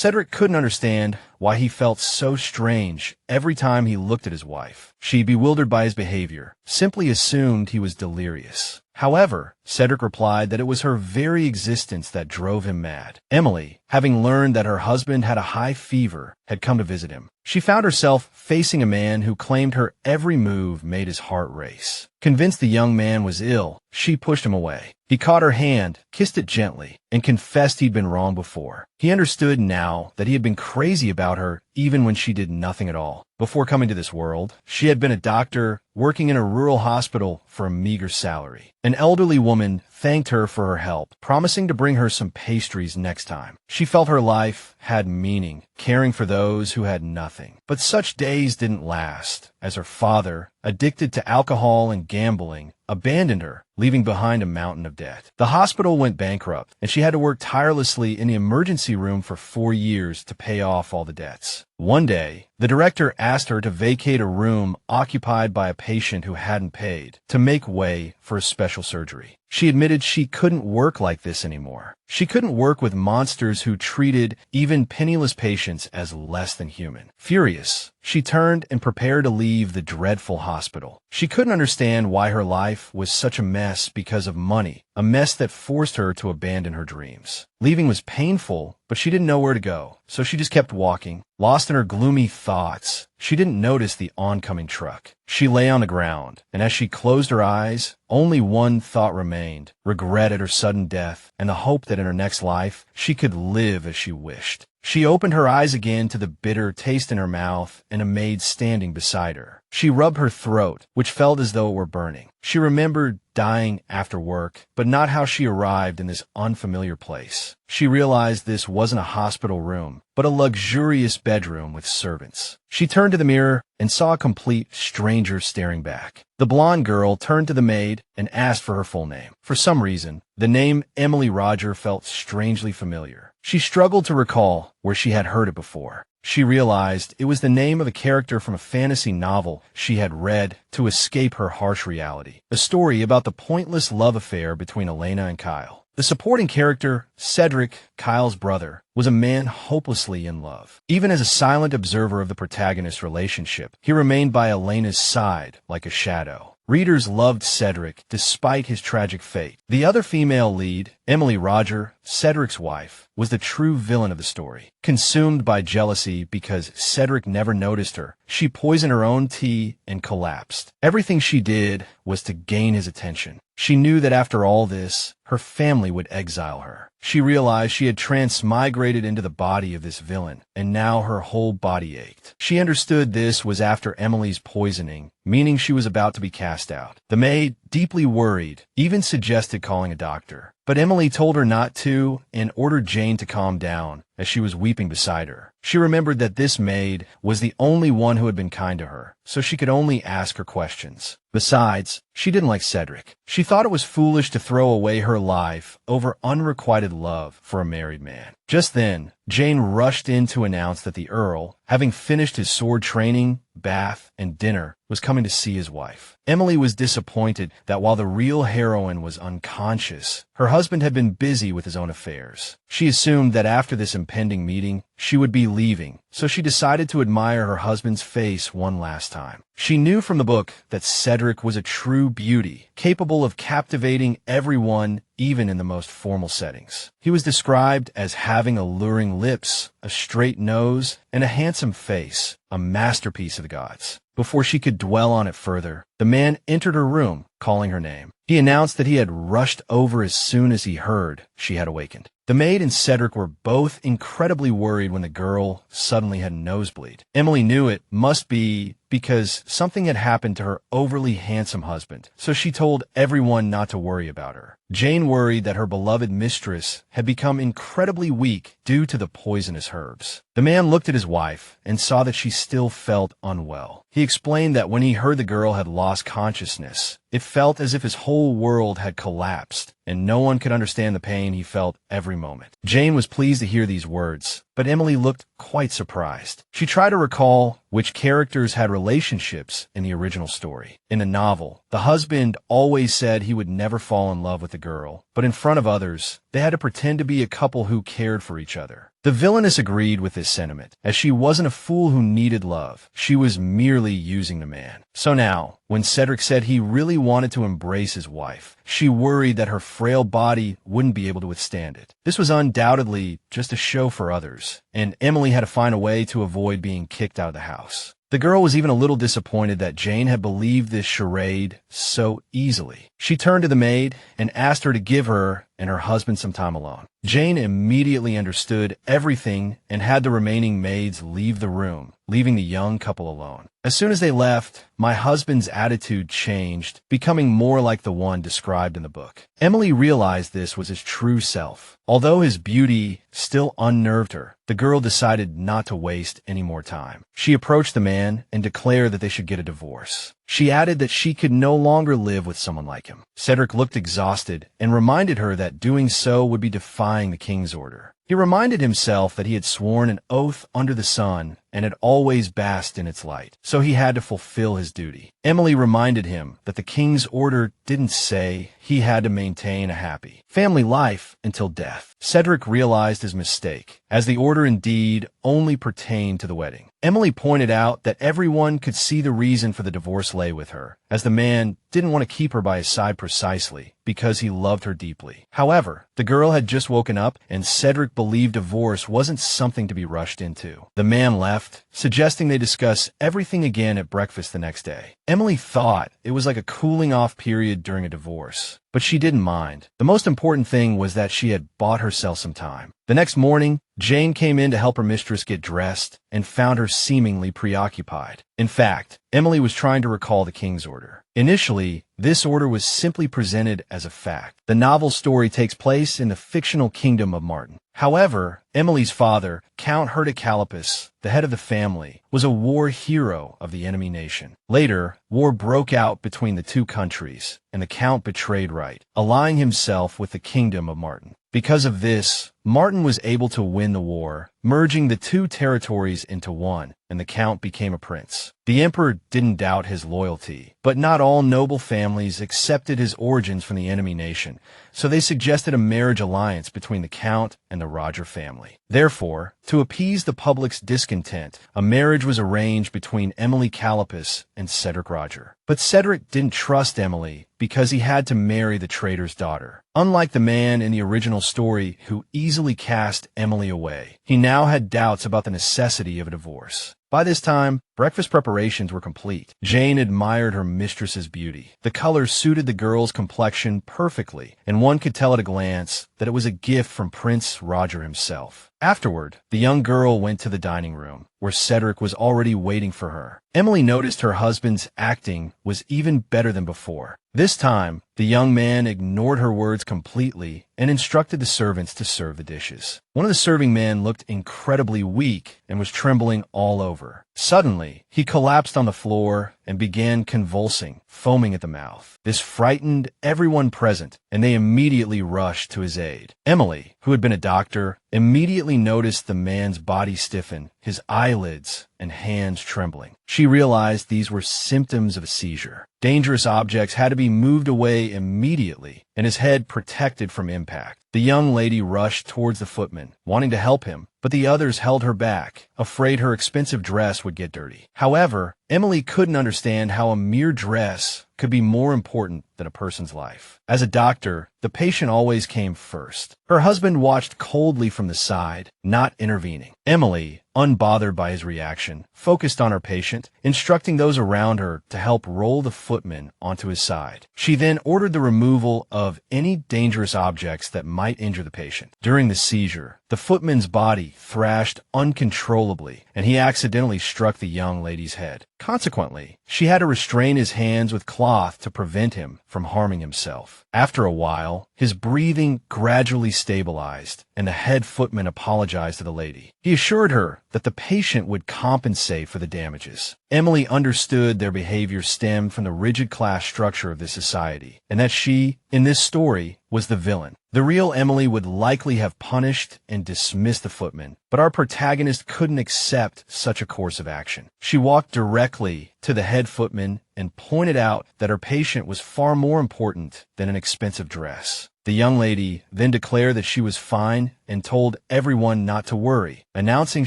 Cedric couldn't understand why he felt so strange every time he looked at his wife. She, bewildered by his behavior, simply assumed he was delirious. However, Cedric replied that it was her very existence that drove him mad. Emily, having learned that her husband had a high fever, had come to visit him. She found herself facing a man who claimed her every move made his heart race. Convinced the young man was ill, she pushed him away. He caught her hand, kissed it gently, and confessed he'd been wrong before. He understood now that he had been crazy about her even when she did nothing at all. Before coming to this world, she had been a doctor working in a rural hospital for a meager salary. An elderly woman thanked her for her help, promising to bring her some pastries next time. She felt her life had meaning, caring for those who had nothing. But such days didn't last, as her father, addicted to alcohol and gambling, abandoned her, leaving behind a mountain of debt. The hospital went bankrupt, and she had to work tirelessly in the emergency room for 4 years to pay off all the debts. One day, the director asked her to vacate a room occupied by a patient who hadn't paid to make way for a special surgery. She admitted she couldn't work like this anymore. She couldn't work with monsters who treated even penniless patients as less than human. Furious, she turned and prepared to leave the dreadful hospital. She couldn't understand why her life was such a mess because of money, a mess that forced her to abandon her dreams. Leaving was painful, but she didn't know where to go, so she just kept walking, lost in her gloomy thoughts. She didn't notice the oncoming truck. She lay on the ground, and as she closed her eyes, only one thought remained: regret at her sudden death, and the hope that in her next life she could live as she wished. She opened her eyes again to the bitter taste in her mouth and a maid standing beside her. She rubbed her throat, which felt as though it were burning. She remembered dying after work, but not how she arrived in this unfamiliar place. She realized this wasn't a hospital room, but a luxurious bedroom with servants. She turned to the mirror and saw a complete stranger staring back. The blonde girl turned to the maid and asked for her full name. For some reason, the name Emily Roger felt strangely familiar. She struggled to recall where she had heard it before. She realized it was the name of a character from a fantasy novel she had read to escape her harsh reality. A story about the pointless love affair between Elena and Kyle. The supporting character, Cedric, Kyle's brother, was a man hopelessly in love. Even as a silent observer of the protagonist's relationship, he remained by Elena's side like a shadow. Readers loved Cedric despite his tragic fate. The other female lead, Emily Roger, Cedric's wife, was the true villain of the story. Consumed by jealousy because Cedric never noticed her, she poisoned her own tea and collapsed. Everything she did was to gain his attention. She knew that after all this, her family would exile her. She realized she had transmigrated into the body of this villain, and now her whole body ached. She understood this was after Emily's poisoning, meaning she was about to be cast out. The maid, deeply worried, even suggested calling a doctor. But Emily told her not to and ordered Jane to calm down as she was weeping beside her. She remembered that this maid was the only one who had been kind to her, so she could only ask her questions. Besides, she didn't like Cedric. She thought it was foolish to throw away her life over unrequited love for a married man. Just then, Jane rushed in to announce that the Earl, having finished his sword training, bath, and dinner, was coming to see his wife. Emily was disappointed that while the real heroine was unconscious, her husband had been busy with his own affairs. She assumed that after this impending meeting, she would be leaving, so she decided to admire her husband's face one last time. She knew from the book that Cedric was a true beauty, capable of captivating everyone, even in the most formal settings. He was described as having alluring lips, a straight nose, and a handsome face, a masterpiece of the gods. Before she could dwell on it further, the man entered her room, calling her name. He announced that he had rushed over as soon as he heard she had awakened. The maid and Cedric were both incredibly worried when the girl suddenly had a nosebleed. Emily knew it must be because something had happened to her overly handsome husband, so she told everyone not to worry about her. Jane worried that her beloved mistress had become incredibly weak due to the poisonous herbs. The man looked at his wife and saw that she still felt unwell. He explained that when he heard the girl had lost consciousness, it felt as if his whole world had collapsed, and no one could understand the pain he felt every moment. Jane was pleased to hear these words, but Emily looked quite surprised. She tried to recall which characters had relationships in the original story. In the novel, the husband always said he would never fall in love with the girl, but in front of others, they had to pretend to be a couple who cared for each other. The villainess agreed with this sentiment, as she wasn't a fool who needed love. She was merely using the man. So now, when Cedric said he really wanted to embrace his wife, she worried that her frail body wouldn't be able to withstand it. This was undoubtedly just a show for others, and Emily had to find a way to avoid being kicked out of the house. The girl was even a little disappointed that Jane had believed this charade so easily. She turned to the maid and asked her to give her and her husband some time alone. Jane immediately understood everything and had the remaining maids leave the room, leaving the young couple alone. As soon as they left, my husband's attitude changed, becoming more like the one described in the book. Emily realized this was his true self. Although his beauty still unnerved her, the girl decided not to waste any more time. She approached the man and declared that they should get a divorce. She added that she could no longer live with someone like him. Cedric looked exhausted and reminded her that doing so would be defying the king's order. He reminded himself that he had sworn an oath under the sun and had always basked in its light, so he had to fulfill his duty. Emily reminded him that the king's order didn't say he had to maintain a happy family life until death. Cedric realized his mistake, as the order indeed only pertained to the wedding. Emily pointed out that everyone could see the reason for the divorce lay with her, as the man didn't want to keep her by his side precisely because he loved her deeply. However, the girl had just woken up, and Cedric believed divorce wasn't something to be rushed into. The man left, suggesting they discuss everything again at breakfast the next day. Emily thought it was like a cooling-off period during a divorce, but she didn't mind. The most important thing was that she had bought herself some time. The next morning, Jane came in to help her mistress get dressed and found her seemingly preoccupied. In fact, Emily was trying to recall the king's order. Initially, this order was simply presented as a fact. The novel story takes place in the fictional kingdom of Martin. However, Emily's father, Count Herdicalipus, the head of the family, was a war hero of the enemy nation. Later, war broke out between the two countries, and the Count betrayed right, allying himself with the kingdom of Martin. Because of this, Martin was able to win the war, merging the two territories into one, and the Count became a prince. The emperor didn't doubt his loyalty, but not all noble families accepted his origins from the enemy nation, so they suggested a marriage alliance between the Count and the Roger family. Therefore, to appease the public's discontent, a marriage was arranged between Emily Calipus and Cedric Roger. But Cedric didn't trust Emily because he had to marry the traitor's daughter. Unlike the man in the original story who easily cast Emily away, he now had doubts about the necessity of a divorce. By this time, breakfast preparations were complete. Jane admired her mistress's beauty. The color suited the girl's complexion perfectly, and one could tell at a glance that it was a gift from Prince Roger himself. Afterward, the young girl went to the dining room, where Cedric was already waiting for her. Emily noticed her husband's acting was even better than before. This time, the young man ignored her words completely and instructed the servants to serve the dishes. One of the serving men looked incredibly weak and was trembling all over. Suddenly, he collapsed on the floor and began convulsing, foaming at the mouth. This frightened everyone present, and they immediately rushed to his aid. Emily, who had been a doctor, immediately noticed the man's body stiffen, his eyelids and hands trembling. She realized these were symptoms of a seizure. Dangerous objects had to be moved away immediately, and his head protected from impact. The young lady rushed towards the footman, wanting to help him, but the others held her back, afraid her expensive dress would get dirty. However, Emily couldn't understand how a mere dress could be more important than a person's life. As a doctor, the patient always came first. Her husband watched coldly from the side, not intervening. Emily, unbothered by his reaction, focused on her patient, instructing those around her to help roll the footman onto his side. She then ordered the removal of any dangerous objects that might injure the patient. During the seizure, the footman's body thrashed uncontrollably, and he accidentally struck the young lady's head. Consequently, she had to restrain his hands with cloth to prevent him from harming himself. After a while, his breathing gradually stabilized, and the head footman apologized to the lady. He assured her that the patient would compensate for the damages. Emily understood their behavior stemmed from the rigid class structure of this society, and that she, in this story, was the villain. The real Emily would likely have punished and dismissed the footman, but our protagonist couldn't accept such a course of action. She walked directly to the head footman and pointed out that her patient was far more important than an expensive dress. The young lady then declared that she was fine and told everyone not to worry, announcing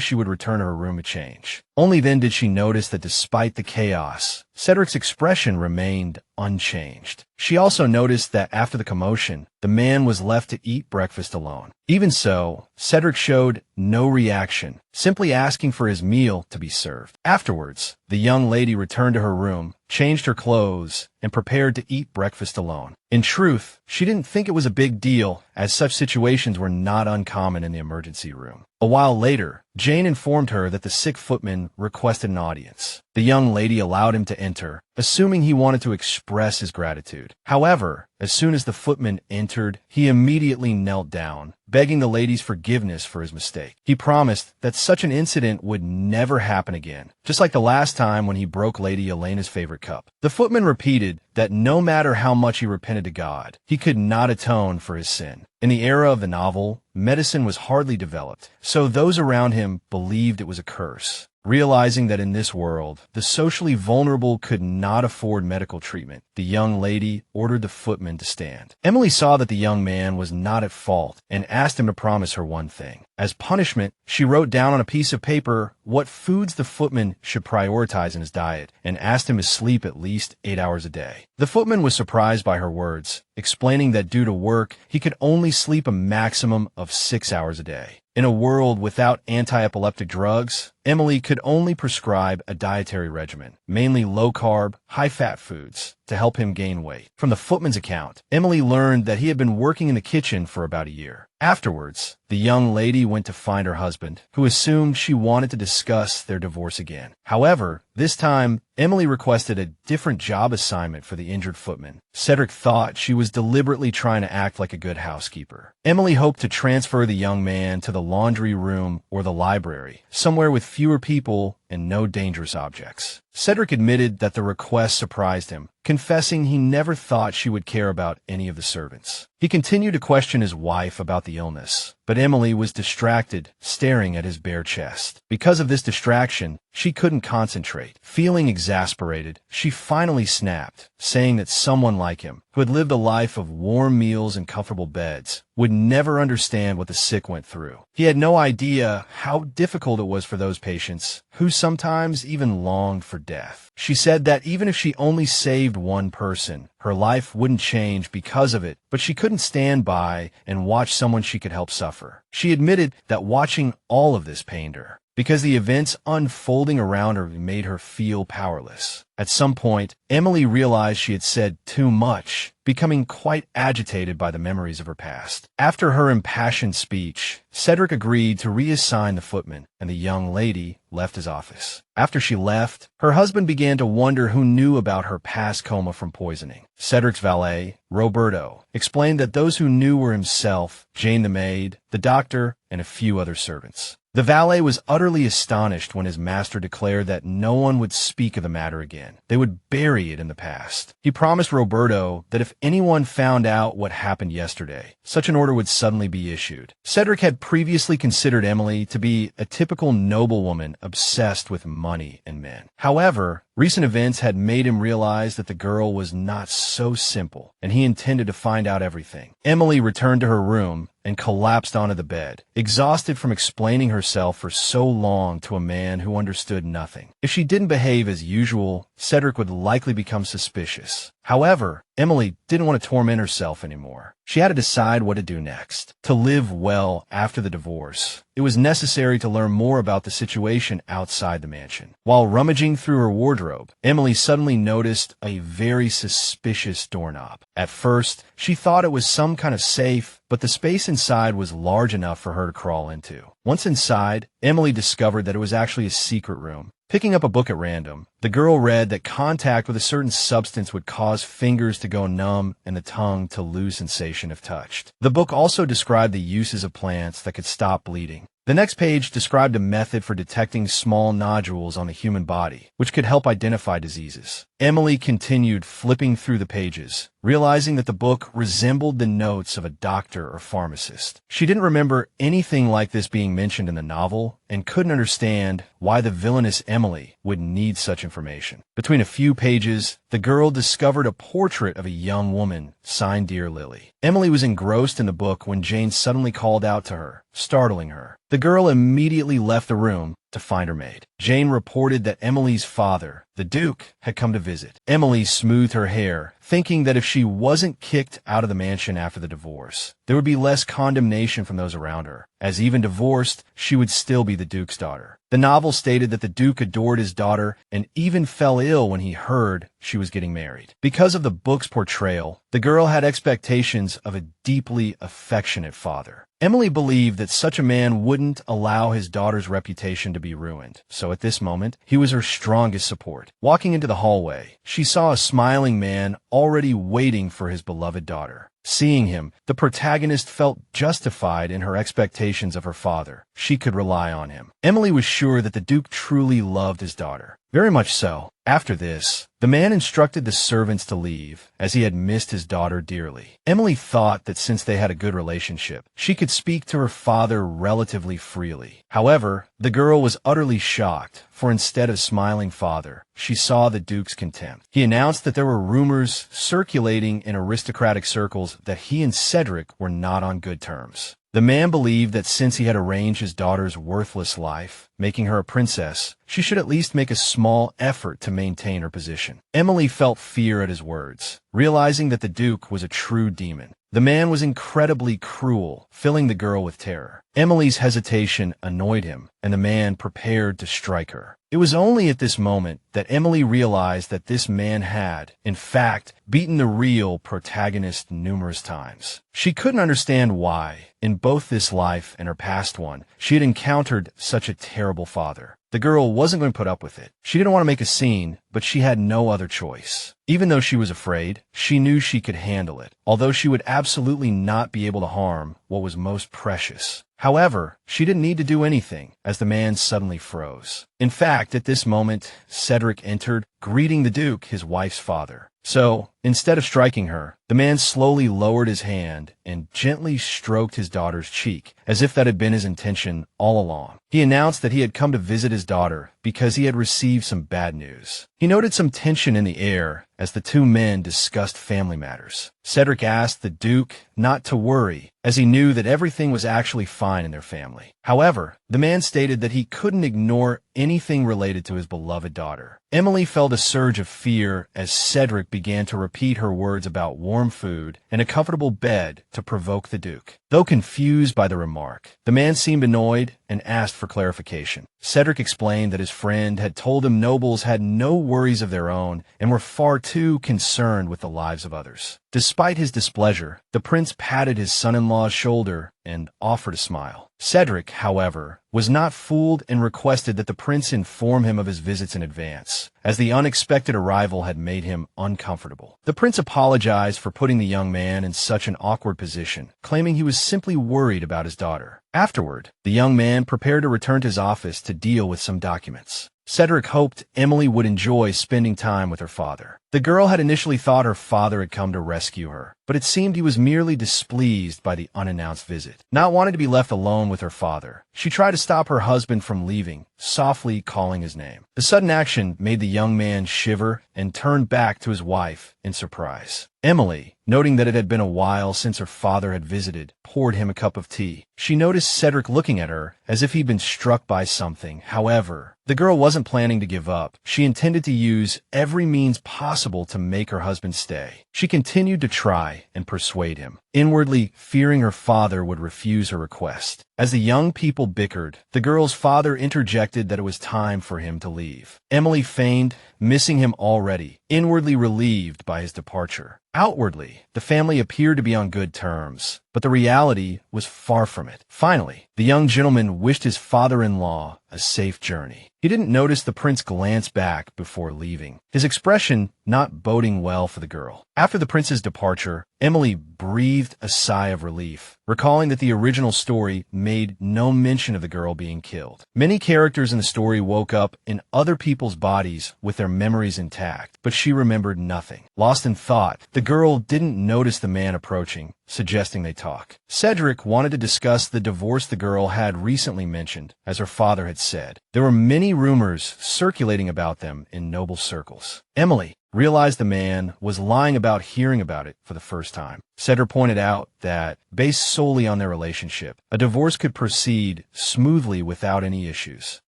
she would return to her room to change. Only then did she notice that despite the chaos, Cedric's expression remained unchanged. She also noticed that after the commotion, the man was left to eat breakfast alone. Even so, Cedric showed no reaction, simply asking for his meal to be served. Afterwards, the young lady returned to her room, changed her clothes, and prepared to eat breakfast alone. In truth, she didn't think it was a big deal, as such situations were not uncommon in the emergency room. A while later, Jane informed her that the sick footman requested an audience. The young lady allowed him to enter, assuming he wanted to express his gratitude. However, as soon as the footman entered, he immediately knelt down, begging the lady's forgiveness for his mistake. He promised that such an incident would never happen again, just like the last time when he broke Lady Elena's favorite cup. The footman repeated that no matter how much he repented to God, he could not atone for his sin. In the era of the novel, medicine was hardly developed, so those around him believed it was a curse. Realizing that in this world, the socially vulnerable could not afford medical treatment, the young lady ordered the footman to stand. Emily saw that the young man was not at fault and asked him to promise her one thing. As punishment, she wrote down on a piece of paper what foods the footman should prioritize in his diet and asked him to sleep at least 8 hours a day. The footman was surprised by her words, explaining that due to work, he could only sleep a maximum of 6 hours a day. In a world without anti-epileptic drugs, Emily could only prescribe a dietary regimen, mainly low-carb, high-fat foods, to help him gain weight. From the footman's account, Emily learned that he had been working in the kitchen for about a year. Afterwards, the young lady went to find her husband, who assumed she wanted to discuss their divorce again. However, this time, Emily requested a different job assignment for the injured footman. Cedric thought she was deliberately trying to act like a good housekeeper. Emily hoped to transfer the young man to the laundry room or the library, somewhere with fewer people and no dangerous objects. Cedric admitted that the request surprised him, confessing he never thought she would care about any of the servants. He continued to question his wife about the illness, but Emily was distracted, staring at his bare chest. Because of this distraction, she couldn't concentrate. Feeling exasperated, she finally snapped, saying that someone like him, who had lived a life of warm meals and comfortable beds, would never understand what the sick went through. He had no idea how difficult it was for those patients, who sometimes even longed for death. She said that even if she only saved one person, her life wouldn't change because of it, but she couldn't stand by and watch someone she could help suffer. She admitted that watching all of this pained her, because the events unfolding around her made her feel powerless. At some point, Emily realized she had said too much, becoming quite agitated by the memories of her past. After her impassioned speech, Cedric agreed to reassign the footman, and the young lady left his office. After she left, her husband began to wonder who knew about her past coma from poisoning. Cedric's valet, Roberto, explained that those who knew were himself, Jane the maid, the doctor, and a few other servants. The valet was utterly astonished when his master declared that no one would speak of the matter again. They would bury it in the past. He promised Roberto that if anyone found out what happened yesterday, such an order would suddenly be issued. Cedric had previously considered Emily to be a typical noblewoman obsessed with money and men. However, recent events had made him realize that the girl was not so simple, and he intended to find out everything. Emily returned to her room and collapsed onto the bed, exhausted from explaining herself for so long to a man who understood nothing. If she didn't behave as usual, Cedric would likely become suspicious. However, Emily didn't want to torment herself anymore. She had to decide what to do next. To live well after the divorce, it was necessary to learn more about the situation outside the mansion. While rummaging through her wardrobe, Emily suddenly noticed a very suspicious doorknob. At first, she thought it was some kind of safe, but the space inside was large enough for her to crawl into. Once inside, Emily discovered that it was actually a secret room. Picking up a book at random, the girl read that contact with a certain substance would cause fingers to go numb and the tongue to lose sensation if touched. The book also described the uses of plants that could stop bleeding. The next page described a method for detecting small nodules on the human body, which could help identify diseases. Emily continued flipping through the pages, realizing that the book resembled the notes of a doctor or pharmacist. She didn't remember anything like this being mentioned in the novel and couldn't understand why the villainous Emily would need such information. Between a few pages, the girl discovered a portrait of a young woman signed Dear Lily. Emily was engrossed in the book when Jane suddenly called out to her, startling her. The girl immediately left the room to find her maid. Jane reported that Emily's father, the Duke, had come to visit. Emily smoothed her hair, thinking that if she wasn't kicked out of the mansion after the divorce, there would be less condemnation from those around her, as even divorced, she would still be the Duke's daughter. The novel stated that the Duke adored his daughter and even fell ill when he heard she was getting married. Because of the book's portrayal, the girl had expectations of a deeply affectionate father. Emily believed that such a man wouldn't allow his daughter's reputation to be ruined, so at this moment, he was her strongest support. Walking into the hallway, she saw a smiling man already waiting for his beloved daughter. Seeing him, the protagonist felt justified in her expectations of her father. She could rely on him. Emily was sure that the Duke truly loved his daughter. Very much so. After this, the man instructed the servants to leave, as he had missed his daughter dearly. Emily thought that since they had a good relationship, she could speak to her father relatively freely. However, the girl was utterly shocked, for instead of smiling father, she saw the Duke's contempt. He announced that there were rumors circulating in aristocratic circles that he and Cedric were not on good terms. The man believed that since he had arranged his daughter's worthless life, making her a princess, she should at least make a small effort to maintain her position. Emily felt fear at his words, realizing that the Duke was a true demon. The man was incredibly cruel, filling the girl with terror. Emily's hesitation annoyed him, and the man prepared to strike her. It was only at this moment that Emily realized that this man had, in fact, beaten the real protagonist numerous times. She couldn't understand why, in both this life and her past one, she had encountered such a terrible father. The girl wasn't going to put up with it. She didn't want to make a scene, but she had no other choice. Even though she was afraid, she knew she could handle it, although she would absolutely not be able to harm what was most precious. However, she didn't need to do anything, as the man suddenly froze. In fact, at this moment, Cedric entered, greeting the Duke, his wife's father. So, instead of striking her, the man slowly lowered his hand and gently stroked his daughter's cheek, as if that had been his intention all along. He announced that he had come to visit his daughter because he had received some bad news. He noted some tension in the air as the two men discussed family matters. Cedric asked the Duke not to worry, as he knew that everything was actually fine in their family. However, the man stated that he couldn't ignore anything related to his beloved daughter. Emily felt a surge of fear as Cedric began to repeat her words about warm food and a comfortable bed to provoke the Duke. Though confused by the remark, the man seemed annoyed and asked for clarification. Cedric explained that his friend had told him nobles had no worries of their own and were far too concerned with the lives of others. Despite his displeasure, the prince patted his son-in-law's shoulder and offered a smile. Cedric, however, was not fooled and requested that the prince inform him of his visits in advance, as the unexpected arrival had made him uncomfortable. The prince apologized for putting the young man in such an awkward position, claiming he was simply worried about his daughter. Afterward, the young man prepared to return to his office to deal with some documents. Cedric hoped Emily would enjoy spending time with her father. The girl had initially thought her father had come to rescue her, but it seemed he was merely displeased by the unannounced visit. Not wanting to be left alone with her father, she tried to stop her husband from leaving, softly calling his name. The sudden action made the young man shiver and turn back to his wife in surprise. Emily, noting that it had been a while since her father had visited, poured him a cup of tea. She noticed Cedric looking at her as if he'd been struck by something. However, the girl wasn't planning to give up. She intended to use every means possible to make her husband stay. She continued to try and persuade him, inwardly fearing her father would refuse her request. As the young people bickered, the girl's father interjected that it was time for him to leave. Emily feigned missing him already, inwardly relieved by his departure. Outwardly, the family appeared to be on good terms, but the reality was far from it. Finally, the young gentleman wished his father-in-law a safe journey. He didn't notice the prince glance back before leaving, his expression not boding well for the girl. After the prince's departure, Emily breathed a sigh of relief, recalling that the original story made no mention of the girl being killed. Many characters in the story woke up in other people's bodies with their memories intact, but she remembered nothing. Lost in thought, the girl didn't notice the man approaching, suggesting they talk. Cedric wanted to discuss the divorce the girl had recently mentioned, as her father had said. There were many rumors circulating about them in noble circles. Emily realized the man was lying about hearing about it for the first time. Cedric pointed out that, based solely on their relationship, a divorce could proceed smoothly without any issues.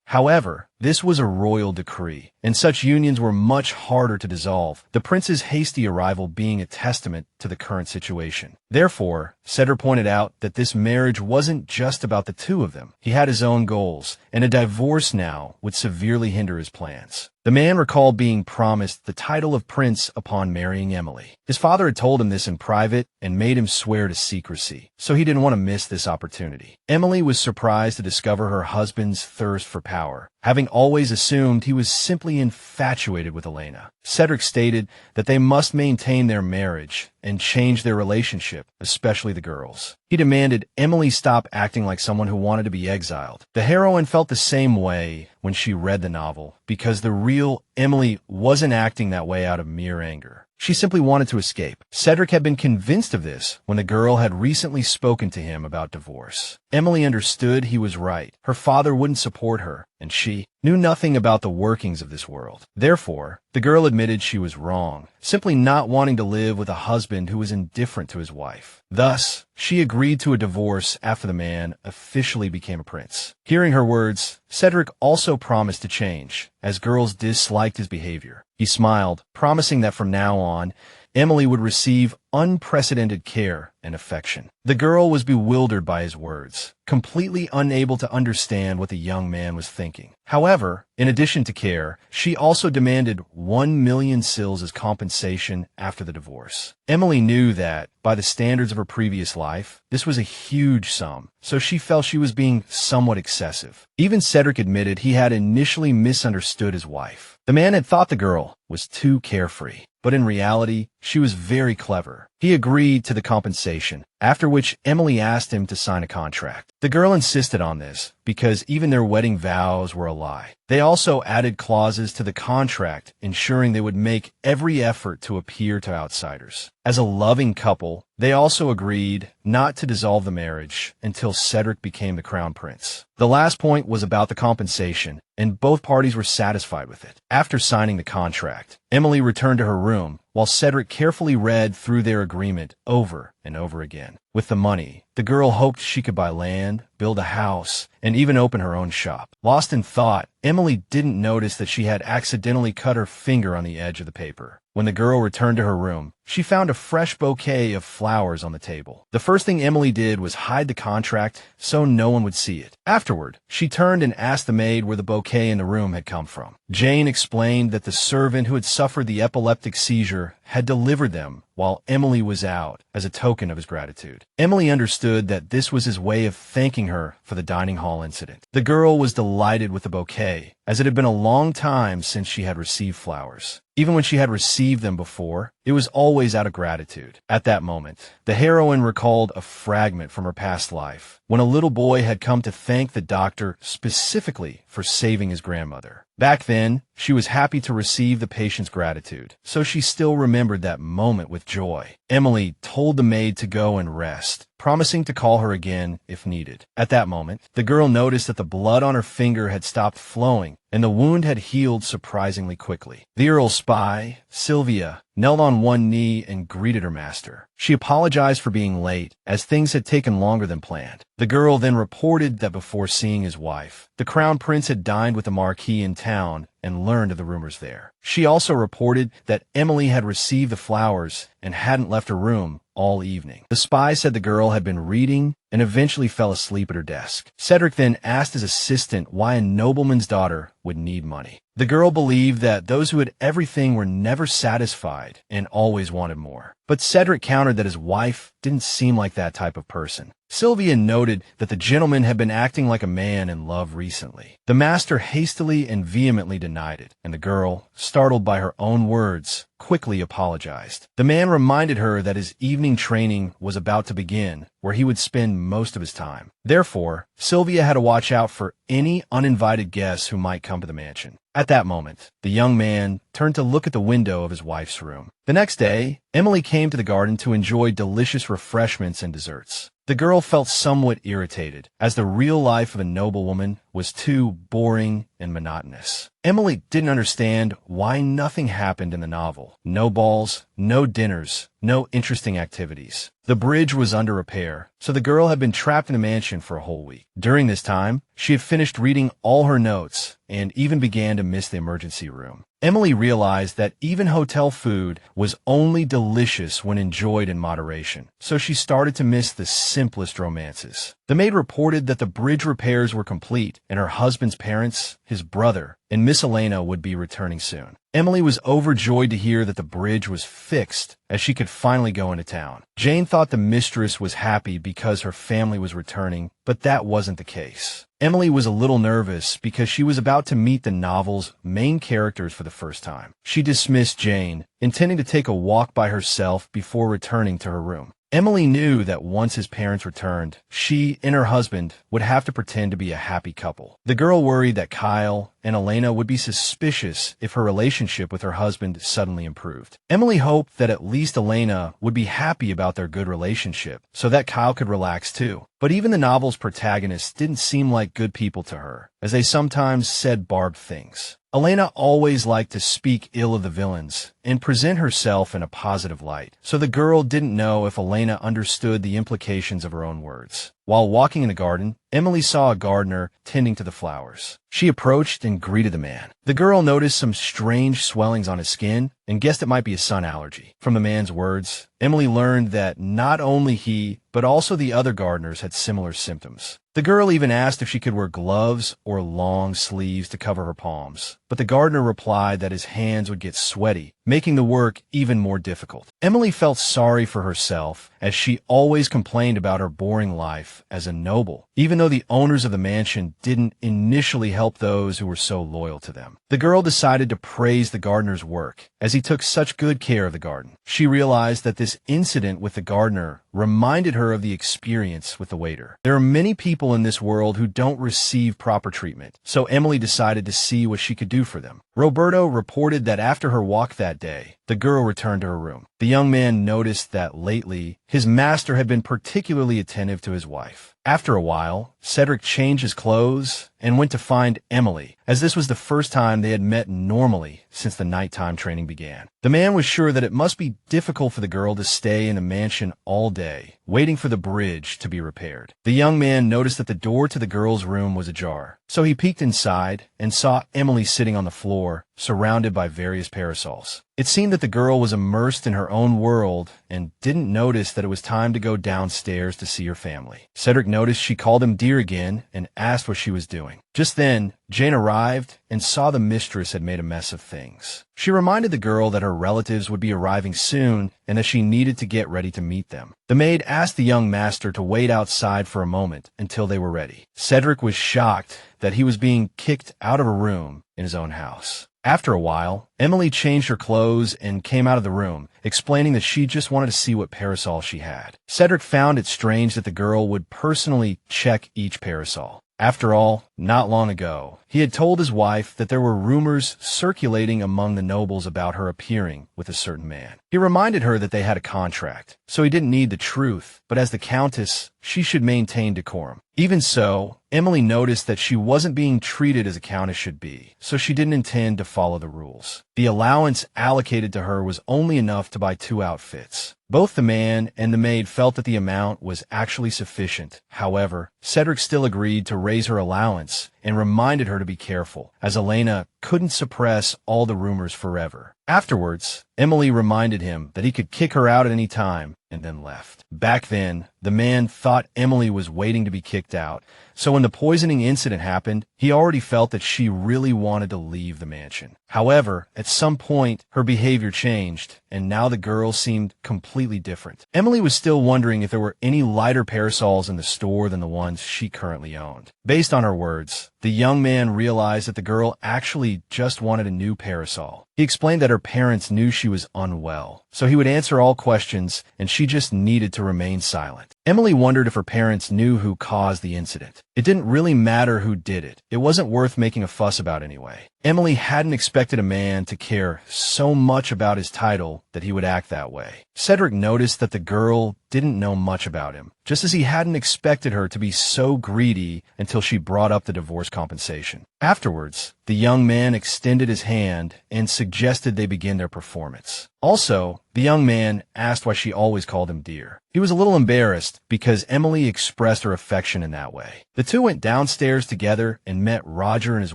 However, this was a royal decree, and such unions were much harder to dissolve, the prince's hasty arrival being a testament to the current situation. Therefore, Cedric pointed out that this marriage wasn't just about the two of them. He had his own goals, and a divorce now would severely hinder his plans. The man recalled being promised the title of prince upon marrying Emily. His father had told him this in private and made him swear to secrecy, so he didn't want to miss this opportunity. Emily was surprised to discover her husband's thirst for power, having always assumed he was simply infatuated with Elena. Cedric stated that they must maintain their marriage and change their relationship, especially the girls. He demanded Emily stop acting like someone who wanted to be exiled. The heroine felt the same way when she read the novel, because the real Emily wasn't acting that way out of mere anger. She simply wanted to escape. Cedric had been convinced of this when the girl had recently spoken to him about divorce. Emily understood he was right. Her father wouldn't support her, and she knew nothing about the workings of this world. Therefore, the girl admitted she was wrong, simply not wanting to live with a husband who was indifferent to his wife. Thus, she agreed to a divorce after the man officially became a prince. Hearing her words, Cedric also promised to change, as girls disliked his behavior. He smiled, promising that from now on, Emily would receive unprecedented care and affection. The girl was bewildered by his words, completely unable to understand what the young man was thinking. However, in addition to care, she also demanded 1,000,000 sills as compensation after the divorce. Emily knew that, by the standards of her previous life, this was a huge sum, so she felt she was being somewhat excessive. Even Cedric admitted he had initially misunderstood his wife. The man had thought the girl was too carefree, but in reality, she was very clever. He agreed to the compensation, after which Emily asked him to sign a contract. The girl insisted on this, because even their wedding vows were a lie. They also added clauses to the contract, ensuring they would make every effort to appear to outsiders. As a loving couple, they also agreed not to dissolve the marriage until Cedric became the crown prince. The last point was about the compensation, and both parties were satisfied with it. After signing the contract, Emily returned to her room, while Cedric carefully read through their agreement over and over again. With the money, the girl hoped she could buy land, build a house, and even open her own shop. Lost in thought, Emily didn't notice that she had accidentally cut her finger on the edge of the paper. When the girl returned to her room, she found a fresh bouquet of flowers on the table. The first thing Emily did was hide the contract so no one would see it. Afterward, she turned and asked the maid where the bouquet in the room had come from. Jane explained that the servant who had suffered the epileptic seizure had delivered them while Emily was out as a token of his gratitude. Emily understood that this was his way of thanking her for the dining hall incident. The girl was delighted with the bouquet, as it had been a long time since she had received flowers. Even when she had received them before, it was always out of gratitude. At that moment, the heroine recalled a fragment from her past life, when a little boy had come to thank the doctor specifically for saving his grandmother. Back then, she was happy to receive the patient's gratitude, so she still remembered that moment with joy. Emily told the maid to go and rest, promising to call her again if needed. At that moment, the girl noticed that the blood on her finger had stopped flowing, and the wound had healed surprisingly quickly. The Earl's spy, Sylvia, knelt on one knee and greeted her master. She apologized for being late, as things had taken longer than planned. The girl then reported that before seeing his wife, the crown prince had dined with the marquis in town and learned of the rumors there. She also reported that Emily had received the flowers and hadn't left her room all evening. The spy said the girl had been reading and eventually fell asleep at her desk. Cedric then asked his assistant why a nobleman's daughter would need money. The girl believed that those who had everything were never satisfied and always wanted more. But Cedric countered that his wife didn't seem like that type of person. Sylvia noted that the gentleman had been acting like a man in love recently. The master hastily and vehemently denied it, and the girl, startled by her own words, quickly apologized. The man reminded her that his evening training was about to begin, where he would spend most of his time. Therefore, Sylvia had to watch out for any uninvited guests who might come to the mansion. At that moment, the young man turned to look at the window of his wife's room. The next day, Emily came to the garden to enjoy delicious refreshments and desserts. The girl felt somewhat irritated, as the real life of a noblewoman was too boring and monotonous. Emily didn't understand why nothing happened in the novel. No balls, no dinners, no interesting activities. The bridge was under repair, so the girl had been trapped in the mansion for a whole week. During this time, she had finished reading all her notes and even began to miss the emergency room. Emily realized that even hotel food was only delicious when enjoyed in moderation, so she started to miss the simplest romances. The maid reported that the bridge repairs were complete, and her husband's parents, his brother, and Miss Elena would be returning soon. Emily was overjoyed to hear that the bridge was fixed, as she could finally go into town. Jane thought the mistress was happy because her family was returning, but that wasn't the case. Emily was a little nervous because she was about to meet the novel's main characters for the first time. She dismissed Jane, intending to take a walk by herself before returning to her room. Emily knew that once his parents returned, she and her husband would have to pretend to be a happy couple. The girl worried that Kyle and Elena would be suspicious if her relationship with her husband suddenly improved. Emily hoped that at least Elena would be happy about their good relationship, so that Kyle could relax too. But even the novel's protagonists didn't seem like good people to her, as they sometimes said barbed things. Elena always liked to speak ill of the villains and present herself in a positive light, so the girl didn't know if Elena understood the implications of her own words. While walking in the garden, Emily saw a gardener tending to the flowers. She approached and greeted the man. The girl noticed some strange swellings on his skin and guessed it might be a sun allergy. From the man's words, Emily learned that not only he, but also the other gardeners had similar symptoms. The girl even asked if she could wear gloves or long sleeves to cover her palms, but the gardener replied that his hands would get sweaty, making the work even more difficult. Emily felt sorry for herself, as she always complained about her boring life as a noble, even though the owners of the mansion didn't initially help those who were so loyal to them. The girl decided to praise the gardener's work, as he took such good care of the garden. She realized that this incident with the gardener reminded her of the experience with the waiter. There are many people in this world who don't receive proper treatment, so Emily decided to see what she could do for them. Roberto reported that after her walk that day, the girl returned to her room. The young man noticed that lately, his master had been particularly attentive to his wife. After a while, Cedric changed his clothes and went to find Emily, as this was the first time they had met normally since the nighttime training began. The man was sure that it must be difficult for the girl to stay in the mansion all day, waiting for the bridge to be repaired. The young man noticed that the door to the girl's room was ajar, so he peeked inside and saw Emily sitting on the floor, surrounded by various parasols. It seemed that the girl was immersed in her own world and didn't notice that it was time to go downstairs to see her family. Cedric noticed she called him dear again and asked what she was doing. Just then, Jane arrived and saw the mistress had made a mess of things. She reminded the girl that her relatives would be arriving soon and that she needed to get ready to meet them. The maid asked the young master to wait outside for a moment until they were ready. Cedric was shocked that he was being kicked out of a room in his own house. After a while, Emily changed her clothes and came out of the room, explaining that she just wanted to see what parasol she had. Cedric found it strange that the girl would personally check each parasol. After all, not long ago, he had told his wife that there were rumors circulating among the nobles about her appearing with a certain man. He reminded her that they had a contract, so he didn't need the truth, but as the countess, she should maintain decorum. Even so, Emily noticed that she wasn't being treated as a countess should be, so she didn't intend to follow the rules. The allowance allocated to her was only enough to buy 2 outfits. Both the man and the maid felt that the amount was actually sufficient. However, Cedric still agreed to raise her allowance and reminded her to be careful, as Elena couldn't suppress all the rumors forever. Afterwards, Emily reminded him that he could kick her out at any time and then left. Back then, the man thought Emily was waiting to be kicked out, so when the poisoning incident happened, he already felt that she really wanted to leave the mansion. However, at some point, her behavior changed, and now the girl seemed completely different. Emily was still wondering if there were any lighter parasols in the store than the ones she currently owned. Based on her words, the young man realized that the girl actually just wanted a new parasol. He explained that her parents knew she was unwell, so he would answer all questions and she just needed to remain silent. Emily wondered if her parents knew who caused the incident. It didn't really matter who did it. It wasn't worth making a fuss about anyway. Emily hadn't expected a man to care so much about his title that he would act that way. Cedric noticed that the girl didn't know much about him, just as he hadn't expected her to be so greedy until she brought up the divorce compensation. Afterwards, the young man extended his hand and suggested they begin their performance. Also, the young man asked why she always called him dear. He was a little embarrassed because Emily expressed her affection in that way. The two went downstairs together and met Roger and his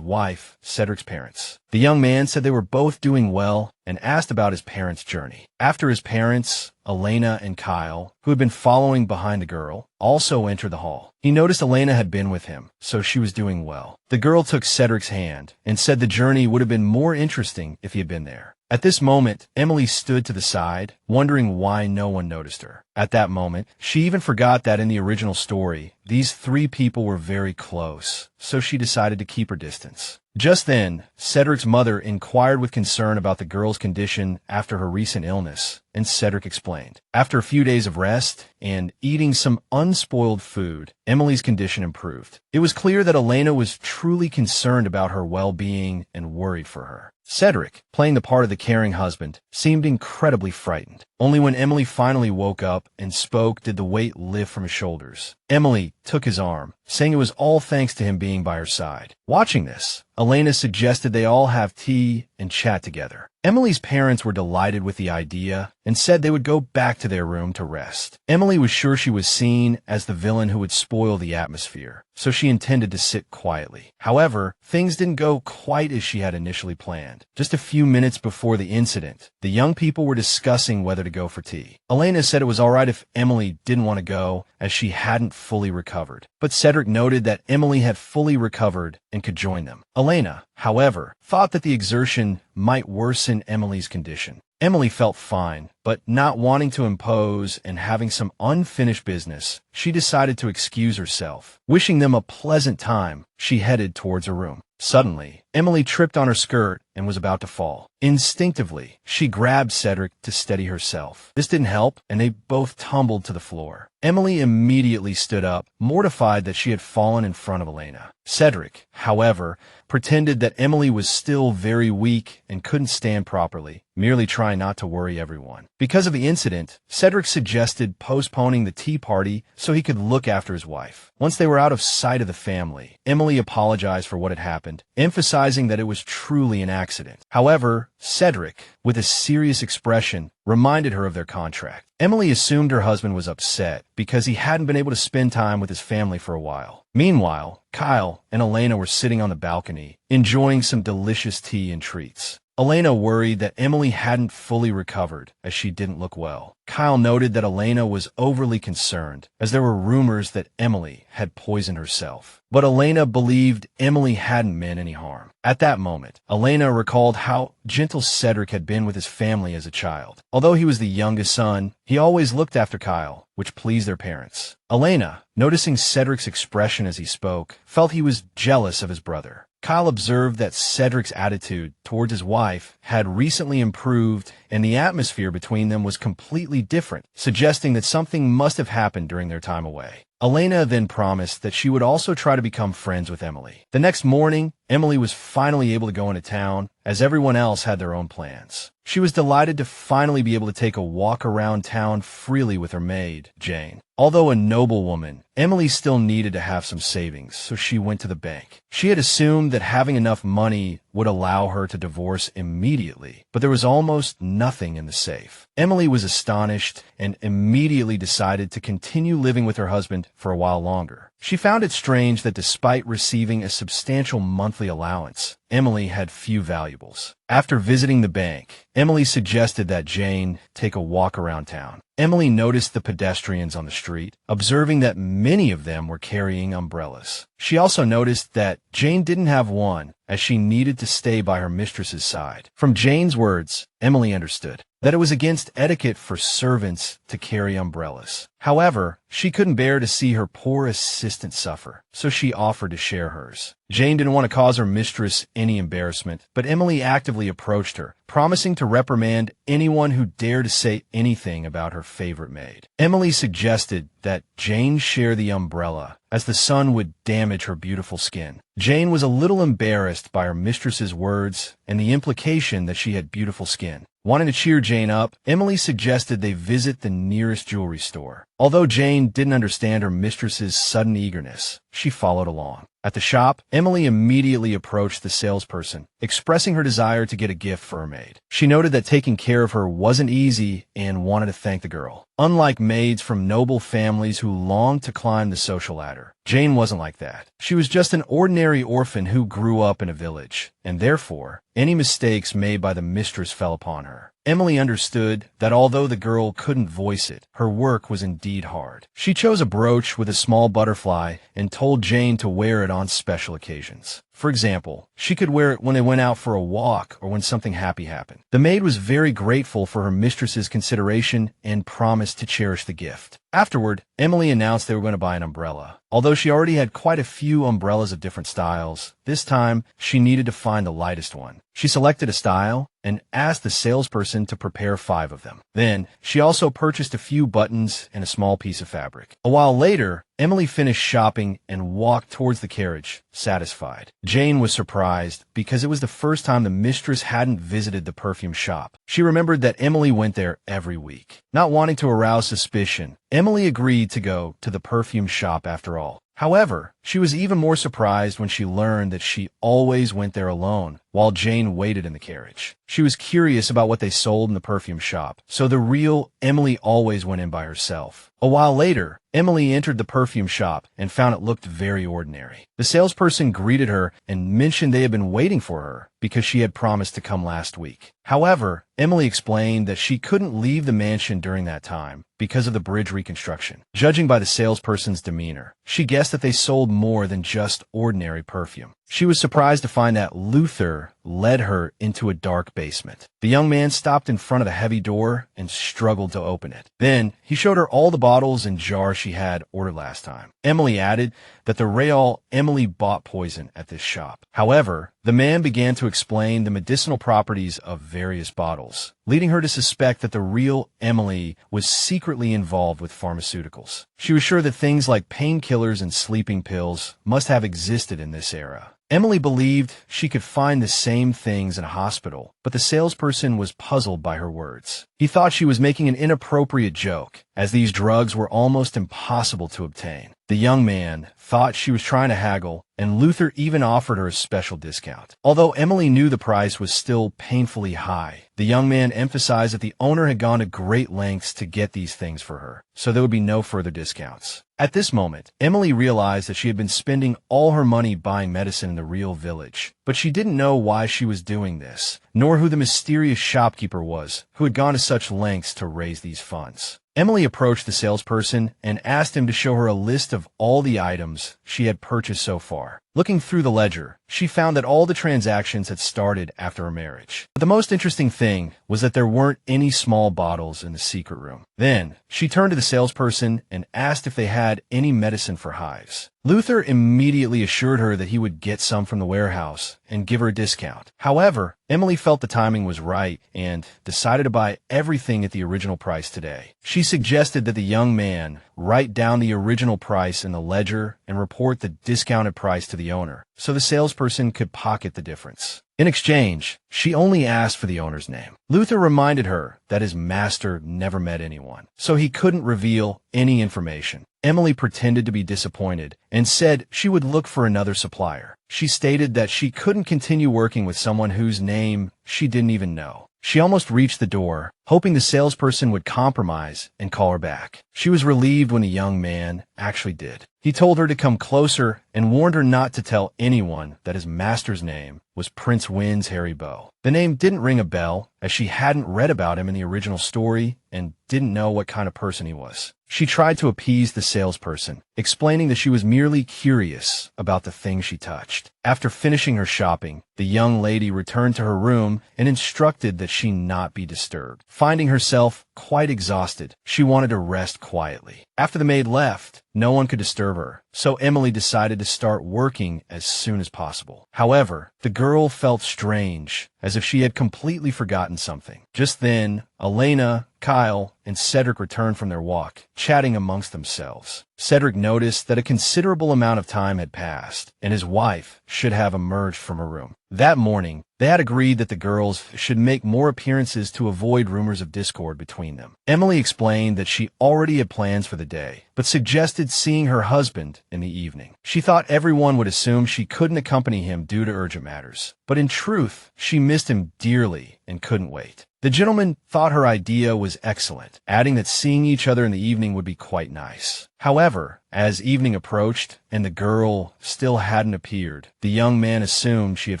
wife, Cedric's parents. The young man said they were both doing well and asked about his parents' journey. After his parents, Elena and Kyle, who had been following behind the girl, also entered the hall. He noticed Elena had been with him, so she was doing well. The girl took Cedric's hand and said the journey would have been more interesting if he had been there. At this moment, Emily stood to the side, wondering why no one noticed her. At that moment, she even forgot that in the original story, these three people were very close, so she decided to keep her distance. Just then, Cedric's mother inquired with concern about the girl's condition after her recent illness, and Cedric explained. After a few days of rest and eating some unspoiled food, Emily's condition improved. It was clear that Elena was truly concerned about her well-being and worried for her. Cedric, playing the part of the caring husband, seemed incredibly frightened. Only when Emily finally woke up and spoke did the weight lift from his shoulders. Emily took his arm, saying it was all thanks to him being by her side. Watching this, Elena suggested they all have tea and chat together. Emily's parents were delighted with the idea and said they would go back to their room to rest. Emily was sure she was seen as the villain who would spoil the atmosphere, so she intended to sit quietly. However, things didn't go quite as she had initially planned. Just a few minutes before the incident, the young people were discussing whether to go for tea. Elena said it was all right if Emily didn't want to go, as she hadn't fully recovered. But Cedric noted that Emily had fully recovered and could join them. Elena, however, thought that the exertion might worsen Emily's condition. Emily felt fine, but not wanting to impose and having some unfinished business, she decided to excuse herself. Wishing them a pleasant time, she headed towards her room. Suddenly, Emily tripped on her skirt and was about to fall. Instinctively, she grabbed Cedric to steady herself. This didn't help, and they both tumbled to the floor. Emily immediately stood up, mortified that she had fallen in front of Elena. Cedric, however, pretended that Emily was still very weak and couldn't stand properly, merely trying not to worry everyone. Because of the incident, Cedric suggested postponing the tea party so he could look after his wife. Once they were out of sight of the family, Emily apologized for what had happened, emphasizing that it was truly an accident. However, Cedric, with a serious expression, reminded her of their contract. Emily assumed her husband was upset because he hadn't been able to spend time with his family for a while. Meanwhile, Kyle and Elena were sitting on the balcony, enjoying some delicious tea and treats. Elena worried that Emily hadn't fully recovered, as she didn't look well. Kyle noted that Elena was overly concerned, as there were rumors that Emily had poisoned herself. But Elena believed Emily hadn't meant any harm. At that moment, Elena recalled how gentle Cedric had been with his family as a child. Although he was the youngest son, he always looked after Kyle, which pleased their parents. Elena, noticing Cedric's expression as he spoke, felt he was jealous of his brother. Kyle observed that Cedric's attitude towards his wife had recently improved and the atmosphere between them was completely different, suggesting that something must have happened during their time away. Elena then promised that she would also try to become friends with Emily. The next morning, Emily was finally able to go into town, as everyone else had their own plans. She was delighted to finally be able to take a walk around town freely with her maid, Jane. Although a noble woman, Emily still needed to have some savings, so she went to the bank. She had assumed that having enough money would allow her to divorce immediately, but there was almost nothing in the safe. Emily was astonished and immediately decided to continue living with her husband for a while longer. She found it strange that despite receiving a substantial monthly allowance, Emily had few valuables. After visiting the bank, Emily suggested that Jane take a walk around town. Emily noticed the pedestrians on the street, observing that many of them were carrying umbrellas. She also noticed that Jane didn't have one, as she needed to stay by her mistress's side. From Jane's words, Emily understood that it was against etiquette for servants to carry umbrellas. However, she couldn't bear to see her poor assistant suffer, so she offered to share hers. Jane didn't want to cause her mistress any embarrassment, but Emily actively approached her, promising to reprimand anyone who dared to say anything about her favorite maid. Emily suggested that Jane share the umbrella, as the sun would damage her beautiful skin. Jane was a little embarrassed by her mistress's words and the implication that she had beautiful skin. Wanting to cheer Jane up, Emily suggested they visit the nearest jewelry store. Although Jane didn't understand her mistress's sudden eagerness, she followed along. At the shop, Emily immediately approached the salesperson, expressing her desire to get a gift for her maid. She noted that taking care of her wasn't easy and wanted to thank the girl. Unlike maids from noble families who longed to climb the social ladder, Jane wasn't like that. She was just an ordinary orphan who grew up in a village, and therefore, any mistakes made by the mistress fell upon her. Emily understood that although the girl couldn't voice it, her work was indeed hard. She chose a brooch with a small butterfly and told Jane to wear it on special occasions. For example, she could wear it when they went out for a walk or when something happy happened. The maid was very grateful for her mistress's consideration and promised to cherish the gift. Afterward, Emily announced they were going to buy an umbrella. Although she already had quite a few umbrellas of different styles, this time she needed to find the lightest one. She selected a style and asked the salesperson to prepare 5 of them. Then, she also purchased a few buttons and a small piece of fabric. A while later, Emily finished shopping and walked towards the carriage, satisfied. Jane was surprised because it was the first time the mistress hadn't visited the perfume shop. She remembered that Emily went there every week. Not wanting to arouse suspicion, Emily agreed to go to the perfume shop after all. However, she was even more surprised when she learned that she always went there alone, while Jane waited in the carriage. She was curious about what they sold in the perfume shop, so the real Emily always went in by herself. A while later, Emily entered the perfume shop and found it looked very ordinary. The salesperson greeted her and mentioned they had been waiting for her because she had promised to come last week. However, Emily explained that she couldn't leave the mansion during that time because of the bridge reconstruction. Judging by the salesperson's demeanor, she guessed that they sold more than just ordinary perfume. She was surprised to find that Luther led her into a dark basement. The young man stopped in front of the heavy door and struggled to open it. Then, he showed her all the bottles and jars she had ordered last time. Emily added that the real Emily bought poison at this shop. However, the man began to explain the medicinal properties of various bottles, leading her to suspect that the real Emily was secretly involved with pharmaceuticals. She was sure that things like painkillers and sleeping pills must have existed in this era. Emily believed she could find the same things in a hospital, but the salesperson was puzzled by her words. He thought she was making an inappropriate joke, as these drugs were almost impossible to obtain. The young man thought she was trying to haggle, and Luther even offered her a special discount. Although Emily knew the price was still painfully high, the young man emphasized that the owner had gone to great lengths to get these things for her, so there would be no further discounts. At this moment, Emily realized that she had been spending all her money buying medicine in the real village, but she didn't know why she was doing this, nor who the mysterious shopkeeper was who had gone to such lengths to raise these funds. Emily approached the salesperson and asked him to show her a list of all the items she had purchased so far. Looking through the ledger, she found that all the transactions had started after her marriage. But the most interesting thing was that there weren't any small bottles in the secret room. Then, she turned to the salesperson and asked if they had any medicine for hives. Luther immediately assured her that he would get some from the warehouse and give her a discount. However, Emily felt the timing was right and decided to buy everything at the original price today. She suggested that the young man write down the original price in the ledger and report the discounted price to the owner, so the salesperson could pocket the difference. In exchange, she only asked for the owner's name. Luther reminded her that his master never met anyone, so he couldn't reveal any information. Emily pretended to be disappointed and said she would look for another supplier. She stated that she couldn't continue working with someone whose name she didn't even know. She almost reached the door hoping the salesperson would compromise and call her back. She was relieved when the young man actually did. He told her to come closer and warned her not to tell anyone that his master's name was Prince Wind's Hairy Bow. The name didn't ring a bell, as she hadn't read about him in the original story and didn't know what kind of person he was. She tried to appease the salesperson, explaining that she was merely curious about the things she touched. After finishing her shopping, the young lady returned to her room and instructed that she not be disturbed. Finding herself quite exhausted, she wanted to rest quietly. After the maid left, no one could disturb her, so Emily decided to start working as soon as possible. However, the girl felt strange, as if she had completely forgotten something. Just then, Elena, Kyle, and Cedric returned from their walk, chatting amongst themselves. Cedric noticed that a considerable amount of time had passed, and his wife should have emerged from her room. That morning, they had agreed that the girls should make more appearances to avoid rumors of discord between them. Emily explained that she already had plans for the day, but suggested seeing her husband in the evening. She thought everyone would assume she couldn't accompany him due to urgent matters, but in truth, she missed him dearly and couldn't wait. The gentleman thought her idea was excellent, adding that seeing each other in the evening would be quite nice. However, as evening approached and the girl still hadn't appeared, the young man assumed she had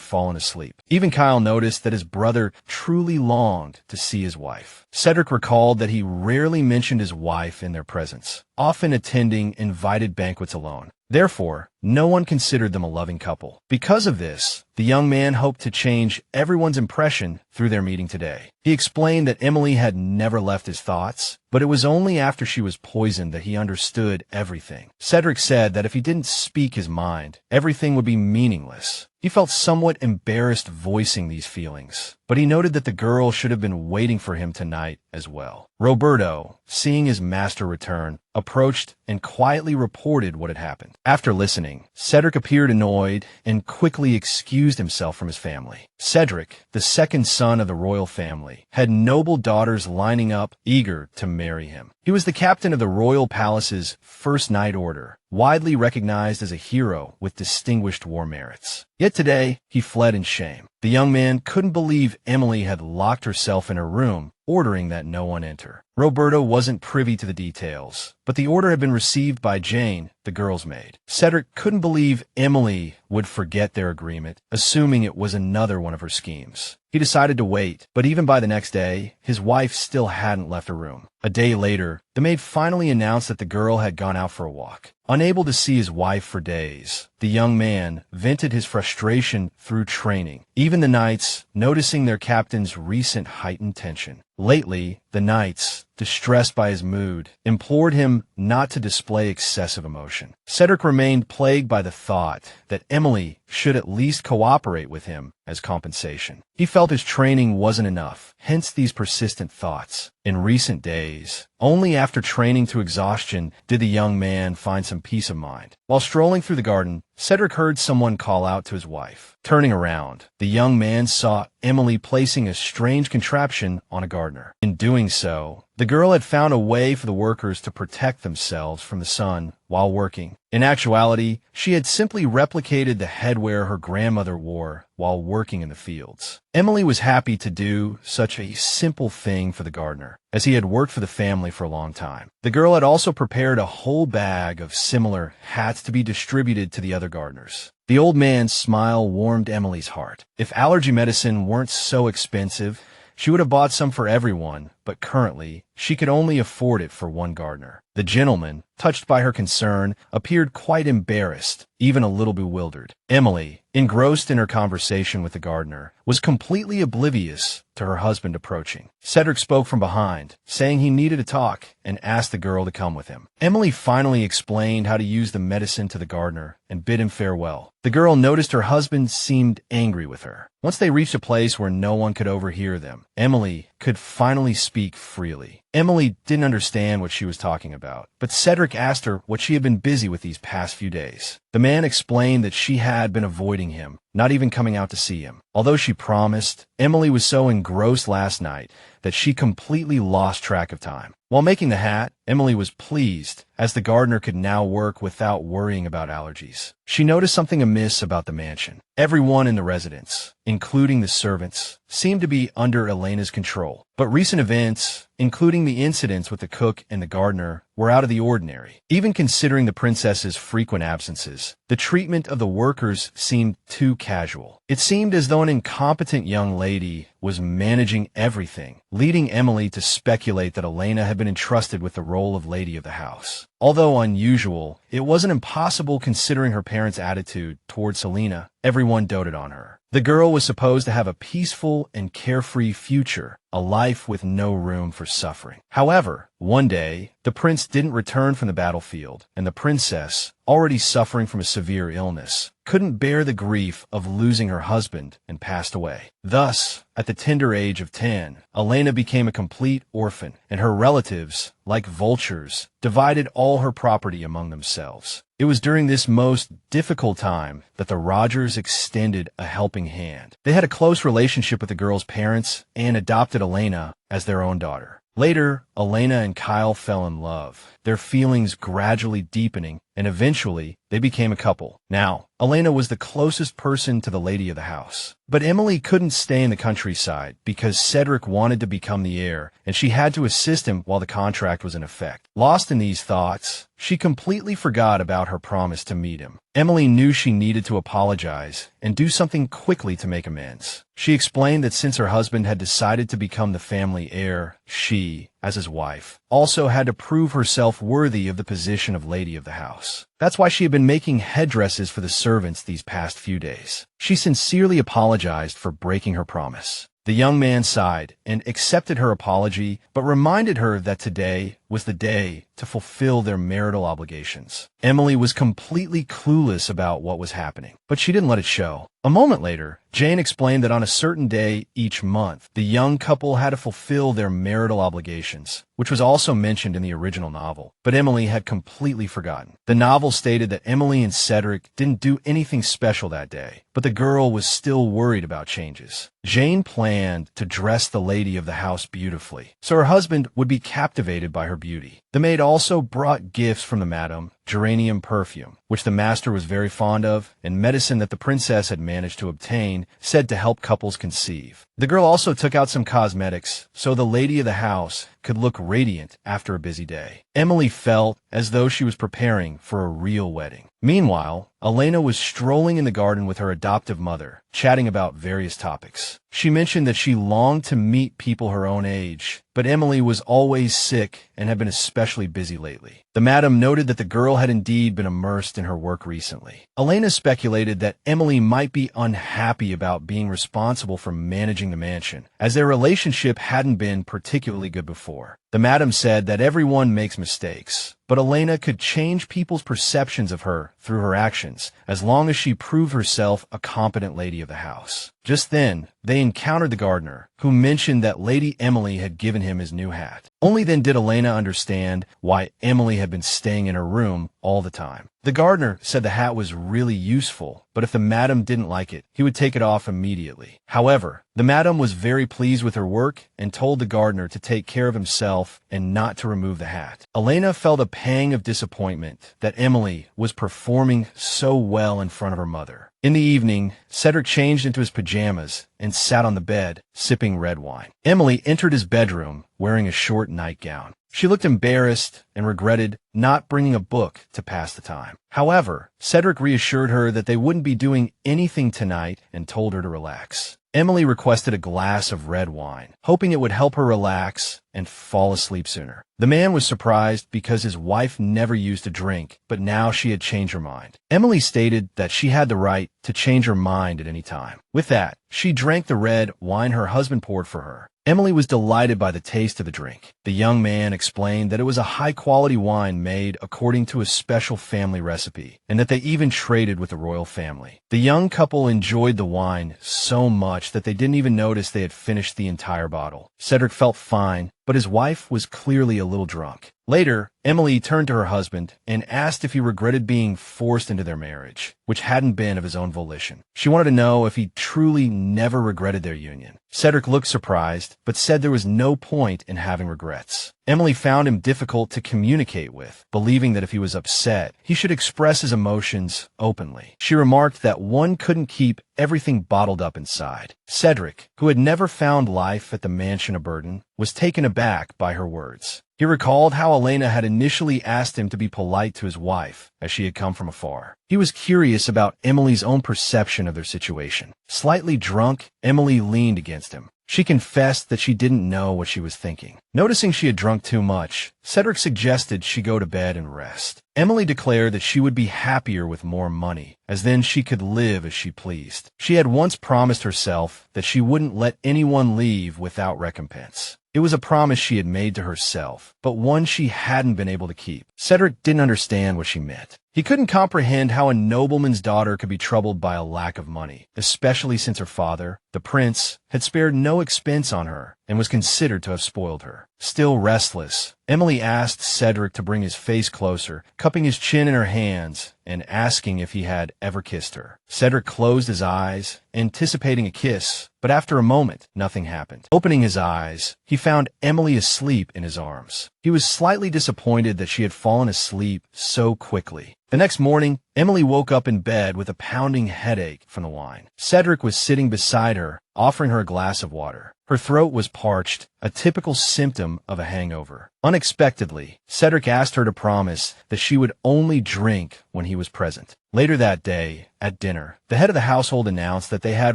fallen asleep. Even Kyle noticed that his brother truly longed to see his wife. Cedric recalled that he rarely mentioned his wife in their presence, often attending invited banquets alone. Therefore, no one considered them a loving couple. Because of this, the young man hoped to change everyone's impression through their meeting today. He explained that Emily had never left his thoughts, but it was only after she was poisoned that he understood everything. Cedric said that if he didn't speak his mind, everything would be meaningless. He felt somewhat embarrassed voicing these feelings, but he noted that the girl should have been waiting for him tonight as well. Roberto, seeing his master return, approached and quietly reported what had happened. After listening, Cedric appeared annoyed and quickly excused himself from his family. Cedric, the second son of the royal family, had noble daughters lining up, eager to marry him. He was the captain of the royal palace's First Knight Order, widely recognized as a hero with distinguished war merits. Yet today, he fled in shame. The young man couldn't believe Emily had locked herself in her room, ordering that no one enter. Roberto wasn't privy to the details, but the order had been received by Jane, the girl's maid. Cedric couldn't believe Emily would forget their agreement, assuming it was another one of her schemes. He decided to wait, but even by the next day, his wife still hadn't left her room. A day later, the maid finally announced that the girl had gone out for a walk. Unable to see his wife for days, the young man vented his frustration through training, even the knights noticing their captain's recent heightened tension. Lately, the knights, distressed by his mood, implored him not to display excessive emotion. Cedric remained plagued by the thought that Emily should at least cooperate with him as compensation. He felt his training wasn't enough, hence these persistent thoughts. In recent days, only after training to exhaustion did the young man find some peace of mind. While strolling through the garden, Cedric heard someone call out to his wife. Turning around, the young man saw Emily placing a strange contraption on a gardener. In doing so, the girl had found a way for the workers to protect themselves from the sun while working. In actuality, she had simply replicated the headwear her grandmother wore while working in the fields. Emily was happy to do such a simple thing for the gardener, as he had worked for the family for a long time. The girl had also prepared a whole bag of similar hats to be distributed to the other gardeners. The old man's smile warmed Emily's heart. If allergy medicine weren't so expensive, she would have bought some for everyone, but currently, she could only afford it for one gardener. The gentleman, touched by her concern, appeared quite embarrassed, even a little bewildered. Emily, engrossed in her conversation with the gardener, was completely oblivious to her husband approaching. Cedric spoke from behind, saying he needed to talk, and asked the girl to come with him. Emily finally explained how to use the medicine to the gardener and bid him farewell. The girl noticed her husband seemed angry with her. Once they reached a place where no one could overhear them, Emily could finally speak freely. Emily didn't understand what she was talking about, but Cedric asked her what she had been busy with these past few days. The man explained that she had been avoiding him, not even coming out to see him. Although she promised, Emily was so engrossed last night that she completely lost track of time. While making the hat, Emily was pleased, as the gardener could now work without worrying about allergies. She noticed something amiss about the mansion. Everyone in the residence, including the servants, seemed to be under Elena's control. But recent events, including the incidents with the cook and the gardener, were out of the ordinary. Even considering the princess's frequent absences, the treatment of the workers seemed too casual. It seemed as though an incompetent young lady was managing everything, leading Emily to speculate that Elena had been entrusted with the role of lady of the house. Although unusual, it wasn't impossible considering her parents' attitude toward Selena. Everyone doted on her. The girl was supposed to have a peaceful and carefree future, a life with no room for suffering. However, one day, the prince didn't return from the battlefield, and the princess, already suffering from a severe illness, couldn't bear the grief of losing her husband and passed away. Thus, at the tender age of 10, Elena became a complete orphan, and her relatives, like vultures, divided all her property among themselves. It was during this most difficult time that the Rogers extended a helping hand. They had a close relationship with the girl's parents and adopted Elena as their own daughter. Later, Elena and Kyle fell in love, their feelings gradually deepening, and eventually, they became a couple. Now, Elena was the closest person to the lady of the house. But Emily couldn't stay in the countryside because Cedric wanted to become the heir, and she had to assist him while the contract was in effect. Lost in these thoughts, she completely forgot about her promise to meet him. Emily knew she needed to apologize and do something quickly to make amends. She explained that since her husband had decided to become the family heir, she, as his wife, also had to prove herself worthy of the position of lady of the house. That's why she had been making headdresses for the servants these past few days. She sincerely apologized for breaking her promise. The young man sighed and accepted her apology, but reminded her that today was the day to fulfill their marital obligations. Emily was completely clueless about what was happening, but she didn't let it show. A moment later, Jane explained that on a certain day each month, the young couple had to fulfill their marital obligations, which was also mentioned in the original novel, but Emily had completely forgotten. The novel stated that Emily and Cedric didn't do anything special that day, but the girl was still worried about changes. Jane planned to dress the lady of the house beautifully, so her husband would be captivated by her beauty. The maid also brought gifts from the madam, geranium perfume, which the master was very fond of, and medicine that the princess had managed to obtain, said to help couples conceive. The girl also took out some cosmetics, so the lady of the house could look radiant after a busy day. Emily felt as though she was preparing for a real wedding. Meanwhile, Elena was strolling in the garden with her adoptive mother, chatting about various topics. She mentioned that she longed to meet people her own age, but Emily was always sick and had been especially busy lately. The madam noted that the girl had indeed been immersed in her work recently. Elena speculated that Emily might be unhappy about being responsible for managing the mansion, as their relationship hadn't been particularly good before. The madam said that everyone makes mistakes, but Elena could change people's perceptions of her through her actions, as long as she proved herself a competent lady of the house. Just then, they encountered the gardener, who mentioned that Lady Emily had given him his new hat. Only then did Elena understand why Emily had been staying in her room all the time. The gardener said the hat was really useful, but if the madam didn't like it, he would take it off immediately. However, the madam was very pleased with her work and told the gardener to take care of himself and not to remove the hat. Elena felt a pang of disappointment that Emily was performing so well in front of her mother. In the evening, Cedric changed into his pajamas and sat on the bed, sipping red wine. Emily entered his bedroom wearing a short nightgown. She looked embarrassed and regretted not bringing a book to pass the time. However, Cedric reassured her that they wouldn't be doing anything tonight and told her to relax. Emily requested a glass of red wine, hoping it would help her relax and fall asleep sooner. The man was surprised because his wife never used to drink, but now she had changed her mind. Emily stated that she had the right to change her mind at any time. With that, she drank the red wine her husband poured for her. Emily was delighted by the taste of the drink. The young man explained that it was a high-quality wine made according to a special family recipe, and that they even traded with the royal family. The young couple enjoyed the wine so much that they didn't even notice they had finished the entire bottle. Cedric felt fine, but his wife was clearly a little drunk. Later, Emily turned to her husband and asked if he regretted being forced into their marriage, which hadn't been of his own volition. She wanted to know if he truly never regretted their union. Cedric looked surprised, but said there was no point in having regrets. Emily found him difficult to communicate with, believing that if he was upset, he should express his emotions openly. She remarked that one couldn't keep everything bottled up inside. Cedric, who had never found life at the mansion a burden, was taken aback by her words. He recalled how Elena had initially asked him to be polite to his wife, as she had come from afar. He was curious about Emily's own perception of their situation. Slightly drunk, Emily leaned against him. She confessed that she didn't know what she was thinking. Noticing she had drunk too much, Cedric suggested she go to bed and rest. Emily declared that she would be happier with more money, as then she could live as she pleased. She had once promised herself that she wouldn't let anyone leave without recompense. It was a promise she had made to herself, but one she hadn't been able to keep. Cedric didn't understand what she meant. He couldn't comprehend how a nobleman's daughter could be troubled by a lack of money, especially since her father, the prince, had spared no expense on her and was considered to have spoiled her. Still restless, Emily asked Cedric to bring his face closer, cupping his chin in her hands and asking if he had ever kissed her. Cedric closed his eyes, anticipating a kiss, but after a moment, nothing happened. Opening his eyes, he found Emily asleep in his arms. He was slightly disappointed that she had fallen asleep so quickly. The next morning, Emily woke up in bed with a pounding headache from the wine. Cedric was sitting beside her, offering her a glass of water. Her throat was parched, a typical symptom of a hangover. Unexpectedly, Cedric asked her to promise that she would only drink when he was present. Later that day, at dinner, the head of the household announced that they had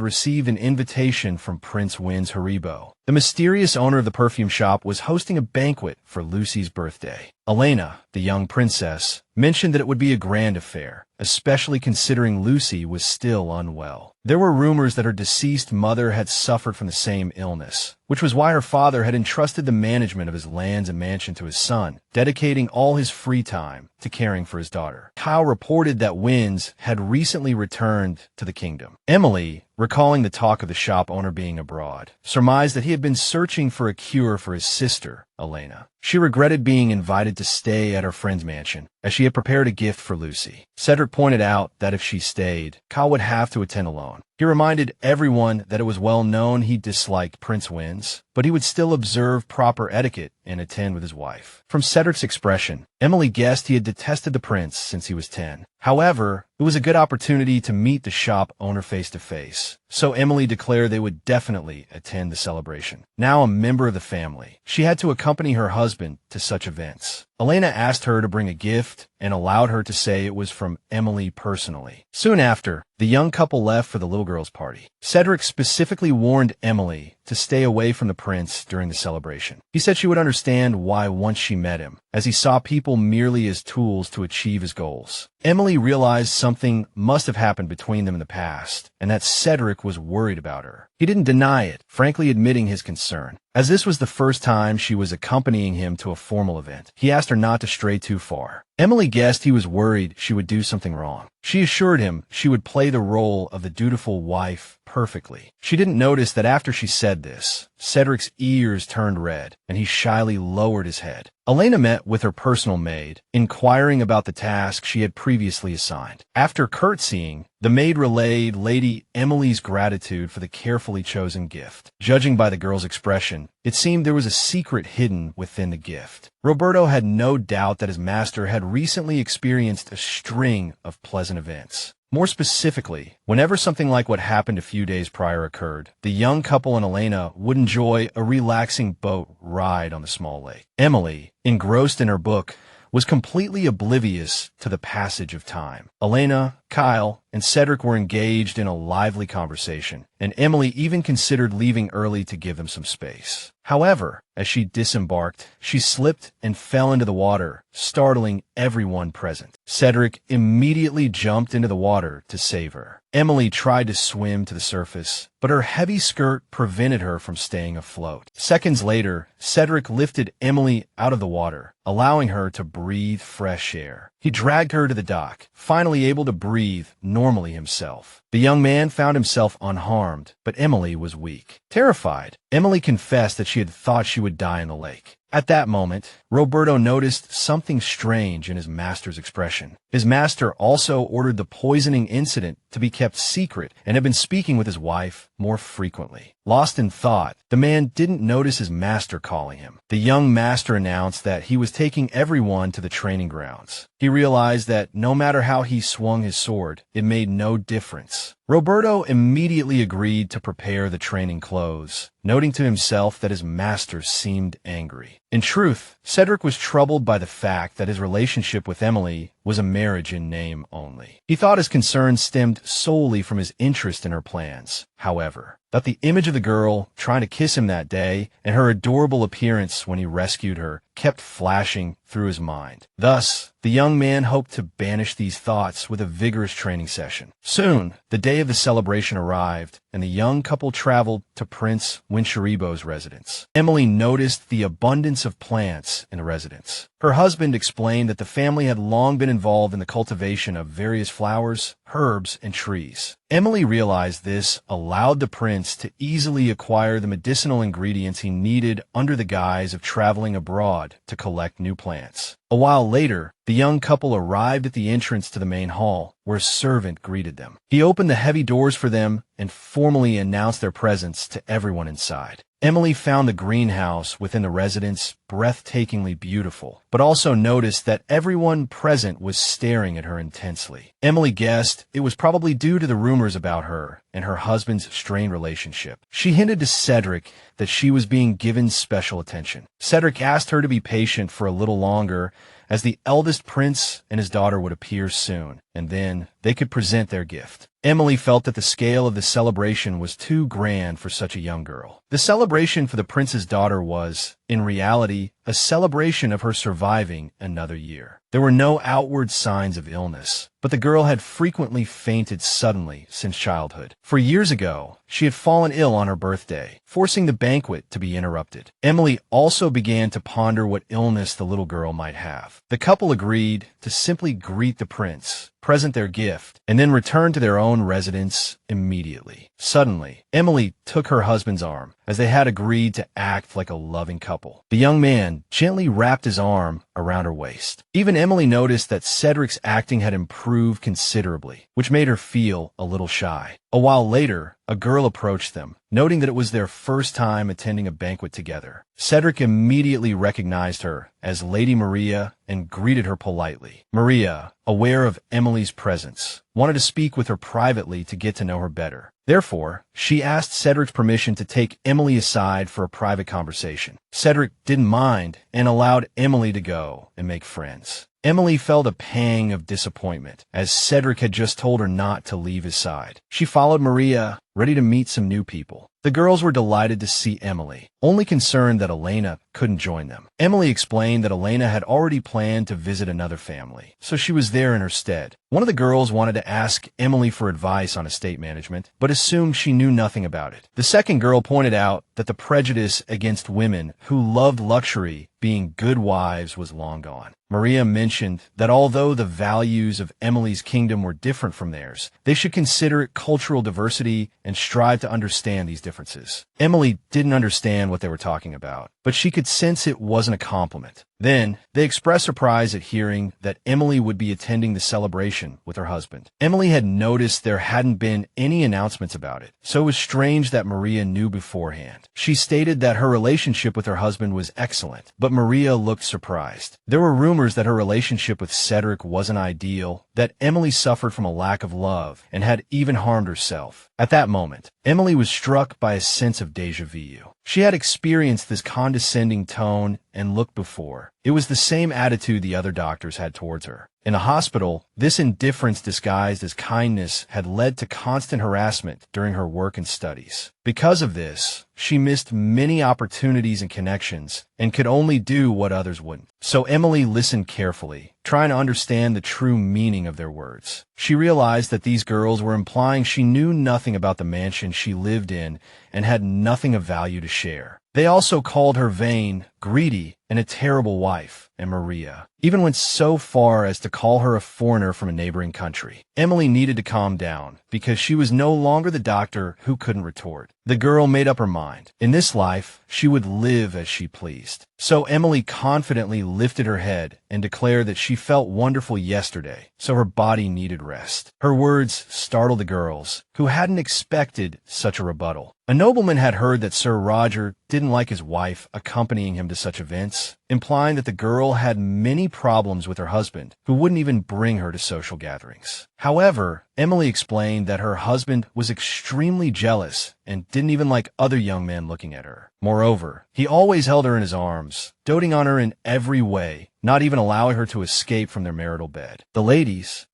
received an invitation from Prince Wynn's Haribo. The mysterious owner of the perfume shop was hosting a banquet for Lucy's birthday. Elena, the young princess, mentioned that it would be a grand affair, especially considering Lucy was still unwell. There were rumors that her deceased mother had suffered from the same illness, which was why her father had entrusted the management of his lands and mansion to his son, dedicating all his free time to caring for his daughter. Kyle reported that Wynn's had recently returned to the kingdom. Emily, recalling the talk of the shop owner being abroad, surmised that he had been searching for a cure for his sister, Elena. She regretted being invited to stay at her friend's mansion, as she had prepared a gift for Lucy. Cedric pointed out that if she stayed, Kyle would have to attend alone. He reminded everyone that it was well known he disliked Prince Wynn's, but he would still observe proper etiquette and attend with his wife. From Cedric's expression, Emily guessed he had detested the prince since he was 10. However, it was a good opportunity to meet the shop owner face to face, so Emily declared they would definitely attend the celebration. Now a member of the family, she had to accompany her husband to such events. Elena asked her to bring a gift and allowed her to say it was from Emily personally. Soon after, the young couple left for the little girl's party. Cedric specifically warned Emily to stay away from the prince during the celebration. He said she would understand why once she met him, as he saw people merely as tools to achieve his goals. Emily realized something must have happened between them in the past, and that Cedric was worried about her. He didn't deny it, frankly admitting his concern. As this was the first time she was accompanying him to a formal event, he asked her not to stray too far. Emily guessed he was worried she would do something wrong. She assured him she would play the role of the dutiful wife perfectly. She didn't notice that after she said this, Cedric's ears turned red, and he shyly lowered his head. Elena met with her personal maid, inquiring about the task she had previously assigned. After curtsying, the maid relayed Lady Emily's gratitude for the carefully chosen gift. Judging by the girl's expression, it seemed there was a secret hidden within the gift. Roberto had no doubt that his master had recently experienced a string of pleasant events. More specifically, whenever something like what happened a few days prior occurred, the young couple and Elena would enjoy a relaxing boat ride on the small lake. Emily, engrossed in her book, was completely oblivious to the passage of time. Elena, Kyle, and Cedric were engaged in a lively conversation, and Emily even considered leaving early to give them some space. However, as she disembarked, she slipped and fell into the water, startling everyone present. Cedric immediately jumped into the water to save her. Emily tried to swim to the surface, but her heavy skirt prevented her from staying afloat. Seconds later, Cedric lifted Emily out of the water, allowing her to breathe fresh air. He dragged her to the dock, finally able to breathe normally himself. The The young man found himself unharmed, but Emily was weak. Terrified, Emily confessed that she had thought she would die in the lake. At that moment, Roberto noticed something strange in his master's expression. His master also ordered the poisoning incident to be kept secret and had been speaking with his wife more frequently. Lost in thought, the man didn't notice his master calling him. The young master announced that he was taking everyone to the training grounds. He realized that no matter how he swung his sword, it made no difference. Roberto immediately agreed to prepare the training clothes, noting to himself that his master seemed angry. In truth, Cedric was troubled by the fact that his relationship with Emily was a marriage in name only. He thought his concerns stemmed solely from his interest in her plans. However, that the image of the girl trying to kiss him that day and her adorable appearance when he rescued her kept flashing through his mind. Thus, the young man hoped to banish these thoughts with a vigorous training session. Soon, the day of the celebration arrived, and the young couple traveled to Prince Wincheribo's residence. Emily noticed the abundance of plants in the residence. Her husband explained that the family had long been involved in the cultivation of various flowers, herbs, and trees. Emily realized this allowed the prince to easily acquire the medicinal ingredients he needed under the guise of traveling abroad to collect new plants. A while later, the young couple arrived at the entrance to the main hall, where a servant greeted them. He opened the heavy doors for them and formally announced their presence to everyone inside. Emily found the greenhouse within the residence breathtakingly beautiful, but also noticed that everyone present was staring at her intensely. Emily guessed it was probably due to the rumors about her and her husband's strained relationship. She hinted to Cedric that she was being given special attention. Cedric asked her to be patient for a little longer, as the eldest prince and his daughter would appear soon, and then they could present their gift. Emily felt that the scale of the celebration was too grand for such a young girl. The celebration for the prince's daughter was, in reality, a celebration of her surviving another year. There were no outward signs of illness, but the girl had frequently fainted suddenly since childhood. For years ago, she had fallen ill on her birthday, forcing the banquet to be interrupted. Emily also began to ponder what illness the little girl might have. The couple agreed to simply greet the prince, present their gift, and then return to their own residence immediately. Suddenly, Emily took her husband's arm, as they had agreed to act like a loving couple. The young man gently wrapped his arm around her waist. Even Emily noticed that Cedric's acting had improved considerably, which made her feel a little shy. A while later, a girl approached them, noting that it was their first time attending a banquet together. Cedric immediately recognized her as Lady Maria and greeted her politely. Maria, aware of Emily's presence, wanted to speak with her privately to get to know her better. Therefore, she asked Cedric's permission to take Emily aside for a private conversation. Cedric didn't mind and allowed Emily to go and make friends. Emily felt a pang of disappointment, as Cedric had just told her not to leave his side. She followed Maria, ready to meet some new people. The girls were delighted to see Emily, only concerned that Elena couldn't join them. Emily explained that Elena had already planned to visit another family, so she was there in her stead. One of the girls wanted to ask Emily for advice on estate management, but assumed she knew nothing about it. The second girl pointed out that the prejudice against women who loved luxury being good wives was long gone. Maria mentioned that although the values of Emily's kingdom were different from theirs, they should consider cultural diversity and strive to understand these differences. Emily didn't understand what they were talking about, but she could sense it wasn't a compliment. Then, they expressed surprise at hearing that Emily would be attending the celebration with her husband. Emily had noticed there hadn't been any announcements about it, so it was strange that Maria knew beforehand. She stated that her relationship with her husband was excellent, but Maria looked surprised. There were rumors that her relationship with Cedric wasn't ideal, that Emily suffered from a lack of love, and had even harmed herself. At that moment, Emily was struck by a sense of déjà vu. She had experienced this condescending tone and look before. It was the same attitude the other doctors had towards her. In the hospital, this indifference disguised as kindness had led to constant harassment during her work and studies. Because of this, she missed many opportunities and connections and could only do what others wouldn't. So Emily listened carefully, trying to understand the true meaning of their words. She realized that these girls were implying she knew nothing about the mansion she lived in and had nothing of value to share. They also called her vain, greedy, and a terrible wife, and Maria even went so far as to call her a foreigner from a neighboring country. Emily needed to calm down because she was no longer the doctor who couldn't retort. The girl made up her mind. In this life, she would live as she pleased. So Emily confidently lifted her head and declared that she felt wonderful yesterday, so her body needed rest. Her words startled the girls, who hadn't expected such a rebuttal. A nobleman had heard that Sir Roger didn't like his wife accompanying him to such events, implying that the girl had many problems with her husband, who wouldn't even bring her to social gatherings. However, Emily explained that her husband was extremely jealous and didn't even like other young men looking at her. Moreover, he always held her in his arms, doting on her in every way, not even allowing her to escape from their marital bed. The ladies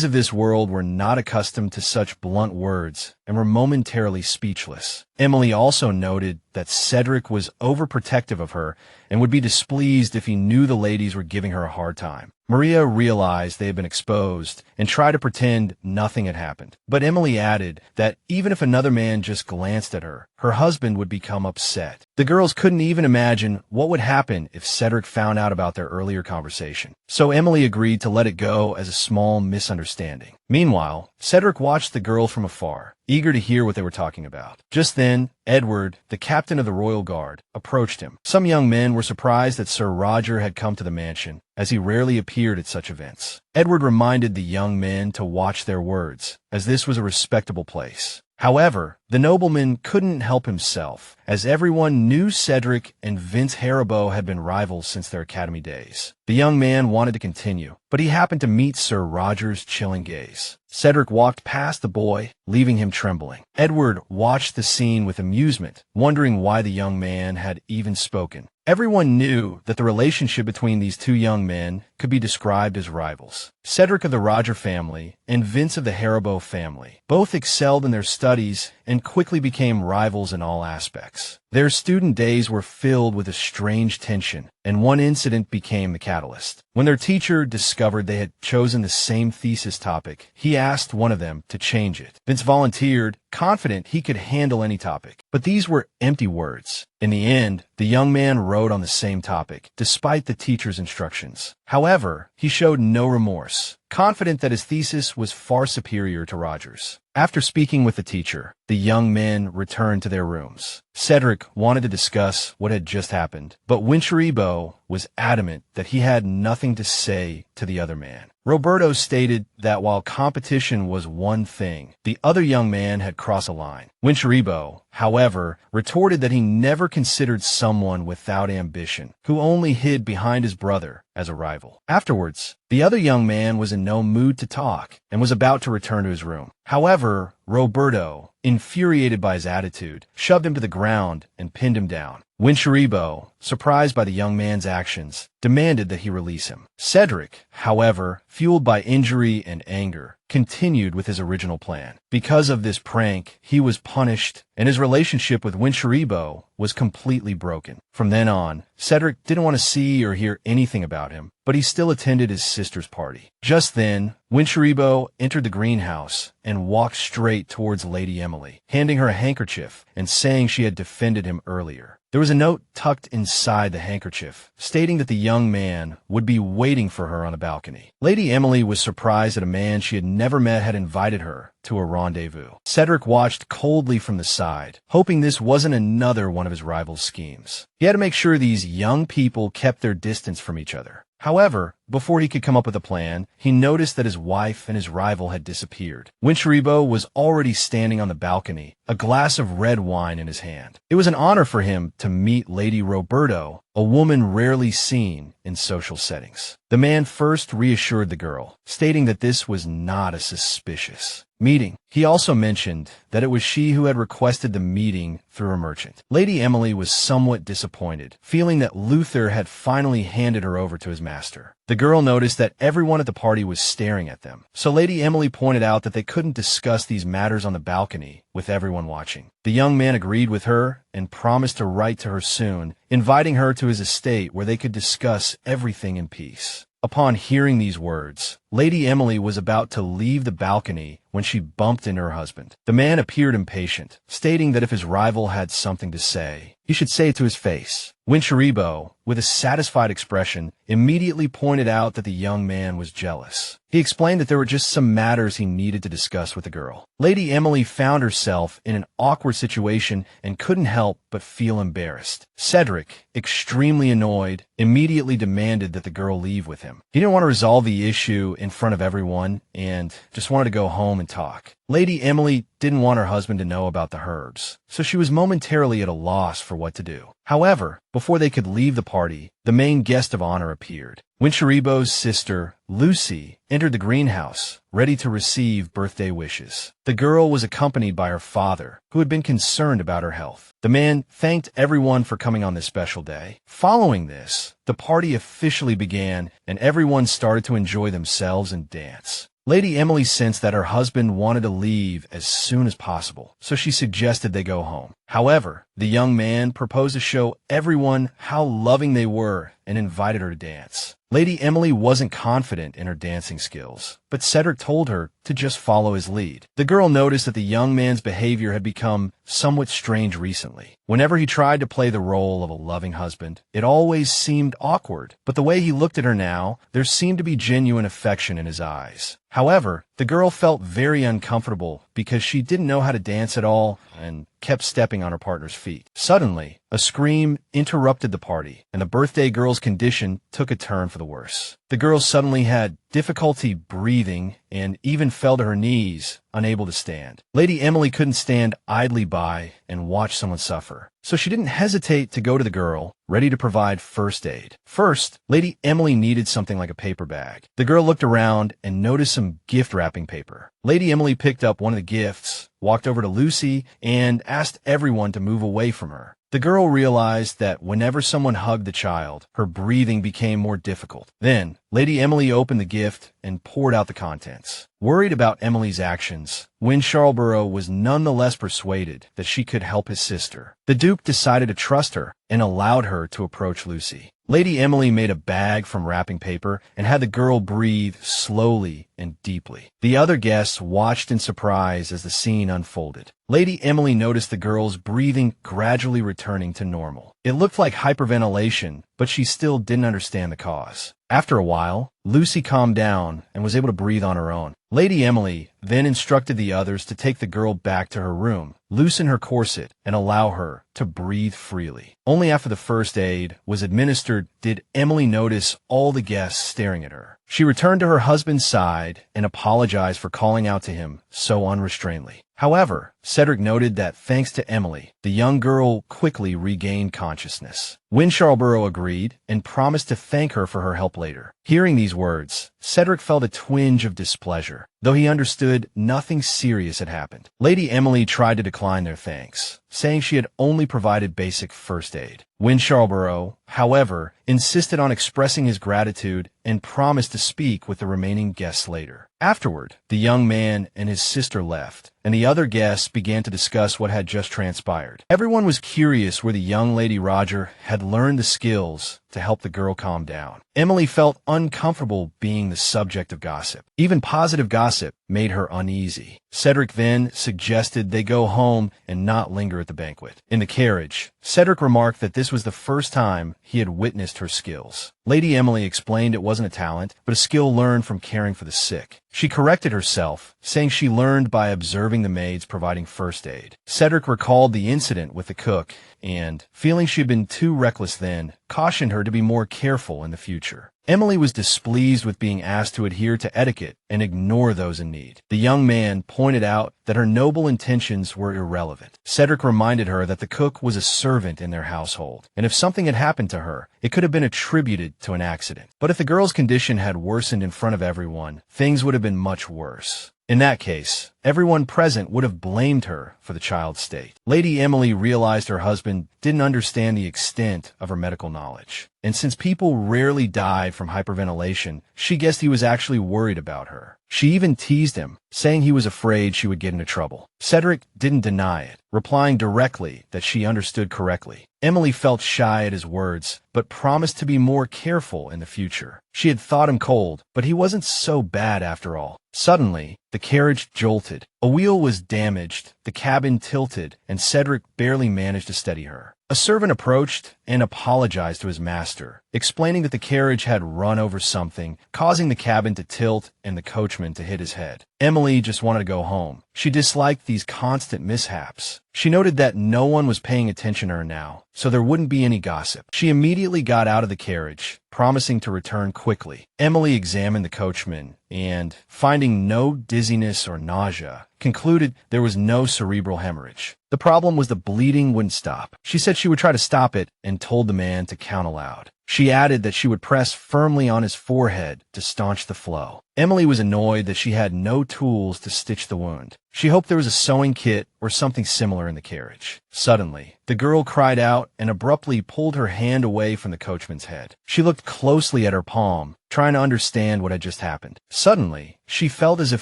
of this world were not accustomed to such blunt words and were momentarily speechless. Emily also noted that Cedric was overprotective of her and would be displeased if he knew the ladies were giving her a hard time. Maria realized they had been exposed and tried to pretend nothing had happened. But Emily added that even if another man just glanced at her, her husband would become upset. The girls couldn't even imagine what would happen if Cedric found out about their earlier conversation. So Emily agreed to let it go as a small misunderstanding. Meanwhile, Cedric watched the girl from afar, eager to hear what they were talking about. Just then, Edward, the captain of the royal guard, approached him. Some young men were surprised that Sir Roger had come to the mansion, as he rarely appeared at such events. Edward reminded the young men to watch their words, as this was a respectable place. However, the nobleman couldn't help himself, as everyone knew Cedric and Vince Haribo had been rivals since their academy days. The young man wanted to continue, but he happened to meet Sir Roger's chilling gaze. Cedric walked past the boy, leaving him trembling. Edward watched the scene with amusement, wondering why the young man had even spoken. Everyone knew that the relationship between these two young men could be described as rivals. Cedric of the Roger family and Vince of the Haribo family both excelled in their studies and quickly became rivals in all aspects. Their student days were filled with a strange tension, and one incident became the catalyst. When their teacher discovered they had chosen the same thesis topic, he asked one of them to change it. Vince volunteered, confident he could handle any topic. But these were empty words. In the end, the young man wrote on the same topic, despite the teacher's instructions. However, he showed no remorse, confident that his thesis was far superior to Roger's. After speaking with the teacher, the young men returned to their rooms. Cedric wanted to discuss what had just happened, but Wincheribo was adamant that he had nothing to say to the other man. Roberto stated that while competition was one thing, the other young man had crossed a line. Wincheribo, however, retorted that he never considered someone without ambition, who only hid behind his brother, as a rival. Afterwards, the other young man was in no mood to talk and was about to return to his room. However, Roberto, infuriated by his attitude, shoved him to the ground and pinned him down. Wincheribo, surprised by the young man's actions, demanded that he release him. Cedric, however, fueled by injury and anger, continued with his original plan. Because of this prank, he was punished, and his relationship with Wincheribo was completely broken. From then on, Cedric didn't want to see or hear anything about him, but he still attended his sister's party. Just then, Wincheribo entered the greenhouse and walked straight towards Lady Emily, handing her a handkerchief and saying she had defended him earlier. There was a note tucked inside the handkerchief, stating that the young man would be waiting for her on a balcony. Lady Emily was surprised that a man she had never met had invited her to a rendezvous. Cedric watched coldly from the side, hoping this wasn't another one of his rival's schemes. He had to make sure these young people kept their distance from each other. However, before he could come up with a plan, he noticed that his wife and his rival had disappeared. Wincheribo was already standing on the balcony, a glass of red wine in his hand. It was an honor for him to meet Lady Roberto, a woman rarely seen in social settings. The man first reassured the girl, stating that this was not a suspicious meeting. He also mentioned that it was she who had requested the meeting through a merchant. Lady Emily was somewhat disappointed, feeling that Luther had finally handed her over to his master. The girl noticed that everyone at the party was staring at them, so Lady Emily pointed out that they couldn't discuss these matters on the balcony with everyone watching. The young man agreed with her and promised to write to her soon, inviting her to his estate where they could discuss everything in peace. Upon hearing these words, Lady Emily was about to leave the balcony when she bumped into her husband. The man appeared impatient, stating that if his rival had something to say, he should say it to his face. Winchiribo, with a satisfied expression, immediately pointed out that the young man was jealous. He explained that there were just some matters he needed to discuss with the girl. Lady Emily found herself in an awkward situation and couldn't help but feel embarrassed. Cedric, extremely annoyed, immediately demanded that the girl leave with him. He didn't want to resolve the issue in front of everyone and just wanted to go home and talk. Lady Emily didn't want her husband to know about the herbs, so she was momentarily at a loss for what to do. However, before they could leave the party, the main guest of honor appeared. Winchiribo's sister, Lucy, entered the greenhouse, ready to receive birthday wishes. The girl was accompanied by her father, who had been concerned about her health. The man thanked everyone for coming on this special day. Following this, the party officially began, and everyone started to enjoy themselves and dance. Lady Emily sensed that her husband wanted to leave as soon as possible, so she suggested they go home. However, the young man proposed to show everyone how loving they were and invited her to dance. Lady Emily wasn't confident in her dancing skills, but Cedric told her to just follow his lead. The girl noticed that the young man's behavior had become somewhat strange recently. Whenever he tried to play the role of a loving husband, it always seemed awkward, but the way he looked at her now, there seemed to be genuine affection in his eyes. However, the girl felt very uncomfortable because she didn't know how to dance at all and kept stepping on her partner's feet. Suddenly, a scream interrupted the party, and the birthday girl's condition took a turn for the worse. The girl suddenly had difficulty breathing and even fell to her knees, unable to stand. Lady Emily couldn't stand idly by and watch someone suffer, so she didn't hesitate to go to the girl, ready to provide first aid. First, Lady Emily needed something like a paper bag. The girl looked around and noticed some gift wrapping paper. Lady Emily picked up one of the gifts, walked over to Lucy, and asked everyone to move away from her. The girl realized that whenever someone hugged the child, her breathing became more difficult. Then, Lady Emily opened the gift and poured out the contents. Worried about Emily's actions, Wincharborough was nonetheless persuaded that she could help his sister. The Duke decided to trust her and allowed her to approach Lucy. Lady Emily made a bag from wrapping paper and had the girl breathe slowly and deeply. The other guests watched in surprise as the scene unfolded. Lady Emily noticed the girl's breathing gradually returning to normal. It looked like hyperventilation, but she still didn't understand the cause. After a while, Lucy calmed down and was able to breathe on her own. Lady Emily then instructed the others to take the girl back to her room, loosen her corset, and allow her to breathe freely. Only after the first aid was administered did Emily notice all the guests staring at her. She returned to her husband's side and apologized for calling out to him so unrestrainedly. However, Cedric noted that thanks to Emily, the young girl quickly regained consciousness. Wincharborough agreed and promised to thank her for her help later. Hearing these words, Cedric felt a twinge of displeasure, though he understood nothing serious had happened. Lady Emily tried to decline their thanks, saying she had only provided basic first aid. Wincharborough, however, insisted on expressing his gratitude and promised to speak with the remaining guests later. Afterward, the young man and his sister left, and the other guests began to discuss what had just transpired. Everyone was curious where the young Lady Roger had learned the skills to help the girl calm down. Emily felt uncomfortable being the subject of gossip. Even positive gossip made her uneasy. Cedric then suggested they go home and not linger at the banquet. In the carriage, Cedric remarked that this was the first time he had witnessed her skills. Lady Emily explained it wasn't a talent, but a skill learned from caring for the sick. She corrected herself, saying she learned by observing the maids providing first aid. Cedric recalled the incident with the cook and, feeling she had been too reckless then, cautioned her to be more careful in the future. Emily was displeased with being asked to adhere to etiquette and ignore those in need. The young man pointed out that her noble intentions were irrelevant. Cedric reminded her that the cook was a servant in their household, and if something had happened to her, it could have been attributed to an accident. But if the girl's condition had worsened in front of everyone, things would have been much worse. In that case, everyone present would have blamed her for the child's state. Lady Emily realized her husband didn't understand the extent of her medical knowledge. and since people rarely die from hyperventilation, she guessed he was actually worried about her. She even teased him, saying he was afraid she would get into trouble. Cedric didn't deny it, replying directly that she understood correctly. Emily felt shy at his words, but promised to be more careful in the future. She had thought him cold, but he wasn't so bad after all. Suddenly, the carriage jolted. A wheel was damaged, the cabin tilted, and Cedric barely managed to steady her. A servant approached and apologized to his master, explaining that the carriage had run over something, causing the cabin to tilt and the coachman to hit his head. Emily just wanted to go home. She disliked these constant mishaps. She noted that no one was paying attention to her now, so there wouldn't be any gossip. She immediately got out of the carriage, promising to return quickly. Emily examined the coachman and, finding no dizziness or nausea, concluded there was no cerebral hemorrhage. The problem was the bleeding wouldn't stop. She said she would try to stop it and told the man to count aloud. She added that she would press firmly on his forehead to staunch the flow. Emily was annoyed that she had no tools to stitch the wound. She hoped there was a sewing kit or something similar in the carriage. Suddenly, the girl cried out and abruptly pulled her hand away from the coachman's head. She looked closely at her palm, trying to understand what had just happened. Suddenly, she felt as if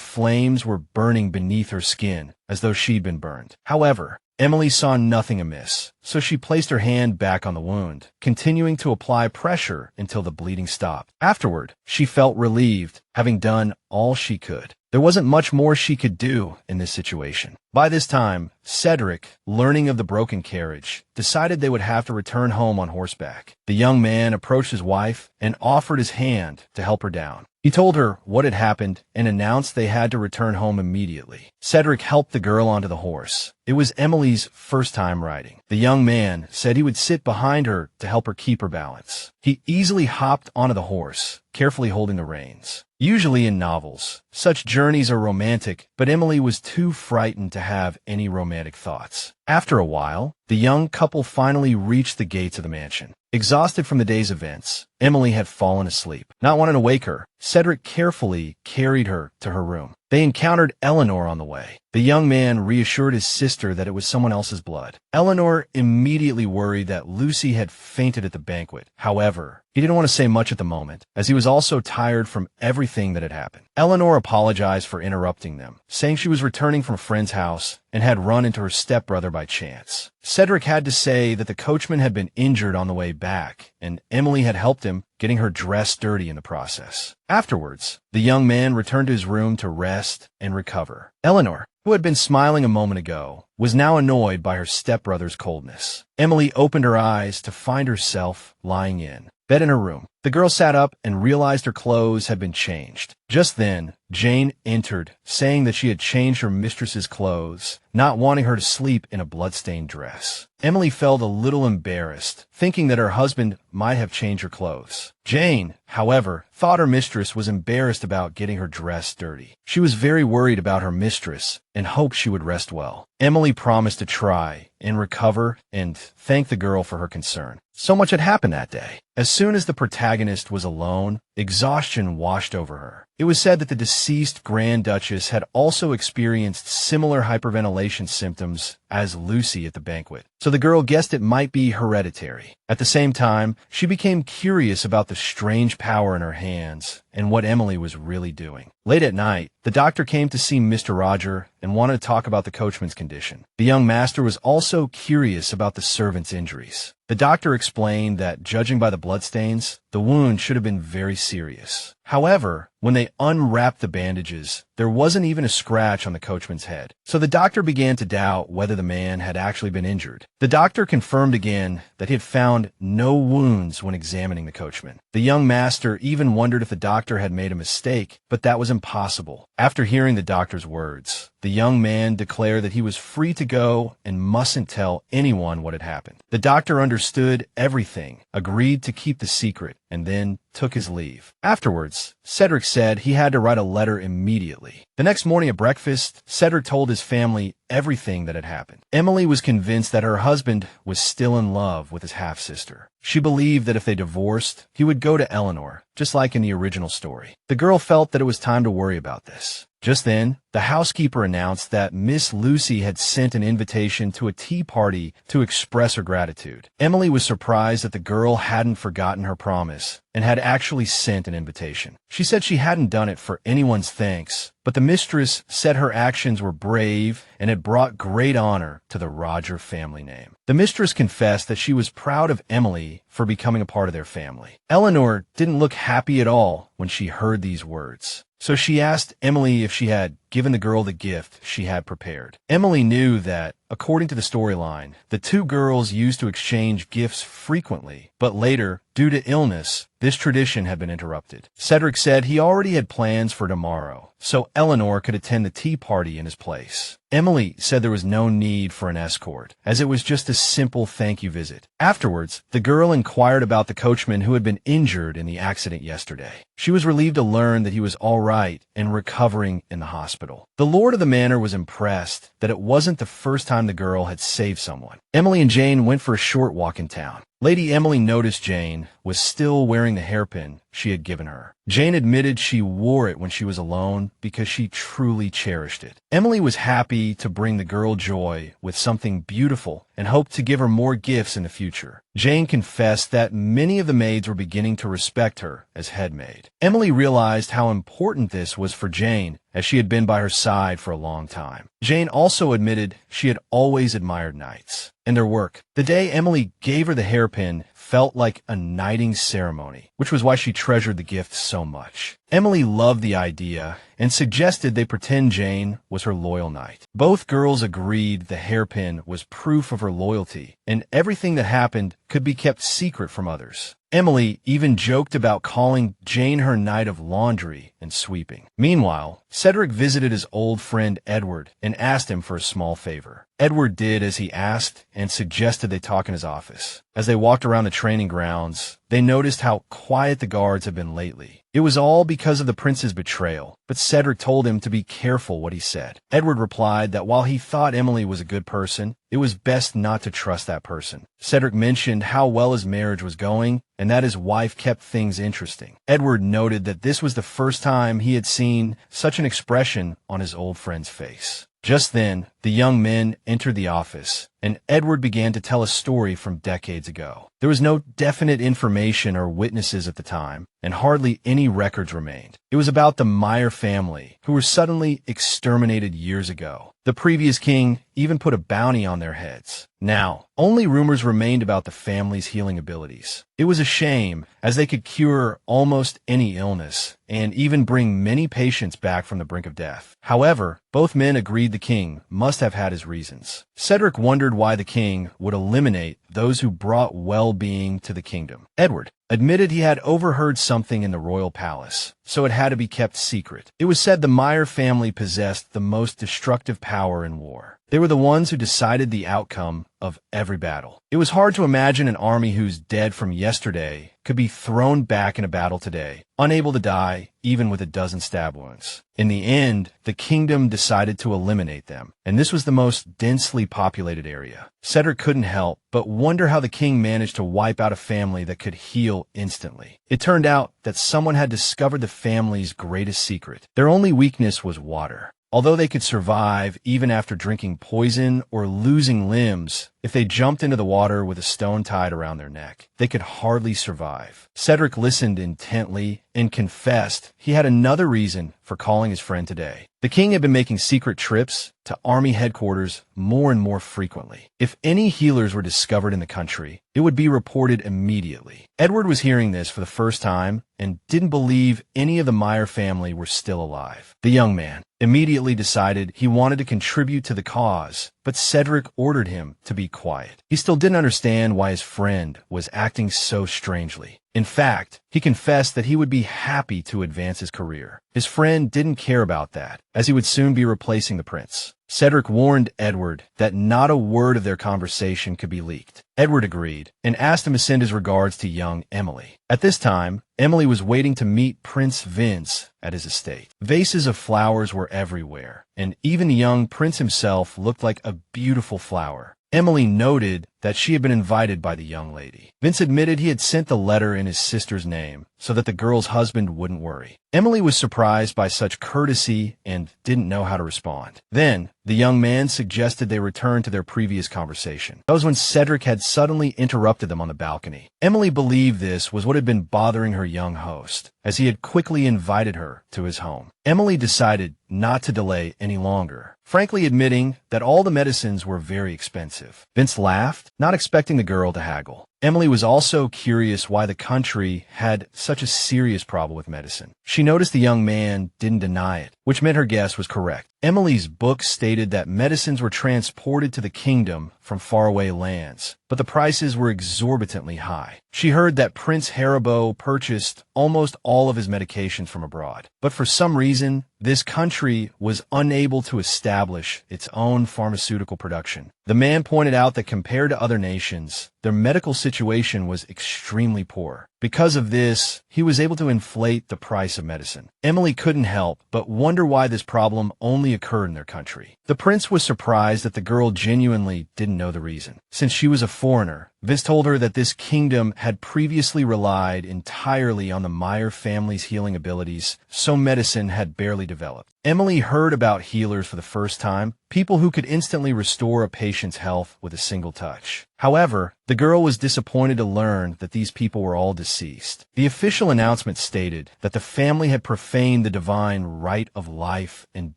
flames were burning beneath her skin, as though she'd been burned. However, Emily saw nothing amiss, so she placed her hand back on the wound, continuing to apply pressure until the bleeding stopped. Afterward, she felt relieved, having done all she could. There wasn't much more she could do in this situation. By this time, Cedric, learning of the broken carriage, decided they would have to return home on horseback. The young man approached his wife and offered his hand to help her down. He told her what had happened and announced they had to return home immediately. Cedric helped the girl onto the horse. It was Emily's first time riding. The young man said he would sit behind her to help her keep her balance. He easily hopped onto the horse, carefully holding the reins. Usually in novels, such journeys are romantic, but Emily was too frightened to have any romantic thoughts. After a while, the young couple finally reached the gates of the mansion. Exhausted from the day's events, Emily had fallen asleep. Not wanting to wake her, Cedric carefully carried her to her room. They encountered Eleanor on the way. The young man reassured his sister that it was someone else's blood. Eleanor immediately worried that Lucy had fainted at the banquet. However, he didn't want to say much at the moment, as he was also tired from everything that had happened. Eleanor apologized for interrupting them, saying she was returning from a friend's house and had run into her stepbrother by chance. Cedric had to say that the coachman had been injured on the way back, and Emily had helped him, getting her dress dirty in the process. Afterwards, the young man returned to his room to rest and recover. Eleanor, who had been smiling a moment ago, was now annoyed by her stepbrother's coldness. Emily opened her eyes to find herself lying in bed in her room. The girl sat up and realized her clothes had been changed. Just then, Jane entered, saying that she had changed her mistress's clothes, not wanting her to sleep in a bloodstained dress. Emily felt a little embarrassed, thinking that her husband might have changed her clothes. Jane, however, thought her mistress was embarrassed about getting her dress dirty. She was very worried about her mistress and hoped she would rest well. Emily promised to try and recover and thanked the girl for her concern. So much had happened that day. As soon as the protagonist was alone, exhaustion washed over her. It was said that the deceased Grand Duchess had also experienced similar hyperventilation symptoms as Lucy at the banquet, so the girl guessed it might be hereditary. At the same time, she became curious about the strange power in her hands and what Emily was really doing. Late at night, the doctor came to see Mr. Roger and wanted to talk about the coachman's condition. The young master was also curious about the servant's injuries. The doctor explained that, judging by the bloodstains, the wound should have been very serious. However, when they unwrapped the bandages, there wasn't even a scratch on the coachman's head. So the doctor began to doubt whether the man had actually been injured. The doctor confirmed again that he had found no wounds when examining the coachman. The young master even wondered if the doctor had made a mistake, but that was impossible. After hearing the doctor's words, the young man declared that he was free to go and mustn't tell anyone what had happened. The doctor understood everything, agreed to keep the secret, and then took his leave. Afterwards, Cedric said he had to write a letter immediately. The next morning at breakfast, Cedric told his family everything that had happened. Emily was convinced that her husband was still in love with his half-sister. She believed that if they divorced, he would go to Eleanor, just like in the original story. The girl felt that it was time to worry about this. Just then, the housekeeper announced that Miss Lucy had sent an invitation to a tea party to express her gratitude. Emily was surprised that the girl hadn't forgotten her promise and had actually sent an invitation. She said she hadn't done it for anyone's thanks, but the mistress said her actions were brave and had brought great honor to the Roger family name. The mistress confessed that she was proud of Emily for becoming a part of their family. Eleanor didn't look happy at all when she heard these words. So she asked Emily if she had given the girl the gift she had prepared. Emily knew that, according to the storyline, the two girls used to exchange gifts frequently, but later, due to illness, this tradition had been interrupted. Cedric said he already had plans for tomorrow, so Eleanor could attend the tea party in his place. Emily said there was no need for an escort, as it was just a simple thank you visit. Afterwards, the girl inquired about the coachman who had been injured in the accident yesterday. She was relieved to learn that he was all right and recovering in the hospital. The lord of the manor was impressed that it wasn't the first time the girl had saved someone. Emily and Jane went for a short walk in town. Lady Emily noticed Jane was still wearing the hairpin she had given her. Jane admitted she wore it when she was alone because she truly cherished it. Emily was happy to bring the girl joy with something beautiful and hoped to give her more gifts in the future. Jane confessed that many of the maids were beginning to respect her as head maid. Emily realized how important this was for Jane, as she had been by her side for a long time. Jane also admitted she had always admired knights and their work. The day Emily gave her the hairpin felt like a knighting ceremony, which was why she treasured the gift so much. Emily loved the idea and suggested they pretend Jane was her loyal knight. Both girls agreed the hairpin was proof of her loyalty, and everything that happened could be kept secret from others. Emily even joked about calling Jane her knight of laundry and sweeping. Meanwhile, Cedric visited his old friend Edward and asked him for a small favor. Edward did as he asked and suggested they talk in his office. As they walked around the training grounds, they noticed how quiet the guards had been lately. It was all because of the prince's betrayal, but Cedric told him to be careful what he said. Edward replied that while he thought Emily was a good person, it was best not to trust that person. Cedric mentioned how well his marriage was going and that his wife kept things interesting. Edward noted that this was the first time he had seen such an expression on his old friend's face. Just then, the young men entered the office, and Edward began to tell a story from decades ago. There was no definite information or witnesses at the time, and hardly any records remained. It was about the Meyer family, who were suddenly exterminated years ago. The previous king even put a bounty on their heads. Now, only rumors remained about the family's healing abilities. It was a shame, as they could cure almost any illness, and even bring many patients back from the brink of death. However, both men agreed the king must have had his reasons. Cedric wondered why the king would eliminate those who brought well-being to the kingdom. Edward admitted he had overheard something in the royal palace, so it had to be kept secret. It was said the Meyer family possessed the most destructive power in war. They were the ones who decided the outcome of every battle. It was hard to imagine an army whose dead from yesterday could be thrown back in a battle today, unable to die even with a dozen stab wounds. In the end, the kingdom decided to eliminate them, and this was the most densely populated area. Cedric couldn't help but wonder how the king managed to wipe out a family that could heal instantly. It turned out that someone had discovered the family's greatest secret. Their only weakness was water. Although they could survive even after drinking poison or losing limbs, if they jumped into the water with a stone tied around their neck, they could hardly survive. Cedric listened intently and confessed he had another reason for calling his friend today. The king had been making secret trips to army headquarters more and more frequently. If any healers were discovered in the country, it would be reported immediately. Edward was hearing this for the first time and didn't believe any of the Meyer family were still alive. The young man immediately decided he wanted to contribute to the cause, but Cedric ordered him to be quiet. He still didn't understand why his friend was acting so strangely. In fact, he confessed that he would be happy to advance his career. His friend didn't care about that, as he would soon be replacing the prince. Cedric warned Edward that not a word of their conversation could be leaked. Edward agreed and asked him to send his regards to young Emily. At this time, Emily was waiting to meet Prince Vince at his estate. Vases of flowers were everywhere, and even the young prince himself looked like a beautiful flower. Emily noted that she had been invited by the young lady. Vince admitted he had sent the letter in his sister's name, so that the girl's husband wouldn't worry. Emily was surprised by such courtesy and didn't know how to respond. Then, the young man suggested they return to their previous conversation. That was when Cedric had suddenly interrupted them on the balcony. Emily believed this was what had been bothering her young host, as he had quickly invited her to his home. Emily decided not to delay any longer, frankly admitting that all the medicines were very expensive. Vince laughed, not expecting the girl to haggle. Emily was also curious why the country had such a serious problem with medicine. She noticed the young man didn't deny it, which meant her guess was correct. Emily's book stated that medicines were transported to the kingdom from faraway lands, but the prices were exorbitantly high. She heard that Prince Haribo purchased almost all of his medications from abroad, but for some reason, this country was unable to establish its own pharmaceutical production. The man pointed out that compared to other nations, their medical situation was extremely poor. Because of this, he was able to inflate the price of medicine. Emily couldn't help but wonder why this problem only occurred in their country. The prince was surprised that the girl genuinely didn't know the reason. Since she was a foreigner, Vince told her that this kingdom had previously relied entirely on the Meyer family's healing abilities, so medicine had barely developed. Emily heard about healers for the first time, people who could instantly restore a patient's health with a single touch. However, the girl was disappointed to learn that these people were all deceased. The official announcement stated that the family had profaned the divine right of life and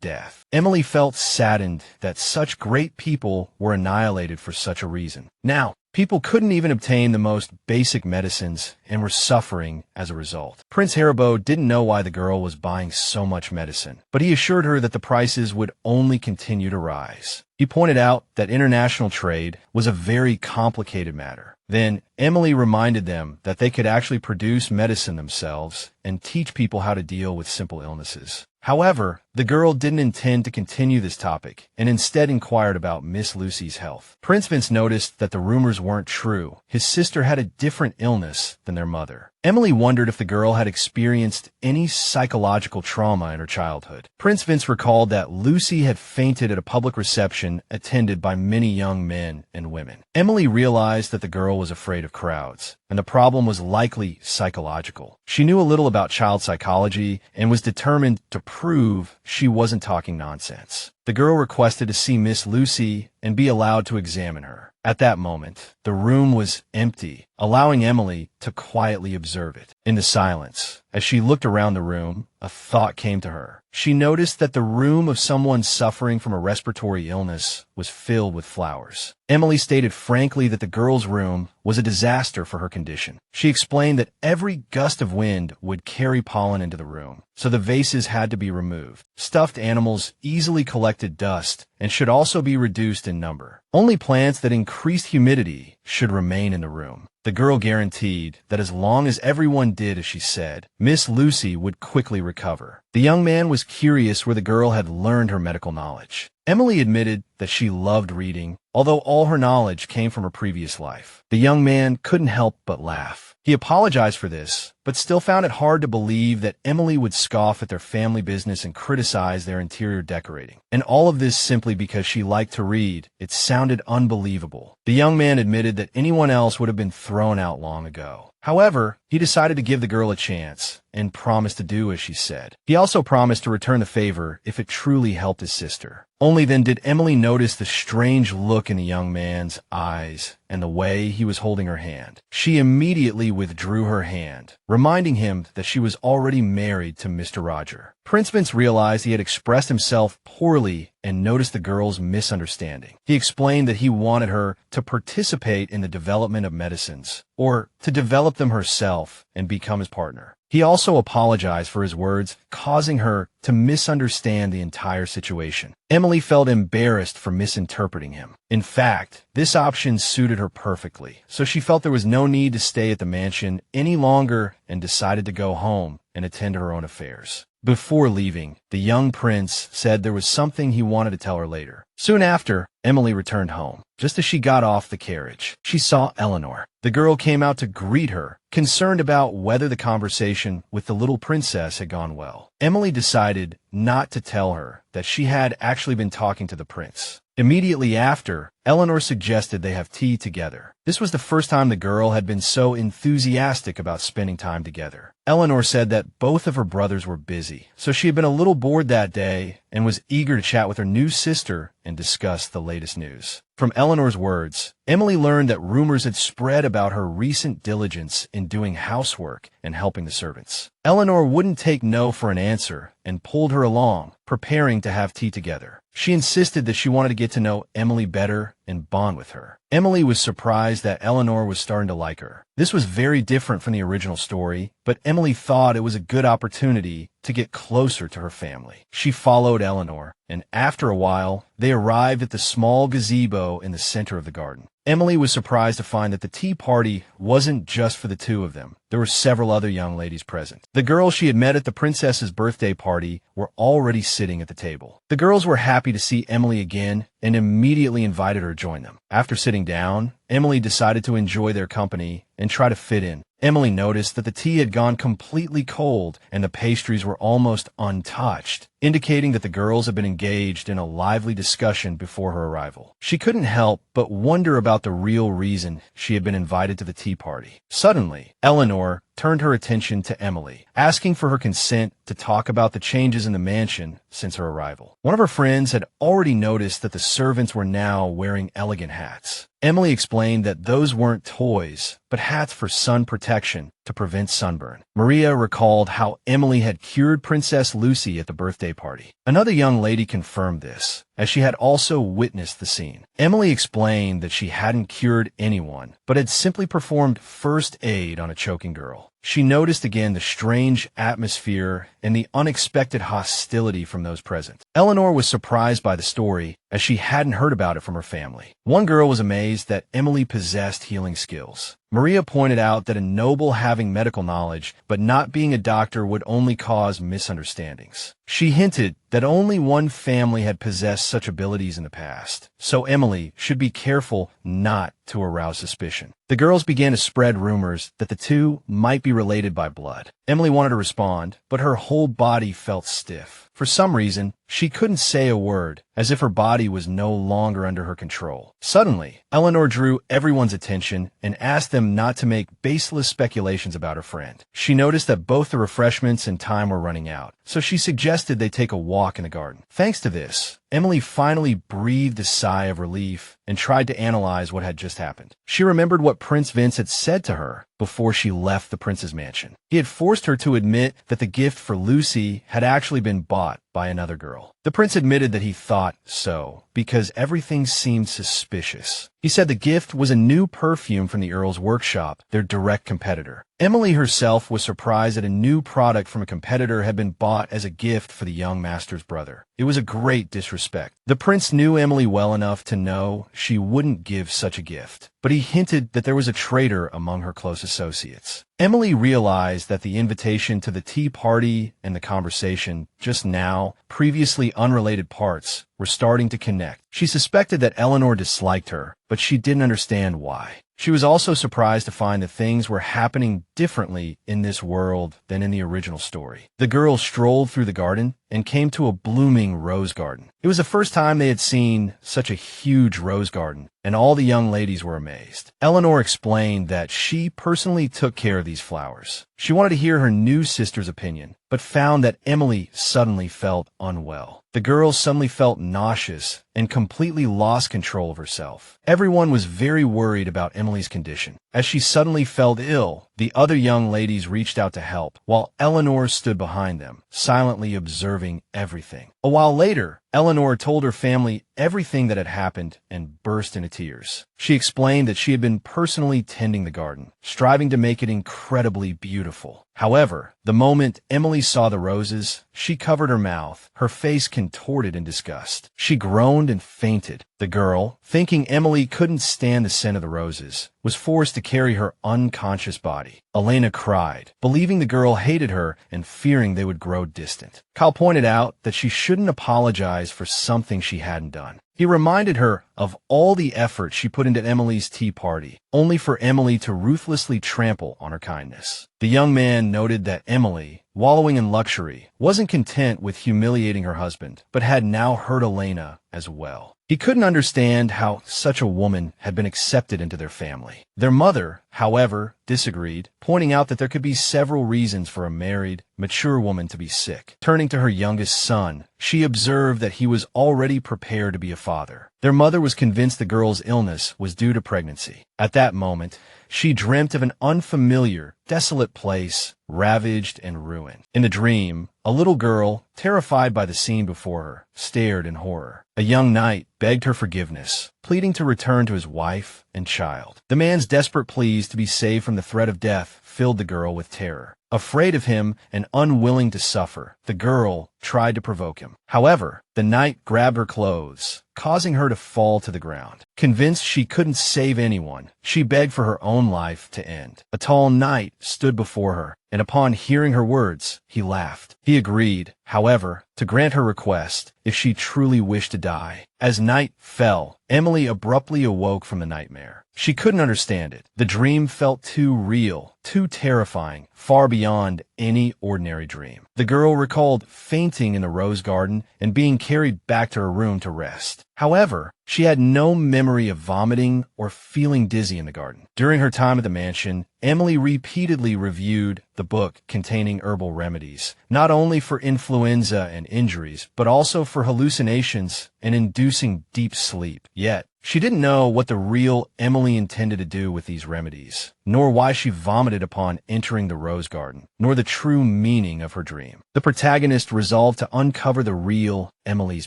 death. Emily felt saddened that such great people were annihilated for such a reason. Now, people couldn't even obtain the most basic medicines and were suffering as a result. Prince Haribo didn't know why the girl was buying so much medicine, but he assured her that the prices would only continue to rise. He pointed out that international trade was a very complicated matter. Then, Emily reminded them that they could actually produce medicine themselves and teach people how to deal with simple illnesses. However, the girl didn't intend to continue this topic and instead inquired about Miss Lucy's health. Prince Vince noticed that the rumors weren't true. His sister had a different illness than their mother. Emily wondered if the girl had experienced any psychological trauma in her childhood. Prince Vince recalled that Lucy had fainted at a public reception attended by many young men and women. Emily realized that the girl was afraid of crowds, and the problem was likely psychological. She knew a little about child psychology and was determined to prove she wasn't talking nonsense. The girl requested to see Miss Lucy and be allowed to examine her. At that moment, the room was empty, allowing Emily to quietly observe it. In the silence, as she looked around the room, a thought came to her. She noticed that the room of someone suffering from a respiratory illness was filled with flowers. Emily stated frankly that the girl's room was a disaster for her condition. She explained that every gust of wind would carry pollen into the room, so the vases had to be removed. Stuffed animals easily collected dust and should also be reduced in number. Only plants that increased humidity should remain in the room. The girl guaranteed that as long as everyone did as she said, Miss Lucy would quickly recover. The young man was curious where the girl had learned her medical knowledge. Emily admitted that she loved reading, although all her knowledge came from her previous life. The young man couldn't help but laugh. He apologized for this, but still found it hard to believe that Emily would scoff at their family business and criticize their interior decorating. And all of this simply because she liked to read. It sounded unbelievable. The young man admitted that anyone else would have been thrown out long ago. However, he decided to give the girl a chance and promised to do as she said. He also promised to return the favor if it truly helped his sister. Only then did Emily notice the strange look in the young man's eyes and the way he was holding her hand. She immediately withdrew her hand, reminding him that she was already married to Mr. Roger. Prince Vince realized he had expressed himself poorly and noticed the girl's misunderstanding. He explained that he wanted her to participate in the development of medicines, or to develop them herself and become his partner. He also apologized for his words, causing her to misunderstand the entire situation. Emily felt embarrassed for misinterpreting him. In fact, this option suited her perfectly, so she felt there was no need to stay at the mansion any longer and decided to go home and attend to her own affairs. Before leaving, the young prince said there was something he wanted to tell her later. Soon after, Emily returned home. Just as she got off the carriage, she saw Eleanor. The girl came out to greet her, concerned about whether the conversation with the little princess had gone well. Emily decided not to tell her that she had actually been talking to the prince. Immediately after, Eleanor suggested they have tea together. This was the first time the girl had been so enthusiastic about spending time together. Eleanor said that both of her brothers were busy, so she had been a little bored that day and was eager to chat with her new sister and discuss the latest news. From Eleanor's words, Emily learned that rumors had spread about her recent diligence in doing housework and helping the servants. Eleanor wouldn't take no for an answer and pulled her along, preparing to have tea together. She insisted that she wanted to get to know Emily better and bond with her. Emily was surprised that Eleanor was starting to like her. This was very different from the original story, but Emily thought it was a good opportunity to get closer to her family. She followed Eleanor, and after a while, they arrived at the small gazebo in the center of the garden. Emily was surprised to find that the tea party wasn't just for the two of them. There were several other young ladies present. The girls she had met at the princess's birthday party were already sitting at the table. The girls were happy to see Emily again and immediately invited her to join them. After sitting down, Emily decided to enjoy their company and try to fit in. Emily noticed that the tea had gone completely cold and the pastries were almost untouched, indicating that the girls had been engaged in a lively discussion before her arrival. She couldn't help but wonder about the real reason she had been invited to the tea party. Suddenly, Eleanor turned her attention to Emily, asking for her consent to talk about the changes in the mansion since her arrival. One of her friends had already noticed that the servants were now wearing elegant hats. Emily explained that those weren't toys, but hats for sun protection to prevent sunburn. Maria recalled how Emily had cured Princess Lucy at the birthday party. Another young lady confirmed this, as she had also witnessed the scene. Emily explained that she hadn't cured anyone, but had simply performed first aid on a choking girl. She noticed again the strange atmosphere and the unexpected hostility from those present. Eleanor was surprised by the story, as she hadn't heard about it from her family. One girl was amazed that Emily possessed healing skills. Maria pointed out that a noble having medical knowledge, but not being a doctor would only cause misunderstandings. She hinted that only one family had possessed such abilities in the past, so Emily should be careful not to arouse suspicion. The girls began to spread rumors that the two might be related by blood. Emily wanted to respond, but her whole body felt stiff. For some reason, she couldn't say a word, as if her body was no longer under her control. Suddenly, Eleanor drew everyone's attention and asked them not to make baseless speculations about her friend. She noticed that both the refreshments and time were running out, so she suggested they take a walk in the garden. Thanks to this, Emily finally breathed a sigh of relief and tried to analyze what had just happened. She remembered what Prince Vince had said to her before she left the prince's mansion. He had forced her to admit that the gift for Lucy had actually been bought by another girl. The prince admitted that he thought so, because everything seemed suspicious. He said the gift was a new perfume from the Earl's workshop, their direct competitor. Emily herself was surprised that a new product from a competitor had been bought as a gift for the young master's brother. It was a great disrespect. The prince knew Emily well enough to know she wouldn't give such a gift, but he hinted that there was a traitor among her close associates. Emily realized that the invitation to the tea party and the conversation just now, previously unrelated parts, were starting to connect. She suspected that Eleanor disliked her, but she didn't understand why. She was also surprised to find that things were happening differently in this world than in the original story. The girls strolled through the garden and came to a blooming rose garden. It was the first time they had seen such a huge rose garden, and all the young ladies were amazed. Eleanor explained that she personally took care of these flowers. She wanted to hear her new sister's opinion, but found that Emily suddenly felt unwell. The girls suddenly felt nauseous and completely lost control of herself. Everyone was very worried about Emily's condition. As she suddenly felt ill, the other young ladies reached out to help, while Eleanor stood behind them, silently observing everything. A while later, Eleanor told her family everything that had happened and burst into tears. She explained that she had been personally tending the garden, striving to make it incredibly beautiful. However, the moment Emily saw the roses, she covered her mouth, her face contorted in disgust. She groaned and fainted. The girl, thinking Emily couldn't stand the scent of the roses, was forced to carry her unconscious body. Elena cried, believing the girl hated her and fearing they would grow distant. Kyle pointed out that she shouldn't apologize for something she hadn't done. He reminded her of all the effort she put into Emily's tea party, only for Emily to ruthlessly trample on her kindness. The young man noted that Emily, wallowing in luxury, wasn't content with humiliating her husband, but had now hurt Elena as well. He couldn't understand how such a woman had been accepted into their family. Their mother, however, disagreed, pointing out that there could be several reasons for a married, mature woman to be sick. Turning to her youngest son, she observed that he was already prepared to be a father. Their mother was convinced the girl's illness was due to pregnancy. At that moment, she dreamt of an unfamiliar, desolate place, ravaged and ruined. In the dream, a little girl, terrified by the scene before her, stared in horror. A young knight begged her forgiveness, pleading to return to his wife and child. The man's desperate pleas to be saved from the threat of death filled the girl with terror. Afraid of him and unwilling to suffer, the girl tried to provoke him. However, the knight grabbed her clothes, causing her to fall to the ground. Convinced she couldn't save anyone, she begged for her own life to end. A tall knight stood before her, and upon hearing her words, he laughed. He agreed, however, to grant her request if she truly wished to die. As night fell, Emily abruptly awoke from the nightmare. She couldn't understand it. The dream felt too real, too terrifying, far beyond any ordinary dream. The girl recalled fainting in the rose garden and being carried back to her room to rest. However, she had no memory of vomiting or feeling dizzy in the garden. During her time at the mansion, Emily repeatedly reviewed the book containing herbal remedies, not only for influenza and injuries, but also for hallucinations and inducing deep sleep. Yet, she didn't know what the real Emily intended to do with these remedies, nor why she vomited upon entering the rose garden, nor the true meaning of her dream. The protagonist resolved to uncover the real Emily's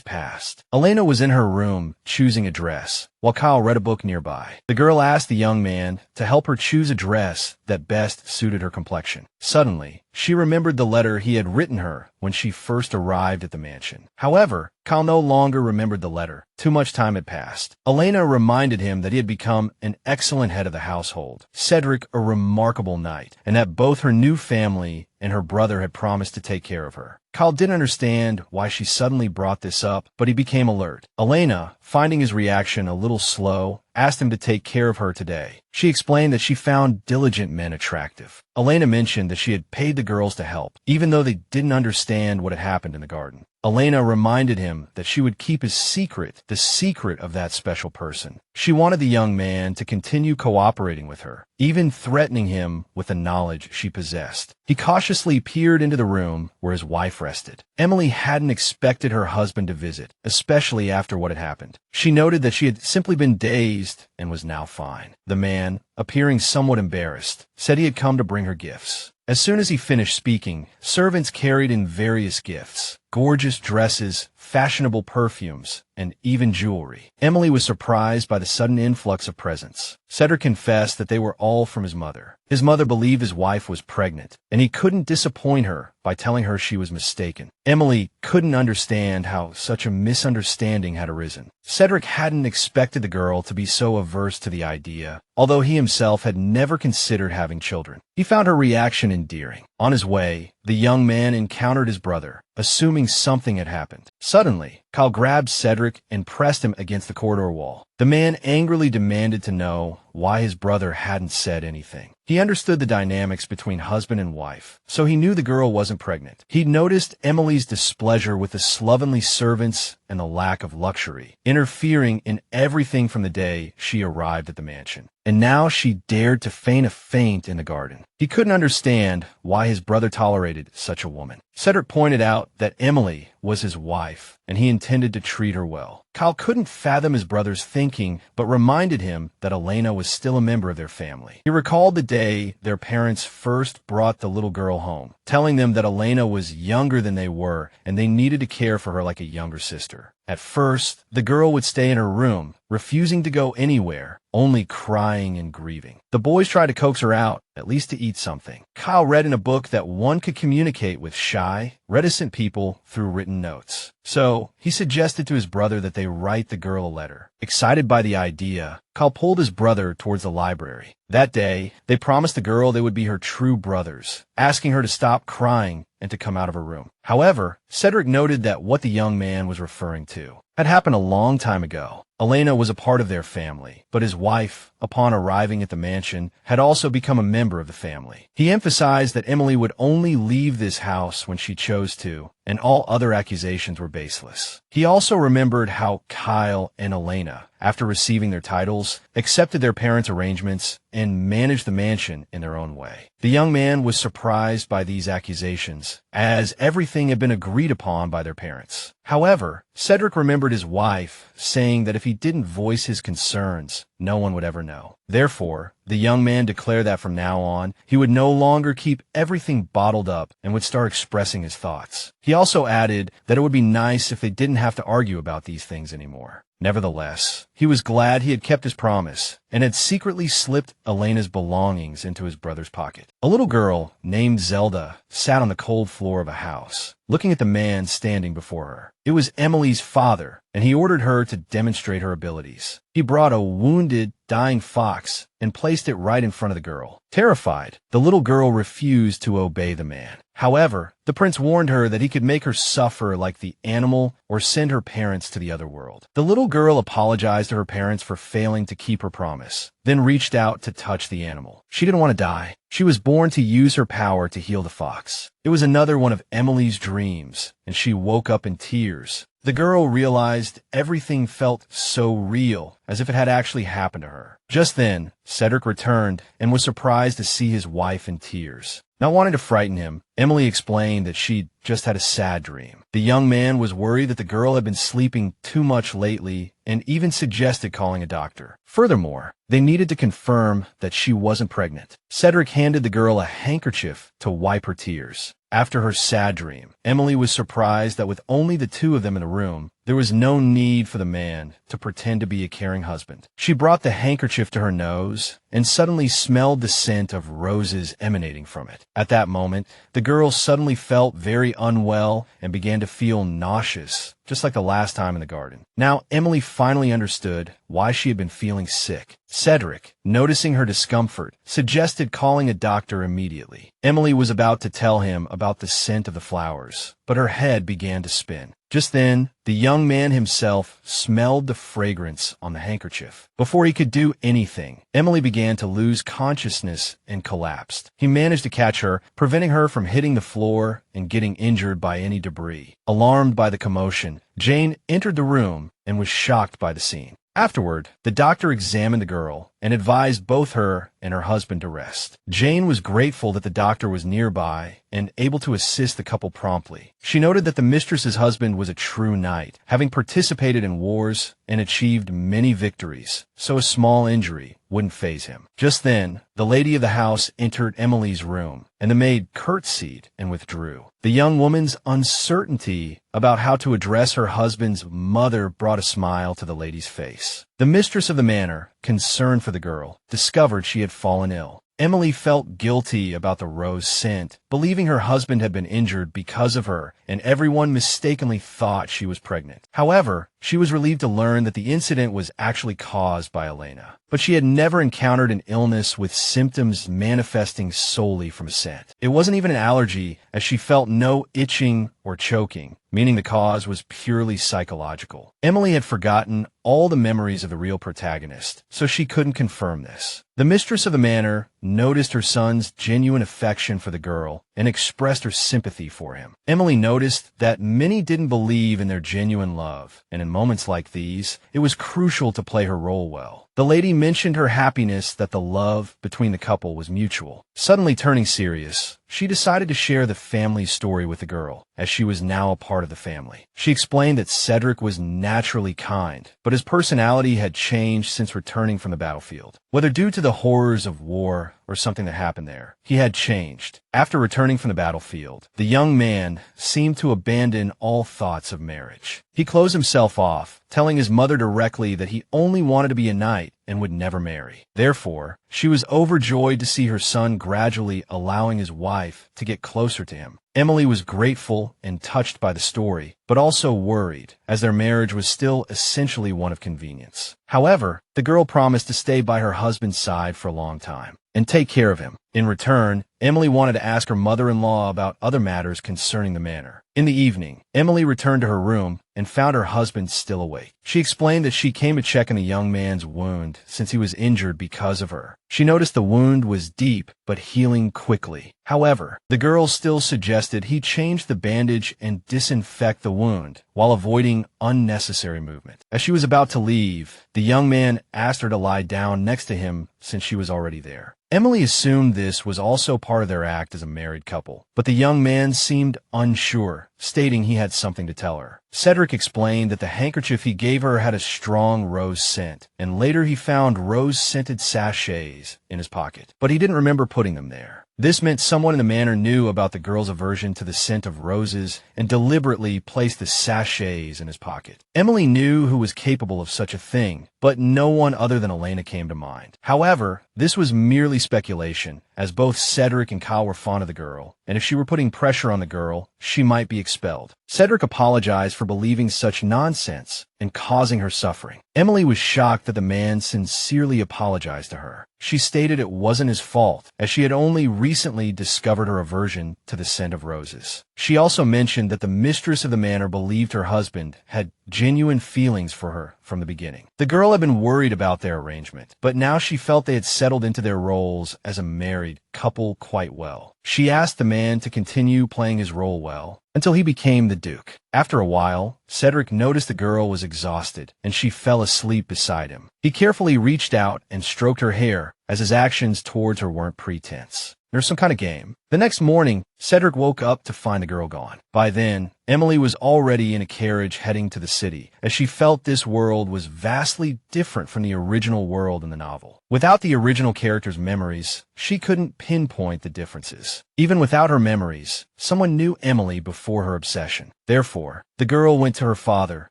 past. Elena was in her room choosing a dress, while Kyle read a book nearby. The girl asked the young man to help her choose a dress that best suited her complexion. Suddenly, she remembered the letter he had written her when she first arrived at the mansion. However, Kyle no longer remembered the letter. Too much time had passed. Elena reminded him that he had become an excellent head of the household, Cedric a remarkable knight, and that both her new family and her brother had promised to take care of her. Kyle didn't understand why she suddenly brought this up, but he became alert. Elena, finding his reaction a little slow, asked him to take care of her today. She explained that she found diligent men attractive. Elena mentioned that she had paid the girls to help, even though they didn't understand what had happened in the garden. Elena reminded him that she would keep his secret, the secret of that special person. She wanted the young man to continue cooperating with her, even threatening him with the knowledge she possessed. He cautiously peered into the room where his wife rested. Emily hadn't expected her husband to visit, especially after what had happened. She noted that she had simply been dazed and was now fine. The man, appearing somewhat embarrassed, said he had come to bring her gifts. As soon as he finished speaking, servants carried in various gifts, gorgeous dresses, fashionable perfumes, and even jewelry. Emily was surprised by the sudden influx of presents. Cedric confessed that they were all from his mother. His mother believed his wife was pregnant, and he couldn't disappoint her by telling her she was mistaken. Emily couldn't understand how such a misunderstanding had arisen. Cedric hadn't expected the girl to be so averse to the idea, although he himself had never considered having children. He found her reaction endearing. On his way, the young man encountered his brother, assuming something had happened. Suddenly, Kyle grabbed Cedric and pressed him against the corridor wall. The man angrily demanded to know why his brother hadn't said anything. He understood the dynamics between husband and wife, so he knew the girl wasn't pregnant. He'd noticed Emily's displeasure with the slovenly servants and the lack of luxury, interfering in everything from the day she arrived at the mansion. And now she dared to feign a faint in the garden. He couldn't understand why his brother tolerated such a woman. Cedric pointed out that Emily was his wife, and he intended to treat her well. Kyle couldn't fathom his brother's thinking, but reminded him that Elena was still a member of their family. He recalled the day their parents first brought the little girl home, telling them that Elena was younger than they were, and they needed to care for her like a younger sister. At first, the girl would stay in her room, refusing to go anywhere, only crying and grieving. The boys tried to coax her out, at least to eat something. Kyle read in a book that one could communicate with shy, reticent people through written notes. So, he suggested to his brother that they write the girl a letter. Excited by the idea, Kyle pulled his brother towards the library. That day, they promised the girl they would be her true brothers, asking her to stop crying and to come out of her room. However, Cedric noted that what the young man was referring to had happened a long time ago. Elena was a part of their family, but his wife, upon arriving at the mansion, had also become a member of the family. He emphasized that Emily would only leave this house when she chose to, and all other accusations were baseless. He also remembered how Kyle and Elena, after receiving their titles, accepted their parents' arrangements and managed the mansion in their own way. The young man was surprised by these accusations, as everything had been agreed upon by their parents. However, Cedric remembered his wife saying that if he didn't voice his concerns, no one would ever know. Therefore, the young man declared that from now on, he would no longer keep everything bottled up and would start expressing his thoughts. He also added that it would be nice if they didn't have to argue about these things anymore. Nevertheless, he was glad he had kept his promise and had secretly slipped Elena's belongings into his brother's pocket. A little girl named Zelda sat on the cold floor of a house, looking at the man standing before her. It was Emily's father, and he ordered her to demonstrate her abilities. He brought a wounded, dying fox and placed it right in front of the girl. Terrified, the little girl refused to obey the man. However, the prince warned her that he could make her suffer like the animal or send her parents to the other world. The little girl apologized to her parents for failing to keep her promise, then reached out to touch the animal. She didn't want to die. She was born to use her power to heal the fox. It was another one of Emily's dreams, and she woke up in tears. The girl realized everything felt so real, as if it had actually happened to her. Just then, Cedric returned and was surprised to see his wife in tears. Not wanting to frighten him, Emily explained that she'd just had a sad dream. The young man was worried that the girl had been sleeping too much lately and even suggested calling a doctor. Furthermore, they needed to confirm that she wasn't pregnant. Cedric handed the girl a handkerchief to wipe her tears. After her sad dream, Emily was surprised that with only the two of them in the room, there was no need for the man to pretend to be a caring husband. She brought the handkerchief to her nose and suddenly smelled the scent of roses emanating from it. At that moment, the girl suddenly felt very unwell and began to feel nauseous, just like the last time in the garden. Now, Emily finally understood why she had been feeling sick. Cedric, noticing her discomfort, suggested calling a doctor immediately. Emily was about to tell him about the scent of the flowers, but her head began to spin. Just then, the young man himself smelled the fragrance on the handkerchief. Before he could do anything, Emily began to lose consciousness and collapsed. He managed to catch her, preventing her from hitting the floor and getting injured by any debris. Alarmed by the commotion, Jane entered the room and was shocked by the scene. Afterward, the doctor examined the girl and advised both her and her husband to rest. Jane was grateful that the doctor was nearby and able to assist the couple promptly. She noted that the mistress's husband was a true knight, having participated in wars and achieved many victories, so a small injury wouldn't faze him. Just then, the lady of the house entered Emily's room, and the maid curtsied and withdrew. The young woman's uncertainty about how to address her husband's mother brought a smile to the lady's face. The mistress of the manor, concerned for the girl, discovered she had fallen ill. Emily felt guilty about the rose scent, believing her husband had been injured because of her, and everyone mistakenly thought she was pregnant. However, she was relieved to learn that the incident was actually caused by Elena. But she had never encountered an illness with symptoms manifesting solely from scent. It wasn't even an allergy, as she felt no itching or choking, meaning the cause was purely psychological. Emily had forgotten all the memories of the real protagonist, so she couldn't confirm this. The mistress of the manor noticed her son's genuine affection for the girl and expressed her sympathy for him. Emily noticed that many didn't believe in their genuine love, and in moments like these, it was crucial to play her role well. The lady mentioned her happiness that the love between the couple was mutual. Suddenly turning serious, she decided to share the family story with the girl, as she was now a part of the family. She explained that Cedric was naturally kind, but his personality had changed since returning from the battlefield. Whether due to the horrors of war or something that happened there, he had changed. After returning from the battlefield, the young man seemed to abandon all thoughts of marriage. He closed himself off, telling his mother directly that he only wanted to be a knight and would never marry. Therefore, she was overjoyed to see her son gradually allowing his wife to get closer to him. Emily was grateful and touched by the story, but also worried, as their marriage was still essentially one of convenience. However, the girl promised to stay by her husband's side for a long time and take care of him. In return, Emily wanted to ask her mother-in-law about other matters concerning the manor. In the evening, Emily returned to her room and found her husband still awake. She explained that she came to check on the young man's wound since he was injured because of her. She noticed the wound was deep but healing quickly. However, the girl still suggested he change the bandage and disinfect the wound while avoiding unnecessary movement. As she was about to leave, the young man asked her to lie down next to him since she was already there. Emily assumed this was also part of their act as a married couple, but the young man seemed unsure, stating he had something to tell her. Cedric explained that the handkerchief he gave her had a strong rose scent, and later he found rose-scented sachets in his pocket, but he didn't remember putting them there. This meant someone in the manor knew about the girl's aversion to the scent of roses and deliberately placed the sachets in his pocket. Emily knew who was capable of such a thing, but no one other than Elena came to mind. However, this was merely speculation, as both Cedric and Kyle were fond of the girl, and if she were putting pressure on the girl, she might be expelled. Cedric apologized for believing such nonsense and causing her suffering. Emily was shocked that the man sincerely apologized to her. She stated it wasn't his fault, as she had only recently discovered her aversion to the scent of roses. She also mentioned that the mistress of the manor believed her husband had genuine feelings for her from the beginning. The girl had been worried about their arrangement, but now she felt they had settled into their roles as a married couple quite well. She asked the man to continue playing his role well until he became the Duke. After a while, Cedric noticed the girl was exhausted, and she fell asleep beside him. He carefully reached out and stroked her hair, as his actions towards her weren't pretense. There's some kind of game. The next morning, Cedric woke up to find the girl gone. By then, Emily was already in a carriage heading to the city, as she felt this world was vastly different from the original world in the novel. Without the original character's memories, she couldn't pinpoint the differences. Even without her memories, someone knew Emily before her obsession. Therefore, the girl went to her father,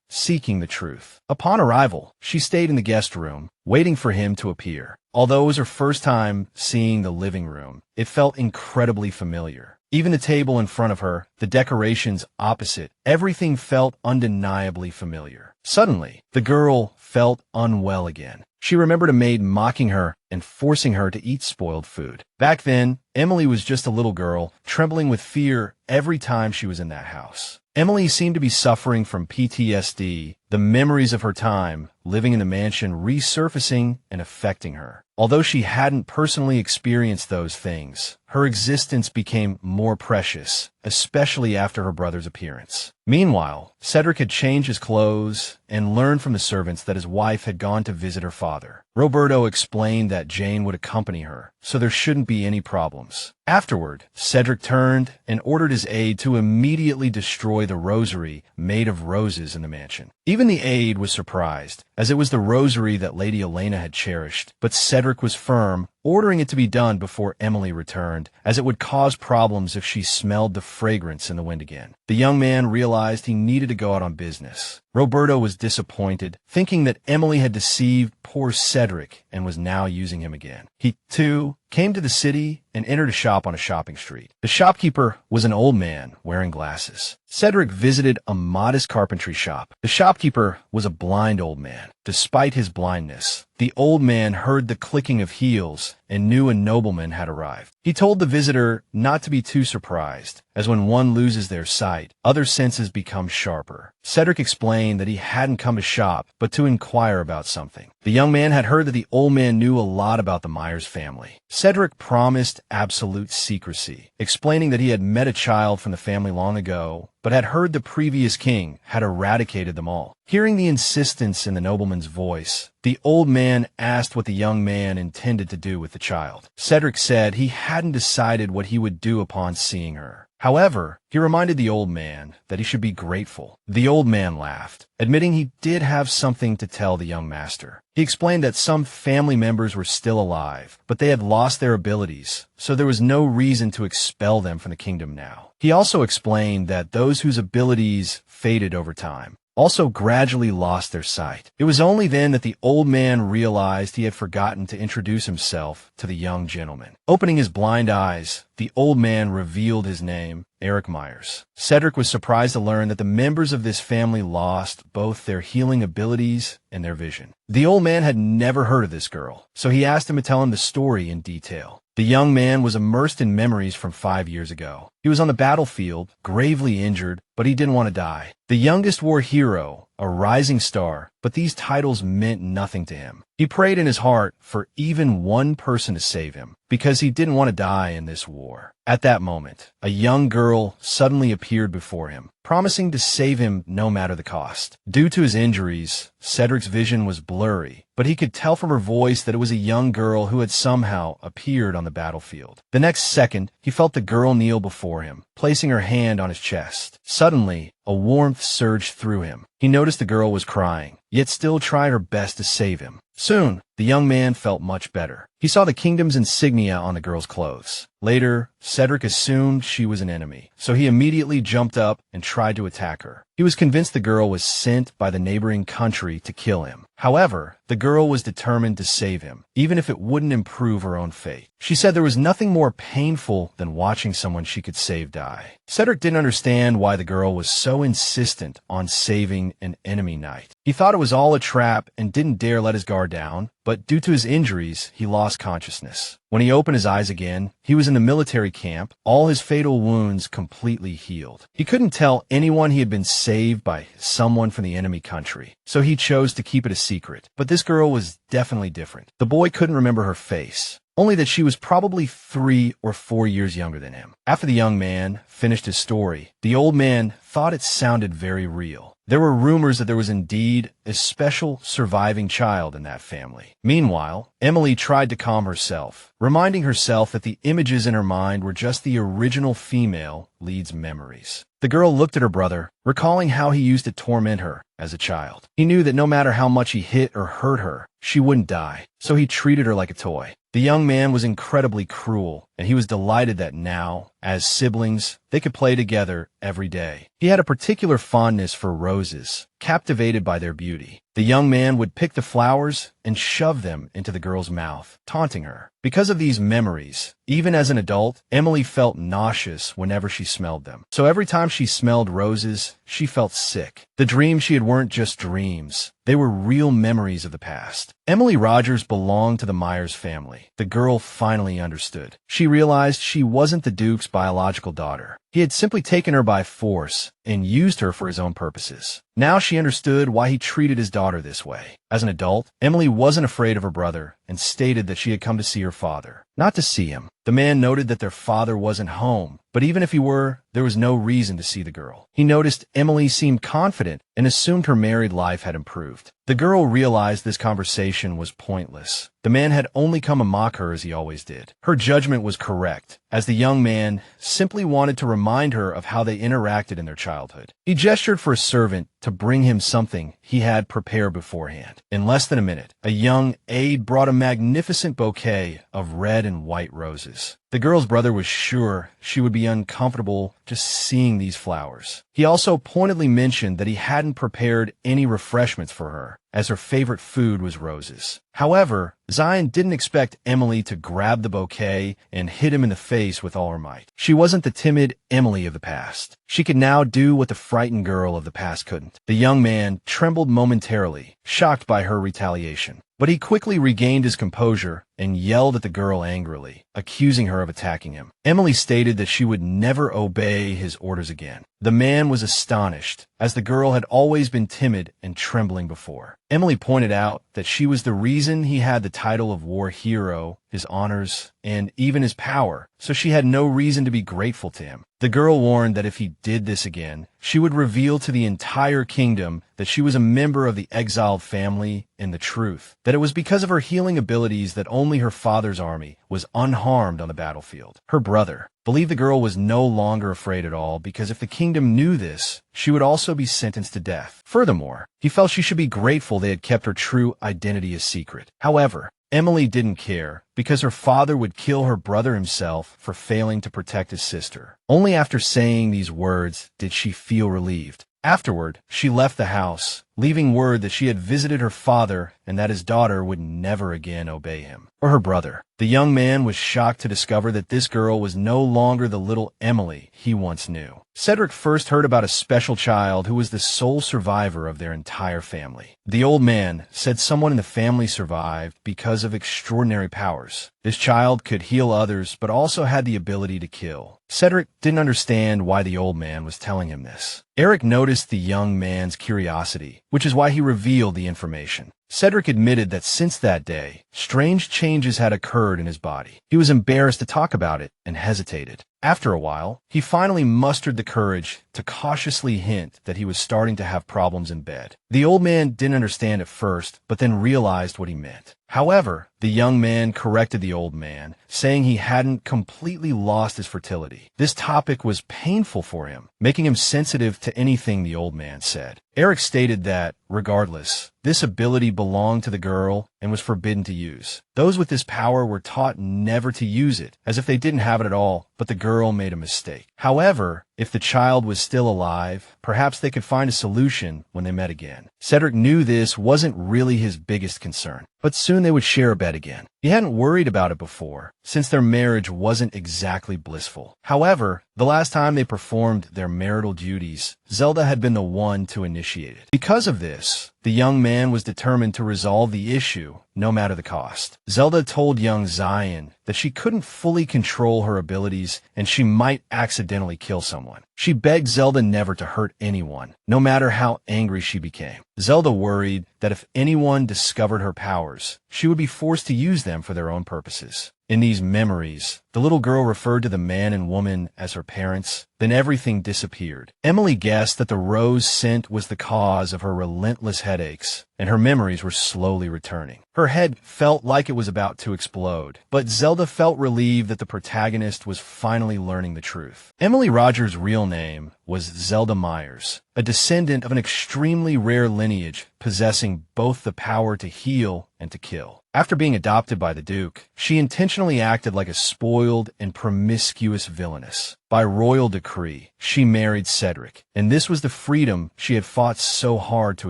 seeking the truth. Upon arrival, she stayed in the guest room, waiting for him to appear. Although it was her first time seeing the living room, it felt incredibly familiar. Even the table in front of her, the decorations opposite, everything felt undeniably familiar. Suddenly, the girl felt unwell again. She remembered a maid mocking her and forcing her to eat spoiled food. Back then, Emily was just a little girl, trembling with fear every time she was in that house. Emily seemed to be suffering from PTSD, the memories of her time living in the mansion resurfacing and affecting her. Although she hadn't personally experienced those things, her existence became more precious, especially after her brother's appearance. Meanwhile, Cedric had changed his clothes and learned from the servants that his wife had gone to visit her father. Roberto explained that Jane would accompany her, so there shouldn't be any problems. Afterward, Cedric turned and ordered his aide to immediately destroy the rosary made of roses in the mansion. Even the aide was surprised, as it was the rosary that Lady Elena had cherished, but Cedric was firm, ordering it to be done before Emily returned, as it would cause problems if she smelled the fragrance in the wind again. The young man realized he needed to go out on business. Roberto was disappointed, thinking that Emily had deceived poor Cedric and was now using him again. He, too, came to the city and entered a shop on a shopping street. The shopkeeper was an old man wearing glasses. Cedric visited a modest carpentry shop. The shopkeeper was a blind old man. Despite his blindness, the old man heard the clicking of heels and knew a nobleman had arrived. He told the visitor not to be too surprised, as when one loses their sight, other senses become sharper. Cedric explained that he hadn't come to shop, but to inquire about something. The young man had heard that the old man knew a lot about the Myers family. Cedric promised absolute secrecy, explaining that he had met a child from the family long ago, but had heard the previous king had eradicated them all. Hearing the insistence in the nobleman's voice, the old man asked what the young man intended to do with the child. Cedric said he hadn't decided what he would do upon seeing her. However, he reminded the old man that he should be grateful. The old man laughed, admitting he did have something to tell the young master. He explained that some family members were still alive, but they had lost their abilities, so there was no reason to expel them from the kingdom now. He also explained that those whose abilities faded over time also gradually lost their sight. It was only then that the old man realized he had forgotten to introduce himself to the young gentleman. Opening his blind eyes, the old man revealed his name, Eric Myers. Cedric was surprised to learn that the members of this family lost both their healing abilities and their vision. The old man had never heard of this girl, so he asked him to tell him the story in detail. The young man was immersed in memories from 5 years ago. He was on the battlefield, gravely injured, but he didn't want to die. The youngest war hero, a rising star, but these titles meant nothing to him. He prayed in his heart for even one person to save him, because he didn't want to die in this war. At that moment, a young girl suddenly appeared before him, promising to save him no matter the cost. Due to his injuries, Cedric's vision was blurry, but he could tell from her voice that it was a young girl who had somehow appeared on the battlefield. The next second, he felt the girl kneel before him, placing her hand on his chest. Suddenly, a warmth surged through him. He noticed the girl was crying, yet still tried her best to save him. Soon, the young man felt much better. He saw the kingdom's insignia on the girl's clothes. Later, Cedric assumed she was an enemy, so he immediately jumped up and tried to attack her. He was convinced the girl was sent by the neighboring country to kill him. However, the girl was determined to save him, even if it wouldn't improve her own fate. She said there was nothing more painful than watching someone she could save die. Cedric didn't understand why the girl was so insistent on saving an enemy knight. He thought it was all a trap and didn't dare let his guard down, but due to his injuries, he lost consciousness. When he opened his eyes again, he was in the military camp, all his fatal wounds completely healed. He couldn't tell anyone he had been saved by someone from the enemy country, so he chose to keep it a secret. But this girl was definitely different. The boy couldn't remember her face, only that she was probably 3 or 4 years younger than him. After the young man finished his story, the old man thought it sounded very real. There were rumors that there was indeed a special surviving child in that family. Meanwhile, Emily tried to calm herself, reminding herself that the images in her mind were just the original female lead's memories. The girl looked at her brother, recalling how he used to torment her as a child. He knew that no matter how much he hit or hurt her, she wouldn't die, so he treated her like a toy. The young man was incredibly cruel, and he was delighted that now, as siblings, they could play together every day. He had a particular fondness for roses, captivated by their beauty. The young man would pick the flowers and shove them into the girl's mouth, taunting her. Because of these memories, even as an adult, Emily felt nauseous whenever she smelled them. So every time she smelled roses, she felt sick. The dreams she had weren't just dreams. They were real memories of the past. Emily Rogers belonged to the Myers family. The girl finally understood. She realized she wasn't the Duke's biological daughter. He had simply taken her by force and used her for his own purposes. Now she understood why he treated his daughter this way. As an adult, Emily wasn't afraid of her brother and stated that she had come to see her father, not to see him. The man noted that their father wasn't home, but even if he were, there was no reason to see the girl. He noticed Emily seemed confident and assumed her married life had improved. The girl realized this conversation was pointless. The man had only come to mock her as he always did. Her judgment was correct, as the young man simply wanted to remind her of how they interacted in their childhood. He gestured for a servant to bring him something he had prepared beforehand. In less than a minute, a young aide brought a magnificent bouquet of red and white roses. The girl's brother was sure she would be uncomfortable just seeing these flowers. He also pointedly mentioned that he hadn't prepared any refreshments for her, as her favorite food was roses. However, Zion didn't expect Emily to grab the bouquet and hit him in the face with all her might. She wasn't the timid Emily of the past. She could now do what the frightened girl of the past couldn't. The young man trembled momentarily, shocked by her retaliation. But he quickly regained his composure and yelled at the girl angrily, accusing her of attacking him. Emily stated that she would never obey his orders again. The man was astonished, as the girl had always been timid and trembling before. Emily pointed out that she was the reason he had the title of war hero, his honors, and even his power, so she had no reason to be grateful to him. The girl warned that if he did this again, she would reveal to the entire kingdom that she was a member of the exiled family and the truth, that it was because of her healing abilities that only her father's army was unharmed on the battlefield. Her brother believed the girl was no longer afraid at all because if the kingdom knew this, she would also be sentenced to death. Furthermore, he felt she should be grateful they had kept her true identity a secret. However, Emily didn't care because her father would kill her brother himself for failing to protect his sister. Only after saying these words did she feel relieved. Afterward, she left the house, leaving word that she had visited her father and that his daughter would never again obey him. or her brother. The young man was shocked to discover that this girl was no longer the little Emily he once knew. Cedric first heard about a special child who was the sole survivor of their entire family. The old man said someone in the family survived because of extraordinary powers. This child could heal others, but also had the ability to kill. Cedric didn't understand why the old man was telling him this. Eric noticed the young man's curiosity, which is why he revealed the information. Cedric admitted that since that day, strange changes had occurred in his body. He was embarrassed to talk about it and hesitated. After a while, he finally mustered the courage to cautiously hint that he was starting to have problems in bed. The old man didn't understand at first, but then realized what he meant. However, the young man corrected the old man, saying he hadn't completely lost his fertility. This topic was painful for him, making him sensitive to anything the old man said. Eric stated that, regardless, this ability belonged to the girl and was forbidden to use. Those with this power were taught never to use it, as if they didn't have it at all, but the girl made a mistake. However, if the child was still alive, perhaps they could find a solution when they met again. Cedric knew this wasn't really his biggest concern, but soon they would share a bed again. He hadn't worried about it before, since their marriage wasn't exactly blissful. However, the last time they performed their marital duties, Zelda had been the one to initiate it. Because of this, the young man was determined to resolve the issue, no matter the cost. Zelda told young Zion that she couldn't fully control her abilities and she might accidentally kill someone. She begged Zelda never to hurt anyone, no matter how angry she became. Zelda worried that if anyone discovered her powers, she would be forced to use them for their own purposes. In these memories, the little girl referred to the man and woman as her parents. Then everything disappeared. Emily guessed that the rose scent was the cause of her relentless headaches, and her memories were slowly returning. Her head felt like it was about to explode, but Zelda felt relieved that the protagonist was finally learning the truth. Emily Rogers' real name was Zelda Myers, a descendant of an extremely rare lineage possessing both the power to heal and to kill. After being adopted by the Duke, she intentionally acted like a spoiled and promiscuous villainess. By royal decree, she married Cedric, and this was the freedom she had fought so hard to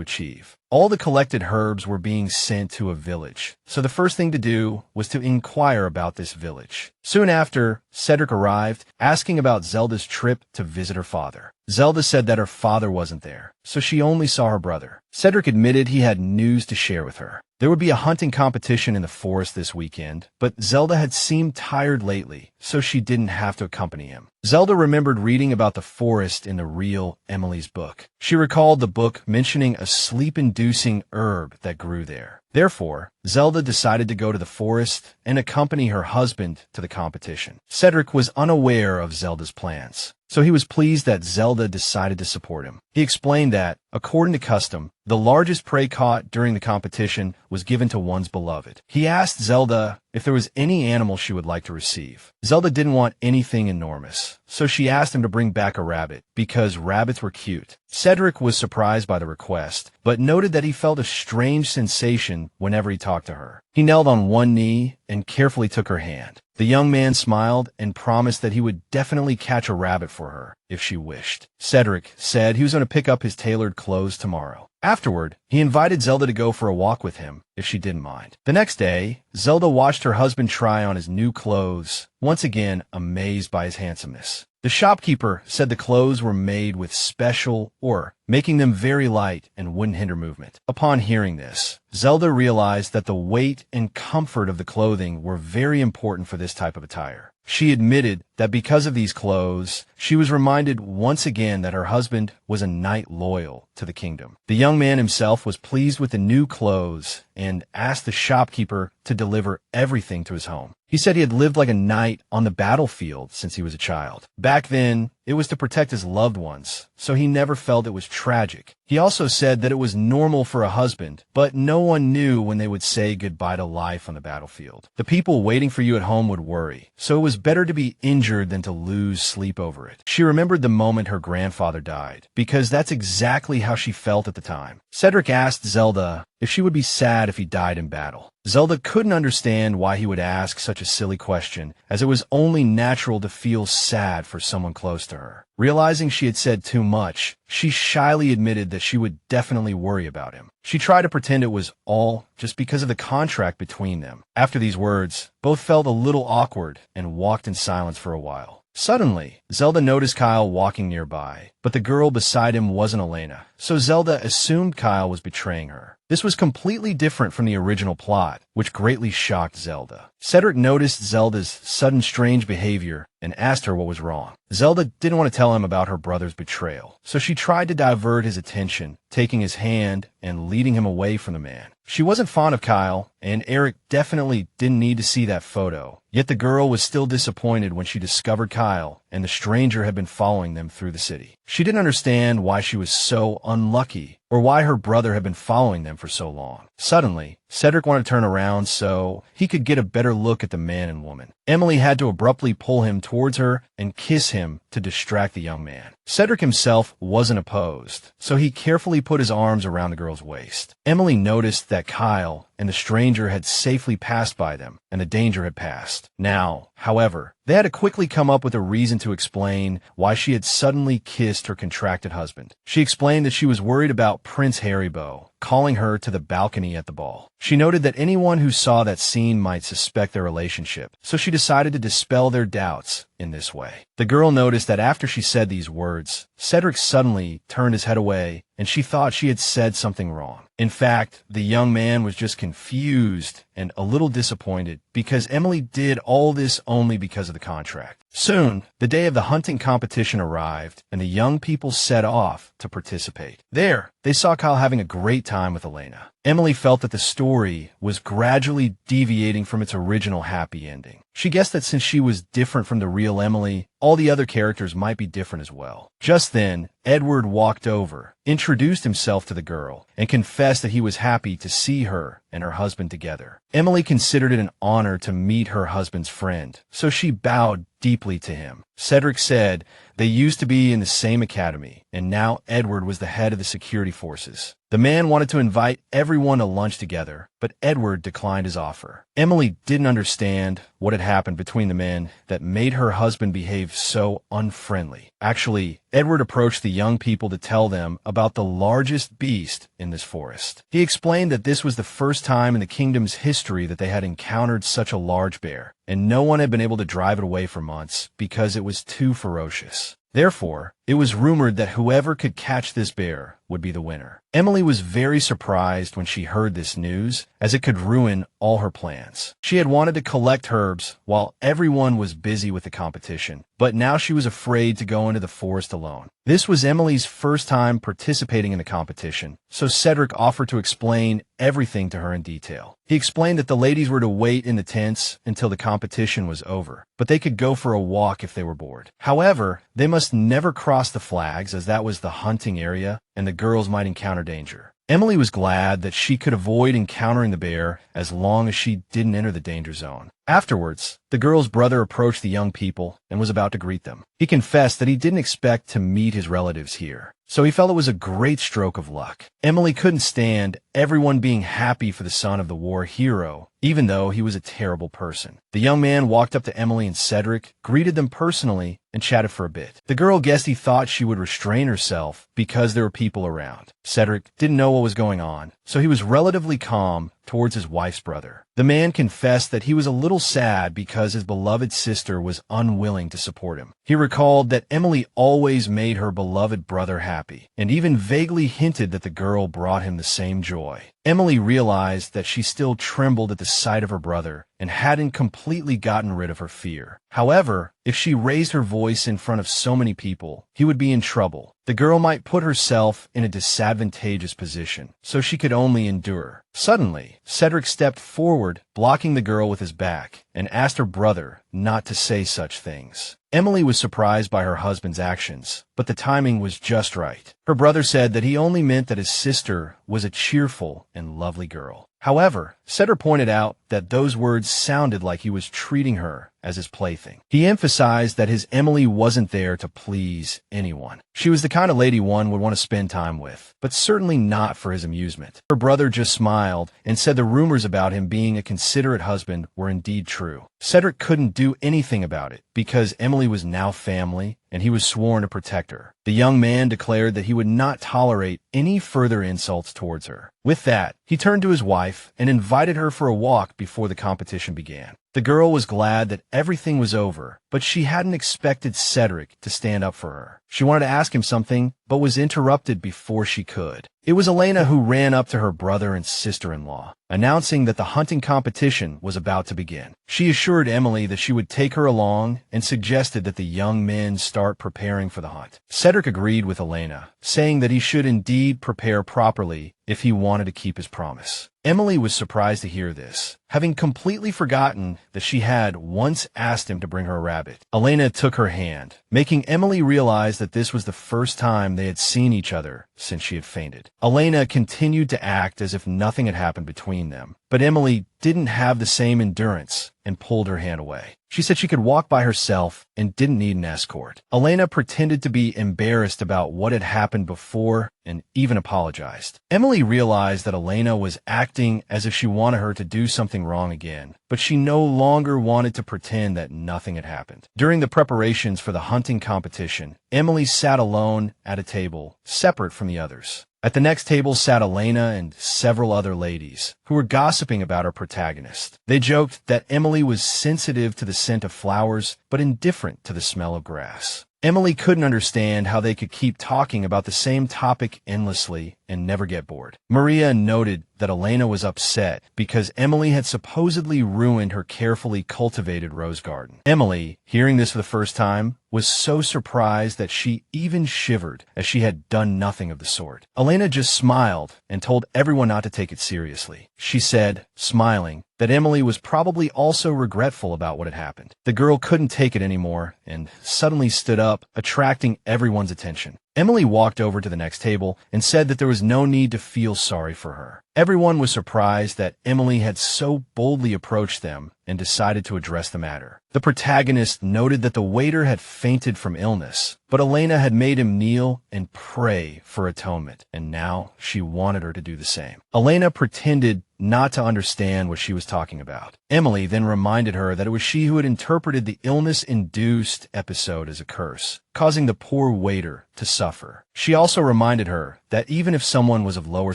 achieve. All the collected herbs were being sent to a village, so the first thing to do was to inquire about this village. Soon after, Cedric arrived, asking about Zelda's trip to visit her father. Zelda said that her father wasn't there, so she only saw her brother. Cedric admitted he had news to share with her. There would be a hunting competition in the forest this weekend, but Zelda had seemed tired lately, so she didn't have to accompany him. Zelda remembered reading about the forest in the real Emily's book. She recalled the book mentioning a sleep-inducing herb that grew there. Therefore, Zelda decided to go to the forest and accompany her husband to the competition. Cedric was unaware of Zelda's plans, so he was pleased that Zelda decided to support him. He explained that, according to custom, the largest prey caught during the competition was given to one's beloved. He asked Zelda if there was any animal she would like to receive. Zelda didn't want anything enormous, so she asked him to bring back a rabbit, because rabbits were cute. Cedric was surprised by the request, but noted that he felt a strange sensation whenever he talked to her. He knelt on one knee and carefully took her hand. The young man smiled and promised that he would definitely catch a rabbit for her if she wished. Cedric said he was going to pick up his tailored clothes tomorrow. Afterward, he invited Zelda to go for a walk with him, if she didn't mind. The next day, Zelda watched her husband try on his new clothes, once again amazed by his handsomeness. The shopkeeper said the clothes were made with special ore, making them very light and wouldn't hinder movement. Upon hearing this, Zelda realized that the weight and comfort of the clothing were very important for this type of attire. She admitted that because of these clothes, she was reminded once again that her husband was a knight loyal to the kingdom. The young man himself was pleased with the new clothes and asked the shopkeeper to deliver everything to his home. He said he had lived like a knight on the battlefield since he was a child. Back then, it was to protect his loved ones, so he never felt it was tragic. He also said that it was normal for a husband, but no one knew when they would say goodbye to life on the battlefield. The people waiting for you at home would worry, so it was better to be injured than to lose sleep over it. She remembered the moment her grandfather died, because that's exactly how she felt at the time. Cedric asked Zelda if she would be sad if he died in battle. Zelda couldn't understand why he would ask such a silly question, as it was only natural to feel sad for someone close to her. Realizing she had said too much, she shyly admitted that she would definitely worry about him. She tried to pretend it was all just because of the contract between them. After these words, both felt a little awkward and walked in silence for a while. Suddenly, Zelda noticed Kyle walking nearby, but the girl beside him wasn't Elena, so Zelda assumed Kyle was betraying her. This was completely different from the original plot, which greatly shocked Zelda. Cedric noticed Zelda's sudden strange behavior and asked her what was wrong. Zelda didn't want to tell him about her brother's betrayal, so she tried to divert his attention, taking his hand and leading him away from the man. She wasn't fond of Kyle, and Eric definitely didn't need to see that photo. Yet the girl was still disappointed when she discovered Kyle and the stranger had been following them through the city. She didn't understand why she was so unlucky, or why her brother had been following them for so long. Suddenly, Cedric wanted to turn around so he could get a better look at the man and woman. Emily had to abruptly pull him towards her and kiss him to distract the young man. Cedric himself wasn't opposed, so he carefully put his arms around the girl's waist. Emily noticed that Kyle and the stranger had safely passed by them, and the danger had passed. Now, however, they had to quickly come up with a reason to explain why she had suddenly kissed her contracted husband. She explained that she was worried about Prince Haribo calling her to the balcony at the ball. She noted that anyone who saw that scene might suspect their relationship, so she decided to dispel their doubts in this way. The girl noticed that after she said these words, Cedric suddenly turned his head away, and she thought she had said something wrong. In fact, the young man was just confused and a little disappointed because Emily did all this only because of the contract. Soon, the day of the hunting competition arrived, and the young people set off to participate. There, they saw Kyle having a great time with Elena. Emily felt that the story was gradually deviating from its original happy ending. She guessed that since she was different from the real Emily, all the other characters might be different as well. Just then, Edward walked over, introduced himself to the girl, and confessed that he was happy to see her and her husband together. Emily considered it an honor to meet her husband's friend, so she bowed deeply to him. Cedric said they used to be in the same academy, and now Edward was the head of the security forces. The man wanted to invite everyone to lunch together, but Edward declined his offer. Emily didn't understand what had happened between the men that made her husband behave so unfriendly. Actually, Edward approached the young people to tell them about the largest beast in this forest. He explained that this was the first time in the kingdom's history that they had encountered such a large bear, and no one had been able to drive it away for months because it was too ferocious. Therefore, it was rumored that whoever could catch this bear would be the winner. Emily was very surprised when she heard this news, as it could ruin all her plans. She had wanted to collect herbs while everyone was busy with the competition, but now she was afraid to go into the forest alone. This was Emily's first time participating in the competition, so Cedric offered to explain everything to her in detail. He explained that the ladies were to wait in the tents until the competition was over, but they could go for a walk if they were bored. However, they must never cross the flags, as that was the hunting area, and the girls might encounter danger. Emily was glad that she could avoid encountering the bear as long as she didn't enter the danger zone. Afterwards, the girl's brother approached the young people and was about to greet them. He confessed that he didn't expect to meet his relatives here, so he felt it was a great stroke of luck. Emily couldn't stand everyone being happy for the son of the war hero, even though he was a terrible person. The young man walked up to Emily and Cedric, greeted them personally, and chatted for a bit. The girl guessed he thought she would restrain herself because there were people around. Cedric didn't know what was going on, so he was relatively calm towards his wife's brother. The man confessed that he was a little sad because his beloved sister was unwilling to support him. He recalled that Emily always made her beloved brother happy, and even vaguely hinted that the girl brought him the same joy. Emily realized that she still trembled at the sight of her brother and hadn't completely gotten rid of her fear. However, if she raised her voice in front of so many people, he would be in trouble. The girl might put herself in a disadvantageous position, so she could only endure. Suddenly, Cedric stepped forward, blocking the girl with his back, and asked her brother not to say such things. Emily was surprised by her husband's actions, but the timing was just right. Her brother said that he only meant that his sister was a cheerful and lovely girl. However, Cedric pointed out that those words sounded like he was treating her as his plaything. He emphasized that his Emily wasn't there to please anyone. She was the kind of lady one would want to spend time with, but certainly not for his amusement. Her brother just smiled and said the rumors about him being a considerate husband were indeed true. Cedric couldn't do anything about it because Emily was now family and he was sworn to protect her. The young man declared that he would not tolerate any further insults towards her. With that, he turned to his wife and invited her for a walk before the competition began. The girl was glad that everything was over, but she hadn't expected Cedric to stand up for her. She wanted to ask him something, but was interrupted before she could. It was Elena who ran up to her brother and sister-in-law, announcing that the hunting competition was about to begin. She assured Emily that she would take her along and suggested that the young men start preparing for the hunt. Cedric agreed with Elena, saying that he should indeed prepare properly if he wanted to keep his promise. Emily was surprised to hear this, having completely forgotten that she had once asked him to bring her a rabbit. Elena took her hand, making Emily realize that this was the first time they had seen each other since she had fainted. Elena continued to act as if nothing had happened between them, but Emily didn't have the same endurance and pulled her hand away. She said she could walk by herself and didn't need an escort. Elena pretended to be embarrassed about what had happened before and even apologized. Emily realized that Elena was acting as if she wanted her to do something wrong again, but she no longer wanted to pretend that nothing had happened. During the preparations for the hunting competition, Emily sat alone at a table, separate from the others. At the next table sat Elena and several other ladies, who were gossiping about our protagonist. They joked that Emily was sensitive to the scent of flowers, but indifferent to the smell of grass. Emily couldn't understand how they could keep talking about the same topic endlessly and never get bored. Maria noted that Elena was upset because Emily had supposedly ruined her carefully cultivated rose garden. Emily, hearing this for the first time, was so surprised that she even shivered, as she had done nothing of the sort. Elena just smiled and told everyone not to take it seriously. She said, smiling, that Emily was probably also regretful about what had happened. The girl couldn't take it anymore and suddenly stood up, attracting everyone's attention. Emily walked over to the next table and said that there was no need to feel sorry for her. Everyone was surprised that Emily had so boldly approached them and decided to address the matter. The protagonist noted that the waiter had fainted from illness, but Elena had made him kneel and pray for atonement, and now she wanted her to do the same. Elena pretended not to understand what she was talking about. Emily then reminded her that it was she who had interpreted the illness-induced episode as a curse, causing the poor waiter to suffer. She also reminded her that even if someone was of lower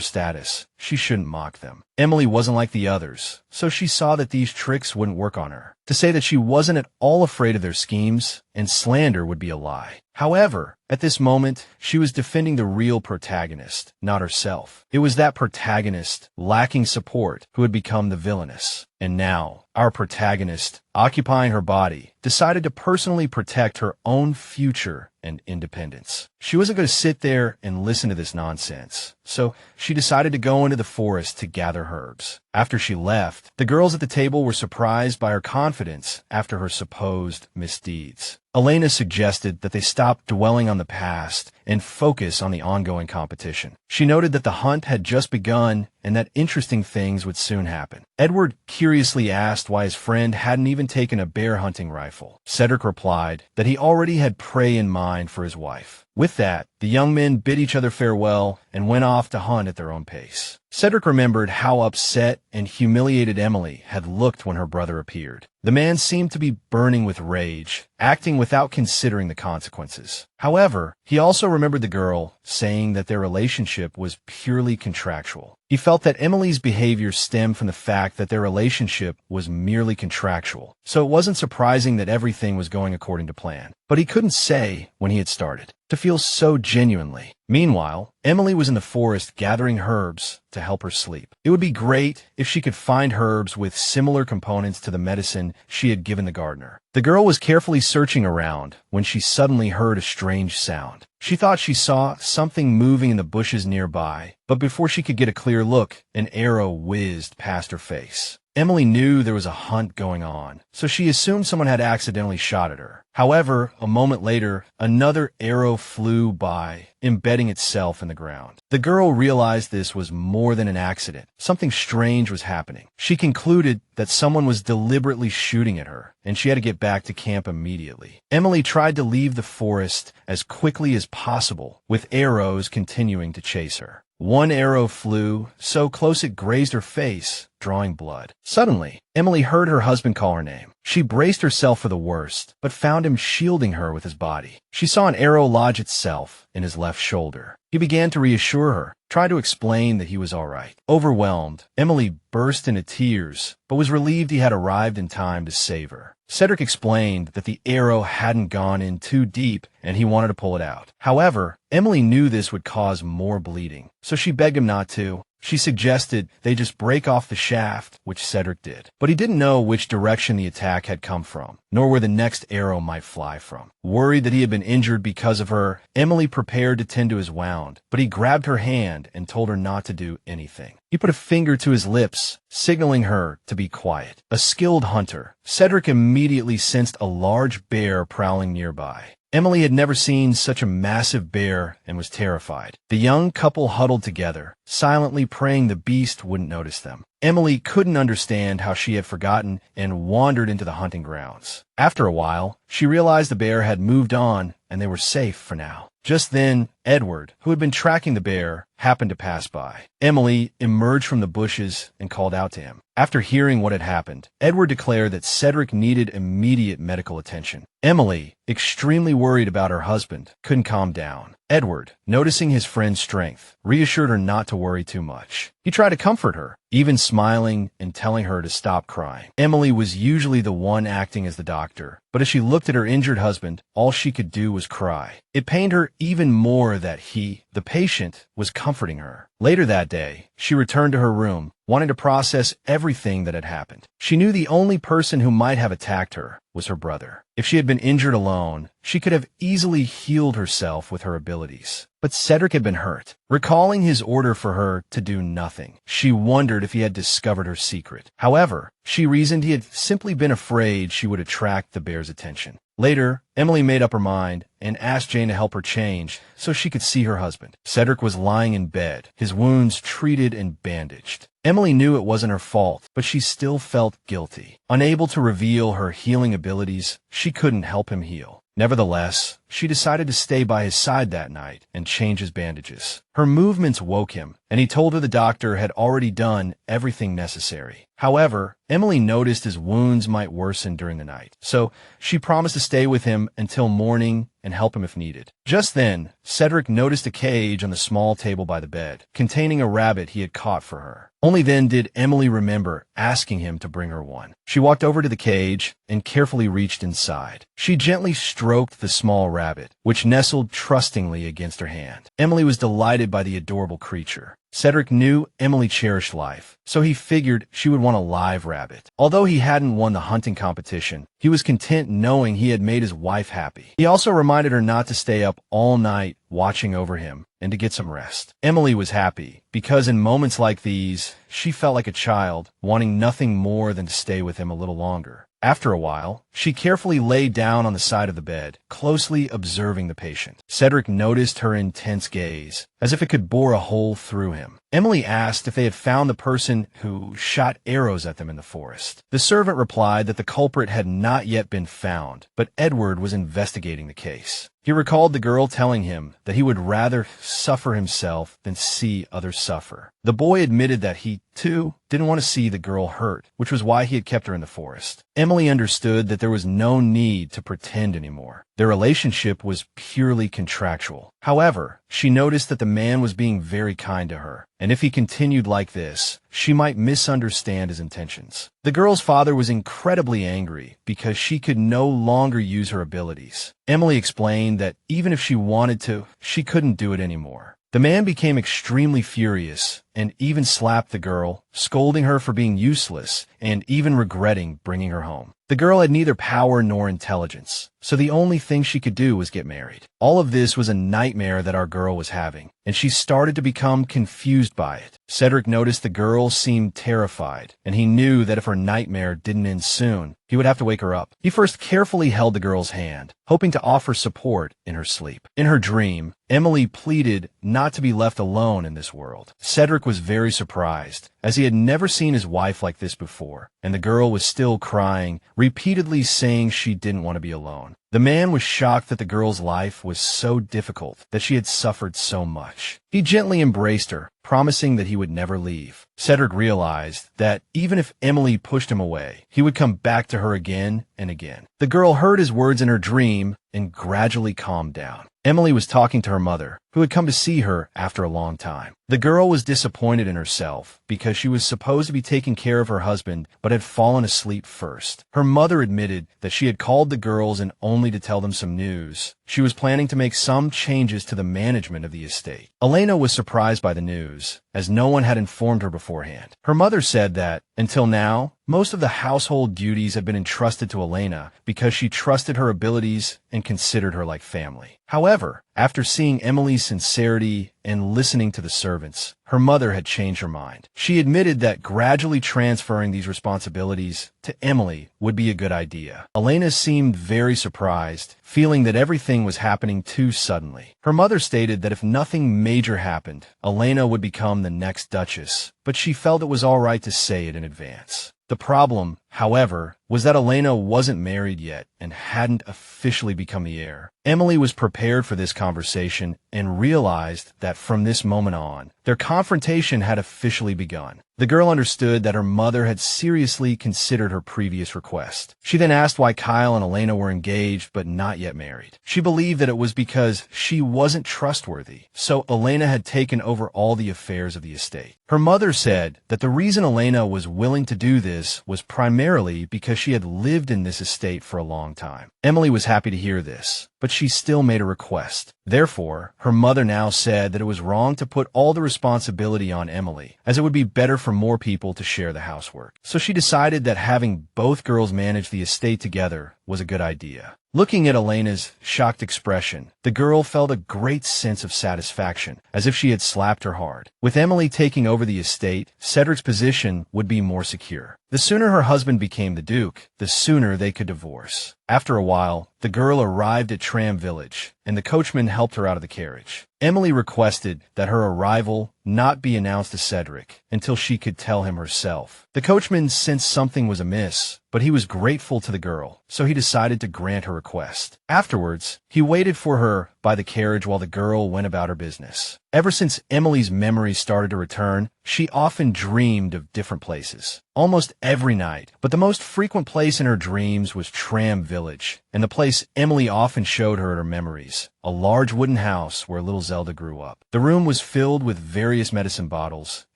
status, she shouldn't mock them. Emily wasn't like the others, so she saw that these tricks wouldn't work on her. To say that she wasn't at all afraid of their schemes and slander would be a lie. However, at this moment, she was defending the real protagonist, not herself. It was that protagonist, lacking support, who had become the villainess. And now, our protagonist, occupying her body, decided to personally protect her own future and independence. She wasn't going to sit there and listen to this nonsense, so she decided to go into the forest to gather herbs. After she left, the girls at the table were surprised by her confidence after her supposed misdeeds. Elena suggested that they stop dwelling on the past and focus on the ongoing competition. She noted that the hunt had just begun and that interesting things would soon happen. Edward curiously asked why his friend hadn't even taken a bear hunting rifle. Cedric replied that he already had prey in mind for his wife. With that, the young men bid each other farewell and went off to hunt at their own pace. Cedric remembered how upset and humiliated Emily had looked when her brother appeared. The man seemed to be burning with rage, acting without considering the consequences. However, he also remembered the girl saying that their relationship was purely contractual. He felt that Emily's behavior stemmed from the fact that their relationship was merely contractual, so it wasn't surprising that everything was going according to plan. But he couldn't say when he had started to feel so genuinely. Meanwhile, Emily was in the forest gathering herbs to help her sleep. It would be great if she could find herbs with similar components to the medicine she had given the gardener. The girl was carefully searching around when she suddenly heard a strange sound. She thought she saw something moving in the bushes nearby, but before she could get a clear look, an arrow whizzed past her face. Emily knew there was a hunt going on, so she assumed someone had accidentally shot at her. However, a moment later, another arrow flew by, embedding itself in the ground. The girl realized this was more than an accident. Something strange was happening. She concluded that someone was deliberately shooting at her, and she had to get back to camp immediately. Emily tried to leave the forest as quickly as possible, with arrows continuing to chase her. One arrow flew so close it grazed her face, drawing blood. Suddenly, Emily heard her husband call her name. She braced herself for the worst, but found him shielding her with his body. She saw an arrow lodge itself in his left shoulder. He began to reassure her, tried to explain that he was all right. Overwhelmed, Emily burst into tears, but was relieved he had arrived in time to save her. Cedric explained that the arrow hadn't gone in too deep and he wanted to pull it out. However, Emily knew this would cause more bleeding, so she begged him not to. She suggested they just break off the shaft, which Cedric did. But he didn't know which direction the attack had come from, nor where the next arrow might fly from. Worried that he had been injured because of her, Emily prepared to tend to his wound, but he grabbed her hand and told her not to do anything. He put a finger to his lips, signaling her to be quiet. A skilled hunter, Cedric immediately sensed a large bear prowling nearby. Emily had never seen such a massive bear and was terrified. The young couple huddled together, silently praying the beast wouldn't notice them. Emily couldn't understand how she had forgotten and wandered into the hunting grounds. After a while, she realized the bear had moved on and they were safe for now. Just then, Edward, who had been tracking the bear, happened to pass by. Emily emerged from the bushes and called out to him. After hearing what had happened, Edward declared that Cedric needed immediate medical attention. Emily, extremely worried about her husband, couldn't calm down. Edward, noticing his friend's strength, reassured her not to worry too much. He tried to comfort her, even smiling and telling her to stop crying. Emily was usually the one acting as the doctor, but as she looked at her injured husband, all she could do was cry. It pained her even more that he, the patient, was comforting her. Later that day, she returned to her room, wanting to process everything that had happened. She knew the only person who might have attacked her was her brother. If she had been injured alone, she could have easily healed herself with her abilities. But Cedric had been hurt. Recalling his order for her to do nothing, she wondered if he had discovered her secret. However, she reasoned he had simply been afraid she would attract the bear's attention. Later, Emily made up her mind and asked Jane to help her change so she could see her husband. Cedric was lying in bed, his wounds treated and bandaged. Emily knew it wasn't her fault, but she still felt guilty. Unable to reveal her healing abilities, she couldn't help him heal. Nevertheless, she decided to stay by his side that night and change his bandages. Her movements woke him, and he told her the doctor had already done everything necessary. However, Emily noticed his wounds might worsen during the night, so she promised to stay with him until morning and help him if needed. Just then, Cedric noticed a cage on the small table by the bed, containing a rabbit he had caught for her. Only then did Emily remember asking him to bring her one. She walked over to the cage and carefully reached inside. She gently stroked the small rabbit, which nestled trustingly against her hand. Emily was delighted by the adorable creature. Cedric knew Emily cherished life, so he figured she would want a live rabbit. Although he hadn't won the hunting competition, he was content knowing he had made his wife happy. He also reminded her not to stay up all night watching over him and to get some rest. Emily was happy because in moments like these, she felt like a child, wanting nothing more than to stay with him a little longer. After a while, she carefully lay down on the side of the bed, closely observing the patient. Cedric noticed her intense gaze, as if it could bore a hole through him. Emily asked if they had found the person who shot arrows at them in the forest. The servant replied that the culprit had not yet been found, but Edward was investigating the case. He recalled the girl telling him that he would rather suffer himself than see others suffer. The boy admitted that he, too, didn't want to see the girl hurt, which was why he had kept her in the forest. Emily understood that there was no need to pretend anymore. Their relationship was purely contractual. However, she noticed that the man was being very kind to her, and if he continued like this, she might misunderstand his intentions. The girl's father was incredibly angry because she could no longer use her abilities. Emily explained that even if she wanted to, she couldn't do it anymore. The man became extremely furious and even slapped the girl, scolding her for being useless and even regretting bringing her home. The girl had neither power nor intelligence, so the only thing she could do was get married. All of this was a nightmare that our girl was having, and she started to become confused by it. Cedric noticed the girl seemed terrified, and he knew that if her nightmare didn't end soon, he would have to wake her up. He first carefully held the girl's hand, hoping to offer support in her sleep. In her dream, Emily pleaded not to be left alone in this world. Cedric was very surprised, as he had never seen his wife like this before, and the girl was still crying, repeatedly saying she didn't want to be alone. The man was shocked that the girl's life was so difficult, that she had suffered so much. He gently embraced her, promising that he would never leave. Cedric realized that even if Emily pushed him away, he would come back to her again and again. The girl heard his words in her dream and gradually calmed down. Emily was talking to her mother, who had come to see her after a long time. The girl was disappointed in herself because she was supposed to be taking care of her husband but had fallen asleep first. Her mother admitted that she had called the girls and only to tell them some news. She was planning to make some changes to the management of the estate. Elena was surprised by the news, as no one had informed her beforehand. Her mother said that, until now, most of the household duties had been entrusted to Elena because she trusted her abilities and considered her like family. However, after seeing Emily's sincerity and listening to the servants, her mother had changed her mind. She admitted that gradually transferring these responsibilities to Emily would be a good idea. Elena seemed very surprised, feeling that everything was happening too suddenly. Her mother stated that if nothing major happened, Elena would become the next Duchess, but she felt it was all right to say it in advance. The problem, however, was that Elena wasn't married yet and hadn't officially become the heir. Emily was prepared for this conversation and realized that from this moment on, their confrontation had officially begun. The girl understood that her mother had seriously considered her previous request. She then asked why Kyle and Elena were engaged but not yet married. She believed that it was because she wasn't trustworthy, so Elena had taken over all the affairs of the estate. Her mother said that the reason Elena was willing to do this was primarily because she had lived in this estate for a long time. Emily was happy to hear this, but she still made a request. Therefore, her mother now said that it was wrong to put all the responsibility on Emily, as it would be better for more people to share the housework. So she decided that having both girls manage the estate together was a good idea. Looking at Elena's shocked expression, the girl felt a great sense of satisfaction, as if she had slapped her hard. With Emily taking over the estate, Cedric's position would be more secure. The sooner her husband became the Duke, the sooner they could divorce. After a while, the girl arrived at Tram Village, and the coachman helped her out of the carriage. Emily requested that her arrival not be announced to Cedric until she could tell him herself. The coachman sensed something was amiss, but he was grateful to the girl, so he decided to grant her request. Afterwards, he waited for her by the carriage while the girl went about her business. Ever since Emily's memories started to return, she often dreamed of different places, almost every night. But the most frequent place in her dreams was Tram Village, and the place Emily often showed her in her memories, a large wooden house where little Zelda grew up. The room was filled with various medicine bottles,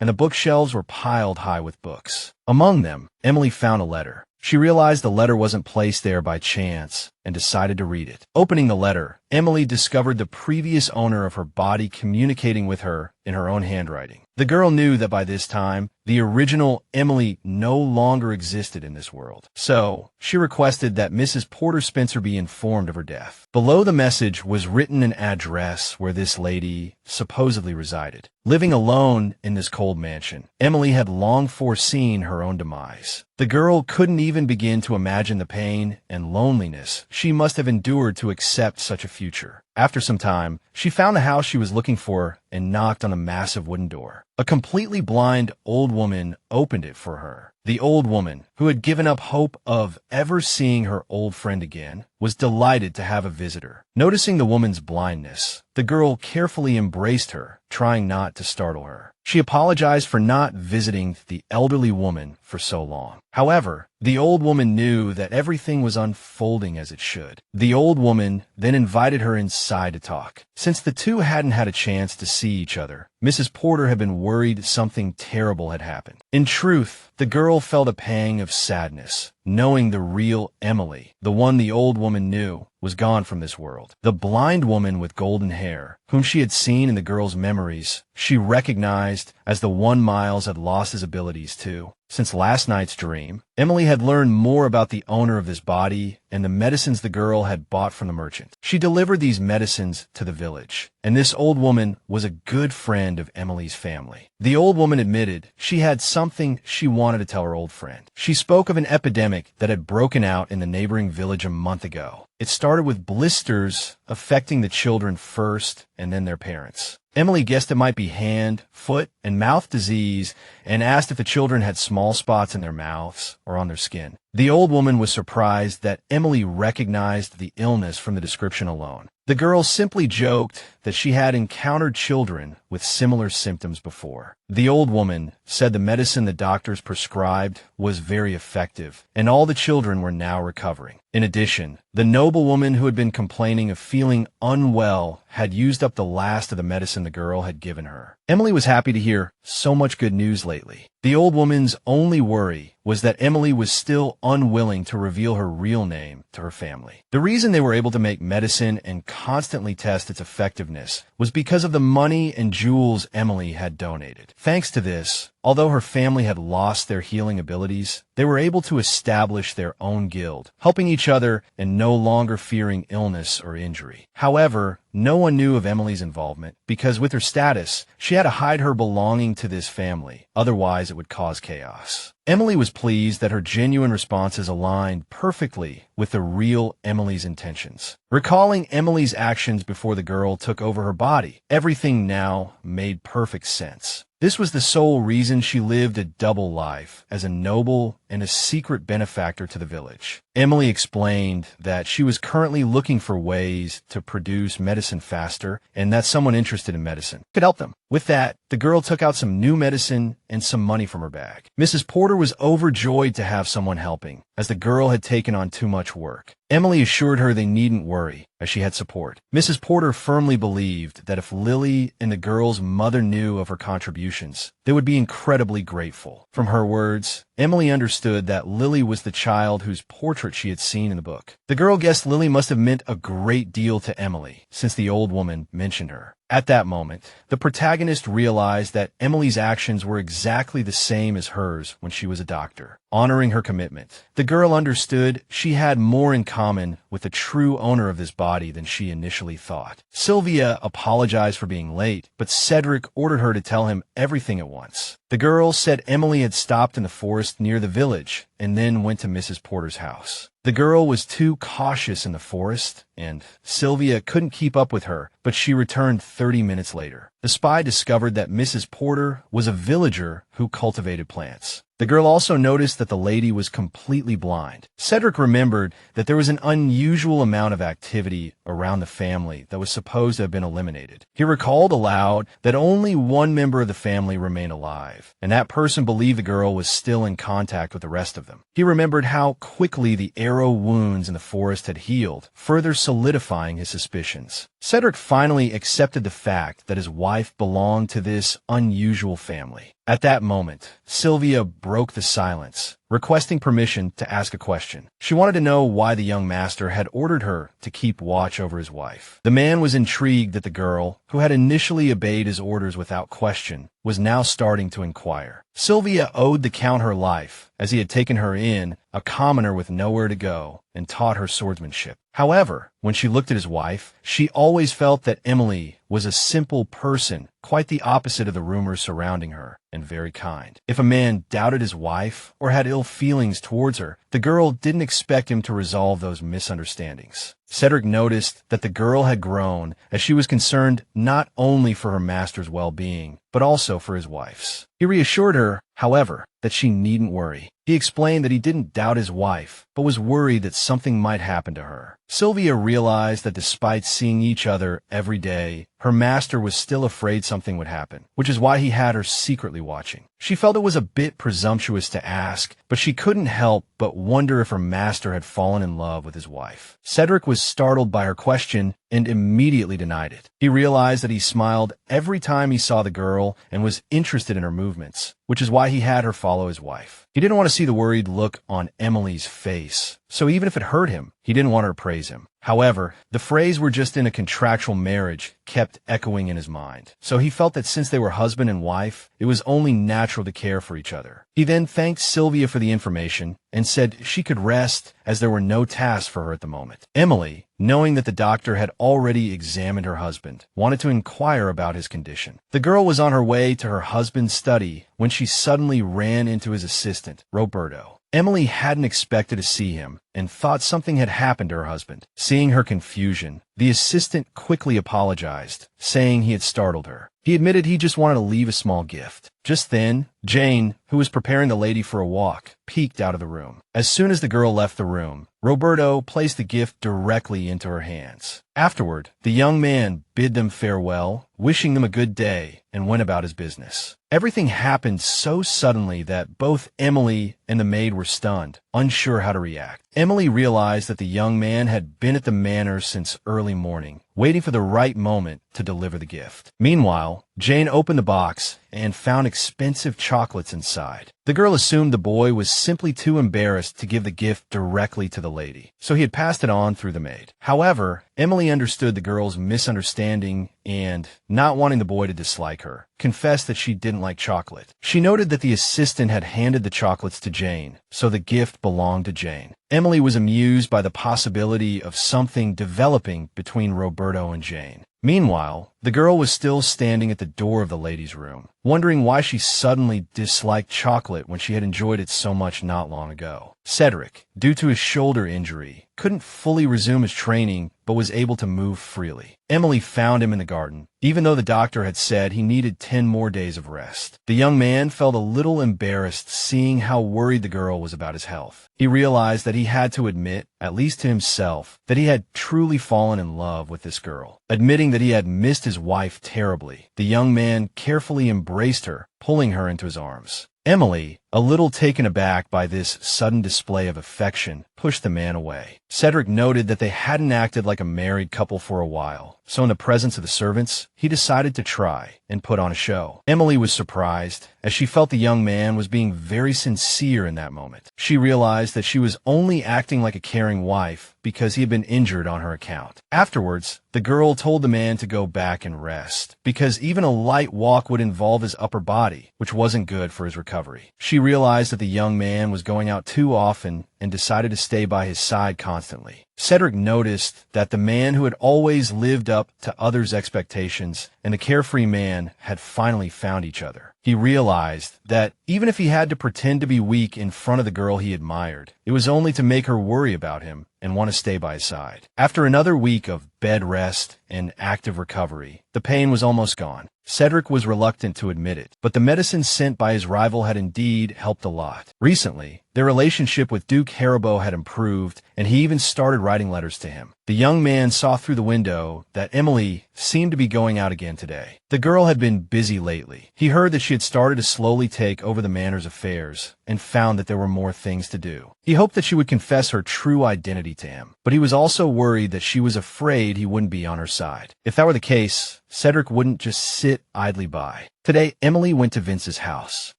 and the bookshelves were piled high with books. Among them, Emily found a letter. She realized the letter wasn't placed there by chance and decided to read it. Opening the letter, Emily discovered the previous owner of her body communicating with her in her own handwriting. The girl knew that by this time, the original Emily no longer existed in this world. So, she requested that Mrs. Porter Spencer be informed of her death. Below the message was written an address where this lady supposedly resided. Living alone in this cold mansion, Emily had long foreseen her own demise. The girl couldn't even begin to imagine the pain and loneliness she must have endured to accept such a future. After some time, she found the house she was looking for and knocked on a massive wooden door. A completely blind old woman opened it for her. The old woman, who had given up hope of ever seeing her old friend again, was delighted to have a visitor. Noticing the woman's blindness, the girl carefully embraced her, trying not to startle her. She apologized for not visiting the elderly woman for so long. However, the old woman knew that everything was unfolding as it should. The old woman then invited her inside to talk. Since the two hadn't had a chance to see each other, Mrs. Porter had been worried something terrible had happened. In truth, the girl felt a pang of sadness, knowing the real Emily, the one the old woman knew, was gone from this world. The blind woman with golden hair, whom she had seen in the girl's memories, she recognized as the one Miles had lost his abilities to. Since last night's dream, Emily had learned more about the owner of this body and the medicines the girl had bought from the merchant. She delivered these medicines to the village, and this old woman was a good friend of Emily's family. The old woman admitted she had something she wanted to tell her old friend. She spoke of an epidemic that had broken out in the neighboring village a month ago. It started with blisters affecting the children first and then their parents. Emily guessed it might be hand, foot, and mouth disease and asked if the children had small spots in their mouths or on their skin. The old woman was surprised that Emily recognized the illness from the description alone. The girl simply joked that she had encountered children with similar symptoms before. The old woman said the medicine the doctors prescribed was very effective, and all the children were now recovering. In addition, the noblewoman who had been complaining of feeling unwell had used up the last of the medicine the girl had given her. Emily was happy to hear so much good news lately. The old woman's only worry was that Emily was still unwilling to reveal her real name to her family. The reason they were able to make medicine and constantly test its effectiveness was because of the money and jewels Emily had donated. Thanks to this, although her family had lost their healing abilities, they were able to establish their own guild, helping each other and no longer fearing illness or injury. However, no one knew of Emily's involvement because with her status, she had to hide her belonging to this family, otherwise it would cause chaos. Emily was pleased that her genuine responses aligned perfectly with the real Emily's intentions. Recalling Emily's actions before the girl took over her body, everything now made perfect sense. This was the sole reason she lived a double life, as a noble and a secret benefactor to the village. Emily explained that she was currently looking for ways to produce medicine faster and that someone interested in medicine could help them. With that, the girl took out some new medicine and some money from her bag. Mrs. Porter was overjoyed to have someone helping, as the girl had taken on too much work. Emily assured her they needn't worry, as she had support. Mrs. Porter firmly believed that if Lily and the girl's mother knew of her contributions, they would be incredibly grateful. From her words, Emily understood that Lily was the child whose portrait she had seen in the book. The girl guessed Lily must have meant a great deal to Emily, since the old woman mentioned her. At that moment, the protagonist realized that Emily's actions were exactly the same as hers when she was a doctor. Honoring her commitment, the girl understood she had more in common with the true owner of this body than she initially thought. Sylvia apologized for being late, but Cedric ordered her to tell him everything at once. The girl said Emily had stopped in the forest near the village and then went to Mrs. Porter's house. The girl was too cautious in the forest, and Sylvia couldn't keep up with her, but she returned 30 minutes later. The spy discovered that Mrs. Porter was a villager who cultivated plants. The girl also noticed that the lady was completely blind. Cedric remembered that there was an unusual amount of activity around the family that was supposed to have been eliminated. He recalled aloud that only one member of the family remained alive, and that person believed the girl was still in contact with the rest of them. He remembered how quickly the arrow wounds in the forest had healed, further solidifying his suspicions. Cedric finally accepted the fact that his wife belonged to this unusual family. At that moment, Sylvia broke the silence, requesting permission to ask a question. She wanted to know why the young master had ordered her to keep watch over his wife. The man was intrigued that the girl, who had initially obeyed his orders without question, was now starting to inquire. Sylvia owed the Count her life, as he had taken her in, a commoner with nowhere to go, and taught her swordsmanship. However, when she looked at his wife, she always felt that Emily was a simple person, quite the opposite of the rumors surrounding her, and very kind. If a man doubted his wife or had ill feelings towards her, the girl didn't expect him to resolve those misunderstandings. Cedric noticed that the girl had grown as she was concerned not only for her master's well-being, but also for his wife's. He reassured her, however, that she needn't worry. He explained that he didn't doubt his wife, but was worried that something might happen to her. Sylvia realized that despite seeing each other every day, her master was still afraid something would happen, which is why he had her secretly watching. She felt it was a bit presumptuous to ask, but she couldn't help but wonder if her master had fallen in love with his wife. Cedric was startled by her question and immediately denied it. He realized that he smiled every time he saw the girl and was interested in her movements, which is why he had her follow his wife. He didn't want to see the worried look on Emily's face, so even if it hurt him, he didn't want her to praise him. However, the phrase "we're just in a contractual marriage" kept echoing in his mind, so he felt that since they were husband and wife, it was only natural to care for each other. He then thanked Sylvia for the information and said she could rest as there were no tasks for her at the moment. Emily, knowing that the doctor had already examined her husband, wanted to inquire about his condition. The girl was on her way to her husband's study when she suddenly ran into his assistant, Roberto. Emily hadn't expected to see him and thought something had happened to her husband. Seeing her confusion, the assistant quickly apologized, saying he had startled her. He admitted he just wanted to leave a small gift. Just then, Jane, who was preparing the lady for a walk, peeked out of the room. As soon as the girl left the room, Roberto placed the gift directly into her hands. Afterward, the young man bid them farewell, wishing them a good day, and went about his business. Everything happened so suddenly that both Emily and the maid were stunned, unsure how to react. Emily realized that the young man had been at the manor since early morning, waiting for the right moment to deliver the gift. Meanwhile, Jane opened the box and found expensive chocolates inside. The girl assumed the boy was simply too embarrassed to give the gift directly to the lady, so he had passed it on through the maid. However, Emily understood the girl's misunderstanding and, not wanting the boy to dislike her, confessed that she didn't like chocolate. She noted that the assistant had handed the chocolates to Jane, so the gift belonged to Jane. Emily was amused by the possibility of something developing between Roberto and Jane. Meanwhile, the girl was still standing at the door of the ladies' room, wondering why she suddenly disliked chocolate when she had enjoyed it so much not long ago. Cedric, due to his shoulder injury, couldn't fully resume his training but was able to move freely. Emily found him in the garden, even though the doctor had said he needed 10 more days of rest. The young man felt a little embarrassed seeing how worried the girl was about his health. He realized that he had to admit, at least to himself, that he had truly fallen in love with this girl. Admitting that he had missed his wife terribly, the young man carefully embraced her, pulling her into his arms. Emily, a little taken aback by this sudden display of affection, pushed the man away. Cedric noted that they hadn't acted like a married couple for a while, so in the presence of the servants, he decided to try and put on a show. Emily was surprised, as she felt the young man was being very sincere in that moment. She realized that she was only acting like a caring wife because he had been injured on her account. Afterwards, the girl told the man to go back and rest, because even a light walk would involve his upper body, which wasn't good for his recovery. She realized that the young man was going out too often and decided to stay by his side constantly. Cedric noticed that the man who had always lived up to others' expectations and the carefree man had finally found each other. He realized that even if he had to pretend to be weak in front of the girl he admired, it was only to make her worry about him and want to stay by his side. After another week of bed rest and active recovery, the pain was almost gone. Cedric was reluctant to admit it, but the medicine sent by his rival had indeed helped a lot. Recently, their relationship with Duke Haribo had improved, and he even started writing letters to him. The young man saw through the window that Emily seemed to be going out again today. The girl had been busy lately. He heard that she had started to slowly take over the manor's affairs and found that there were more things to do. He hoped that she would confess her true identity to him, but he was also worried that she was afraid he wouldn't be on her side. If that were the case, Cedric wouldn't just sit idly by. Today, Emily went to Vince's house.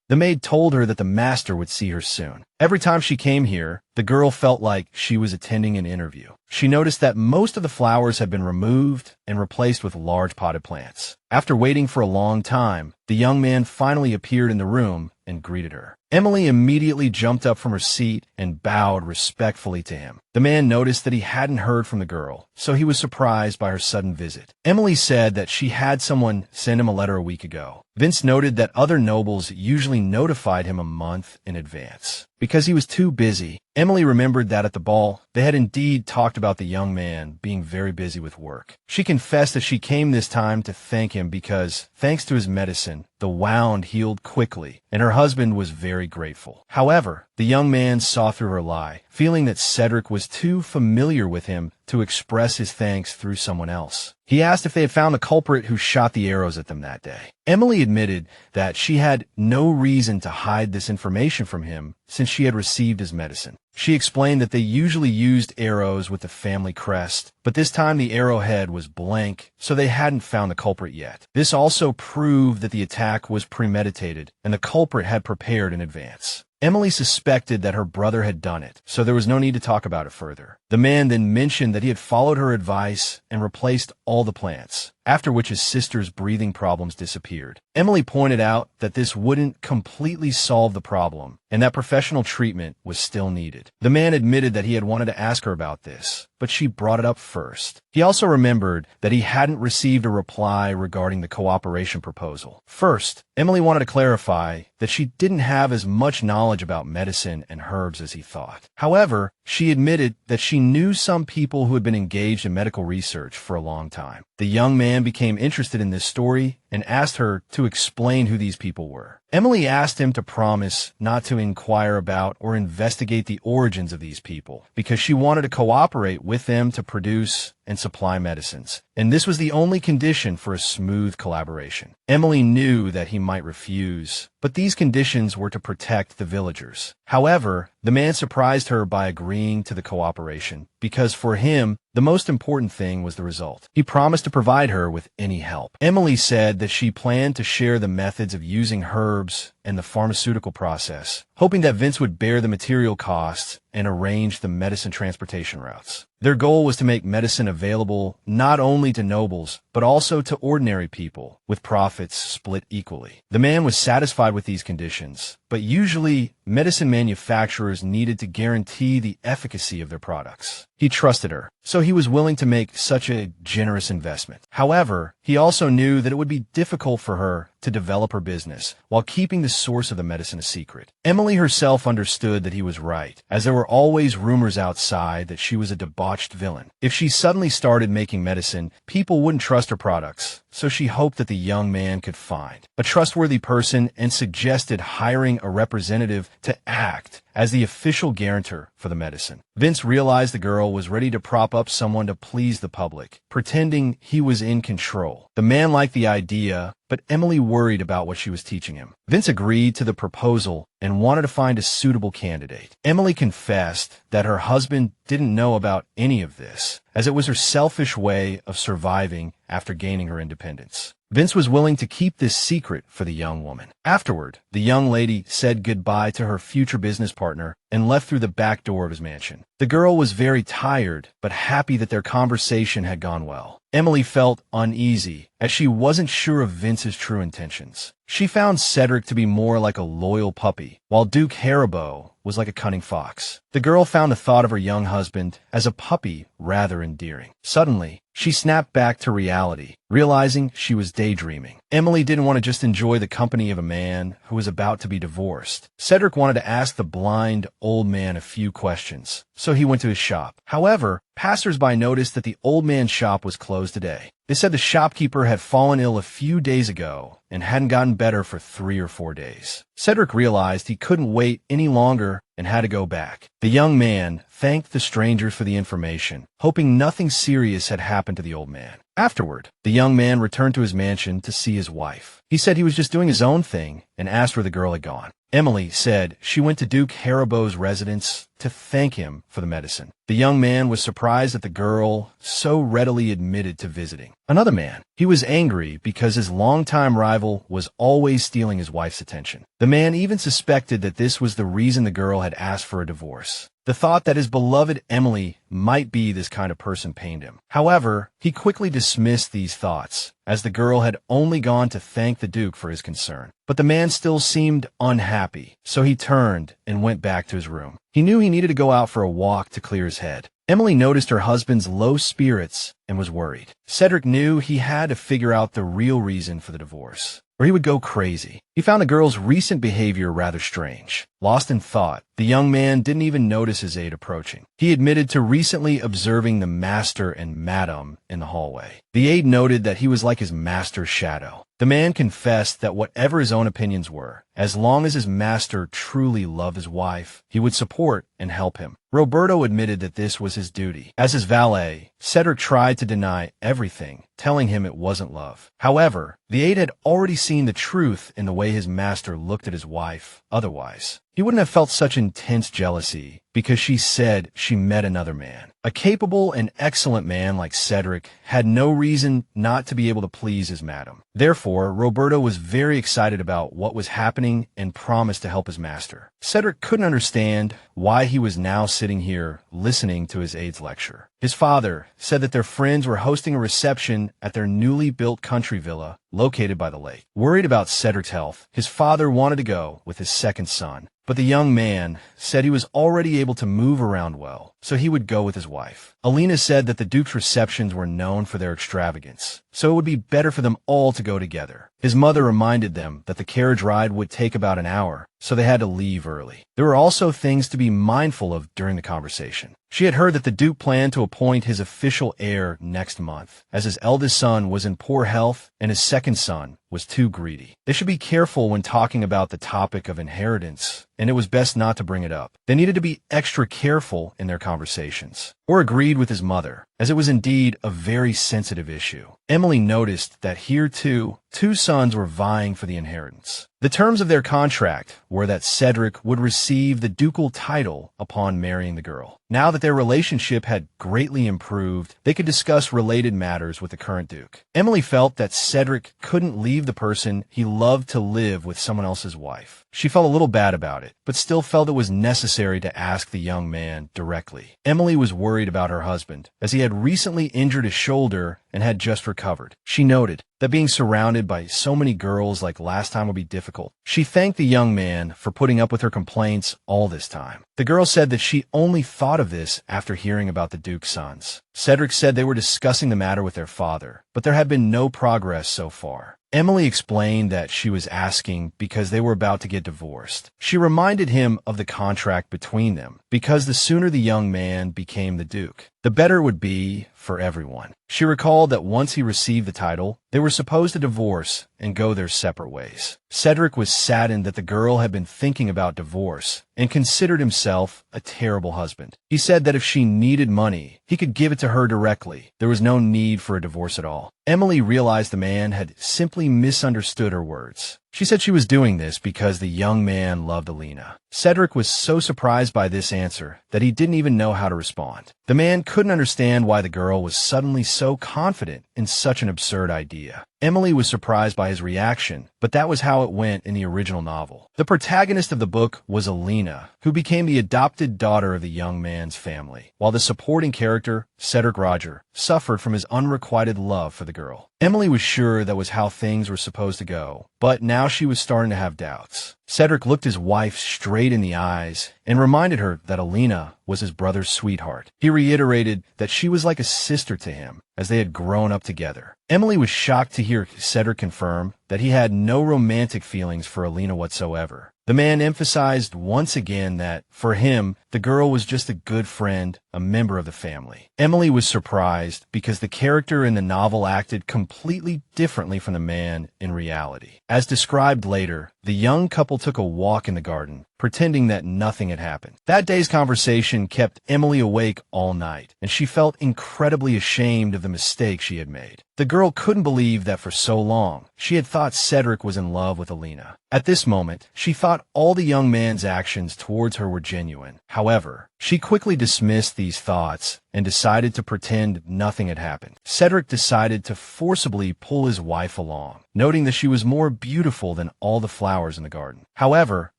The maid told her that the master would see her soon. Every time she came here, the girl felt like she was attending an interview. She noticed that most of the flowers had been removed and replaced with large potted plants. After waiting for a long time, the young man finally appeared in the room and greeted her. Emily immediately jumped up from her seat and bowed respectfully to him. The man noticed that he hadn't heard from the girl, so he was surprised by her sudden visit. Emily said that she had someone send him a letter a week ago. Vince noted that other nobles usually notified him a month in advance. Because he was too busy, Emily remembered that at the ball, they had indeed talked about the young man being very busy with work. She confessed that she came this time to thank him because, thanks to his medicine, the wound healed quickly, and her husband was very grateful. However, the young man saw through her lie, feeling that Cedric was too familiar with him to express his thanks through someone else. He asked if they had found the culprit who shot the arrows at them that day. Emily admitted that she had no reason to hide this information from him since she had received his medicine. She explained that they usually used arrows with the family crest, but this time the arrowhead was blank, so they hadn't found the culprit yet. This also proved that the attack was premeditated and the culprit had prepared in advance. Emily suspected that her brother had done it, so there was no need to talk about it further. The man then mentioned that he had followed her advice and replaced all the plants, after which his sister's breathing problems disappeared. Emily pointed out that this wouldn't completely solve the problem and that professional treatment was still needed. The man admitted that he had wanted to ask her about this, but she brought it up first. He also remembered that he hadn't received a reply regarding the cooperation proposal. First, Emily wanted to clarify that she didn't have as much knowledge about medicine and herbs as he thought. However, she admitted that she knew some people who had been engaged in medical research for a long time. The young man became interested in this story and asked her to explain who these people were. Emily asked him to promise not to inquire about or investigate the origins of these people because she wanted to cooperate with them to produce and supply medicines, and this was the only condition for a smooth collaboration. Emily knew that he might refuse, but these conditions were to protect the villagers. However, the man surprised her by agreeing to the cooperation because for him, the most important thing was the result. He promised to provide her with any help. Emily said that she planned to share the methods of using herbs and the pharmaceutical process, hoping that Vince would bear the material costs and arrange the medicine transportation routes. Their goal was to make medicine available not only to nobles, but also to ordinary people, with profits split equally. The man was satisfied with these conditions, but usually medicine manufacturers needed to guarantee the efficacy of their products. He trusted her, so he was willing to make such a generous investment. However, he also knew that it would be difficult for her to develop her business while keeping the source of the medicine a secret. Emily herself understood that he was right, as there were always rumors outside that she was a debauched villain. If she suddenly started making medicine, people wouldn't trust her products, so she hoped that the young man could find a trustworthy person and suggested hiring a representative to act as the official guarantor for the medicine. Vince realized the girl was ready to prop up someone to please the public, pretending he was in control. The man liked the idea, but Emily worried about what she was teaching him. Vince agreed to the proposal and wanted to find a suitable candidate. Emily confessed that her husband didn't know about any of this, as it was her selfish way of surviving after gaining her independence. Vince was willing to keep this secret for the young woman. Afterward, the young lady said goodbye to her future business partner and left through the back door of his mansion. The girl was very tired, but happy that their conversation had gone well. Emily felt uneasy, as she wasn't sure of Vince's true intentions. She found Cedric to be more like a loyal puppy, while Duke Haribo was like a cunning fox. The girl found the thought of her young husband as a puppy rather endearing. Suddenly, she snapped back to reality, realizing she was daydreaming. Emily didn't want to just enjoy the company of a man who was about to be divorced. Cedric wanted to ask the blind old man a few questions, so he went to his shop. However, passersby noticed that the old man's shop was closed today. They said the shopkeeper had fallen ill a few days ago and hadn't gotten better for 3 or 4 days. Cedric realized he couldn't wait any longer and had to go back. The young man thanked the strangers for the information, hoping nothing serious had happened to the old man. Afterward, the young man returned to his mansion to see his wife. He said he was just doing his own thing and asked where the girl had gone. Emily said she went to Duke Haribo's residence to thank him for the medicine. The young man was surprised that the girl so readily admitted to visiting. Another man. He was angry because his longtime rival was always stealing his wife's attention. The man even suspected that this was the reason the girl had asked for a divorce. The thought that his beloved Emily might be this kind of person pained him. However, he quickly dismissed these thoughts, as the girl had only gone to thank the Duke for his concern. But the man still seemed unhappy, so he turned and went back to his room. He knew he needed to go out for a walk to clear his head. Emily noticed her husband's low spirits and was worried. Cedric knew he had to figure out the real reason for the divorce, or he would go crazy. He He found the girl's recent behavior rather strange. Lost in thought, the young man didn't even notice his aide approaching. He admitted to recently observing the master and madam in the hallway. The aide noted that he was like his master's shadow. The man confessed that whatever his own opinions were, as long as his master truly loved his wife, he would support and help him. Roberto admitted that this was his duty. As his valet, Cedric tried to deny everything, telling him it wasn't love. However, the aide had already seen the truth in the way his master looked at his wife. Otherwise, he wouldn't have felt such intense jealousy because she said she met another man. A capable and excellent man like Cedric had no reason not to be able to please his madam. Therefore, Roberto was very excited about what was happening and promised to help his master. Cedric couldn't understand why he was now sitting here listening to his aide's lecture. His father said that their friends were hosting a reception at their newly built country villa located by the lake. Worried about Cedric's health, his father wanted to go with his second son, but the young man said he was already able to move around well, so he would go with his wife. Alina said that the Duke's receptions were known for their extravagance, so it would be better for them all to go together. His mother reminded them that the carriage ride would take about an hour, so they had to leave early. There were also things to be mindful of during the conversation. She had heard that the Duke planned to appoint his official heir next month, as his eldest son was in poor health and his second son was too greedy. They should be careful when talking about the topic of inheritance, and it was best not to bring it up. They needed to be extra careful in their conversations. Or agreed with his mother, as it was indeed a very sensitive issue. Emily noticed that here too, two sons were vying for the inheritance. The terms of their contract were that Cedric would receive the ducal title upon marrying the girl. Now that their relationship had greatly improved, they could discuss related matters with the current Duke. Emily felt that Cedric couldn't leave the person he loved to live with someone else's wife. She felt a little bad about it, but still felt it was necessary to ask the young man directly. Emily was worried about her husband, as he had recently injured his shoulder and had just recovered. She noted that being surrounded by so many girls like last time would be difficult. She thanked the young man for putting up with her complaints all this time. The girl said that she only thought of this after hearing about the Duke's sons. Cedric said they were discussing the matter with their father, but there had been no progress so far. Emily explained that she was asking because they were about to get divorced. She reminded him of the contract between them, because the sooner the young man became the Duke, the better it would be for everyone. She recalled that once he received the title, they were supposed to divorce and go their separate ways. Cedric was saddened that the girl had been thinking about divorce and considered himself a terrible husband. He said that if she needed money, he could give it to her directly. There was no need for a divorce at all. Emily realized the man had simply misunderstood her words. She said she was doing this because the young man loved Alina. Cedric was so surprised by this answer that he didn't even know how to respond. The man couldn't understand why the girl was suddenly so confident in such an absurd idea. Emily was surprised by his reaction, but that was how it went in the original novel. The protagonist of the book was Alina, who became the adopted daughter of the young man's family, while the supporting character, Cedric Roger, suffered from his unrequited love for the girl. Emily was sure that was how things were supposed to go, but now she was starting to have doubts. Cedric looked his wife straight in the eyes and reminded her that Alina was his brother's sweetheart. He reiterated that she was like a sister to him, as they had grown up together. Emily was shocked to hear Cedric confirm that he had no romantic feelings for Alina whatsoever. The man emphasized once again that, for him, the girl was just a good friend, a member of the family. Emily was surprised because the character in the novel acted completely differently from the man in reality. As described later, the young couple took a walk in the garden, pretending that nothing had happened. That day's conversation kept Emily awake all night, and she felt incredibly ashamed of the mistake she had made. The girl couldn't believe that for so long, she had thought Cedric was in love with Alina. At this moment, she thought all the young man's actions towards her were genuine. However, she quickly dismissed these thoughts and decided to pretend nothing had happened. Cedric decided to forcibly pull his wife along, noting that she was more beautiful than all the flowers in the garden. However,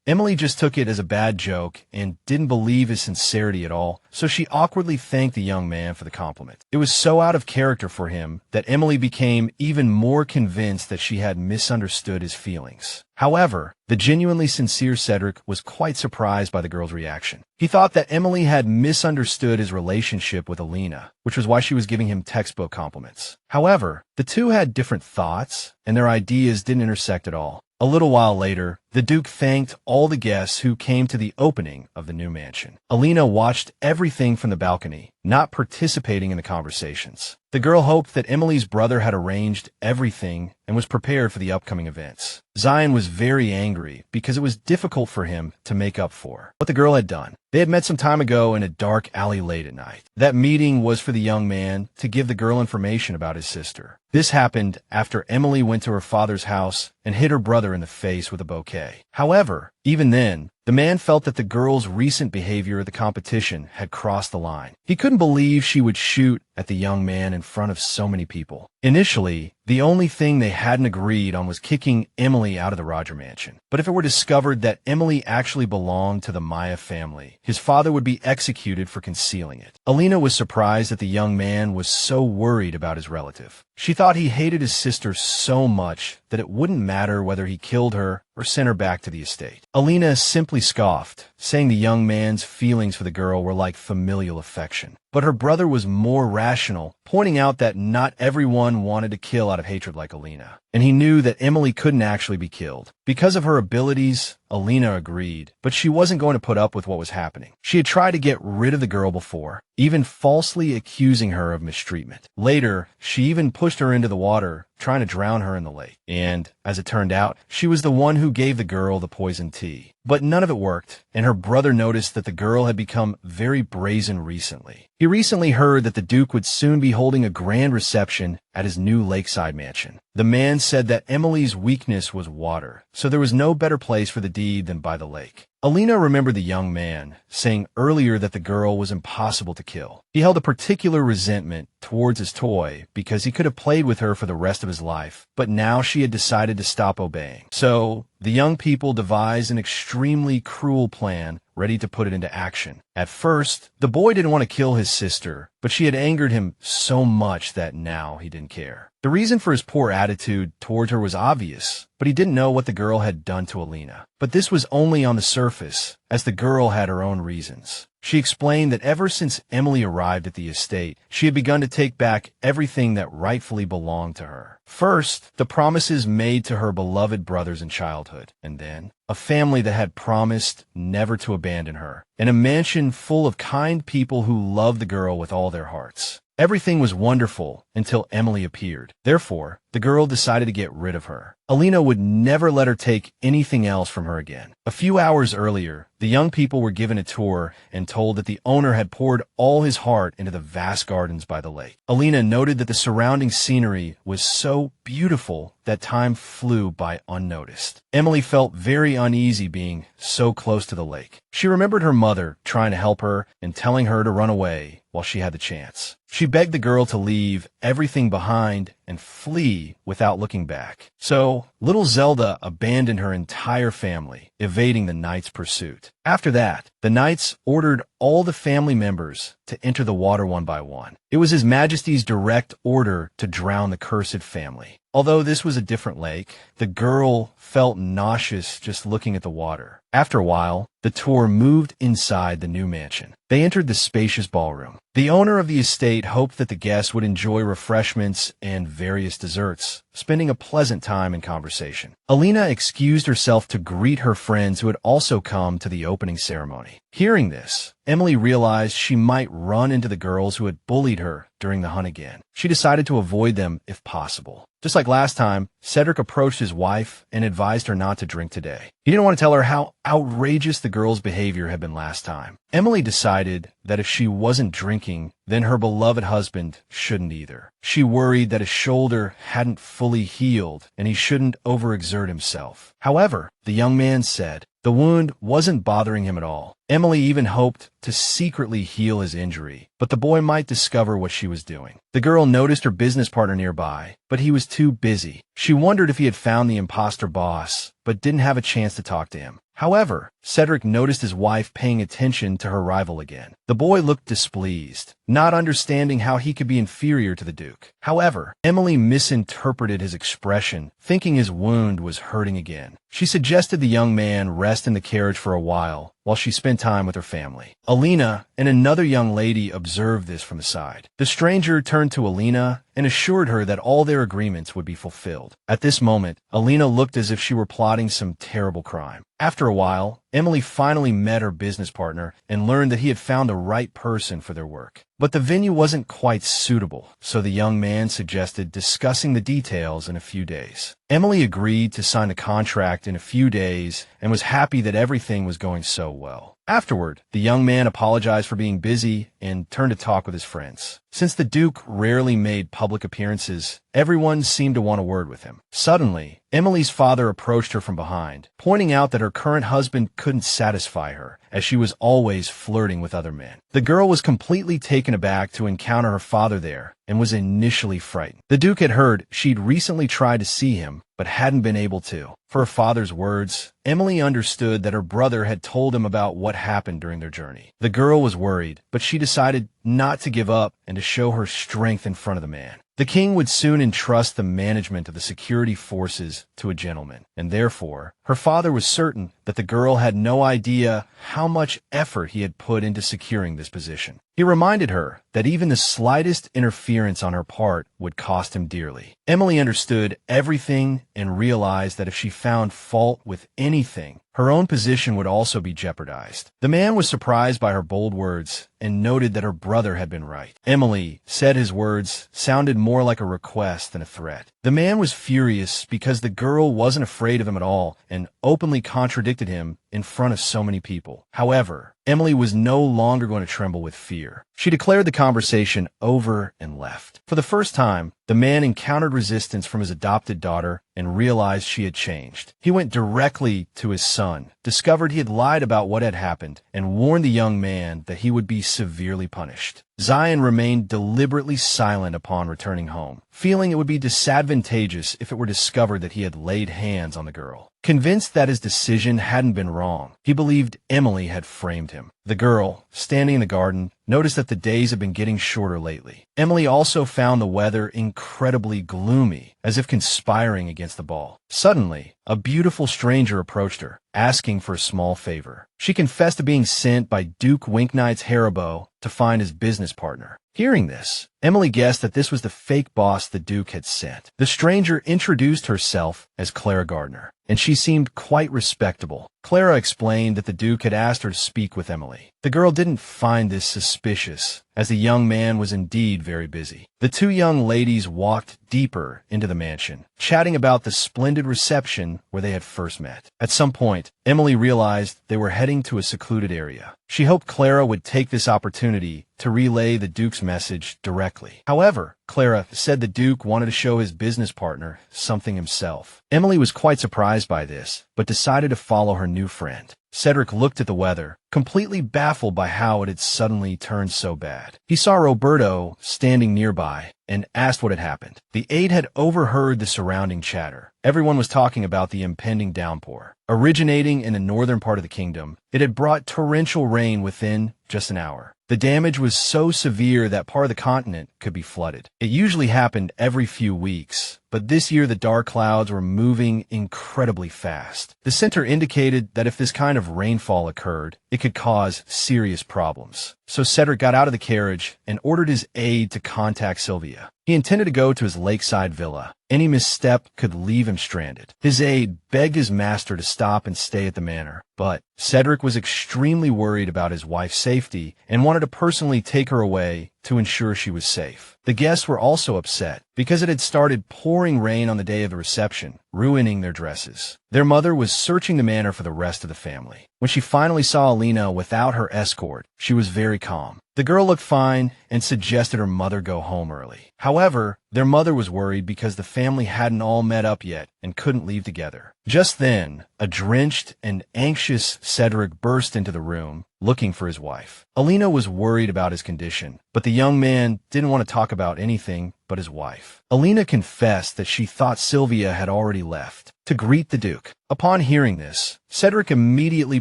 Emily just took it as a bad joke and didn't believe his sincerity at all, so she awkwardly thanked the young man for the compliment. It was so out of character for him that Emily became even more convinced that she had misunderstood his feelings. However, the genuinely sincere Cedric was quite surprised by the girl's reaction. He thought that Emily had misunderstood his relationship with Alina, which was why she was giving him textbook compliments. However, The two had different thoughts, and their ideas didn't intersect at all. A little while later, the Duke thanked all the guests who came to the opening of the new mansion. Alina watched everything from the balcony, not participating in the conversations. The girl hoped that Emily's brother had arranged everything and was prepared for the upcoming events. Zion was very angry because it was difficult for him to make up for what the girl had done. They had met some time ago in a dark alley late at night. That meeting was for the young man to give the girl information about his sister. This happened after Emily went to her father's house and hit her brother in the face with a bouquet. However, even then, the man felt that the girl's recent behavior at the competition had crossed the line. He couldn't believe she would shoot at the young man in front of so many people. Initially, the only thing they hadn't agreed on was kicking Emily out of the Roger mansion. But if it were discovered that Emily actually belonged to the Maya family, his father would be executed for concealing it. Alina was surprised that the young man was so worried about his relative. She thought he hated his sister so much that it wouldn't matter whether he killed her or sent her back to the estate. Alina simply scoffed, saying the young man's feelings for the girl were like familial affection. But her brother was more rational, pointing out that not everyone wanted to kill out of hatred like Alina. And he knew that Emily couldn't actually be killed. Because of her abilities, Alina agreed, but she wasn't going to put up with what was happening. She had tried to get rid of the girl before, even falsely accusing her of mistreatment. Later, she even pushed her into the water, trying to drown her in the lake. And, as it turned out, she was the one who gave the girl the poisoned tea. But none of it worked, and her brother noticed that the girl had become very brazen recently. He recently heard that the Duke would soon be holding a grand reception at his new lakeside mansion. The man said that Emily's weakness was water, so there was no better place for the deed than by the lake. Alina remembered the young man, saying earlier that the girl was impossible to kill. He held a particular resentment towards his toy because he could have played with her for the rest of his life, but now she had decided to stop obeying. So, the young people devised an extremely cruel plan, ready to put it into action. At first, the boy didn't want to kill his sister, but she had angered him so much that now he didn't care. The reason for his poor attitude towards her was obvious, but he didn't know what the girl had done to Alina. But this was only on the surface, as the girl had her own reasons. She explained that ever since Emily arrived at the estate, she had begun to take back everything that rightfully belonged to her. First, the promises made to her beloved brothers in childhood, and then a family that had promised never to abandon her, and a mansion full of kind people who loved the girl with all their hearts. Everything was wonderful until Emily appeared. Therefore, the girl decided to get rid of her. Alina would never let her take anything else from her again. A few hours earlier, the young people were given a tour and told that the owner had poured all his heart into the vast gardens by the lake. Alina noted that the surrounding scenery was so beautiful that time flew by unnoticed. Emily felt very uneasy being so close to the lake. She remembered her mother trying to help her and telling her to run away while she had the chance. She begged the girl to leave everything behind and flee without looking back. So, little Zelda abandoned her entire family, evading the knight's pursuit. After that, the knights ordered all the family members to enter the water one by one. It was His Majesty's direct order to drown the cursed family. Although this was a different lake, the girl felt nauseous just looking at the water. After a while, the tour moved inside the new mansion. They entered the spacious ballroom. The owner of the estate hoped that the guests would enjoy refreshments and various desserts, spending a pleasant time in conversation. Alina excused herself to greet her friends who had also come to the opening ceremony. Hearing this, Emily realized she might run into the girls who had bullied her during the hunt again. She decided to avoid them if possible. Just like last time, Cedric approached his wife and advised her not to drink today. He didn't want to tell her how outrageous the girl's behavior had been last time. Emily decided that if she wasn't drinking, then her beloved husband shouldn't either. She worried that his shoulder hadn't fully healed and he shouldn't overexert himself. However, the young man said the wound wasn't bothering him at all. Emily even hoped to secretly heal his injury, but the boy might discover what she was doing. The girl noticed her business partner nearby, but he was too busy. She wondered if he had found the imposter boss, but didn't have a chance to talk to him. However, Cedric noticed his wife paying attention to her rival again. The boy looked displeased, not understanding how he could be inferior to the Duke. However, Emily misinterpreted his expression, thinking his wound was hurting again. She suggested the young man rest in the carriage for a while she spent time with her family. Alina and another young lady observed this from the side. The stranger turned to Alina and assured her that all their agreements would be fulfilled. At this moment, Alina looked as if she were plotting some terrible crime. After a while, Emily finally met her business partner and learned that he had found the right person for their work. But the venue wasn't quite suitable, so the young man suggested discussing the details in a few days. Emily agreed to sign the contract in a few days and was happy that everything was going so well. Afterward, the young man apologized for being busy and turned to talk with his friends. Since the Duke rarely made public appearances, everyone seemed to want a word with him. Suddenly, Emily's father approached her from behind, pointing out that her current husband couldn't satisfy her, as she was always flirting with other men. The girl was completely taken aback to encounter her father there and was initially frightened. The Duke had heard she'd recently tried to see him, but hadn't been able to. For her father's words, Emily understood that her brother had told him about what happened during their journey. The girl was worried, but she decided not to give up and to show her strength in front of the man. The king would soon entrust the management of the security forces to a gentleman, and therefore, her father was certain that the girl had no idea how much effort he had put into securing this position. He reminded her that even the slightest interference on her part would cost him dearly. Emily understood everything and realized that if she found fault with anything, her own position would also be jeopardized. The man was surprised by her bold words and noted that her brother had been right. Emily said his words sounded more like a request than a threat. The man was furious because the girl wasn't afraid of him at all and openly contradicted him in front of so many people. However, Emily was no longer going to tremble with fear. She declared the conversation over and left. For the first time, the man encountered resistance from his adopted daughter and realized she had changed. He went directly to his son, discovered he had lied about what had happened, and warned the young man that he would be severely punished. Zion remained deliberately silent upon returning home, feeling it would be disadvantageous if it were discovered that he had laid hands on the girl. Convinced that his decision hadn't been wrong, he believed Emily had framed him. The girl, standing in the garden, noticed that the days had been getting shorter lately. Emily also found the weather incredibly gloomy, as if conspiring against the ball. Suddenly, a beautiful stranger approached her, asking for a small favor. She confessed to being sent by Duke Winknight's Haribo to find his business partner. Hearing this, Emily guessed that this was the fake boss the Duke had sent. The stranger introduced herself as Clara Gardner, and she seemed quite respectable. Clara explained that the Duke had asked her to speak with Emily. The girl didn't find this suspicious, as the young man was indeed very busy. The two young ladies walked deeper into the mansion, chatting about the splendid reception where they had first met. At some point, Emily realized they were heading to a secluded area. She hoped Clara would take this opportunity to relay the Duke's message directly. However, Clara said the Duke wanted to show his business partner something himself. Emily was quite surprised by this, but decided to follow her new friend. Cedric looked at the weather, completely baffled by how it had suddenly turned so bad. He saw Roberto standing nearby and asked what had happened. The aide had overheard the surrounding chatter. Everyone was talking about the impending downpour. Originating in the northern part of the kingdom, it had brought torrential rain within just an hour. The damage was so severe that part of the continent could be flooded. It usually happened every few weeks, but this year the dark clouds were moving incredibly fast. The center indicated that if this kind of rainfall occurred, it could cause serious problems. So Cedric got out of the carriage and ordered his aide to contact Sylvia. He intended to go to his lakeside villa. Any misstep could leave him stranded. His aide begged his master to stop and stay at the manor, but Cedric was extremely worried about his wife's safety and wanted to personally take her away to ensure she was safe. The guests were also upset because it had started pouring rain on the day of the reception, ruining their dresses. Their mother was searching the manor for the rest of the family. When she finally saw Alina without her escort, she was very calm. The girl looked fine and suggested her mother go home early. However, their mother was worried because the family hadn't all met up yet and couldn't leave together. Just then, a drenched and anxious Cedric burst into the room, looking for his wife. Alina was worried about his condition, but the young man didn't want to talk about anything but his wife. Alina confessed that she thought Sylvia had already left to greet the Duke. Upon hearing this, Cedric immediately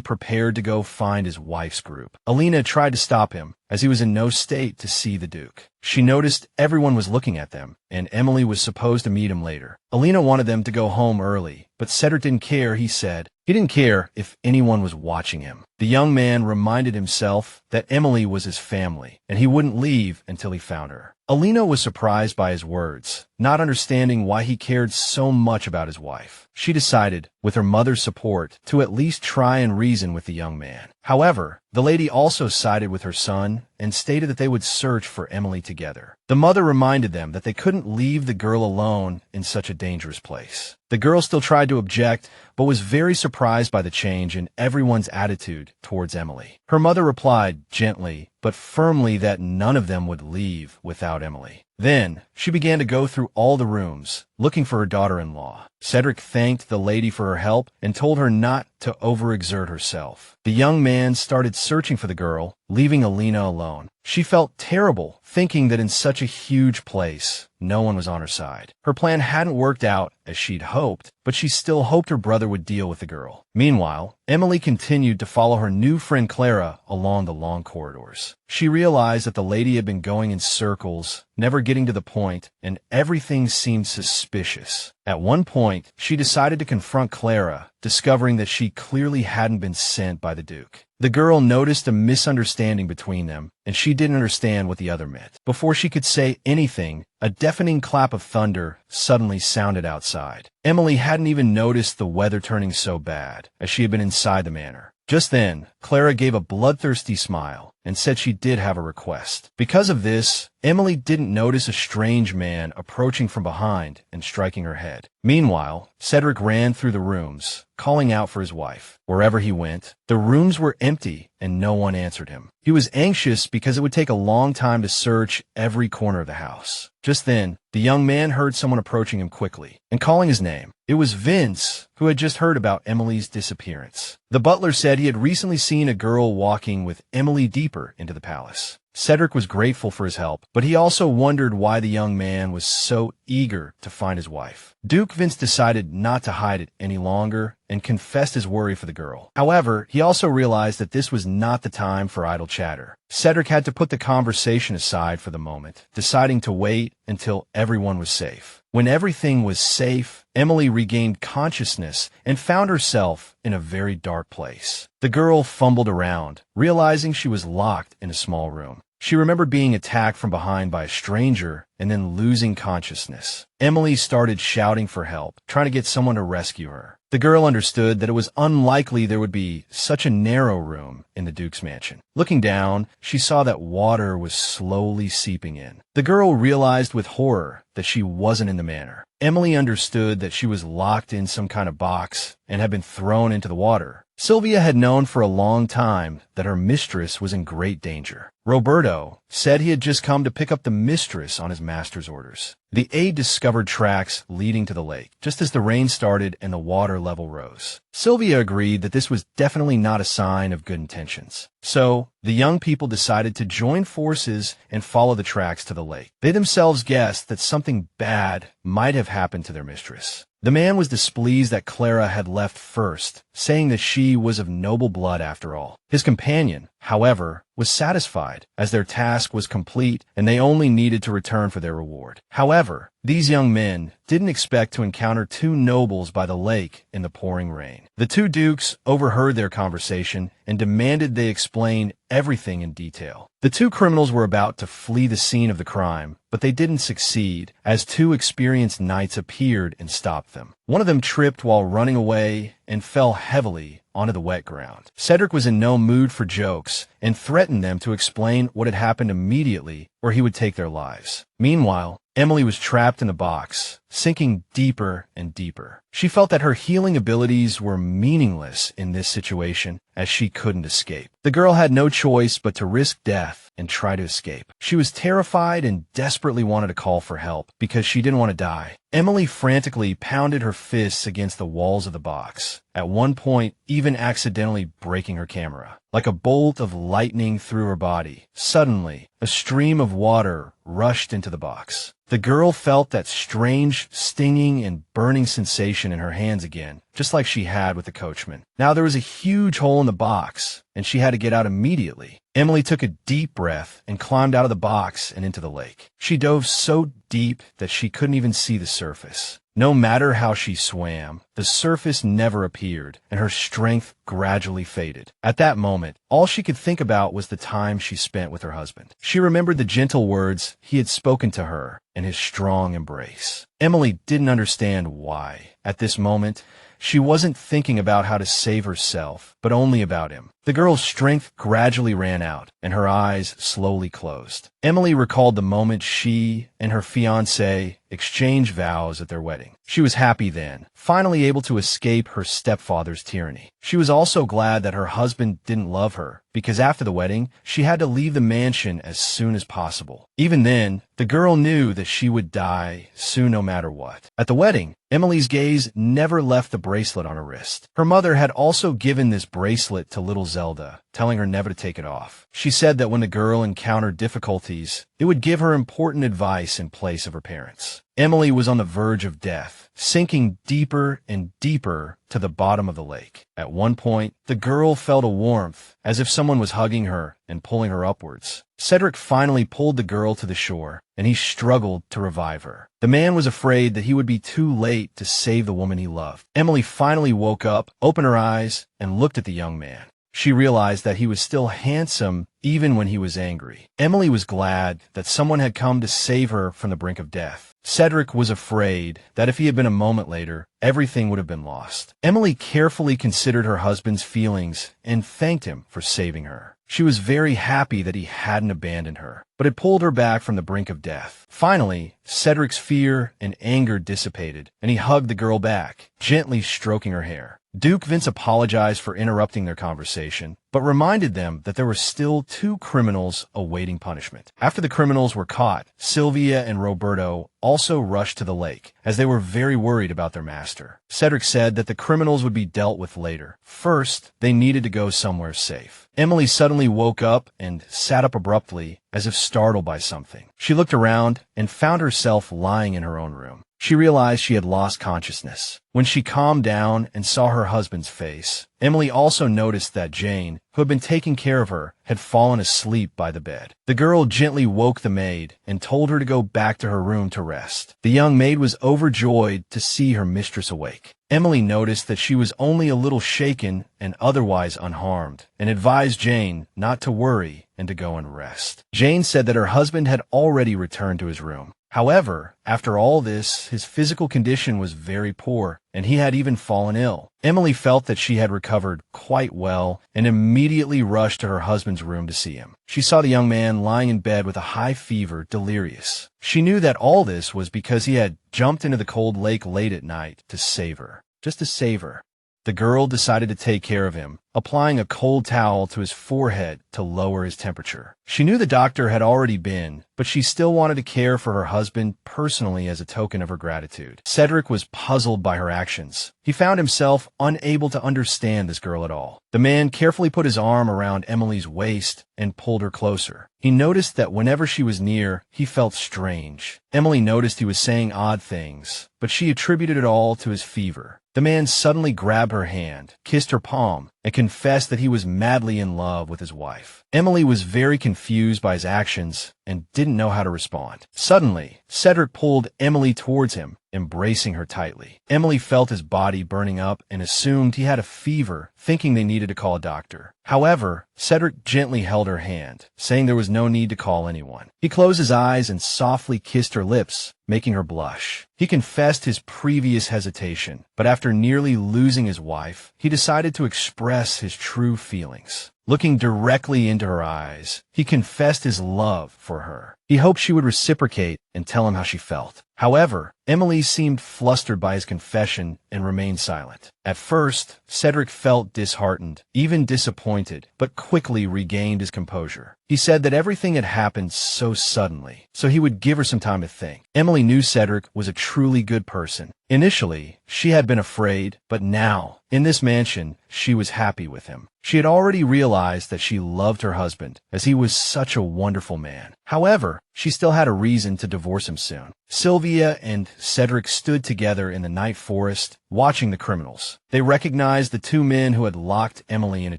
prepared to go find his wife's group. Alina tried to stop him, as he was in no state to see the Duke. She noticed everyone was looking at them, and Emily was supposed to meet him later. Alina wanted them to go home early, but Cedric didn't care, he said. He didn't care if anyone was watching him. The young man reminded himself that Emily was his family, and he wouldn't leave until he found her. Alina was surprised by his words, not understanding why he cared so much about his wife. She decided, with her mother's support, to at least try and reason with the young man. However, the lady also sided with her son and stated that they would search for Emily together. The mother reminded them that they couldn't leave the girl alone in such a dangerous place. The girl still tried to object, but was very surprised by the change in everyone's attitude towards Emily. Her mother replied gently but firmly that none of them would leave without Emily. Then, she began to go through all the rooms, looking for her daughter-in-law. Cedric thanked the lady for her help and told her not to overexert herself. The young man started searching for the girl, leaving Alina alone. She felt terrible, thinking that in such a huge place, no one was on her side. Her plan hadn't worked out as she'd hoped, but she still hoped her brother would deal with the girl. Meanwhile, Emily continued to follow her new friend Clara along the long corridors. She realized that the lady had been going in circles, never getting to the point, and everything seemed suspicious. At one point, she decided to confront Clara, discovering that she clearly hadn't been sent by the Duke. The girl noticed a misunderstanding between them, and she didn't understand what the other meant. Before she could say anything, a deafening clap of thunder suddenly sounded outside. Emily hadn't even noticed the weather turning so bad, as she had been inside the manor. Just then, Clara gave a bloodthirsty smile and said she did have a request. Because of this, Emily didn't notice a strange man approaching from behind and striking her head. Meanwhile, Cedric ran through the rooms, calling out for his wife. Wherever he went, the rooms were empty and no one answered him. He was anxious because it would take a long time to search every corner of the house. Just then, the young man heard someone approaching him quickly and calling his name. It was Vince, who had just heard about Emily's disappearance. The butler said he had recently seen a girl walking with Emily deeper into the palace. Cedric was grateful for his help, but he also wondered why the young man was so eager to find his wife. Duke Vince decided not to hide it any longer and confessed his worry for the girl. However, he also realized that this was not the time for idle chatter. Cedric had to put the conversation aside for the moment, deciding to wait until everyone was safe. When everything was safe, Emily regained consciousness and found herself in a very dark place. The girl fumbled around, realizing she was locked in a small room. She remembered being attacked from behind by a stranger and then losing consciousness. Emily started shouting for help, trying to get someone to rescue her. The girl understood that it was unlikely there would be such a narrow room in the Duke's mansion. Looking down, she saw that water was slowly seeping in. The girl realized with horror that she wasn't in the manor. Emily understood that she was locked in some kind of box and had been thrown into the water. Sylvia had known for a long time that her mistress was in great danger. Roberto said he had just come to pick up the mistress on his master's orders. The aide discovered tracks leading to the lake, just as the rain started and the water level rose. Sylvia agreed that this was definitely not a sign of good intentions. So, the young people decided to join forces and follow the tracks to the lake. They themselves guessed that something bad might have happened to their mistress. The man was displeased that Clara had left first, saying that she was of noble blood after all. His companion, however, was satisfied, as their task was complete and they only needed to return for their reward. However, these young men didn't expect to encounter two nobles by the lake in the pouring rain. The two dukes overheard their conversation and demanded they explain everything in detail. The two criminals were about to flee the scene of the crime, but they didn't succeed, as two experienced knights appeared and stopped them. One of them tripped while running away and fell heavily onto the wet ground. Cedric was in no mood for jokes and threatened them to explain what had happened immediately or he would take their lives. Meanwhile, Emily was trapped in a box, sinking deeper and deeper. She felt that her healing abilities were meaningless in this situation, as she couldn't escape. The girl had no choice but to risk death and try to escape. She was terrified and desperately wanted to call for help because she didn't want to die. Emily frantically pounded her fists against the walls of the box, at one point even accidentally breaking her camera. Like a bolt of lightning through her body, suddenly, a stream of water rushed into the box. The girl felt that strange, stinging and burning sensation in her hands again, just like she had with the coachman. Now there was a huge hole in the box, and she had to get out immediately. Emily took a deep breath and climbed out of the box and into the lake. She dove so deep that she couldn't even see the surface. No matter how she swam, the surface never appeared, and her strength gradually faded. At that moment, all she could think about was the time she spent with her husband. She remembered the gentle words he had spoken to her and his strong embrace. Emily didn't understand why. At this moment, she wasn't thinking about how to save herself, but only about him. The girl's strength gradually ran out, and her eyes slowly closed. Emily recalled the moment she and her fiancé exchanged vows at their wedding. She was happy then, finally able to escape her stepfather's tyranny. She was also glad that her husband didn't love her, because after the wedding, she had to leave the mansion as soon as possible. Even then, the girl knew that she would die soon no matter what. At the wedding, Emily's gaze never left the bracelet on her wrist. Her mother had also given this bracelet to little Zelda, telling her never to take it off. She said that when the girl encountered difficulties, it would give her important advice in place of her parents. Emily was on the verge of death, sinking deeper and deeper to the bottom of the lake. At one point, the girl felt a warmth, as if someone was hugging her and pulling her upwards. Cedric finally pulled the girl to the shore, and he struggled to revive her. The man was afraid that he would be too late to save the woman he loved. Emily finally woke up, opened her eyes, and looked at the young man. She realized that he was still handsome even when he was angry. Emily was glad that someone had come to save her from the brink of death. Cedric was afraid that if he had been a moment later, everything would have been lost. Emily carefully considered her husband's feelings and thanked him for saving her. She was very happy that he hadn't abandoned her, but it pulled her back from the brink of death. Finally, Cedric's fear and anger dissipated, and he hugged the girl back, gently stroking her hair. Duke Vince apologized for interrupting their conversation, but reminded them that there were still 2 criminals awaiting punishment. After the criminals were caught, Sylvia and Roberto also rushed to the lake, as they were very worried about their master. Cedric said that the criminals would be dealt with later. First, they needed to go somewhere safe. Emily suddenly woke up and sat up abruptly, as if startled by something. She looked around and found herself lying in her own room. She realized she had lost consciousness. When she calmed down and saw her husband's face, Emily also noticed that Jane, who had been taking care of her, had fallen asleep by the bed. The girl gently woke the maid and told her to go back to her room to rest. The young maid was overjoyed to see her mistress awake. Emily noticed that she was only a little shaken and otherwise unharmed, and advised Jane not to worry and to go and rest. Jane said that her husband had already returned to his room. However, after all this, his physical condition was very poor, and he had even fallen ill. Emily felt that she had recovered quite well and immediately rushed to her husband's room to see him. She saw the young man lying in bed with a high fever, delirious. She knew that all this was because he had jumped into the cold lake late at night to save her, just to save her. The girl decided to take care of him, applying a cold towel to his forehead to lower his temperature. She knew the doctor had already been, but she still wanted to care for her husband personally as a token of her gratitude. Cedric was puzzled by her actions. He found himself unable to understand this girl at all. The man carefully put his arm around Emily's waist and pulled her closer. He noticed that whenever she was near, he felt strange. Emily noticed he was saying odd things, but she attributed it all to his fever. The man suddenly grabbed her hand, kissed her palm, and confessed that he was madly in love with his wife. Emily was very confused by his actions and didn't know how to respond. Suddenly, Cedric pulled Emily towards him, embracing her tightly. Emily felt his body burning up and assumed he had a fever, thinking they needed to call a doctor. However, Cedric gently held her hand, saying there was no need to call anyone. He closed his eyes and softly kissed her lips, making her blush. He confessed his previous hesitation, but after nearly losing his wife, he decided to express his true feelings. Looking directly into her eyes, he confessed his love for her. He hoped she would reciprocate and tell him how she felt. However, Emily seemed flustered by his confession and remained silent. At first, Cedric felt disheartened, even disappointed, but quickly regained his composure. He said that everything had happened so suddenly, so he would give her some time to think. Emily knew Cedric was a truly good person. Initially, she had been afraid, but now, in this mansion, she was happy with him. She had already realized that she loved her husband, as he was such a wonderful man. However, she still had a reason to divorce him soon. Sylvia and Cedric stood together in the night forest, watching the criminals. They recognized the 2 men who had locked Emily in a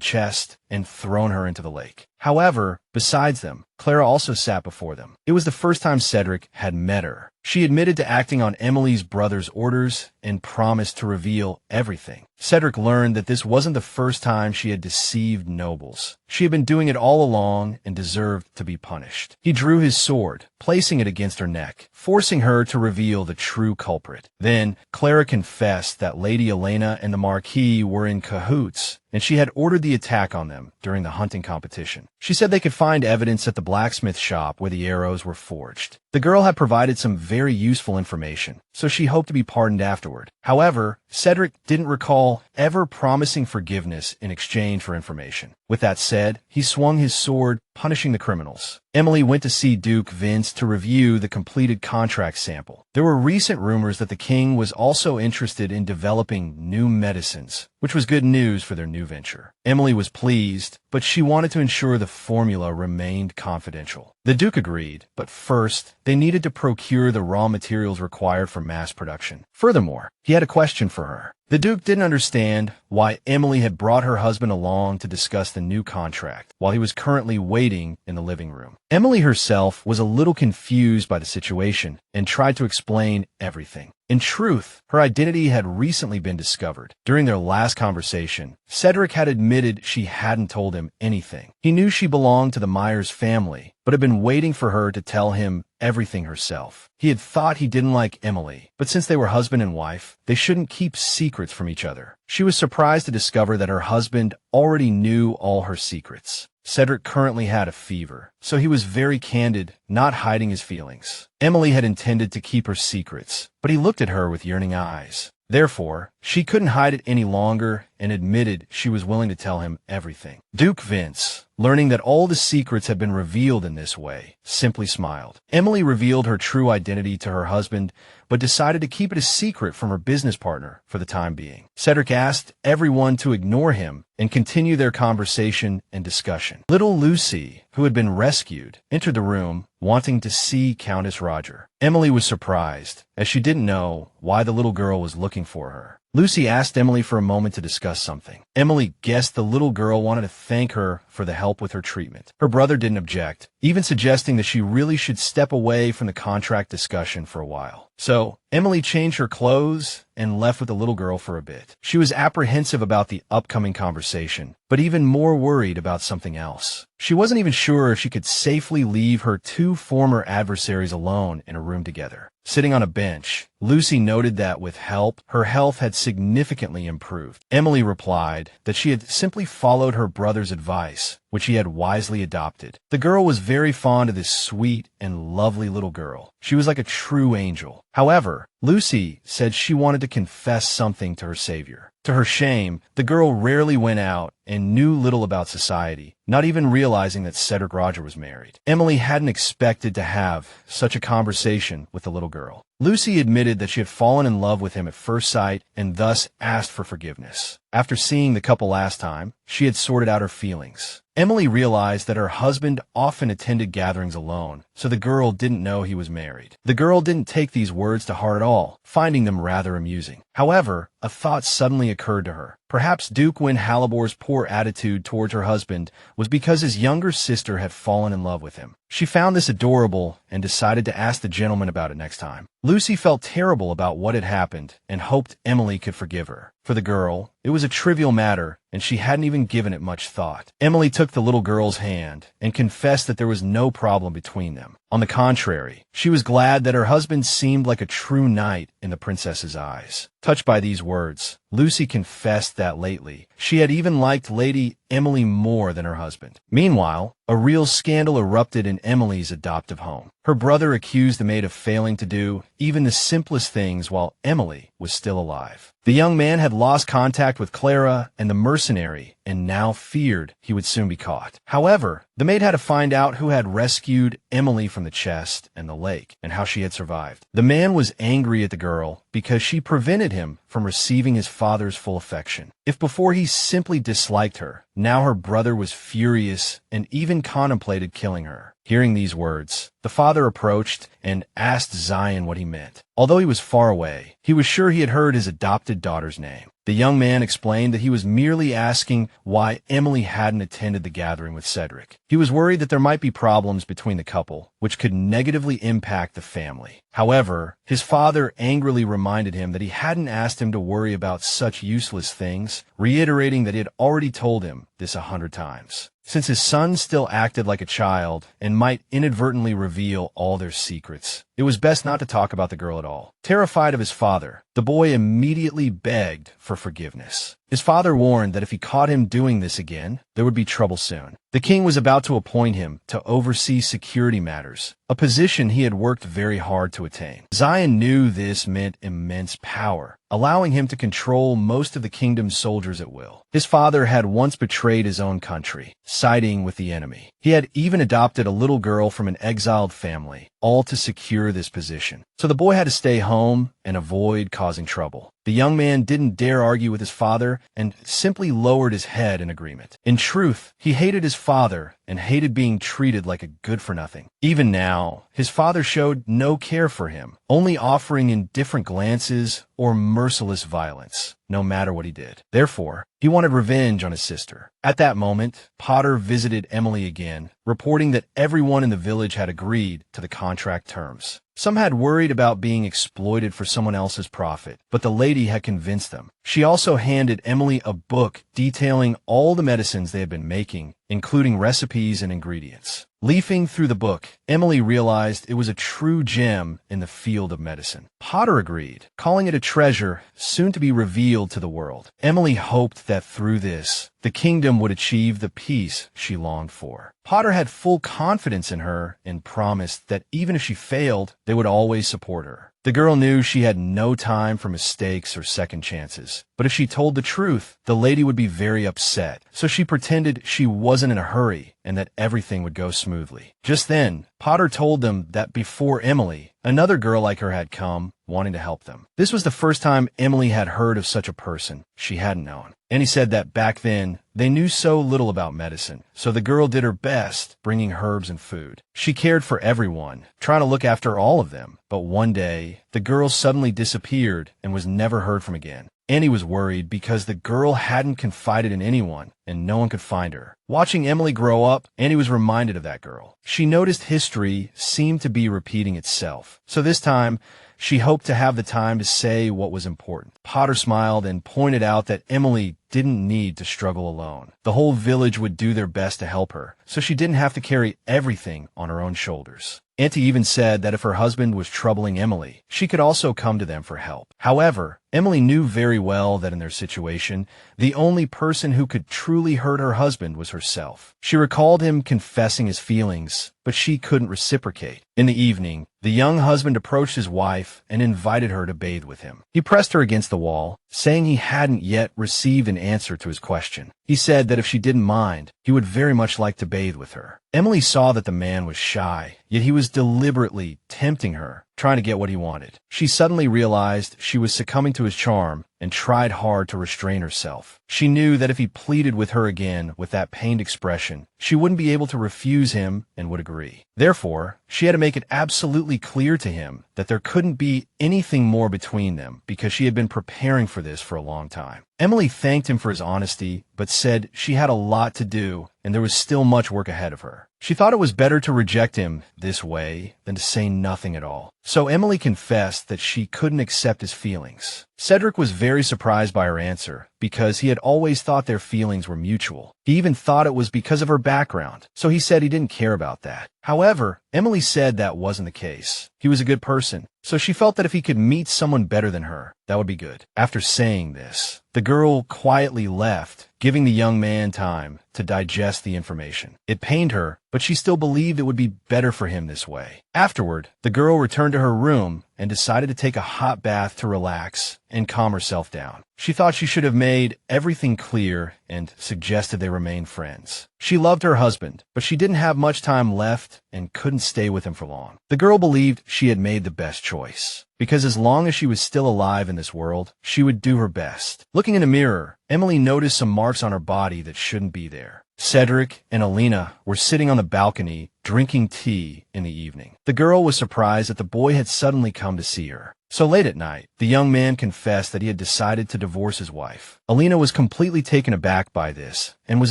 chest and thrown her into the lake. However, Besides them, Clara also sat before them. It was the first time Cedric had met her. She admitted to acting on Emily's brother's orders and promised to reveal everything. Cedric learned that this wasn't the first time she had deceived nobles. She had been doing it all along and deserved to be punished. He drew his sword, placing it against her neck, forcing her to reveal the true culprit. Then, Clara confessed that Lady Elena and the Marquis were in cahoots, and she had ordered the attack on them during the hunting competition. She said they could find evidence at the blacksmith shop where the arrows were forged. The girl had provided some very useful information, so she hoped to be pardoned afterward. However, Cedric didn't recall ever promising forgiveness in exchange for information. With that said, he swung his sword, punishing the criminals. Emily went to see Duke Vince to review the completed contract sample. There were recent rumors that the king was also interested in developing new medicines, which was good news for their new venture. Emily was pleased, but she wanted to ensure the formula remained confidential. The Duke agreed, but first, they needed to procure the raw materials required for mass production. Furthermore, he had a question for her. The Duke didn't understand why Emily had brought her husband along to discuss the new contract while he was currently waiting in the living room. Emily herself was a little confused by the situation and tried to explain everything. In truth, her identity had recently been discovered. During their last conversation, Cedric had admitted she hadn't told him anything. He knew she belonged to the Myers family, but had been waiting for her to tell him everything herself. He had thought he didn't like Emily, but since they were husband and wife, they shouldn't keep secrets from each other. She was surprised to discover that her husband already knew all her secrets. Cedric currently had a fever, so he was very candid, not hiding his feelings. Emily had intended to keep her secrets, but he looked at her with yearning eyes. Therefore, she couldn't hide it any longer and admitted she was willing to tell him everything. Duke Vince, learning that all the secrets had been revealed in this way, simply smiled. Emily revealed her true identity to her husband, but decided to keep it a secret from her business partner for the time being. Cedric asked everyone to ignore him and continue their conversation and discussion. Little Lucy, who had been rescued, entered the room, wanting to see Countess Roger. Emily was surprised, as she didn't know why the little girl was looking for her. Lucy asked Emily for a moment to discuss something. Emily guessed the little girl wanted to thank her for the help with her treatment. Her brother didn't object, even suggesting that she really should step away from the contract discussion for a while. So, Emily changed her clothes and left with the little girl for a bit. She was apprehensive about the upcoming conversation, but even more worried about something else. She wasn't even sure if she could safely leave her two former adversaries alone in a room together. Sitting on a bench, Lucy noted that with help, her health had significantly improved. Emily replied that she had simply followed her brother's advice, which he had wisely adopted. The girl was very fond of this sweet and lovely little girl. She was like a true angel. However, Lucy said she wanted to confess something to her savior. To her shame, the girl rarely went out and knew little about society, not even realizing that Cedric Roger was married. Emily hadn't expected to have such a conversation with the little girl. Lucy admitted that she had fallen in love with him at first sight and thus asked for forgiveness. After seeing the couple last time, she had sorted out her feelings. Emily realized that her husband often attended gatherings alone, so the girl didn't know he was married. The girl didn't take these words to heart at all, finding them rather amusing. However, a thought suddenly occurred to her. Perhaps Duke Wynne-Halibor's poor attitude towards her husband was because his younger sister had fallen in love with him. She found this adorable and decided to ask the gentleman about it next time. Lucy felt terrible about what had happened and hoped Emily could forgive her. For the girl, it was a trivial matter, and she hadn't even given it much thought. Emily took the little girl's hand and confessed that there was no problem between them. On the contrary, she was glad that her husband seemed like a true knight in the princess's eyes. Touched by these words, Lucy confessed that lately she had even liked Lady Emily more than her husband. Meanwhile, a real scandal erupted in Emily's adoptive home. Her brother accused the maid of failing to do even the simplest things while Emily was still alive. The young man had lost contact with Clara and the mercenary and now feared he would soon be caught. However, the maid had to find out who had rescued Emily from the chest and the lake and how she had survived. The man was angry at the girl because she prevented him from receiving his father's full affection. If before he simply disliked her, now her brother was furious and even contemplated killing her. Hearing these words, the father approached and asked Zion what he meant. Although he was far away, he was sure he had heard his adopted daughter's name. The young man explained that he was merely asking why Emily hadn't attended the gathering with Cedric. He was worried that there might be problems between the couple, which could negatively impact the family. However, his father angrily reminded him that he hadn't asked him to worry about such useless things, reiterating that he had already told him this 100 times. Since his son still acted like a child and might inadvertently reveal all their secrets, it was best not to talk about the girl at all. Terrified of his father, the boy immediately begged for forgiveness. His father warned that if he caught him doing this again, there would be trouble soon. The king was about to appoint him to oversee security matters, a position he had worked very hard to attain. Zion knew this meant immense power, allowing him to control most of the kingdom's soldiers at will. His father had once betrayed his own country, siding with the enemy. He had even adopted a little girl from an exiled family, all to secure this position. So the boy had to stay home and avoid causing trouble. The young man didn't dare argue with his father and simply lowered his head in agreement. In truth, he hated his father and hated being treated like a good-for-nothing. Even now, his father showed no care for him, only offering indifferent glances or merciless violence, no matter what he did. Therefore, he wanted revenge on his sister. At that moment, Potter visited Emily again, reporting that everyone in the village had agreed to the contract terms. Some had worried about being exploited for someone else's profit, but the lady had convinced them. She also handed Emily a book detailing all the medicines they had been making, including recipes and ingredients. Leafing through the book, Emily realized it was a true gem in the field of medicine. Potter agreed, calling it a treasure soon to be revealed to the world. Emily hoped that through this, the kingdom would achieve the peace she longed for. Potter had full confidence in her and promised that even if she failed, they would always support her. The girl knew she had no time for mistakes or second chances, but if she told the truth, the lady would be very upset, so she pretended she wasn't in a hurry and that everything would go smoothly. Just then, Potter told them that before Emily, another girl like her had come, wanting to help them. This was the first time Emily had heard of such a person she hadn't known. And he said that back then, they knew so little about medicine, so the girl did her best bringing herbs and food. She cared for everyone, trying to look after all of them. But one day, the girl suddenly disappeared and was never heard from again. Annie was worried because the girl hadn't confided in anyone and no one could find her. Watching Emily grow up, Annie was reminded of that girl. She noticed history seemed to be repeating itself. So this time, she hoped to have the time to say what was important. Potter smiled and pointed out that Emily didn't need to struggle alone. The whole village would do their best to help her, so she didn't have to carry everything on her own shoulders. Auntie even said that if her husband was troubling Emily, she could also come to them for help. However, Emily knew very well that in their situation, the only person who could truly hurt her husband was herself. She recalled him confessing his feelings, but she couldn't reciprocate. In the evening, the young husband approached his wife and invited her to bathe with him. He pressed her against the wall, saying he hadn't yet received an answer to his question. He said that if she didn't mind, he would very much like to bathe with her. Emily saw that the man was shy, yet he was deliberately tempting her, trying to get what he wanted. She suddenly realized she was succumbing to his charm and tried hard to restrain herself. She knew that if he pleaded with her again with that pained expression, she wouldn't be able to refuse him and would agree. Therefore, she had to make it absolutely clear to him that there couldn't be anything more between them because she had been preparing for this for a long time. Emily thanked him for his honesty, but said she had a lot to do and there was still much work ahead of her. She thought it was better to reject him this way than to say nothing at all. So Emily confessed that she couldn't accept his feelings. Cedric was very surprised by her answer because he had always thought their feelings were mutual. He even thought it was because of her background, so he said he didn't care about that. However, Emily said that wasn't the case. He was a good person, so she felt that if he could meet someone better than her, that would be good. After saying this, the girl quietly left, giving the young man time to digest the information. It pained her, but she still believed it would be better for him this way. Afterward, the girl returned to her room and decided to take a hot bath to relax and calm herself down. She thought she should have made everything clear and suggested they remain friends. She loved her husband, but she didn't have much time left and couldn't stay with him for long. The girl believed she had made the best choice, because as long as she was still alive in this world, she would do her best. Looking in a mirror, Emily noticed some marks on her body that shouldn't be there. Cedric and Alina were sitting on the balcony drinking tea in the evening. The girl was surprised that the boy had suddenly come to see her. So late at night, the young man confessed that he had decided to divorce his wife. Alina was completely taken aback by this and was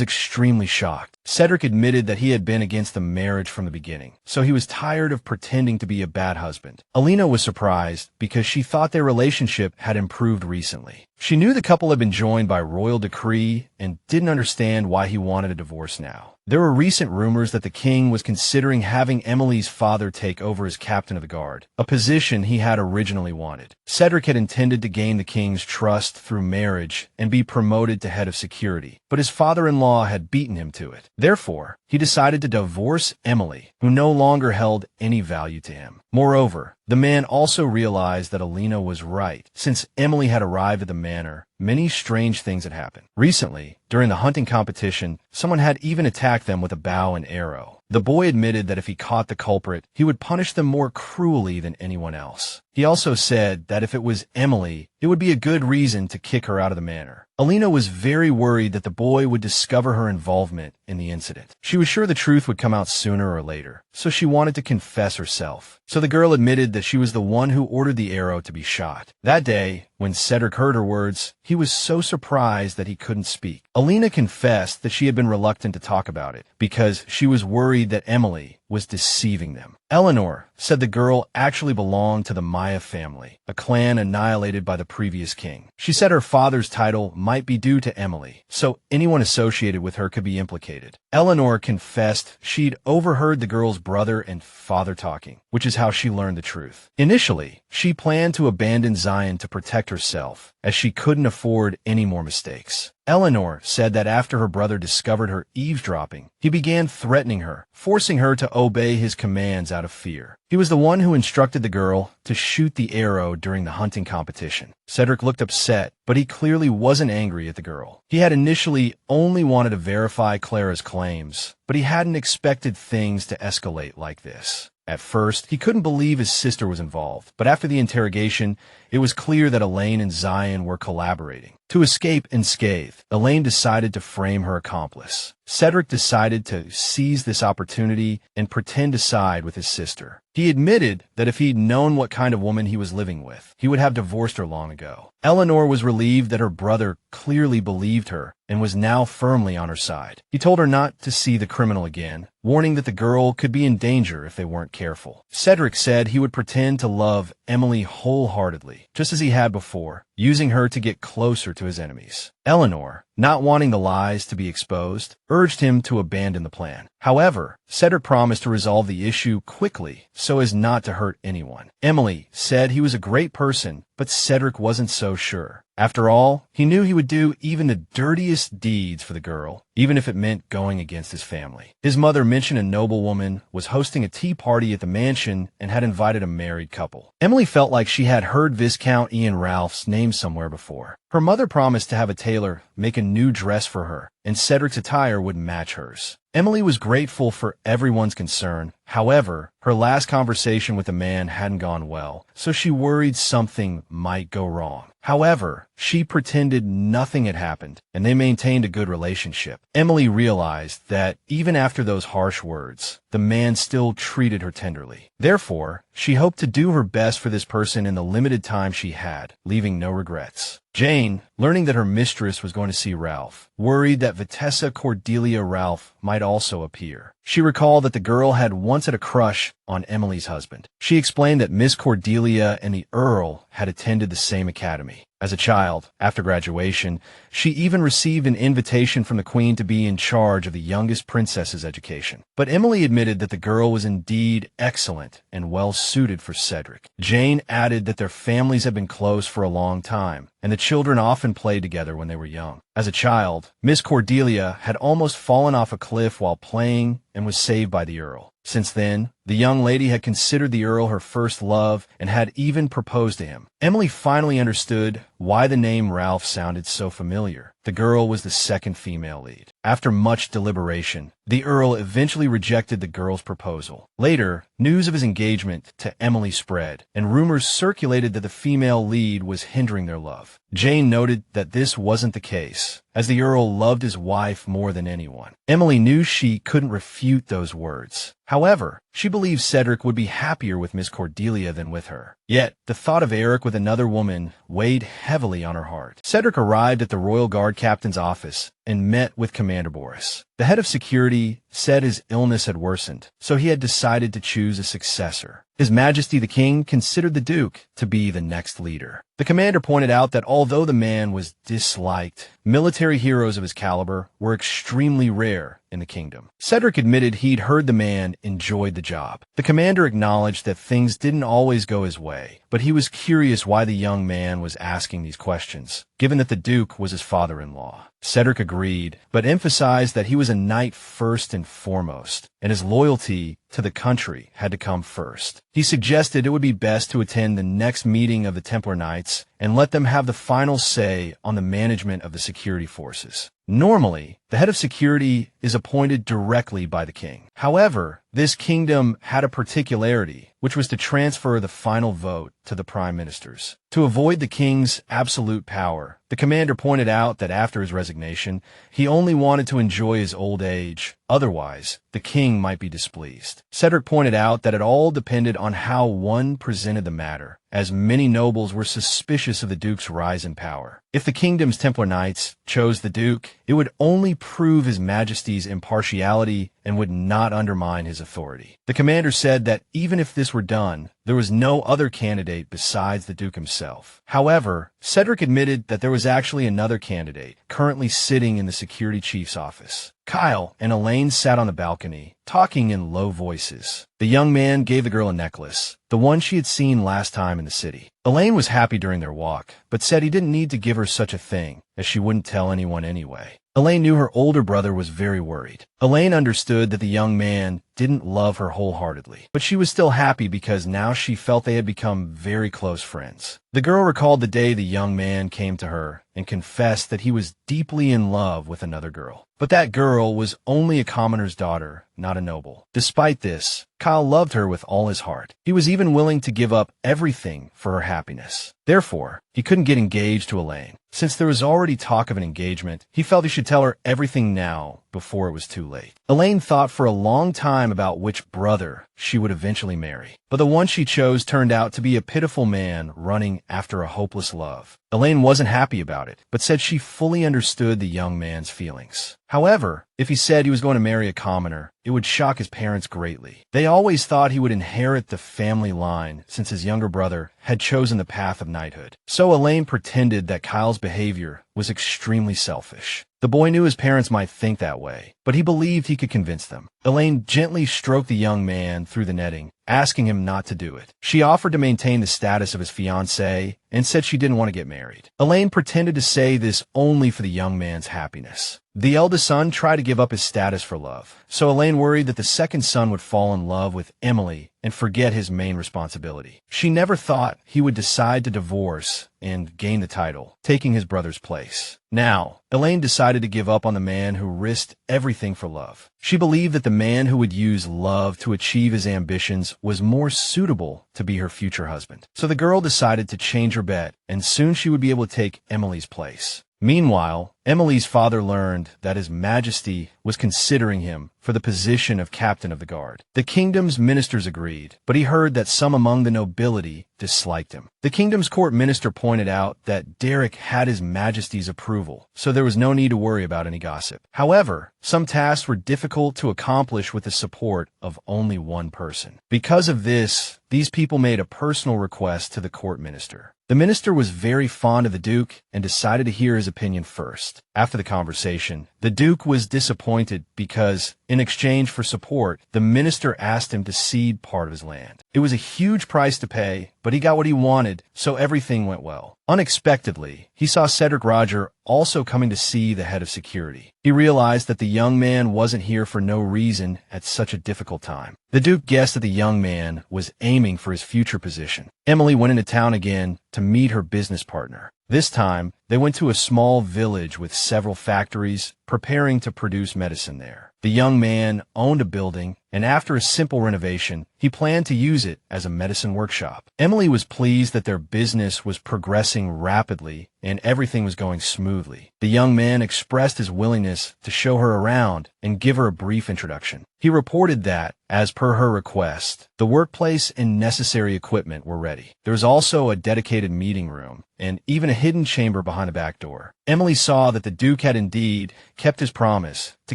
extremely shocked. Cedric admitted that he had been against the marriage from the beginning, so he was tired of pretending to be a bad husband. Alina was surprised because she thought their relationship had improved recently. She knew the couple had been joined by royal decree and didn't understand why he wanted a divorce now. There were recent rumors that the king was considering having Emily's father take over as captain of the guard, a position he had originally wanted. Cedric had intended to gain the king's trust through marriage and be promoted to head of security, but his father-in-law had beaten him to it. Therefore, he decided to divorce Emily, who no longer held any value to him. Moreover, the man also realized that Alina was right. Since Emily had arrived at the manor, many strange things had happened. Recently, during the hunting competition, someone had even attacked them with a bow and arrow. The boy admitted that if he caught the culprit, he would punish them more cruelly than anyone else. He also said that if it was Emily, it would be a good reason to kick her out of the manor. Alina was very worried that the boy would discover her involvement in the incident. She was sure the truth would come out sooner or later, so she wanted to confess herself. So the girl admitted that she was the one who ordered the arrow to be shot. That day, when Cedric heard her words, he was so surprised that he couldn't speak. Alina confessed that she had been reluctant to talk about it because she was worried that Emily was deceiving them. Eleanor said the girl actually belonged to the Maya family, a clan annihilated by the previous king. She said her father's title might be due to Emily, so anyone associated with her could be implicated. Eleanor confessed she'd overheard the girl's brother and father talking, which is how she learned the truth. Initially, she planned to abandon Zion to protect herself, as she couldn't afford any more mistakes. Eleanor said that after her brother discovered her eavesdropping, he began threatening her, forcing her to obey his commands out of fear. He was the one who instructed the girl to shoot the arrow during the hunting competition. Cedric looked upset, but he clearly wasn't angry at the girl. He had initially only wanted to verify Clara's claims, but he hadn't expected things to escalate like this. At first, he couldn't believe his sister was involved, but after the interrogation, it was clear that Elaine and Zion were collaborating. To escape unscathed, Elaine decided to frame her accomplice. Cedric decided to seize this opportunity and pretend to side with his sister. He admitted that if he'd known what kind of woman he was living with, he would have divorced her long ago. Eleanor was relieved that her brother clearly believed her and was now firmly on her side. He told her not to see the criminal again, warning that the girl could be in danger if they weren't careful. Cedric said he would pretend to love Emily wholeheartedly, just as he had before, using her to get closer to his enemies. Eleanor, not wanting the lies to be exposed, urged him to abandon the plan. However, Cedric promised to resolve the issue quickly so as not to hurt anyone. Emily said he was a great person, but Cedric wasn't so sure. After all, he knew he would do even the dirtiest deeds for the girl, even if it meant going against his family. His mother mentioned a noblewoman was hosting a tea party at the mansion and had invited a married couple. Emily felt like she had heard Viscount Ian Ralph's name somewhere before. Her mother promised to have a tailor make a new dress for her, and Cedric's attire would match hers. Emily was grateful for everyone's concern. However, her last conversation with the man hadn't gone well, so she worried something might go wrong. However, she pretended nothing had happened, and they maintained a good relationship. Emily realized that even after those harsh words, the man still treated her tenderly. Therefore, she hoped to do her best for this person in the limited time she had, leaving no regrets. Jane, learning that her mistress was going to see Ralph, worried that Vitessa Cordelia Ralph might also appear. She recalled that the girl had once had a crush on Emily's husband. She explained that Miss Cordelia and the Earl had attended the same academy. As a child, after graduation, she even received an invitation from the Queen to be in charge of the youngest princess's education. But Emily admitted that the girl was indeed excellent and well-suited for Cedric. Jane added that their families had been close for a long time, and the children often played together when they were young. As a child, Miss Cordelia had almost fallen off a cliff while playing and was saved by the Earl. Since then, the young lady had considered the Earl her first love and had even proposed to him. Emily finally understood why the name Ralph sounded so familiar. the girl was the second female lead. After much deliberation, the Earl eventually rejected the girl's proposal. Later, news of his engagement to Emily spread, and rumors circulated that the female lead was hindering their love. Jane noted that this wasn't the case, as the Earl loved his wife more than anyone. Emily knew she couldn't refute those words. However, she believed Cedric would be happier with Miss Cordelia than with her. Yet, the thought of Eric with another woman weighed heavily on her heart. Cedric arrived at the Royal Guard captain's office and met with Commander Boris. The head of security said his illness had worsened, so he had decided to choose a successor. His Majesty the King considered the Duke to be the next leader. The commander pointed out that although the man was disliked, military heroes of his caliber were extremely rare in the kingdom. Cedric admitted he'd heard the man enjoyed the job. The commander acknowledged that things didn't always go his way, but he was curious why the young man was asking these questions, given that the Duke was his father-in-law. Cedric agreed, but emphasized that he was a knight first and foremost, and his loyalty to the country had to come first. He suggested it would be best to attend the next meeting of the Templar Knights and let them have the final say on the management of the security forces. Normally, the head of security is appointed directly by the king. However, this kingdom had a particularity, which was to transfer the final vote to the prime ministers. To avoid the king's absolute power, the commander pointed out that after his resignation, he only wanted to enjoy his old age. Otherwise, the king might be displeased. Cedric pointed out that it all depended on how one presented the matter, as many nobles were suspicious of the Duke's rise in power. If the kingdom's Templar Knights chose the Duke, it would only prove His Majesty's impartiality and would not undermine his authority. The commander said that even if this were done, there was no other candidate besides the Duke himself. However, Cedric admitted that there was actually another candidate currently sitting in the security chief's office. Kyle and Elaine sat on the balcony, talking in low voices. The young man gave the girl a necklace, the one she had seen last time in the city. Elaine was happy during their walk, but said he didn't need to give her such a thing, as she wouldn't tell anyone anyway. Elaine knew her older brother was very worried. Elaine understood that the young man didn't love her wholeheartedly, but she was still happy because now she felt they had become very close friends. The girl recalled the day the young man came to her and confessed that he was deeply in love with another girl. But that girl was only a commoner's daughter, not a noble. Despite this, Kyle loved her with all his heart. He was even willing to give up everything for her happiness. Therefore, he couldn't get engaged to Elaine. Since there was already talk of an engagement, he felt he should tell her everything now before it was too late. Elaine thought for a long time about which brother she would eventually marry, but the one she chose turned out to be a pitiful man running after a hopeless love. Elaine wasn't happy about it, but said she fully understood the young man's feelings. However, if he said he was going to marry a commoner, it would shock his parents greatly. They always thought he would inherit the family line since his younger brother had chosen the path of knighthood. So Elaine pretended that Kyle's behavior was extremely selfish. The boy knew his parents might think that way, but he believed he could convince them. Elaine gently stroked the young man through the netting, asking him not to do it. She offered to maintain the status of his fiancée and said she didn't want to get married. Elaine pretended to say this only for the young man's happiness. The eldest son tried to give up his status for love, so Elaine worried that the second son would fall in love with Emily and forget his main responsibility. She never thought he would decide to divorce and gain the title, taking his brother's place. Now, Elaine decided to give up on the man who risked everything for love. She believed that the man who would use love to achieve his ambitions was more suitable to be her future husband. So the girl decided to change her bet, and soon she would be able to take Emily's place. Meanwhile, Emily's father learned that His Majesty was considering him for the position of captain of the guard. The kingdom's ministers agreed, but he heard that some among the nobility disliked him. The kingdom's court minister pointed out that Derek had His Majesty's approval, so there was no need to worry about any gossip. However, some tasks were difficult to accomplish with the support of only one person. Because of this, these people made a personal request to the court minister. The minister was very fond of the Duke and decided to hear his opinion first. After the conversation, the Duke was disappointed because, in exchange for support, the minister asked him to cede part of his land. It was a huge price to pay, but he got what he wanted, so everything went well. Unexpectedly, he saw Cedric Roger also coming to see the head of security. He realized that the young man wasn't here for no reason at such a difficult time. The Duke guessed that the young man was aiming for his future position. Emily went into town again to meet her business partner. This time, they went to a small village with several factories preparing to produce medicine there. The young man owned a building, and after a simple renovation, he planned to use it as a medicine workshop. Emily was pleased that their business was progressing rapidly and everything was going smoothly. The young man expressed his willingness to show her around and give her a brief introduction. He reported that, as per her request, the workplace and necessary equipment were ready. There was also a dedicated meeting room and even a hidden chamber behind a back door. Emily saw that the Duke had indeed kept his promise to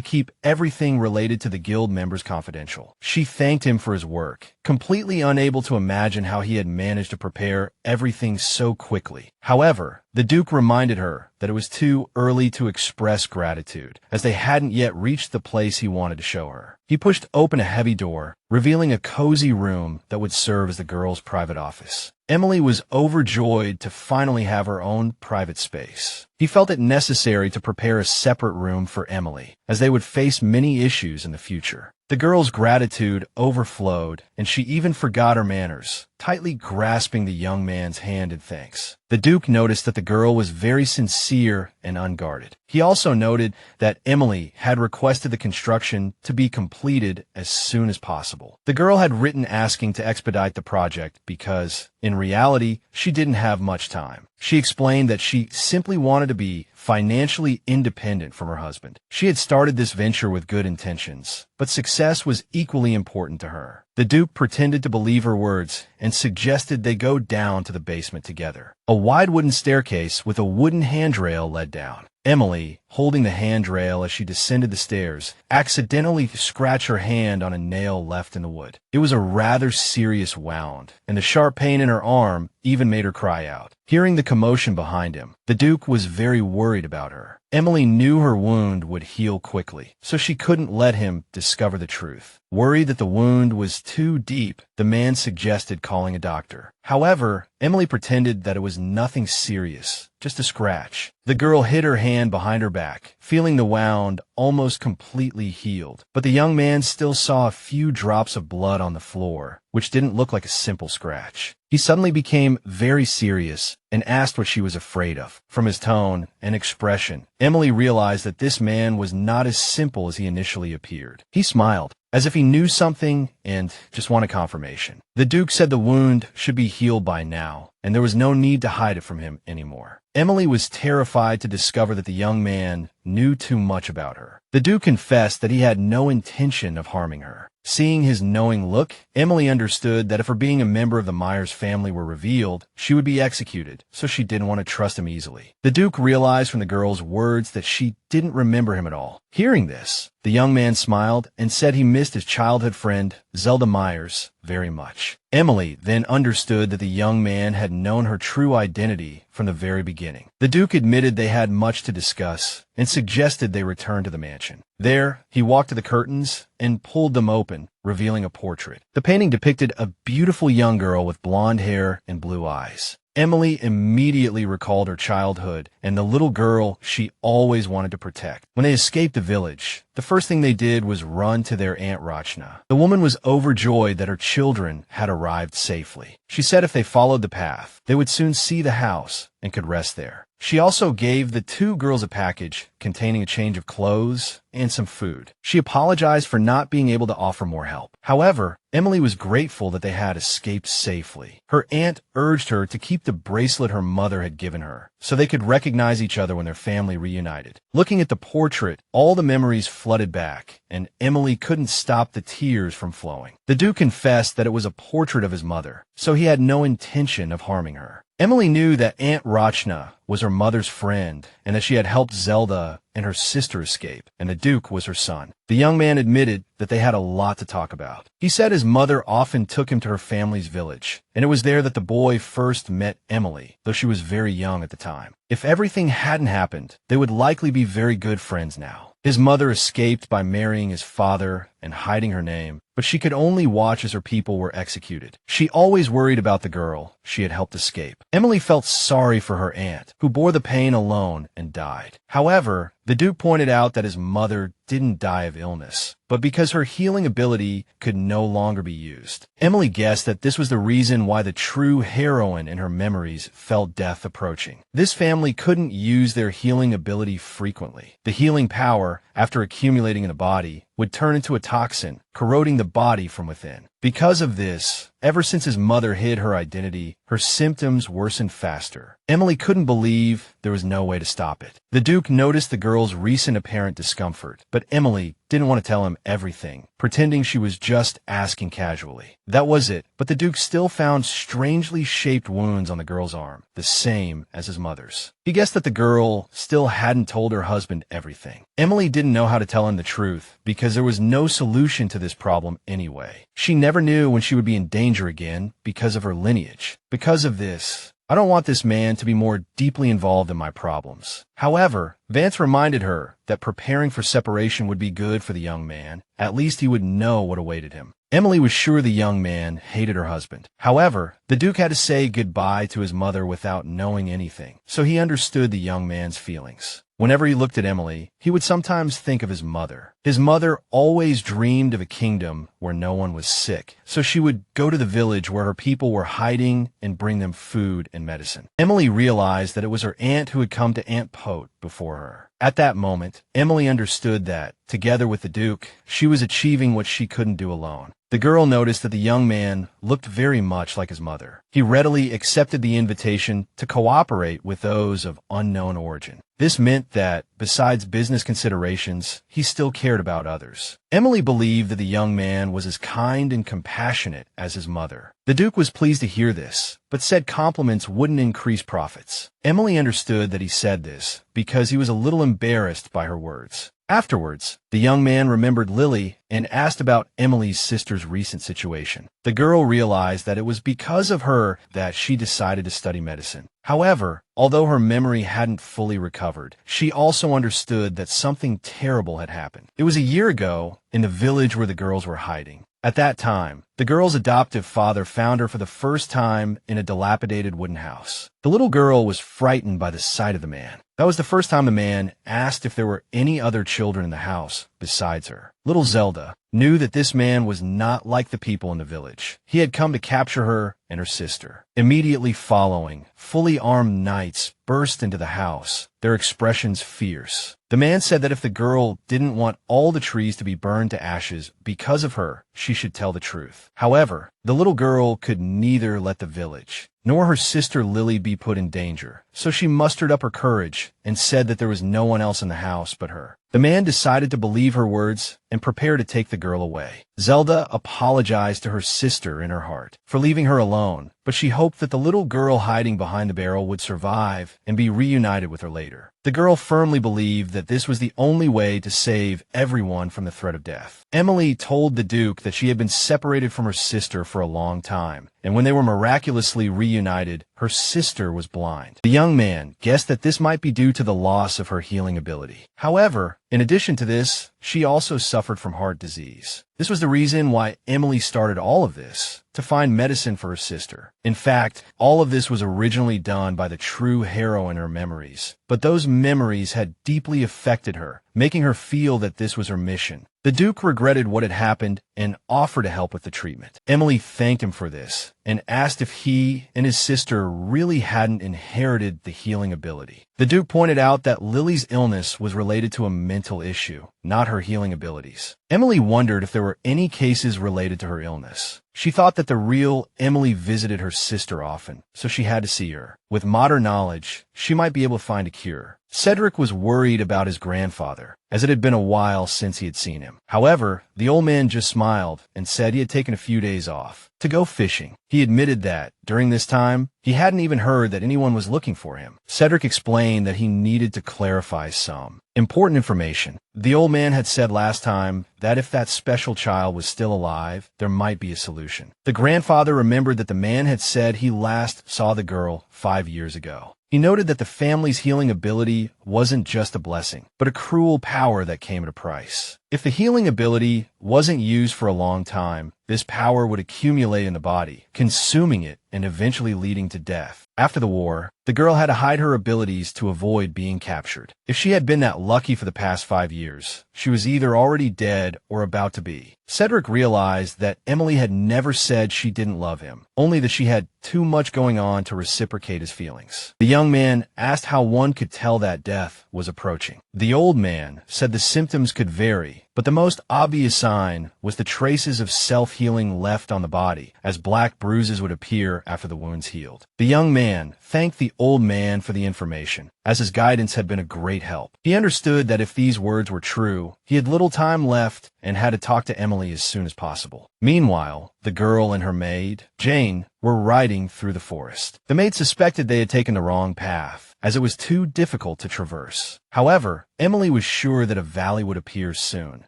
keep everything related to the guild members confidential. She thanked him for his work, completely unable to imagine how he had managed to prepare everything so quickly. However, the Duke reminded her that it was too early to express gratitude, as they hadn't yet reached the place he wanted to show her. He pushed open a heavy door, revealing a cozy room that would serve as the girl's private office. Emily was overjoyed to finally have her own private space. He felt it necessary to prepare a separate room for Emily, as they would face many issues in the future. The girl's gratitude overflowed, and she even forgot her manners, tightly grasping the young man's hand in thanks. The Duke noticed that the girl was very sincere and unguarded. He also noted that Emily had requested the construction to be completed as soon as possible. The girl had written asking to expedite the project because, in reality, she didn't have much time. She explained that she simply wanted to be financially independent from her husband. She had started this venture with good intentions, but success was equally important to her. The Duke pretended to believe her words and suggested they go down to the basement together. A wide wooden staircase with a wooden handrail led down. Emily, holding the handrail as she descended the stairs, accidentally scratched her hand on a nail left in the wood. It was a rather serious wound, and the sharp pain in her arm even made her cry out. Hearing the commotion behind him, the Duke was very worried about her. Emily knew her wound would heal quickly, so she couldn't let him discover the truth. Worried that the wound was too deep, the man suggested calling a doctor. However, Emily pretended that it was nothing serious, just a scratch. The girl hid her hand behind her back, feeling the wound almost completely healed. But the young man still saw a few drops of blood on the floor, which didn't look like a simple scratch. He suddenly became very serious and asked what she was afraid of. From his tone and expression, Emily realized that this man was not as simple as he initially appeared. He smiled, as if he knew something and just wanted confirmation. The Duke said the wound should be healed by now, and there was no need to hide it from him anymore. Emily was terrified to discover that the young man knew too much about her. The Duke confessed that he had no intention of harming her. Seeing his knowing look, Emily understood that if her being a member of the Myers family were revealed, she would be executed, so she didn't want to trust him easily. The Duke realized from the girl's words that she didn't remember him at all. Hearing this, the young man smiled and said he missed his childhood friend, Zelda Myers, very much. Emily then understood that the young man had known her true identity from the very beginning. The Duke admitted they had much to discuss and suggested they return to the mansion. There, he walked to the curtains and pulled them open, revealing a portrait. The painting depicted a beautiful young girl with blonde hair and blue eyes. Emily immediately recalled her childhood and the little girl she always wanted to protect. When they escaped the village, the first thing they did was run to their Aunt Rachna. The woman was overjoyed that her children had arrived safely. She said if they followed the path, they would soon see the house and could rest there. She also gave the two girls a package containing a change of clothes and some food. She apologized for not being able to offer more help. However, Emily was grateful that they had escaped safely. Her aunt urged her to keep the bracelet her mother had given her, so they could recognize each other when their family reunited. Looking at the portrait, all the memories flooded back, and Emily couldn't stop the tears from flowing. The Duke confessed that it was a portrait of his mother, so he had no intention of harming her. Emily knew that Aunt Rachna was her mother's friend and that she had helped Zelda and her sister escape, and the Duke was her son. The young man admitted that they had a lot to talk about. He said his mother often took him to her family's village, and it was there that the boy first met Emily, though she was very young at the time. If everything hadn't happened, they would likely be very good friends now. His mother escaped by marrying his father and hiding her name, but she could only watch as her people were executed. She always worried about the girl she had helped escape. Emily felt sorry for her aunt, who bore the pain alone and died. However, the Duke pointed out that his mother didn't die of illness, but because her healing ability could no longer be used. Emily guessed that this was the reason why the true heroine in her memories felt death approaching. This family couldn't use their healing ability frequently. The healing power, after accumulating in the body, would turn into a toxin, corroding the body from within. Because of this, ever since his mother hid her identity, her symptoms worsened faster. Emily couldn't believe there was no way to stop it. The Duke noticed the girl's recent apparent discomfort, but Emily didn't want to tell him everything, pretending she was just asking casually. That was it, but the Duke still found strangely shaped wounds on the girl's arm, the same as his mother's. He guessed that the girl still hadn't told her husband everything. Emily didn't know how to tell him the truth, because there was no solution to this problem anyway. She never knew when she would be in danger again because of her lineage. Because of this, I don't want this man to be more deeply involved in my problems. However, Vance reminded her that preparing for separation would be good for the young man. At least he would know what awaited him. Emily was sure the young man hated her husband. However, the Duke had to say goodbye to his mother without knowing anything, so he understood the young man's feelings. Whenever he looked at Emily, he would sometimes think of his mother. His mother always dreamed of a kingdom where no one was sick, so she would go to the village where her people were hiding and bring them food and medicine. Emily realized that it was her aunt who had come to Aunt Pote before her. At that moment, Emily understood that, together with the Duke, she was achieving what she couldn't do alone. The girl noticed that the young man looked very much like his mother. He readily accepted the invitation to cooperate with those of unknown origin. This meant that, besides business considerations, he still cared about others. Emily believed that the young man was as kind and compassionate as his mother. The Duke was pleased to hear this, but said compliments wouldn't increase profits. Emily understood that he said this because he was a little embarrassed by her words. Afterwards, the young man remembered Lily and asked about Emily's sister's recent situation. The girl realized that it was because of her that she decided to study medicine. However, although her memory hadn't fully recovered, she also understood that something terrible had happened. It was a year ago in the village where the girls were hiding. At that time, the girl's adoptive father found her for the first time in a dilapidated wooden house. The little girl was frightened by the sight of the man. That was the first time the man asked if there were any other children in the house besides her. Little Zelda knew that this man was not like the people in the village. He had come to capture her and her sister. Immediately following, fully armed knights burst into the house, their expressions fierce. The man said that if the girl didn't want all the trees to be burned to ashes because of her, she should tell the truth. However, the little girl could neither let the village nor her sister Lily be put in danger, so she mustered up her courage and said that there was no one else in the house but her. The man decided to believe her words and prepare to take the girl away. Zelda apologized to her sister in her heart for leaving her alone, but she hoped that the little girl hiding behind the barrel would survive and be reunited with her later. The girl firmly believed that this was the only way to save everyone from the threat of death. Emily told the Duke that she had been separated from her sister for a long time, and when they were miraculously reunited, her sister was blind. The young man guessed that this might be due to the loss of her healing ability. However, in addition to this, she also suffered from heart disease. This was the reason why Emily started all of this, to find medicine for her sister. In fact, all of this was originally done by the true hero in her memories, but those memories had deeply affected her, making her feel that this was her mission. The Duke regretted what had happened and offered to help with the treatment. Emily thanked him for this and asked if he and his sister really hadn't inherited the healing ability. The Duke pointed out that Lily's illness was related to a mental issue, not her healing abilities. Emily wondered if there were any cases related to her illness. She thought that the real Emily visited her sister often, so she had to see her. With modern knowledge, she might be able to find a cure. Cedric was worried about his grandfather, as it had been a while since he had seen him. However, the old man just smiled and said he had taken a few days off to go fishing. He admitted that, during this time, he hadn't even heard that anyone was looking for him. Cedric explained that he needed to clarify some important information. The old man had said last time that if that special child was still alive, there might be a solution. The grandfather remembered that the man had said he last saw the girl 5 years ago. He noted that the family's healing ability wasn't just a blessing, but a cruel power that came at a price. If the healing ability wasn't used for a long time, this power would accumulate in the body, consuming it and eventually leading to death. After the war, the girl had to hide her abilities to avoid being captured. If she had been that lucky for the past 5 years, she was either already dead or about to be. Cedric realized that Emily had never said she didn't love him, only that she had too much going on to reciprocate his feelings. The young man asked how one could tell that death was approaching. The old man said the symptoms could vary, but the most obvious sign was the traces of self-healing left on the body, as black bruises would appear after the wounds healed. The young man thanked the old man for the information, as his guidance had been a great help. He understood that if these words were true, he had little time left and had to talk to Emily as soon as possible. Meanwhile, the girl and her maid, Jane, were riding through the forest. The maid suspected they had taken the wrong path, as it was too difficult to traverse. However, Emily was sure that a valley would appear soon,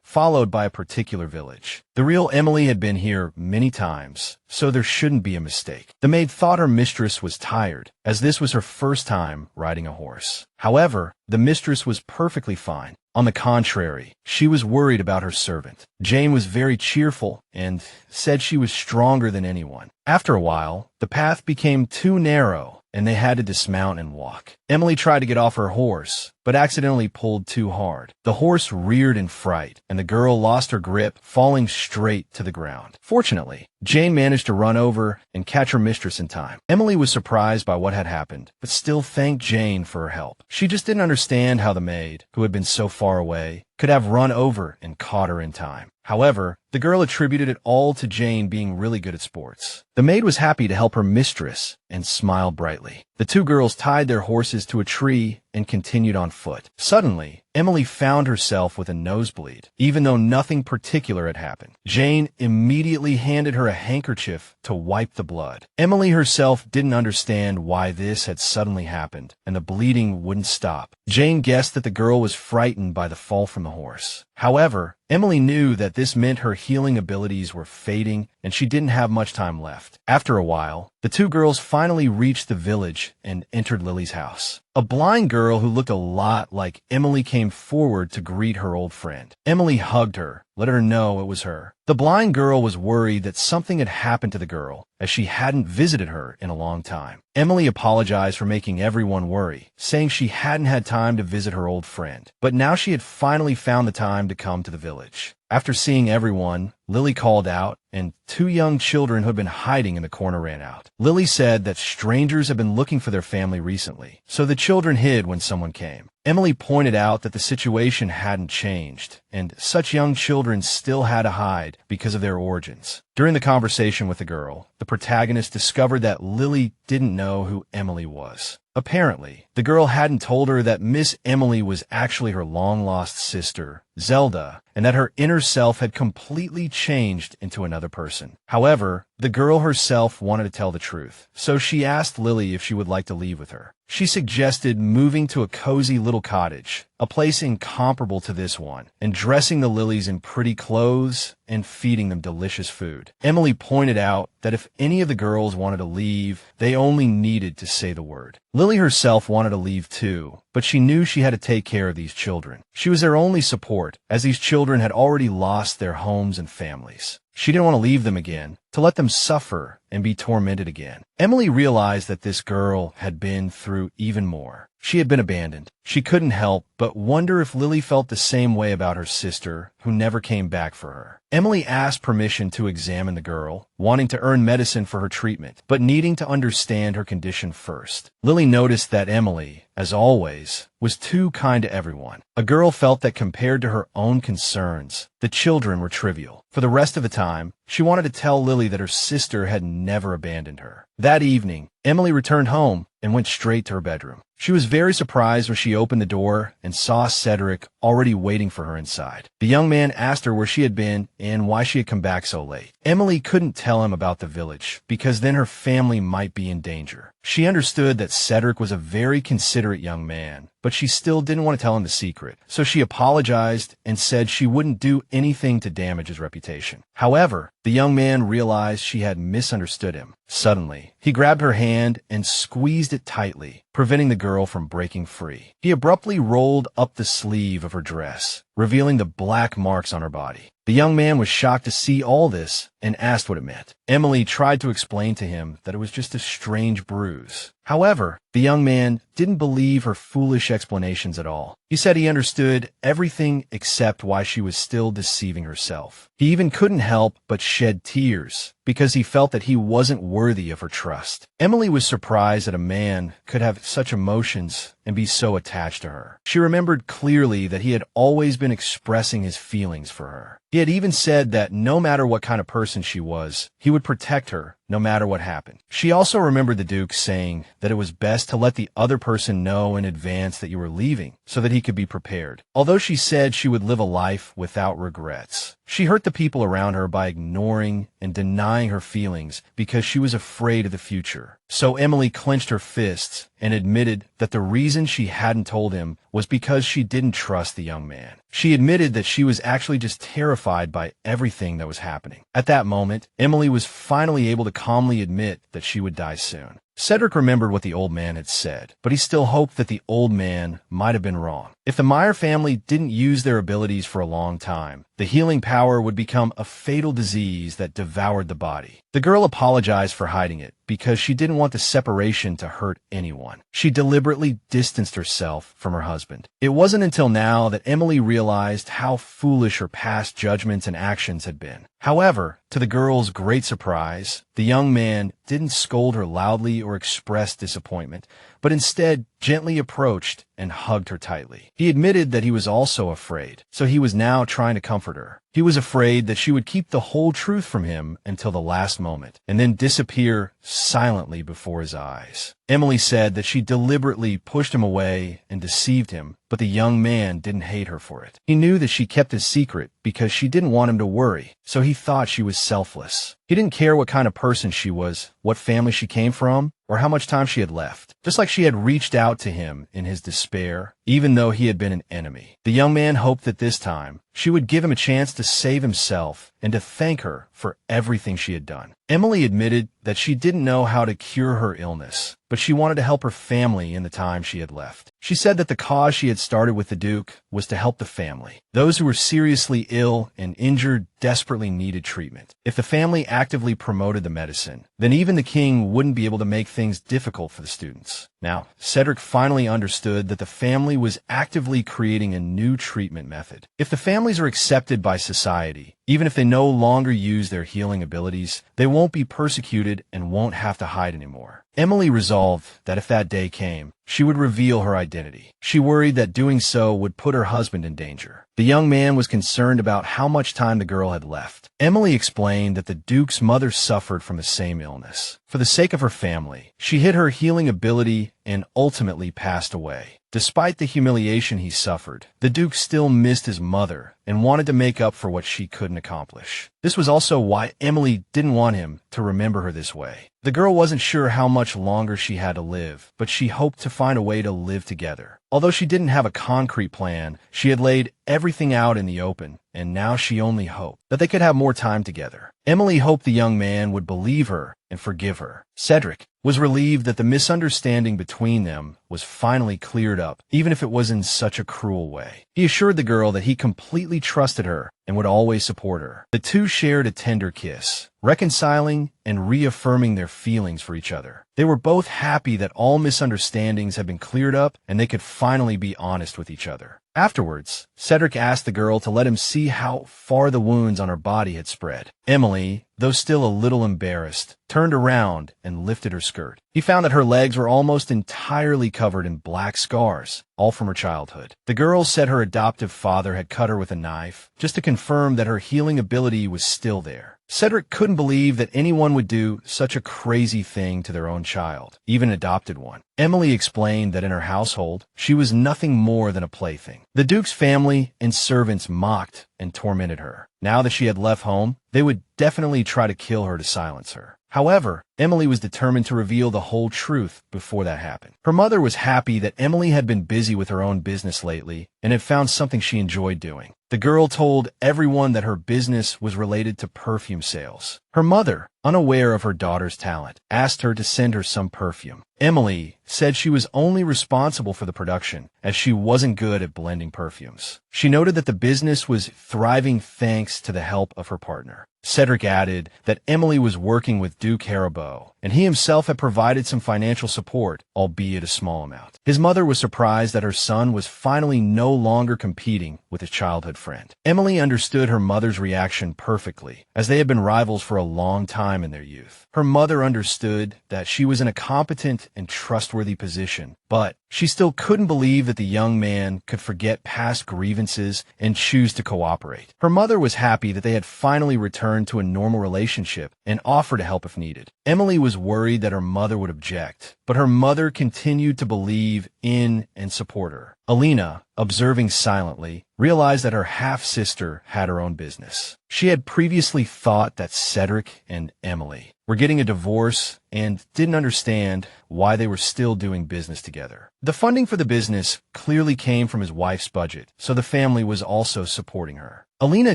followed by a particular village. The real Emily had been here many times, so there shouldn't be a mistake. The maid thought her mistress was tired, as this was her first time riding a horse. However, the mistress was perfectly fine. On the contrary, she was worried about her servant. Jane was very cheerful and said she was stronger than anyone. After a while, the path became too narrow, and they had to dismount and walk. Emily tried to get off her horse, but accidentally pulled too hard. The horse reared in fright, and the girl lost her grip, falling straight to the ground. Fortunately, Jane managed to run over and catch her mistress in time. Emily was surprised by what had happened, but still thanked Jane for her help. She just didn't understand how the maid, who had been so far away, could have run over and caught her in time. However, the girl attributed it all to Jane being really good at sports. The maid was happy to help her mistress and smiled brightly. The two girls tied their horses to a tree and continued on foot. Suddenly, Emily found herself with a nosebleed, even though nothing particular had happened. Jane immediately handed her a handkerchief to wipe the blood. Emily herself didn't understand why this had suddenly happened, and the bleeding wouldn't stop. Jane guessed that the girl was frightened by the fall from the horse. However, Emily knew that this meant her healing abilities were fading and she didn't have much time left. After a while, the two girls finally reached the village and entered Lily's house. A blind girl who looked a lot like Emily came forward to greet her old friend. Emily hugged her, letting her know it was her. The blind girl was worried that something had happened to the girl, as she hadn't visited her in a long time. Emily apologized for making everyone worry, saying she hadn't had time to visit her old friend, but now she had finally found the time to come to the village. After seeing everyone, Lily called out, and two young children who had been hiding in the corner ran out. Lily said that strangers had been looking for their family recently, so the children hid when someone came. Emily pointed out that the situation hadn't changed, and such young children still had to hide because of their origins. During the conversation with the girl, the protagonist discovered that Lily didn't know who Emily was. Apparently, the girl hadn't told her that Miss Emily was actually her long-lost sister, Zelda, and that her inner self had completely changed into another person. However, the girl herself wanted to tell the truth, so she asked Lily if she would like to leave with her. She suggested moving to a cozy little cottage, a place incomparable to this one, and dressing the lilies in pretty clothes and feeding them delicious food. Emily pointed out that if any of the girls wanted to leave, they only needed to say the word. Lily herself wanted to leave too, but she knew she had to take care of these children. She was their only support, as these children had already lost their homes and families. She didn't want to leave them again, to let them suffer and be tormented again. Emily realized that this girl had been through even more. She had been abandoned. She couldn't help but wonder if Lily felt the same way about her sister, who never came back for her. Emily asked permission to examine the girl, wanting to earn medicine for her treatment, but needing to understand her condition first. Lily noticed that Emily, as always, was too kind to everyone. A girl felt that compared to her own concerns, the children were trivial. For the rest of the time, she wanted to tell Lily that her sister had never abandoned her. That evening, Emily returned home and went straight to her bedroom. She was very surprised when she opened the door and saw Cedric already waiting for her inside. The young man asked her where she had been and why she had come back so late. Emily couldn't tell him about the village, because then her family might be in danger. She understood that Cedric was a very considerate young man, but she still didn't want to tell him the secret, so she apologized and said she wouldn't do anything to damage his reputation. However, the young man realized she had misunderstood him. Suddenly, he grabbed her hand and squeezed it tightly, preventing the girl from breaking free. He abruptly rolled up the sleeve of her dress, revealing the black marks on her body. The young man was shocked to see all this and asked what it meant. Emily tried to explain to him that it was just a strange bruise. However, the young man didn't believe her foolish explanations at all. He said he understood everything except why she was still deceiving herself. He even couldn't help but shed tears because he felt that he wasn't worthy of her trust. Emily was surprised that a man could have such emotions and be so attached to her. She remembered clearly that he had always been expressing his feelings for her. He had even said that no matter what kind of person she was, he would protect her no matter what happened. She also remembered the Duke saying that it was best to let the other person know in advance that you were leaving so that he could be prepared. Although she said she would live a life without regrets, she hurt the people around her by ignoring and denying her feelings because she was afraid of the future. So Emily clenched her fists and admitted that the reason she hadn't told him was because she didn't trust the young man. She admitted that she was actually just terrified by everything that was happening. At that moment, Emily was finally able to calmly admit that she would die soon. Cedric remembered what the old man had said, but he still hoped that the old man might have been wrong. If the Meyer family didn't use their abilities for a long time, the healing power would become a fatal disease that devoured the body. The girl apologized for hiding it because she didn't want the separation to hurt anyone. She deliberately distanced herself from her husband. It wasn't until now that Emily realized how foolish her past judgments and actions had been. However, to the girl's great surprise, the young man didn't scold her loudly or express disappointment, but instead gently approached and hugged her tightly. He admitted that he was also afraid, so he was now trying to comfort her. He was afraid that she would keep the whole truth from him until the last moment, and then disappear silently before his eyes. Emily said that she deliberately pushed him away and deceived him, but the young man didn't hate her for it. He knew that she kept his secret because she didn't want him to worry, so he thought she was selfless. He didn't care what kind of person she was, what family she came from, or how much time she had left. Just like she had reached out to him in his despair, even though he had been an enemy. The young man hoped that this time, she would give him a chance to save himself and to thank her for everything she had done. Emily admitted that she didn't know how to cure her illness, but she wanted to help her family in the time she had left. She said that the cause she had started with the Duke was to help the family. Those who were seriously ill and injured desperately needed treatment. If the family actively promoted the medicine, then even the king wouldn't be able to make things difficult for the students. Now, Cedric finally understood that the family was actively creating a new treatment method. If the families are accepted by society, even if they no longer use their healing abilities, they won't be persecuted and won't have to hide anymore. Emily resolved that if that day came, she would reveal her identity. She worried that doing so would put her husband in danger. The young man was concerned about how much time the girl had left. Emily explained that the Duke's mother suffered from the same illness. For the sake of her family, she hid her healing ability and ultimately passed away. Despite the humiliation he suffered, the Duke still missed his mother and wanted to make up for what she couldn't accomplish. This was also why Emily didn't want him to remember her this way. The girl wasn't sure how much longer she had to live, but she hoped to find a way to live together. Although she didn't have a concrete plan, she had laid everything out in the open, and now she only hoped that they could have more time together. Emily hoped the young man would believe her and forgive her. Cedric was relieved that the misunderstanding between them was finally cleared up, even if it was in such a cruel way. He assured the girl that he completely trusted her and would always support her. The two shared a tender kiss, reconciling and reaffirming their feelings for each other. They were both happy that all misunderstandings had been cleared up and they could finally be honest with each other. Afterwards, Cedric asked the girl to let him see how far the wounds on her body had spread. Emily, though still a little embarrassed, turned around and lifted her skirt. He found that her legs were almost entirely covered in black scars, all from her childhood. The girl said her adoptive father had cut her with a knife, just to confirm that her healing ability was still there. Cedric couldn't believe that anyone would do such a crazy thing to their own child, even an adopted one. Emily explained that in her household, she was nothing more than a plaything. The Duke's family and servants mocked and tormented her. Now that she had left home, they would definitely try to kill her to silence her. However, Emily was determined to reveal the whole truth before that happened. Her mother was happy that Emily had been busy with her own business lately and had found something she enjoyed doing. The girl told everyone that her business was related to perfume sales. Her mother, unaware of her daughter's talent, asked her to send her some perfume. Emily said she was only responsible for the production, as she wasn't good at blending perfumes. She noted that the business was thriving thanks to the help of her partner. Cedric added that Emily was working with Duke Haribo, and he himself had provided some financial support, albeit a small amount. His mother was surprised that her son was finally no longer competing with his childhood friend. Emily understood her mother's reaction perfectly, as they had been rivals for a long time in their youth. Her mother understood that she was in a competent and trustworthy position, but she still couldn't believe that the young man could forget past grievances and choose to cooperate. Her mother was happy that they had finally returned to a normal relationship and offered to help if needed. Emily was worried that her mother would object, but her mother continued to believe in and support her. Alina, observing silently, realized that her half-sister had her own business. She had previously thought that Cedric and Emily were getting a divorce and didn't understand why they were still doing business together. The funding for the business clearly came from his wife's budget, so the family was also supporting her. Alina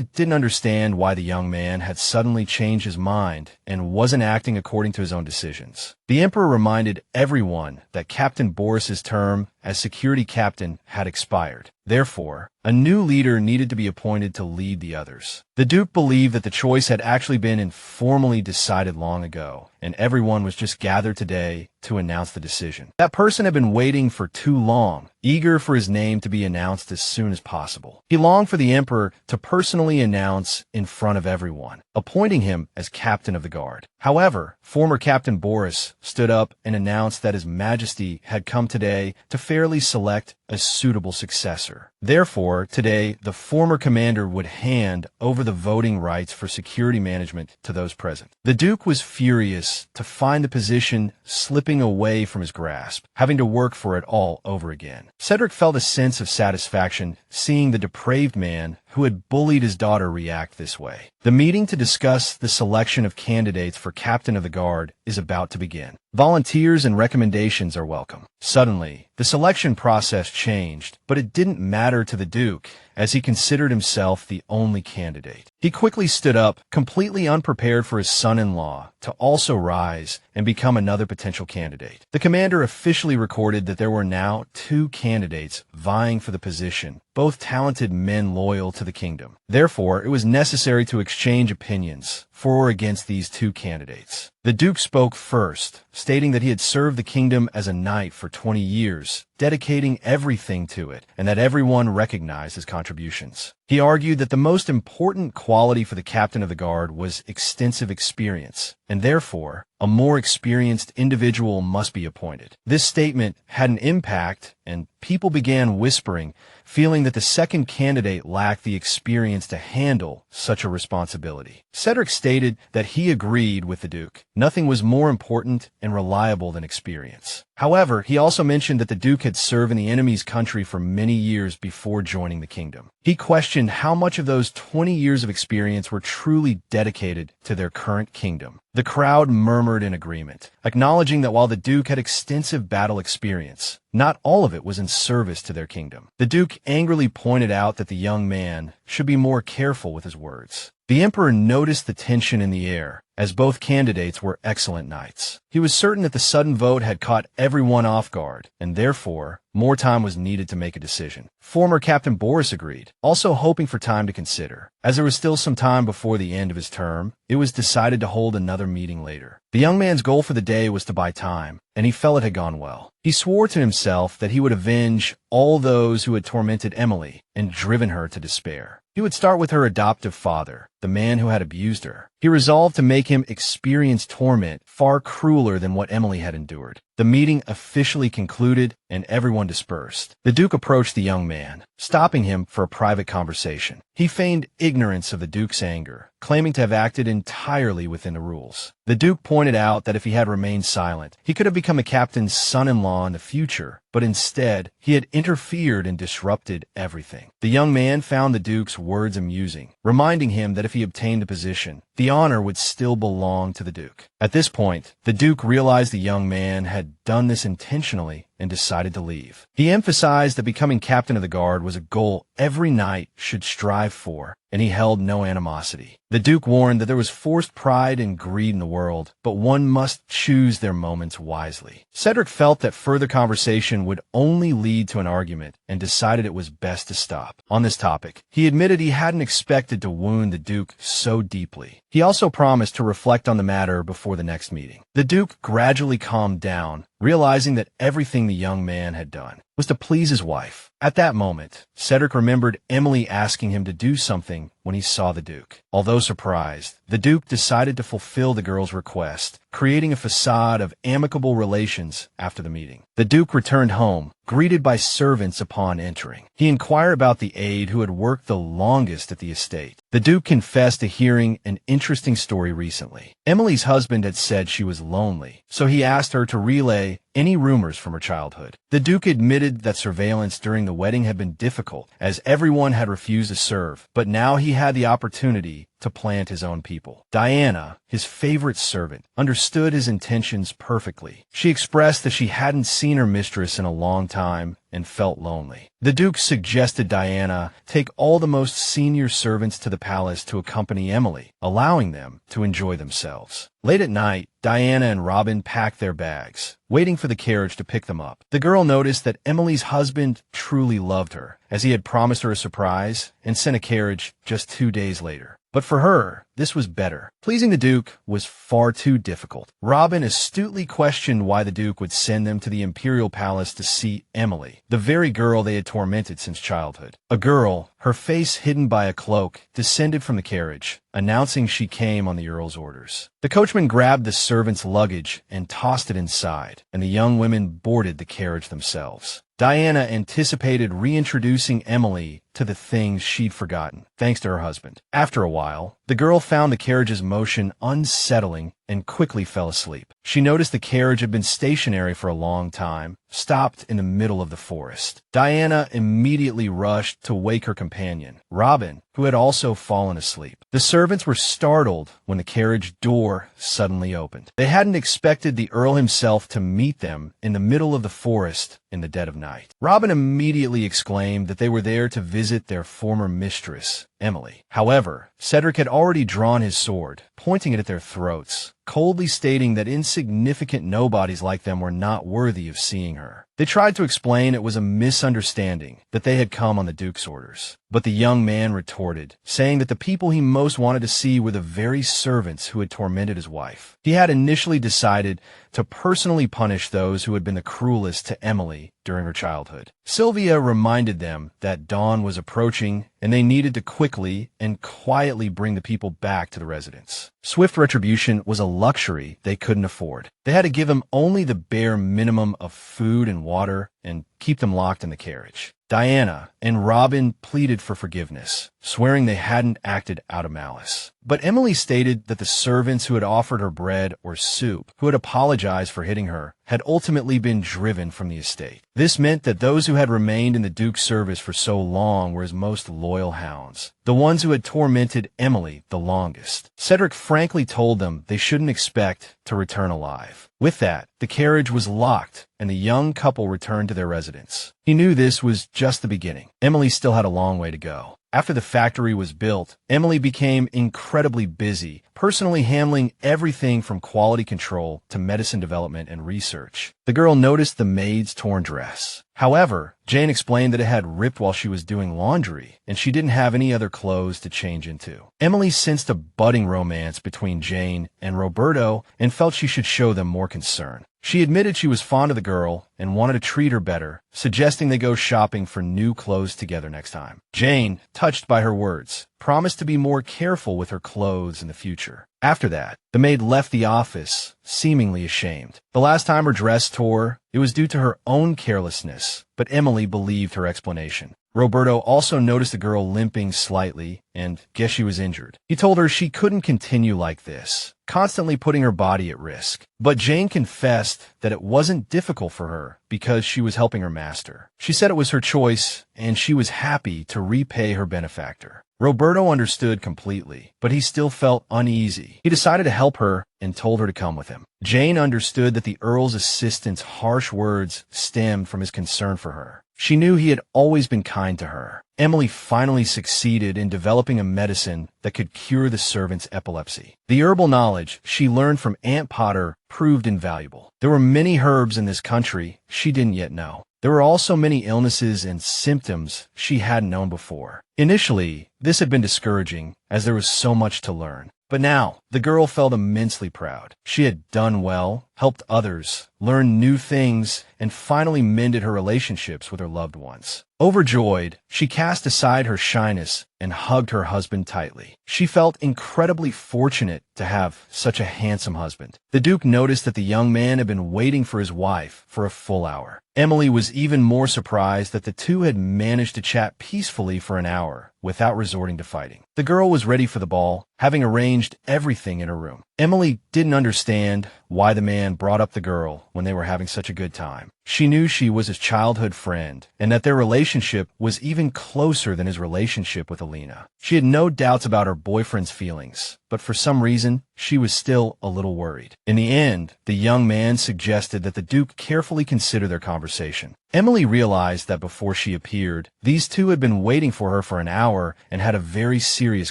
didn't understand why the young man had suddenly changed his mind and wasn't acting according to his own decisions. The Emperor reminded everyone that Captain Boris's term as security captain had expired. Therefore, a new leader needed to be appointed to lead the others. The Duke believed that the choice had actually been informally decided long ago, and everyone was just gathered today to announce the decision. That person had been waiting for too long, eager for his name to be announced as soon as possible. He longed for the Emperor to personally announce in front of everyone, appointing him as captain of the guard. However, former Captain Boris stood up and announced that His Majesty had come today to fairly select a suitable successor. Therefore, today, the former commander would hand over the voting rights for security management to those present. The Duke was furious to find the position slipping away from his grasp, having to work for it all over again. Cedric felt a sense of satisfaction seeing the depraved man who had bullied his daughter react this way. The meeting to discuss the selection of candidates for captain of the guard is about to begin. Volunteers and recommendations are welcome. Suddenly, the selection process changed, but it didn't matter to the Duke, as he considered himself the only candidate. He quickly stood up, completely unprepared for his son-in-law to also rise and become another potential candidate. The commander officially recorded that there were now 2 candidates vying for the position, both talented men loyal to the kingdom. Therefore, it was necessary to exchange opinions for or against these 2 candidates. The Duke spoke first, stating that he had served the kingdom as a knight for 20 years, dedicating everything to it, and that everyone recognized his contributions. He argued that the most important quality for the captain of the guard was extensive experience, and therefore, a more experienced individual must be appointed. This statement had an impact, and people began whispering, feeling that the second candidate lacked the experience to handle such a responsibility. Cedric stated that he agreed with the Duke. Nothing was more important and reliable than experience. However, he also mentioned that the Duke had served in the enemy's country for many years before joining the kingdom. He questioned how much of those 20 years of experience were truly dedicated to their current kingdom. The crowd murmured in agreement, acknowledging that while the Duke had extensive battle experience, not all of it was in service to their kingdom. The Duke angrily pointed out that the young man should be more careful with his words. The Emperor noticed the tension in the air, as both candidates were excellent knights. He was certain that the sudden vote had caught everyone off guard, and therefore, more time was needed to make a decision. Former Captain Boris agreed, also hoping for time to consider. As there was still some time before the end of his term, it was decided to hold another meeting later. The young man's goal for the day was to buy time, and he felt it had gone well. He swore to himself that he would avenge all those who had tormented Emily and driven her to despair. He would start with her adoptive father, the man who had abused her. He resolved to make him experience torment far crueler than what Emily had endured. The meeting officially concluded, and everyone dispersed. The Duke approached the young man, stopping him for a private conversation. He feigned ignorance of the Duke's anger, claiming to have acted entirely within the rules. The Duke pointed out that if he had remained silent, he could have become a captain's son-in-law in the future, but instead, he had interfered and disrupted everything. The young man found the Duke's words amusing, reminding him that if he obtained the position, the honor would still belong to the Duke. At this point, the Duke realized the young man had done this intentionally and decided to leave. He emphasized that becoming captain of the guard was a goal every knight should strive for, and he held no animosity. The Duke warned that there was forced pride and greed in the world, but one must choose their moments wisely. Cedric felt that further conversation would only lead to an argument and decided it was best to stop. On this topic, he admitted he hadn't expected to wound the Duke so deeply. He also promised to reflect on the matter before the next meeting. The Duke gradually calmed down, realizing that everything the young man had done was to please his wife. At that moment, Cedric remembered Emily asking him to do something when he saw the Duke. Although surprised, the Duke decided to fulfill the girl's request, creating a facade of amicable relations after the meeting. The Duke returned home, greeted by servants upon entering. He inquired about the aide who had worked the longest at the estate. The Duke confessed to hearing an interesting story recently. Emily's husband had said she was lonely, so he asked her to relay any rumors from her childhood. The Duke admitted that surveillance during the wedding had been difficult, as everyone had refused to serve, but now he had the opportunity to plant his own people. Diana, his favorite servant, understood his intentions perfectly. She expressed that she hadn't seen her mistress in a long time and felt lonely. The Duke suggested Diana take all the most senior servants to the palace to accompany Emily, allowing them to enjoy themselves. Late at night, Diana and Robin packed their bags, waiting for the carriage to pick them up. The girl noticed that Emily's husband truly loved her, as he had promised her a surprise and sent a carriage just 2 days later. But for her, this was better. Pleasing the Duke was far too difficult. Robin astutely questioned why the Duke would send them to the imperial palace to see Emily, the very girl they had tormented since childhood. A girl, her face hidden by a cloak, descended from the carriage, announcing she came on the Earl's orders. The coachman grabbed the servant's luggage and tossed it inside, and the young women boarded the carriage themselves. Diana anticipated reintroducing Emily to the things she'd forgotten, thanks to her husband. After a while, the girl found the carriage's motion unsettling and quickly fell asleep. She noticed the carriage had been stationary for a long time, stopped in the middle of the forest. Diana immediately rushed to wake her companion, Robin, who had also fallen asleep. The servants were startled when the carriage door suddenly opened. They hadn't expected the Earl himself to meet them in the middle of the forest in the dead of night. Robin immediately exclaimed that they were there to visit their former mistress, Emily. However, Cedric had already drawn his sword, pointing it at their throats, coldly stating that insignificant nobodies like them were not worthy of seeing her. They tried to explain it was a misunderstanding, that they had come on the Duke's orders. But the young man retorted, saying that the people he most wanted to see were the very servants who had tormented his wife. He had initially decided to personally punish those who had been the cruelest to Emily during her childhood. Sylvia reminded them that dawn was approaching and they needed to quickly and quietly bring the people back to the residence. Swift retribution was a luxury they couldn't afford. They had to give them only the bare minimum of food and water and keep them locked in the carriage. Diana and Robin pleaded for forgiveness, swearing they hadn't acted out of malice. But Emily stated that the servants who had offered her bread or soup, who had apologized for hitting her, had ultimately been driven from the estate. This meant that those who had remained in the Duke's service for so long were his most loyal hounds, the ones who had tormented Emily the longest. Cedric frankly told them they shouldn't expect to return alive. With that, the carriage was locked, and the young couple returned to their residence. He knew this was just the beginning. Emily still had a long way to go. After the factory was built, Emily became incredibly busy, personally handling everything from quality control to medicine development and research. The girl noticed the maid's torn dress. However, Jane explained that it had ripped while she was doing laundry, and she didn't have any other clothes to change into. Emily sensed a budding romance between Jane and Roberto and felt she should show them more concern. She admitted she was fond of the girl and wanted to treat her better, suggesting they go shopping for new clothes together next time. Jane, touched by her words, promised to be more careful with her clothes in the future. After that, the maid left the office, seemingly ashamed. The last time her dress tore, it was due to her own carelessness, but Emily believed her explanation. Roberto also noticed the girl limping slightly and guessed she was injured. He told her she couldn't continue like this, constantly putting her body at risk. But Jane confessed that it wasn't difficult for her because she was helping her master. She said it was her choice, and she was happy to repay her benefactor. Roberto understood completely, but he still felt uneasy. He decided to help her and told her to come with him. Jane understood that the Earl's assistant's harsh words stemmed from his concern for her. She knew he had always been kind to her. Emily finally succeeded in developing a medicine that could cure the servant's epilepsy. The herbal knowledge she learned from Aunt Potter proved invaluable. There were many herbs in this country she didn't yet know. There were also many illnesses and symptoms she hadn't known before. Initially, this had been discouraging, as there was so much to learn. But now, the girl felt immensely proud. She had done well, helped others, learned new things, and finally mended her relationships with her loved ones. Overjoyed, she cast aside her shyness and hugged her husband tightly. She felt incredibly fortunate to have such a handsome husband. The Duke noticed that the young man had been waiting for his wife for a full hour. Emily was even more surprised that the two had managed to chat peacefully for an hour without resorting to fighting. The girl was ready for the ball, having arranged everything in her room. Emily didn't understand why the man brought up the girl when they were having such a good time. She knew she was his childhood friend, and that their relationship was even closer than his relationship with Alina. She had no doubts about her boyfriend's feelings, but for some reason, she was still a little worried. In the end, the young man suggested that the Duke carefully consider their conversation. Emily realized that before she appeared, these two had been waiting for her for an hour and had a very serious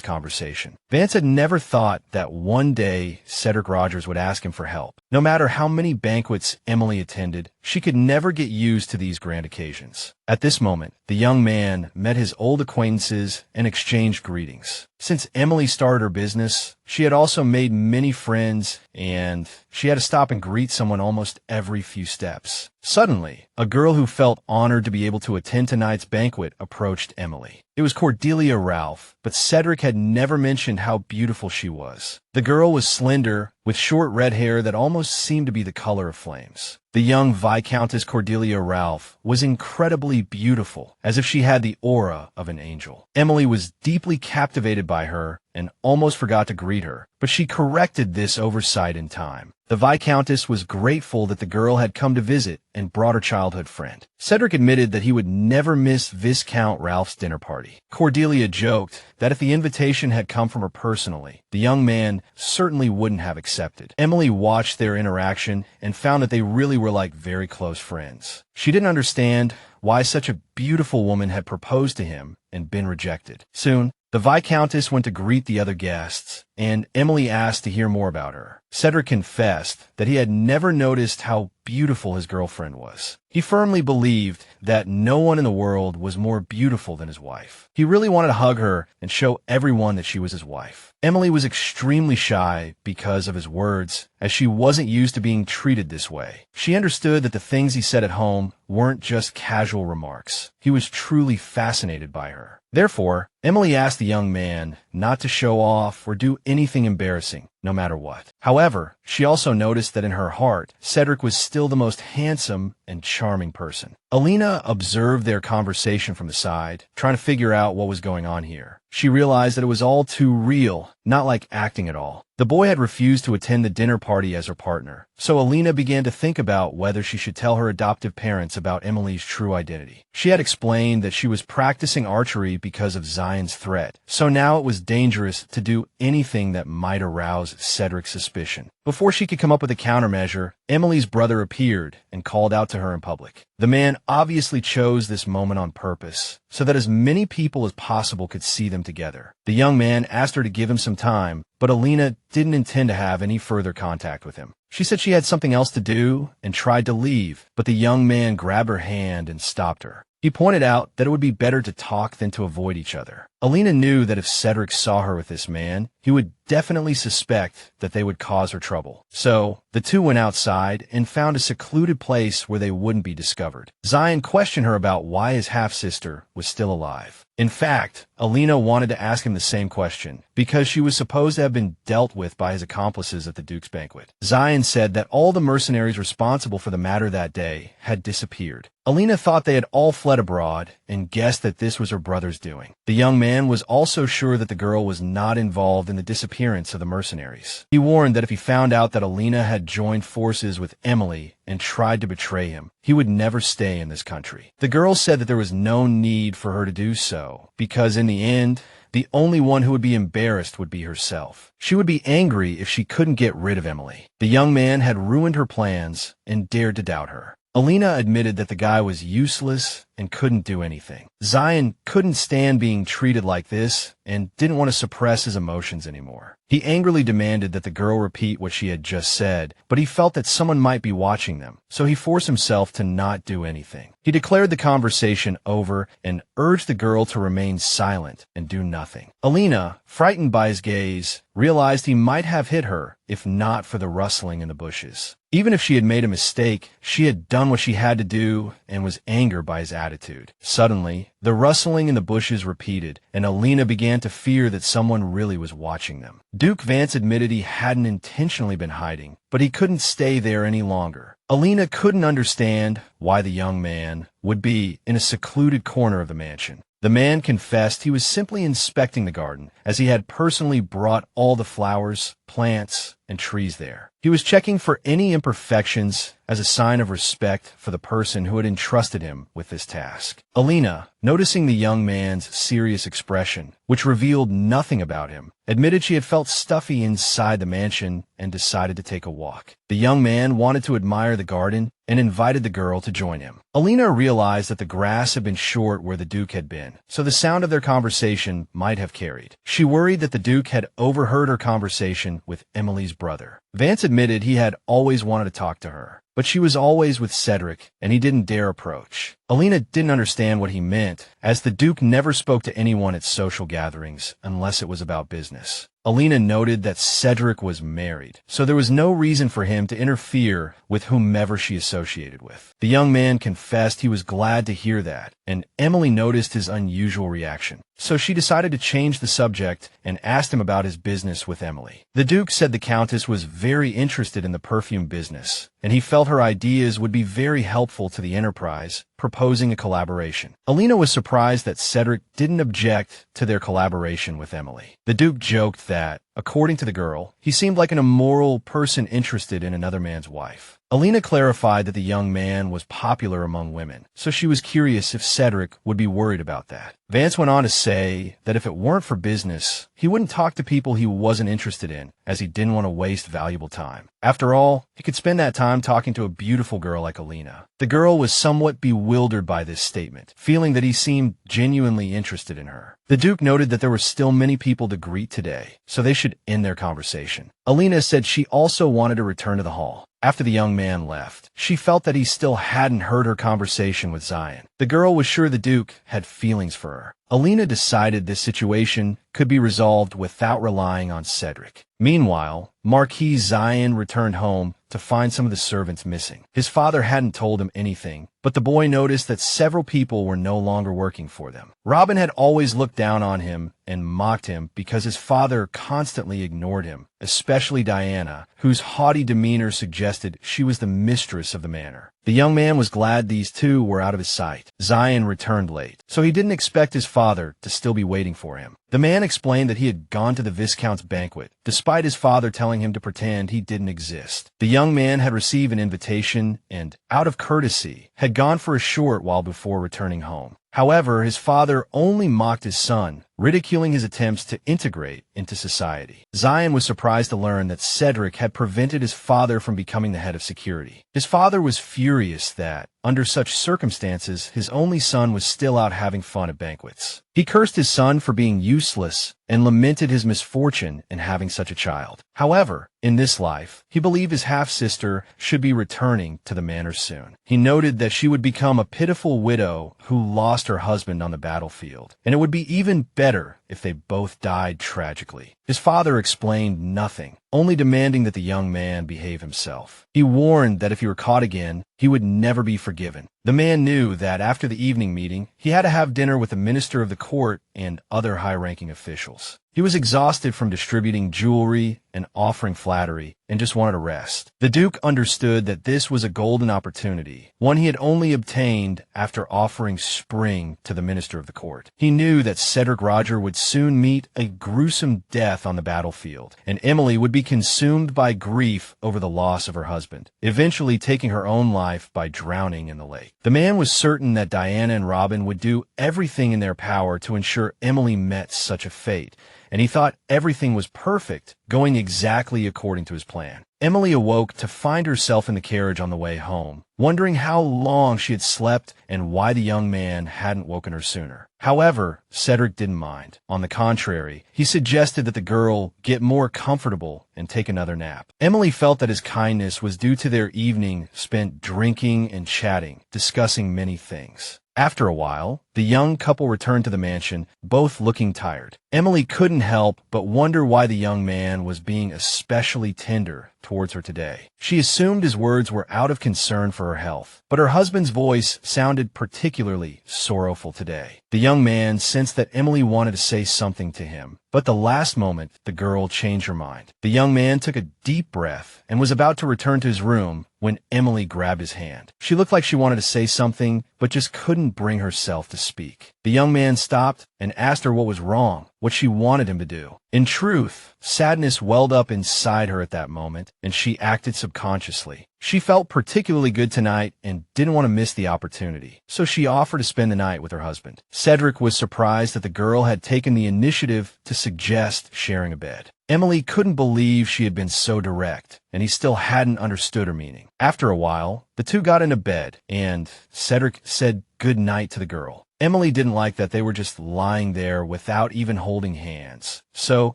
conversation. Vance had never thought that one day Cedric Rogers would ask him for help. No matter how many banquets Emily attended, she could never get used to these grand occasions. At this moment, the young man met his old acquaintances and exchanged greetings. Since Emily started her business, she had also made many friends, and she had to stop and greet someone almost every few steps. Suddenly, a girl who felt honored to be able to attend tonight's banquet approached Emily. It was Cordelia Ralph, but Cedric had never mentioned how beautiful she was. The girl was slender, with short red hair that almost seemed to be the color of flames. The young Viscountess Cordelia Ralph was incredibly beautiful, as if she had the aura of an angel. Emily was deeply captivated by her and almost forgot to greet her, but she corrected this oversight in time. The Viscountess was grateful that the girl had come to visit and brought her childhood friend. Cedric admitted that he would never miss Viscount Ralph's dinner party. Cordelia joked that if the invitation had come from her personally, the young man certainly wouldn't have accepted. Emily watched their interaction and found that they really were like very close friends. She didn't understand why such a beautiful woman had proposed to him and been rejected. Soon, the Viscountess went to greet the other guests, and Emily asked to hear more about her. Cedric confessed that he had never noticed how beautiful his girlfriend was. He firmly believed that no one in the world was more beautiful than his wife. He really wanted to hug her and show everyone that she was his wife. Emily was extremely shy because of his words, as she wasn't used to being treated this way. She understood that the things he said at home weren't just casual remarks. He was truly fascinated by her. Therefore, Emily asked the young man not to show off or do anything embarrassing, no matter what. However, she also noticed that in her heart, Cedric was still the most handsome and charming person. Alina observed their conversation from the side, trying to figure out what was going on here. She realized that it was all too real, not like acting at all. The boy had refused to attend the dinner party as her partner, so Alina began to think about whether she should tell her adoptive parents about Emily's true identity. She had explained that she was practicing archery because of Zion's threat, so now it was dangerous to do anything that might arouse Cedric's suspicion. Before she could come up with a countermeasure, Emily's brother appeared and called out to her in public. The man obviously chose this moment on purpose, so that as many people as possible could see them together. The young man asked her to give him some time, but Alina didn't intend to have any further contact with him. She said she had something else to do and tried to leave, but the young man grabbed her hand and stopped her. He pointed out that it would be better to talk than to avoid each other. Alina knew that if Cedric saw her with this man, he would definitely suspect that they would cause her trouble. So, the two went outside and found a secluded place where they wouldn't be discovered. Zion questioned her about why his half-sister was still alive. In fact, Alina wanted to ask him the same question, because she was supposed to have been dealt with by his accomplices at the Duke's banquet. Zion said that all the mercenaries responsible for the matter that day had disappeared. Alina thought they had all fled abroad and guessed that this was her brother's doing. The young man was also sure that the girl was not involved in the disappearance of the mercenaries. He warned that if he found out that Alina had joined forces with Emily and tried to betray him, he would never stay in this country. The girl said that there was no need for her to do so, because in the end, the only one who would be embarrassed would be herself. She would be angry if she couldn't get rid of Emily. The young man had ruined her plans and dared to doubt her. Alina admitted that the guy was useless and couldn't do anything. Zion couldn't stand being treated like this and didn't want to suppress his emotions anymore. He angrily demanded that the girl repeat what she had just said, but he felt that someone might be watching them, so he forced himself to not do anything. He declared the conversation over and urged the girl to remain silent and do nothing. Alina, frightened by his gaze, realized he might have hit her if not for the rustling in the bushes. Even if she had made a mistake, she had done what she had to do and was angered by his attitude. Suddenly, the rustling in the bushes repeated, and Alina began to fear that someone really was watching them. Duke Vance admitted he hadn't intentionally been hiding, but he couldn't stay there any longer. Alina couldn't understand why the young man would be in a secluded corner of the mansion. The man confessed he was simply inspecting the garden, as he had personally brought all the flowers, plants, and trees there. He was checking for any imperfections as a sign of respect for the person who had entrusted him with this task. Alina, noticing the young man's serious expression, which revealed nothing about him, admitted she had felt stuffy inside the mansion and decided to take a walk. The young man wanted to admire the garden and invited the girl to join him. Alina realized that the grass had been short where the Duke had been, so the sound of their conversation might have carried. She worried that the Duke had overheard her conversation with Emily's brother. Vance admitted he had always wanted to talk to her, but she was always with Cedric, and he didn't dare approach. Alina didn't understand what he meant, as the Duke never spoke to anyone at social gatherings unless it was about business. Alina noted that Cedric was married, so there was no reason for him to interfere with whomever she associated with. The young man confessed he was glad to hear that, and Emily noticed his unusual reaction. So she decided to change the subject and asked him about his business with Emily. The Duke said the Countess was very interested in the perfume business, and he felt her ideas would be very helpful to the enterprise, proposing a collaboration. Alina was surprised that Cedric didn't object to their collaboration with Emily. The Duke joked that, according to the girl, he seemed like an immoral person interested in another man's wife. Alina clarified that the young man was popular among women, so she was curious if Cedric would be worried about that. Vance went on to say that if it weren't for business, he wouldn't talk to people he wasn't interested in, as he didn't want to waste valuable time. After all, he could spend that time talking to a beautiful girl like Alina. The girl was somewhat bewildered by this statement, feeling that he seemed genuinely interested in her. The Duke noted that there were still many people to greet today, so they should end their conversation. Alina said she also wanted to return to the hall. After the young man left, she felt that he still hadn't heard her conversation with Zion. The girl was sure the Duke had feelings for her. Alina decided this situation could be resolved without relying on Cedric. Meanwhile, Marquis Zion returned home to find some of the servants missing. His father hadn't told him anything, but the boy noticed that several people were no longer working for them. Robin had always looked down on him and mocked him because his father constantly ignored him, especially Diana, whose haughty demeanor suggested she was the mistress of the manor. The young man was glad these two were out of his sight. Zion returned late, so he didn't expect his father to still be waiting for him. The man explained that he had gone to the Viscount's banquet, despite his father telling him to pretend he didn't exist. The young man had received an invitation and, out of courtesy, had gone for a short while before returning home. However, his father only mocked his son, ridiculing his attempts to integrate into society. Zion was surprised to learn that Cedric had prevented his father from becoming the head of security. His father was furious that, under such circumstances, his only son was still out having fun at banquets. He cursed his son for being useless and lamented his misfortune in having such a child. However, in this life, he believed his half-sister should be returning to the manor soon. He noted that she would become a pitiful widow who lost her husband on the battlefield, and it would be even better better if they both died tragically. His father explained nothing, only demanding that the young man behave himself. He warned that if he were caught again, he would never be forgiven. The man knew that after the evening meeting, he had to have dinner with the minister of the court and other high-ranking officials. He was exhausted from distributing jewelry and offering flattery, and just wanted to rest. The Duke understood that this was a golden opportunity, one he had only obtained after offering spring to the minister of the court. He knew that Cedric Roger would soon meet a gruesome death on the battlefield, and Emily would be consumed by grief over the loss of her husband, eventually taking her own life by drowning in the lake. The man was certain that Diana and Robin would do everything in their power to ensure Emily met such a fate, and he thought everything was perfect, going exactly according to his plan. Emily awoke to find herself in the carriage on the way home, wondering how long she had slept and why the young man hadn't woken her sooner. However, Cedric didn't mind. On the contrary, he suggested that the girl get more comfortable and take another nap. Emily felt that his kindness was due to their evening spent drinking and chatting, discussing many things. After a while, the young couple returned to the mansion, both looking tired. Emily couldn't help but wonder why the young man was being especially tender towards her today. She assumed his words were out of concern for her health, but her husband's voice sounded particularly sorrowful today. The young man sensed that Emily wanted to say something to him, but the last moment, the girl changed her mind. The young man took a deep breath and was about to return to his room when Emily grabbed his hand. She looked like she wanted to say something, but just couldn't bring herself to speak. The young man stopped and asked her what was wrong, what she wanted him to do. In truth, sadness welled up inside her at that moment, and she acted subconsciously. She felt particularly good tonight and didn't want to miss the opportunity, so she offered to spend the night with her husband. Cedric was surprised that the girl had taken the initiative to suggest sharing a bed. Emily couldn't believe she had been so direct, and he still hadn't understood her meaning. After a while, the two got into bed, and Cedric said good night to the girl. Emily didn't like that they were just lying there without even holding hands, so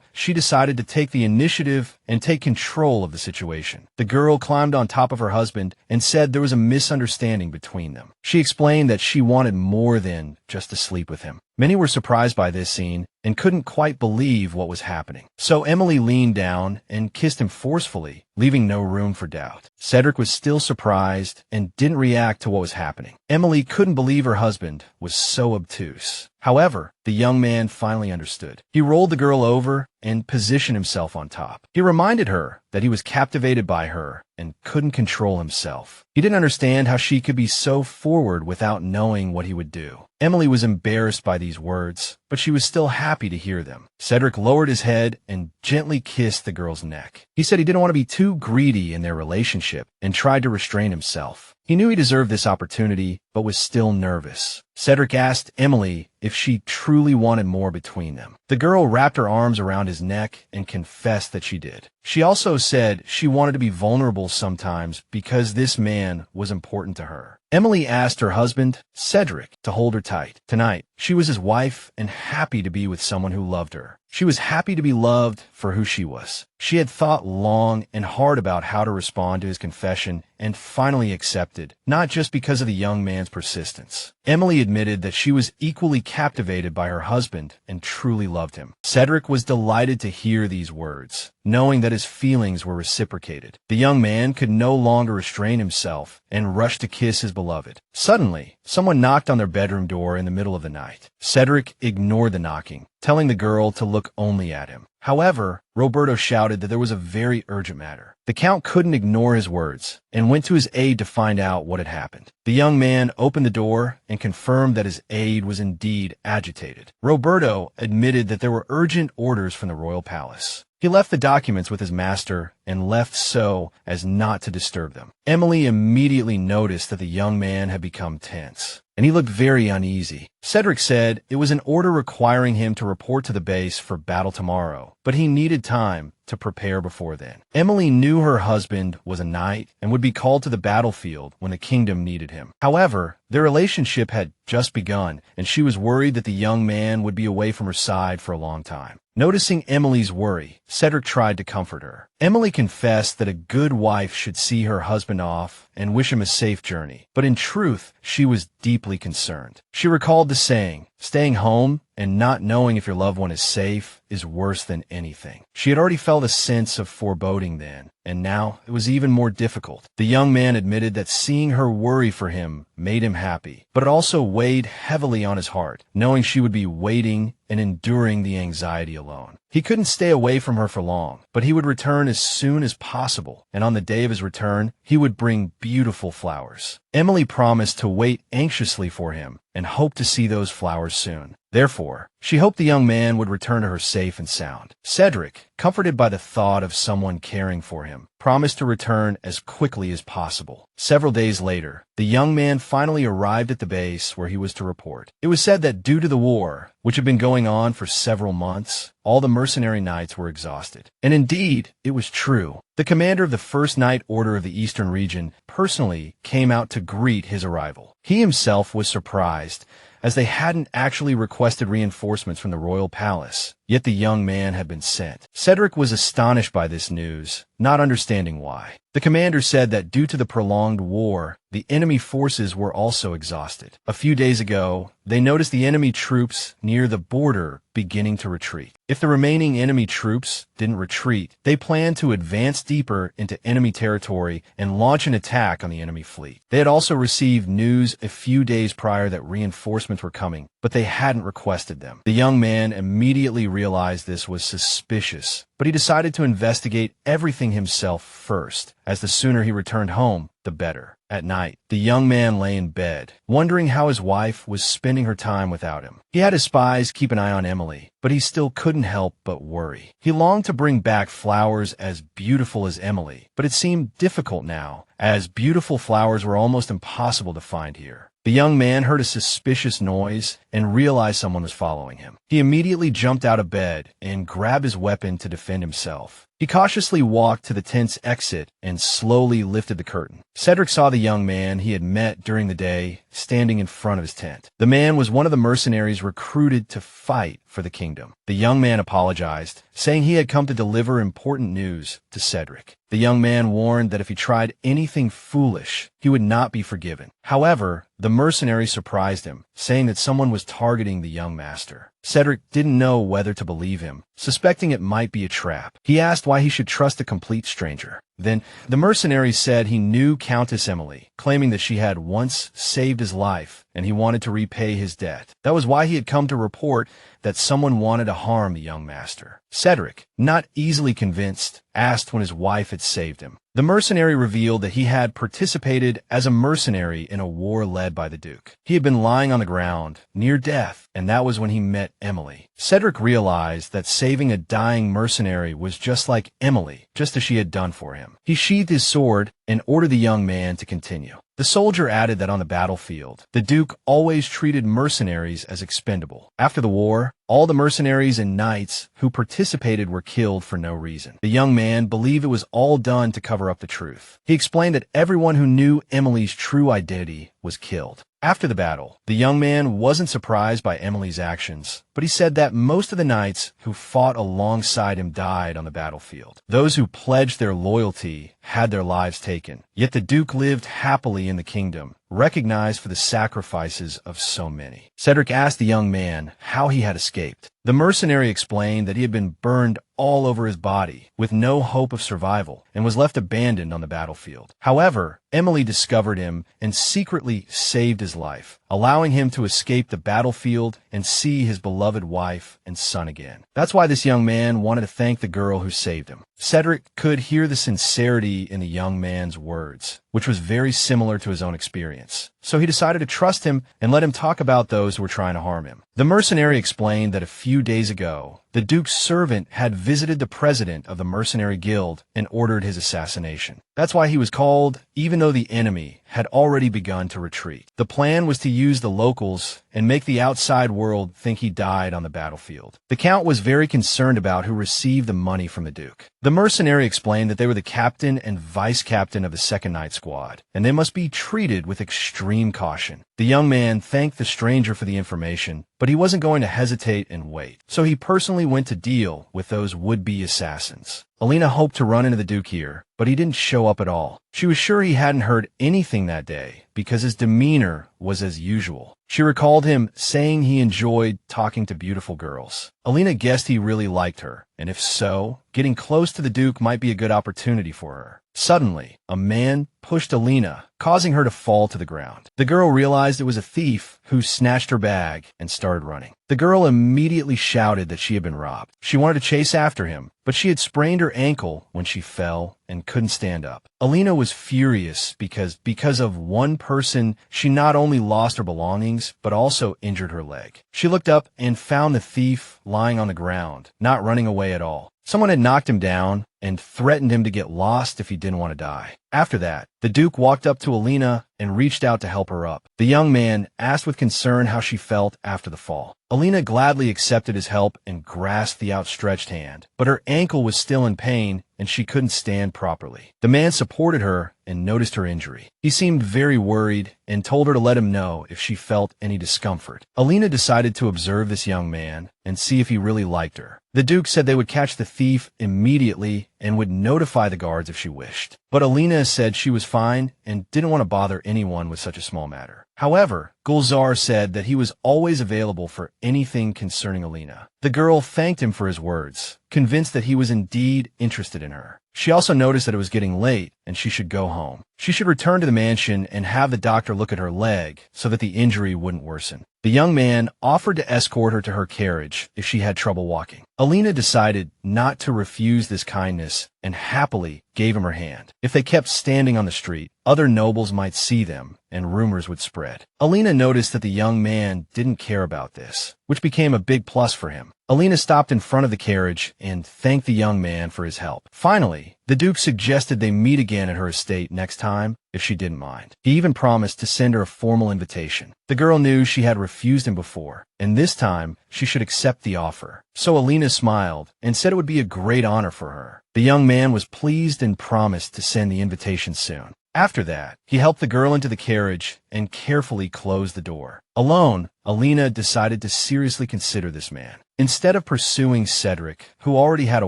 she decided to take the initiative and take control of the situation. The girl climbed on top of her husband and said there was a misunderstanding between them. She explained that she wanted more than just to sleep with him. Many were surprised by this scene and couldn't quite believe what was happening. So Emily leaned down and kissed him forcefully, leaving no room for doubt. Cedric was still surprised and didn't react to what was happening. Emily couldn't believe her husband was so obtuse. However, the young man finally understood. He rolled the girl over and positioned himself on top. He reminded her that he was captivated by her and couldn't control himself. He didn't understand how she could be so forward without knowing what he would do. Emily was embarrassed by these words, but she was still happy to hear them. Cedric lowered his head and gently kissed the girl's neck. He said he didn't want to be too greedy in their relationship and tried to restrain himself. He knew he deserved this opportunity, but was still nervous. Cedric asked Emily if she truly wanted more between them. The girl wrapped her arms around his neck and confessed that she did. She also said she wanted to be vulnerable sometimes because this man was important to her. Emily asked her husband, Cedric, to hold her tight. Tonight, she was his wife and happy to be with someone who loved her. She was happy to be loved for who she was. She had thought long and hard about how to respond to his confession and finally accepted, not just because of the young man's persistence. Emily admitted that she was equally captivated by her husband and truly loved him. Cedric was delighted to hear these words, knowing that his feelings were reciprocated. The young man could no longer restrain himself and rushed to kiss his beloved. Suddenly, someone knocked on their bedroom door in the middle of the night. Cedric ignored the knocking, telling the girl to look only at him. However, Roberto shouted that there was a very urgent matter. The Count couldn't ignore his words and went to his aide to find out what had happened. The young man opened the door and confirmed that his aide was indeed agitated. Roberto admitted that there were urgent orders from the royal palace. He left the documents with his master and left so as not to disturb them. Emily immediately noticed that the young man had become tense, and he looked very uneasy. Cedric said it was an order requiring him to report to the base for battle tomorrow, but he needed time to prepare before then. Emily knew her husband was a knight and would be called to the battlefield when the kingdom needed him. However, their relationship had just begun, and she was worried that the young man would be away from her side for a long time. Noticing Emily's worry, Cedric tried to comfort her. Emily confessed that a good wife should see her husband off and wish him a safe journey, but in truth, she was deeply concerned. She recalled the saying, "Staying home and not knowing if your loved one is safe is worse than anything." She had already felt a sense of foreboding then, and now it was even more difficult. The young man admitted that seeing her worry for him made him happy, but it also weighed heavily on his heart, knowing she would be waiting and enduring the anxiety alone. He couldn't stay away from her for long, but he would return as soon as possible, and on the day of his return, he would bring beautiful flowers. Emily promised to wait anxiously for him and hoped to see those flowers soon. Therefore, she hoped the young man would return to her safe and sound. Cedric, comforted by the thought of someone caring for him, promised to return as quickly as possible. Several days later, the young man finally arrived at the base where he was to report. It was said that due to the war, which had been going on for several months, all the mercenary knights were exhausted. And indeed, it was true. The commander of the First Knight Order of the Eastern region personally came out to greet his arrival. He himself was surprised, as they hadn't actually requested reinforcements from the royal palace, yet the young man had been sent. Cedric was astonished by this news, not understanding why. The commander said that due to the prolonged war, the enemy forces were also exhausted. A few days ago, they noticed the enemy troops near the border beginning to retreat. If the remaining enemy troops didn't retreat, they planned to advance deeper into enemy territory and launch an attack on the enemy fleet. They had also received news a few days prior that reinforcements were coming, but they hadn't requested them. The young man immediately realized this was suspicious, but he decided to investigate everything himself first, as the sooner he returned home, the better. At night, the young man lay in bed, wondering how his wife was spending her time without him. He had his spies keep an eye on Emily, but he still couldn't help but worry. He longed to bring back flowers as beautiful as Emily, but it seemed difficult now, as beautiful flowers were almost impossible to find here. The young man heard a suspicious noise and realized someone was following him. He immediately jumped out of bed and grabbed his weapon to defend himself. He cautiously walked to the tent's exit and slowly lifted the curtain. Cedric saw the young man he had met during the day standing in front of his tent. The man was one of the mercenaries recruited to fight for the kingdom. The young man apologized, saying he had come to deliver important news to Cedric. The young man warned that if he tried anything foolish, he would not be forgiven. However, the mercenary surprised him, saying that someone was targeting the young master. Cedric didn't know whether to believe him, suspecting it might be a trap. He asked why he should trust a complete stranger. Then, the mercenary said he knew Countess Emily, claiming that she had once saved his life, and he wanted to repay his debt. That was why he had come to report that someone wanted to harm the young master. Cedric, not easily convinced, asked when his wife had saved him. The mercenary revealed that he had participated as a mercenary in a war led by the Duke. He had been lying on the ground, near death, and that was when he met Emily. Cedric realized that saving a dying mercenary was just like Emily, just as she had done for him. He sheathed his sword and ordered the young man to continue. The soldier added that on the battlefield, the Duke always treated mercenaries as expendable. After the war, all the mercenaries and knights who participated were killed for no reason. The young man believed it was all done to cover up the truth. He explained that everyone who knew Emily's true identity was killed. After the battle, the young man wasn't surprised by Emily's actions, but he said that most of the knights who fought alongside him died on the battlefield. Those who pledged their loyalty had their lives taken, yet the Duke lived happily in the kingdom, recognized for the sacrifices of so many. Cedric asked the young man how he had escaped. The mercenary explained that he had been burned all over his body, with no hope of survival, and was left abandoned on the battlefield. However, Emily discovered him and secretly saved his life, allowing him to escape the battlefield and see his beloved wife and son again. That's why this young man wanted to thank the girl who saved him. Cedric could hear the sincerity in the young man's words, which was very similar to his own experience. So he decided to trust him and let him talk about those who were trying to harm him. The mercenary explained that a few days ago, the Duke's servant had visited the president of the mercenary guild and ordered his assassination. That's why he was called, even though the enemy had already begun to retreat. The plan was to use the locals and make the outside world think he died on the battlefield. The Count was very concerned about who received the money from the Duke. The mercenary explained that they were the captain and vice captain of the Second Night Squad, and they must be treated with extreme caution. The young man thanked the stranger for the information, but he wasn't going to hesitate and wait. So he personally went to deal with those would-be assassins. Alina hoped to run into the Duke here, but he didn't show up at all. She was sure he hadn't heard anything that day because his demeanor was as usual. She recalled him saying he enjoyed talking to beautiful girls. Alina guessed he really liked her, and if so, getting close to the Duke might be a good opportunity for her. Suddenly, a man pushed Alina, causing her to fall to the ground. The girl realized it was a thief who snatched her bag and started running. The girl immediately shouted that she had been robbed. She wanted to chase after him, but she had sprained her ankle when she fell and couldn't stand up. Alina was furious because of one person, she not only lost her belongings, but also injured her leg. She looked up and found the thief lying on the ground, not running away at all. Someone had knocked him down and threatened him to get lost if he didn't want to die. After that, the Duke walked up to Alina and reached out to help her up. The young man asked with concern how she felt after the fall. Alina gladly accepted his help and grasped the outstretched hand, but her ankle was still in pain and she couldn't stand properly. The man supported her and noticed her injury. He seemed very worried and told her to let him know if she felt any discomfort. Alina decided to observe this young man and see if he really liked her. The Duke said they would catch the thief immediately and would notify the guards if she wished. But Alina said she was fine and didn't want to bother anyone with such a small matter. However, Gulzar said that he was always available for anything concerning Alina. The girl thanked him for his words, convinced that he was indeed interested in her. She also noticed that it was getting late and she should go home. She should return to the mansion and have the doctor look at her leg so that the injury wouldn't worsen. The young man offered to escort her to her carriage if she had trouble walking. Alina decided not to refuse this kindness and happily gave him her hand. If they kept standing on the street, other nobles might see them and rumors would spread. Alina noticed that the young man didn't care about this, which became a big plus for him. Alina stopped in front of the carriage and thanked the young man for his help. Finally, the Duke suggested they meet again at her estate next time if she didn't mind. He even promised to send her a formal invitation. The girl knew she had refused him before, and this time she should accept the offer. So Alina smiled and said it would be a great honor for her. The young man was pleased and promised to send the invitation soon. After that, he helped the girl into the carriage and carefully closed the door. Alone, Alina decided to seriously consider this man. Instead of pursuing Cedric, who already had a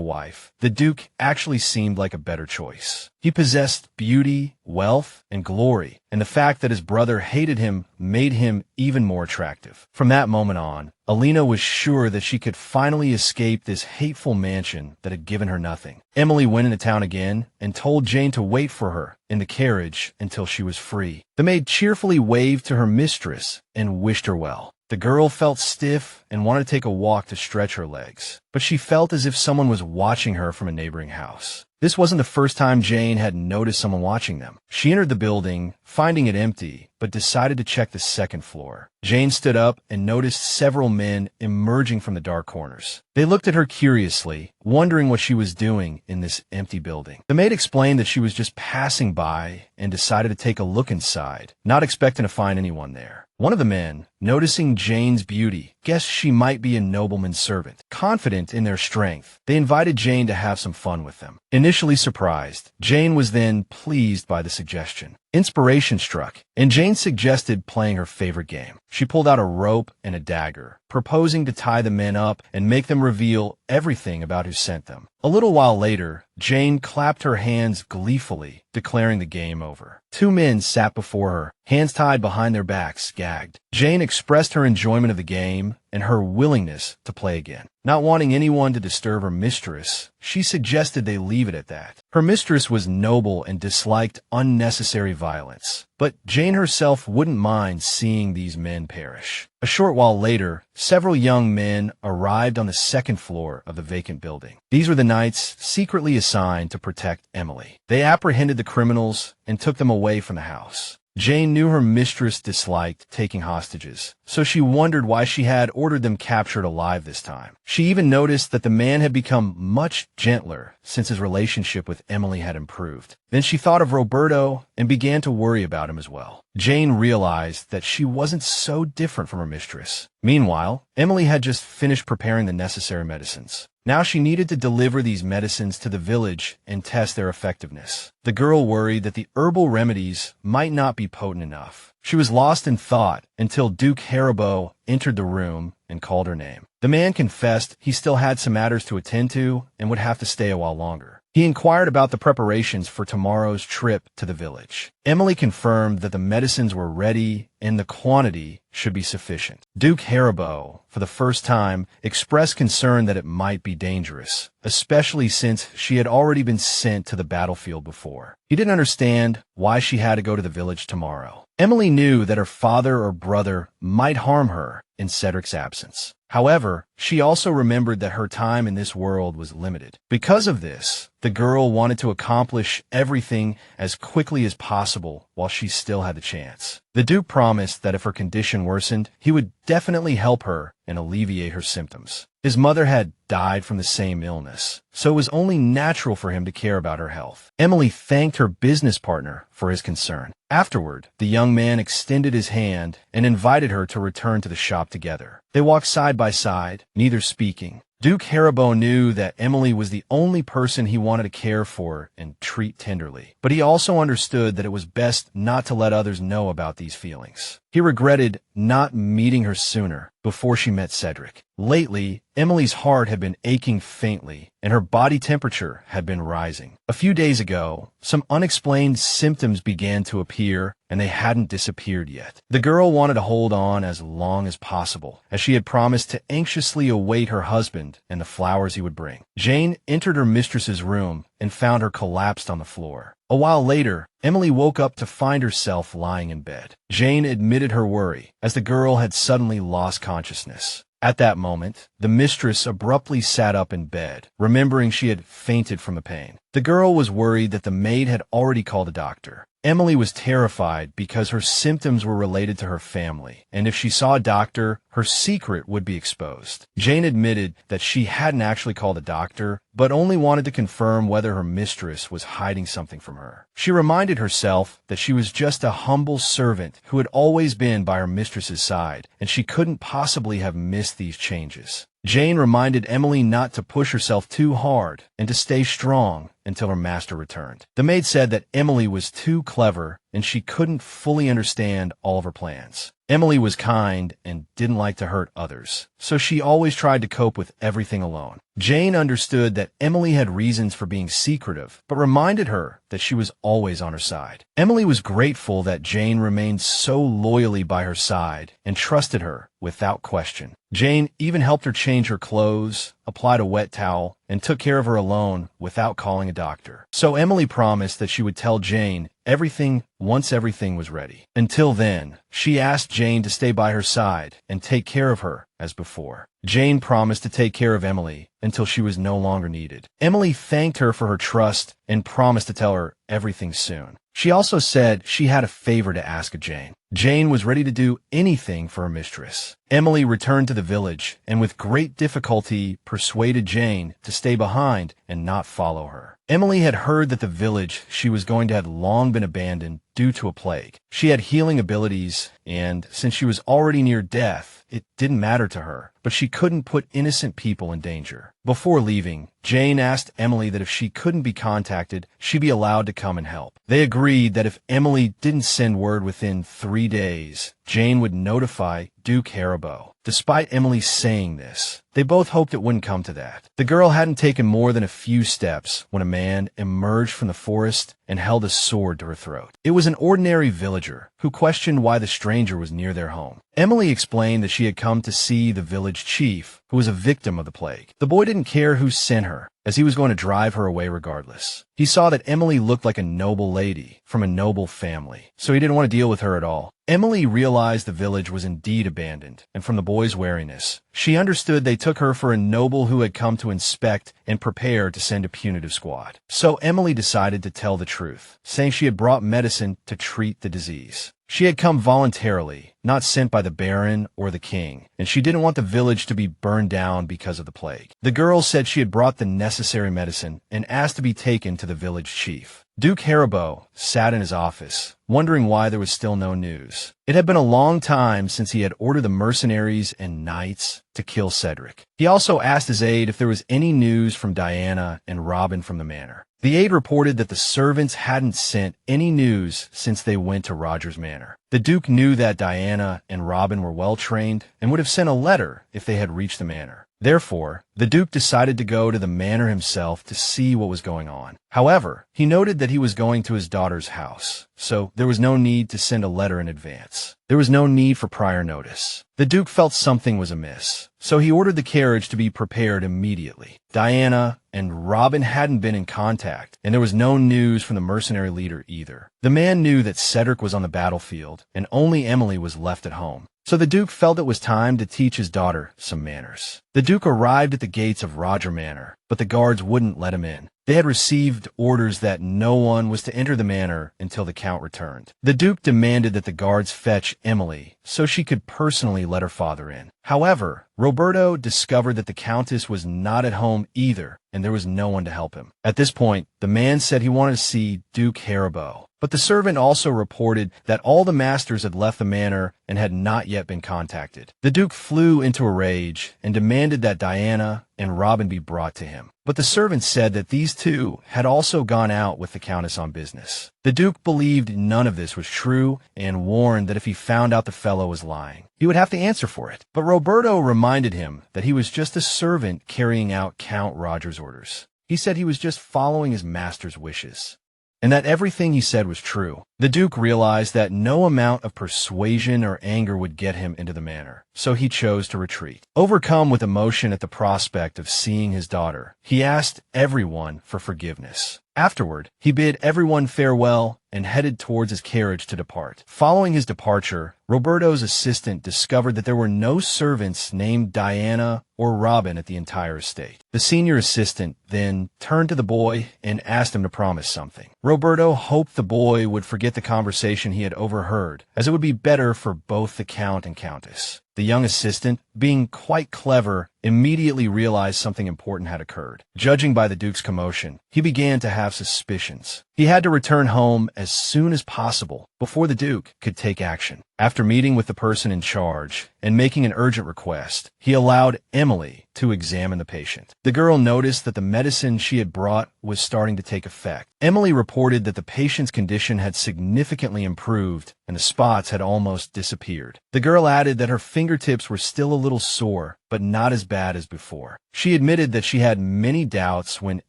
wife, the Duke actually seemed like a better choice. He possessed beauty, wealth, and glory, and the fact that his brother hated him made him even more attractive. From that moment on, Alina was sure that she could finally escape this hateful mansion that had given her nothing. Emily went into town again and told Jane to wait for her in the carriage until she was free. The maid cheerfully waved to her mistress and wished her well. The girl felt stiff and wanted to take a walk to stretch her legs, but she felt as if someone was watching her from a neighboring house. This wasn't the first time Jane had noticed someone watching them. She entered the building, finding it empty, but decided to check the second floor. Jane stood up and noticed several men emerging from the dark corners. They looked at her curiously, wondering what she was doing in this empty building. The maid explained that she was just passing by and decided to take a look inside, not expecting to find anyone there. One of the men, noticing Jane's beauty, guessed she might be a nobleman's servant. Confident in their strength, they invited Jane to have some fun with them. Initially surprised, Jane was then pleased by the suggestion. Inspiration struck, and Jane suggested playing her favorite game. She pulled out a rope and a dagger, proposing to tie the men up and make them reveal everything about who sent them. A little while later, Jane clapped her hands gleefully, declaring the game over. Two men sat before her, hands tied behind their backs, gagged. Jane expressed her enjoyment of the game and her willingness to play again. Not wanting anyone to disturb her mistress, she suggested they leave it at that. Her mistress was noble and disliked unnecessary violence, but Jane herself wouldn't mind seeing these men perish. A short while later, several young men arrived on the second floor of the vacant building. These were the knights secretly assigned to protect Emily. They apprehended the criminals and took them away from the house. Jane knew her mistress disliked taking hostages, so she wondered why she had ordered them captured alive this time. She even noticed that the man had become much gentler since his relationship with Emily had improved. Then she thought of Roberto and began to worry about him as well. Jane realized that she wasn't so different from her mistress. Meanwhile, Emily had just finished preparing the necessary medicines. Now she needed to deliver these medicines to the village and test their effectiveness. The girl worried that the herbal remedies might not be potent enough. She was lost in thought until Duke Haribo entered the room and called her name. The man confessed he still had some matters to attend to and would have to stay a while longer. He inquired about the preparations for tomorrow's trip to the village. Emily confirmed that the medicines were ready and the quantity should be sufficient. Duke Haribo, for the first time, expressed concern that it might be dangerous, especially since she had already been sent to the battlefield before. He didn't understand why she had to go to the village tomorrow. Emily knew that her father or brother might harm her in Cedric's absence. However, she also remembered that her time in this world was limited. Because of this, the girl wanted to accomplish everything as quickly as possible while she still had the chance. The Duke promised that if her condition worsened, he would definitely help her and alleviate her symptoms. His mother had died from the same illness, so it was only natural for him to care about her health. Emily thanked her business partner for his concern. Afterward, the young man extended his hand and invited her to return to the shop together. They walked side by side, neither speaking. Duke Haribo knew that Emily was the only person he wanted to care for and treat tenderly, but he also understood that it was best not to let others know about these feelings. He regretted not meeting her sooner, before she met Cedric. Lately, Emily's heart had been aching faintly, and her body temperature had been rising. A few days ago, some unexplained symptoms began to appear, and they hadn't disappeared yet. The girl wanted to hold on as long as possible, as she had promised to anxiously await her husband and the flowers he would bring. Jane entered her mistress's room and found her collapsed on the floor. A while later, Emily woke up to find herself lying in bed. Jane admitted her worry, as the girl had suddenly lost consciousness. At that moment, the mistress abruptly sat up in bed, remembering she had fainted from the pain. The girl was worried that the maid had already called a doctor. Emily was terrified because her symptoms were related to her family, and if she saw a doctor, her secret would be exposed. Jane admitted that she hadn't actually called a doctor, but only wanted to confirm whether her mistress was hiding something from her. She reminded herself that she was just a humble servant who had always been by her mistress's side, and she couldn't possibly have missed these changes. Jane reminded Emily not to push herself too hard and to stay strong until her master returned. The maid said that Emily was too clever and she couldn't fully understand all of her plans. Emily was kind and didn't like to hurt others, so she always tried to cope with everything alone. Jane understood that Emily had reasons for being secretive, but reminded her that she was always on her side. Emily was grateful that Jane remained so loyally by her side and trusted her without question. Jane even helped her change her clothes, applied a wet towel, and took care of her alone without calling a doctor. So Emily promised that she would tell Jane everything once everything was ready. Until then, she asked Jane to stay by her side and take care of her as before. Jane promised to take care of Emily until she was no longer needed. Emily thanked her for her trust and promised to tell her everything soon. She also said she had a favor to ask of Jane. Jane was ready to do anything for her mistress. Emily returned to the village and with great difficulty persuaded Jane to stay behind and not follow her. Emily had heard that the village she was going to had long been abandoned due to a plague. She had healing abilities, and since she was already near death, it didn't matter to her, but she couldn't put innocent people in danger. Before leaving, Jane asked Emily that if she couldn't be contacted, she'd be allowed to come and help. They agreed that if Emily didn't send word within 3 days, Jane would notify Duke Haribo. Despite Emily saying this, they both hoped it wouldn't come to that. The girl hadn't taken more than a few steps when a man emerged from the forest and held a sword to her throat. It was an ordinary villager who questioned why the stranger was near their home. Emily explained that she had come to see the village chief, who was a victim of the plague. The boy didn't care who sent her, as he was going to drive her away regardless. He saw that Emily looked like a noble lady from a noble family, so he didn't want to deal with her at all. Emily realized the village was indeed abandoned, and from the boy's wariness, she understood they took her for a noble who had come to inspect and prepare to send a punitive squad. So Emily decided to tell the truth, saying she had brought medicine to treat the disease. She had come voluntarily, not sent by the Baron or the king, and she didn't want the village to be burned down because of the plague. The girl said she had brought the necessary medicine and asked to be taken to the village chief. Duke Haribo sat in his office, wondering why there was still no news. It had been a long time since he had ordered the mercenaries and knights to kill Cedric. He also asked his aide if there was any news from Diana and Robin from the manor. The aide reported that the servants hadn't sent any news since they went to Roger's manor. The The Duke knew that Diana and Robin were well-trained and would have sent a letter if they had reached the manor. Therefore, the Duke decided to go to the manor himself to see what was going on. However, he noted that he was going to his daughter's house, so there was no need to send a letter in advance. There was no need for prior notice. The Duke felt something was amiss, so he ordered the carriage to be prepared immediately. Diana and Robin hadn't been in contact, and there was no news from the mercenary leader either. The man knew that Cedric was on the battlefield, and only Emily was left at home. So the Duke felt it was time to teach his daughter some manners. The Duke arrived at the gates of Roger Manor, but the guards wouldn't let him in. They had received orders that no one was to enter the manor until the Count returned. The Duke demanded that the guards fetch Emily so she could personally let her father in. However, Roberto discovered that the Countess was not at home either, and there was no one to help him. At this point, the man said he wanted to see Duke Haribo. But the servant also reported that all the masters had left the manor and had not yet been contacted. The Duke flew into a rage and demanded that Diana and Robin be brought to him. But the servant said that these two had also gone out with the Countess on business. The Duke believed none of this was true and warned that if he found out the fellow was lying, he would have to answer for it. But Roberto reminded him that he was just a servant carrying out Count Roger's orders. He said he was just following his master's wishes, and that everything he said was true. The Duke realized that no amount of persuasion or anger would get him into the manor, so he chose to retreat. Overcome with emotion at the prospect of seeing his daughter, he asked everyone for forgiveness. Afterward, he bid everyone farewell and headed towards his carriage to depart. Following his departure, Roberto's assistant discovered that there were no servants named Diana or Robin at the entire estate. The senior assistant then turned to the boy and asked him to promise something. Roberto hoped the boy would forget the conversation he had overheard, as it would be better for both the Count and Countess. The young assistant, being quite clever, immediately realized something important had occurred. Judging by the Duke's commotion, he began to have suspicions. He had to return home as soon as possible before the Duke could take action. After meeting with the person in charge and making an urgent request, he allowed Emily to examine the patient. The girl noticed that the medicine she had brought was starting to take effect. Emily reported that the patient's condition had significantly improved and the spots had almost disappeared. The girl added that her fingertips were still a little sore, but not as bad as before. She admitted that she had many doubts when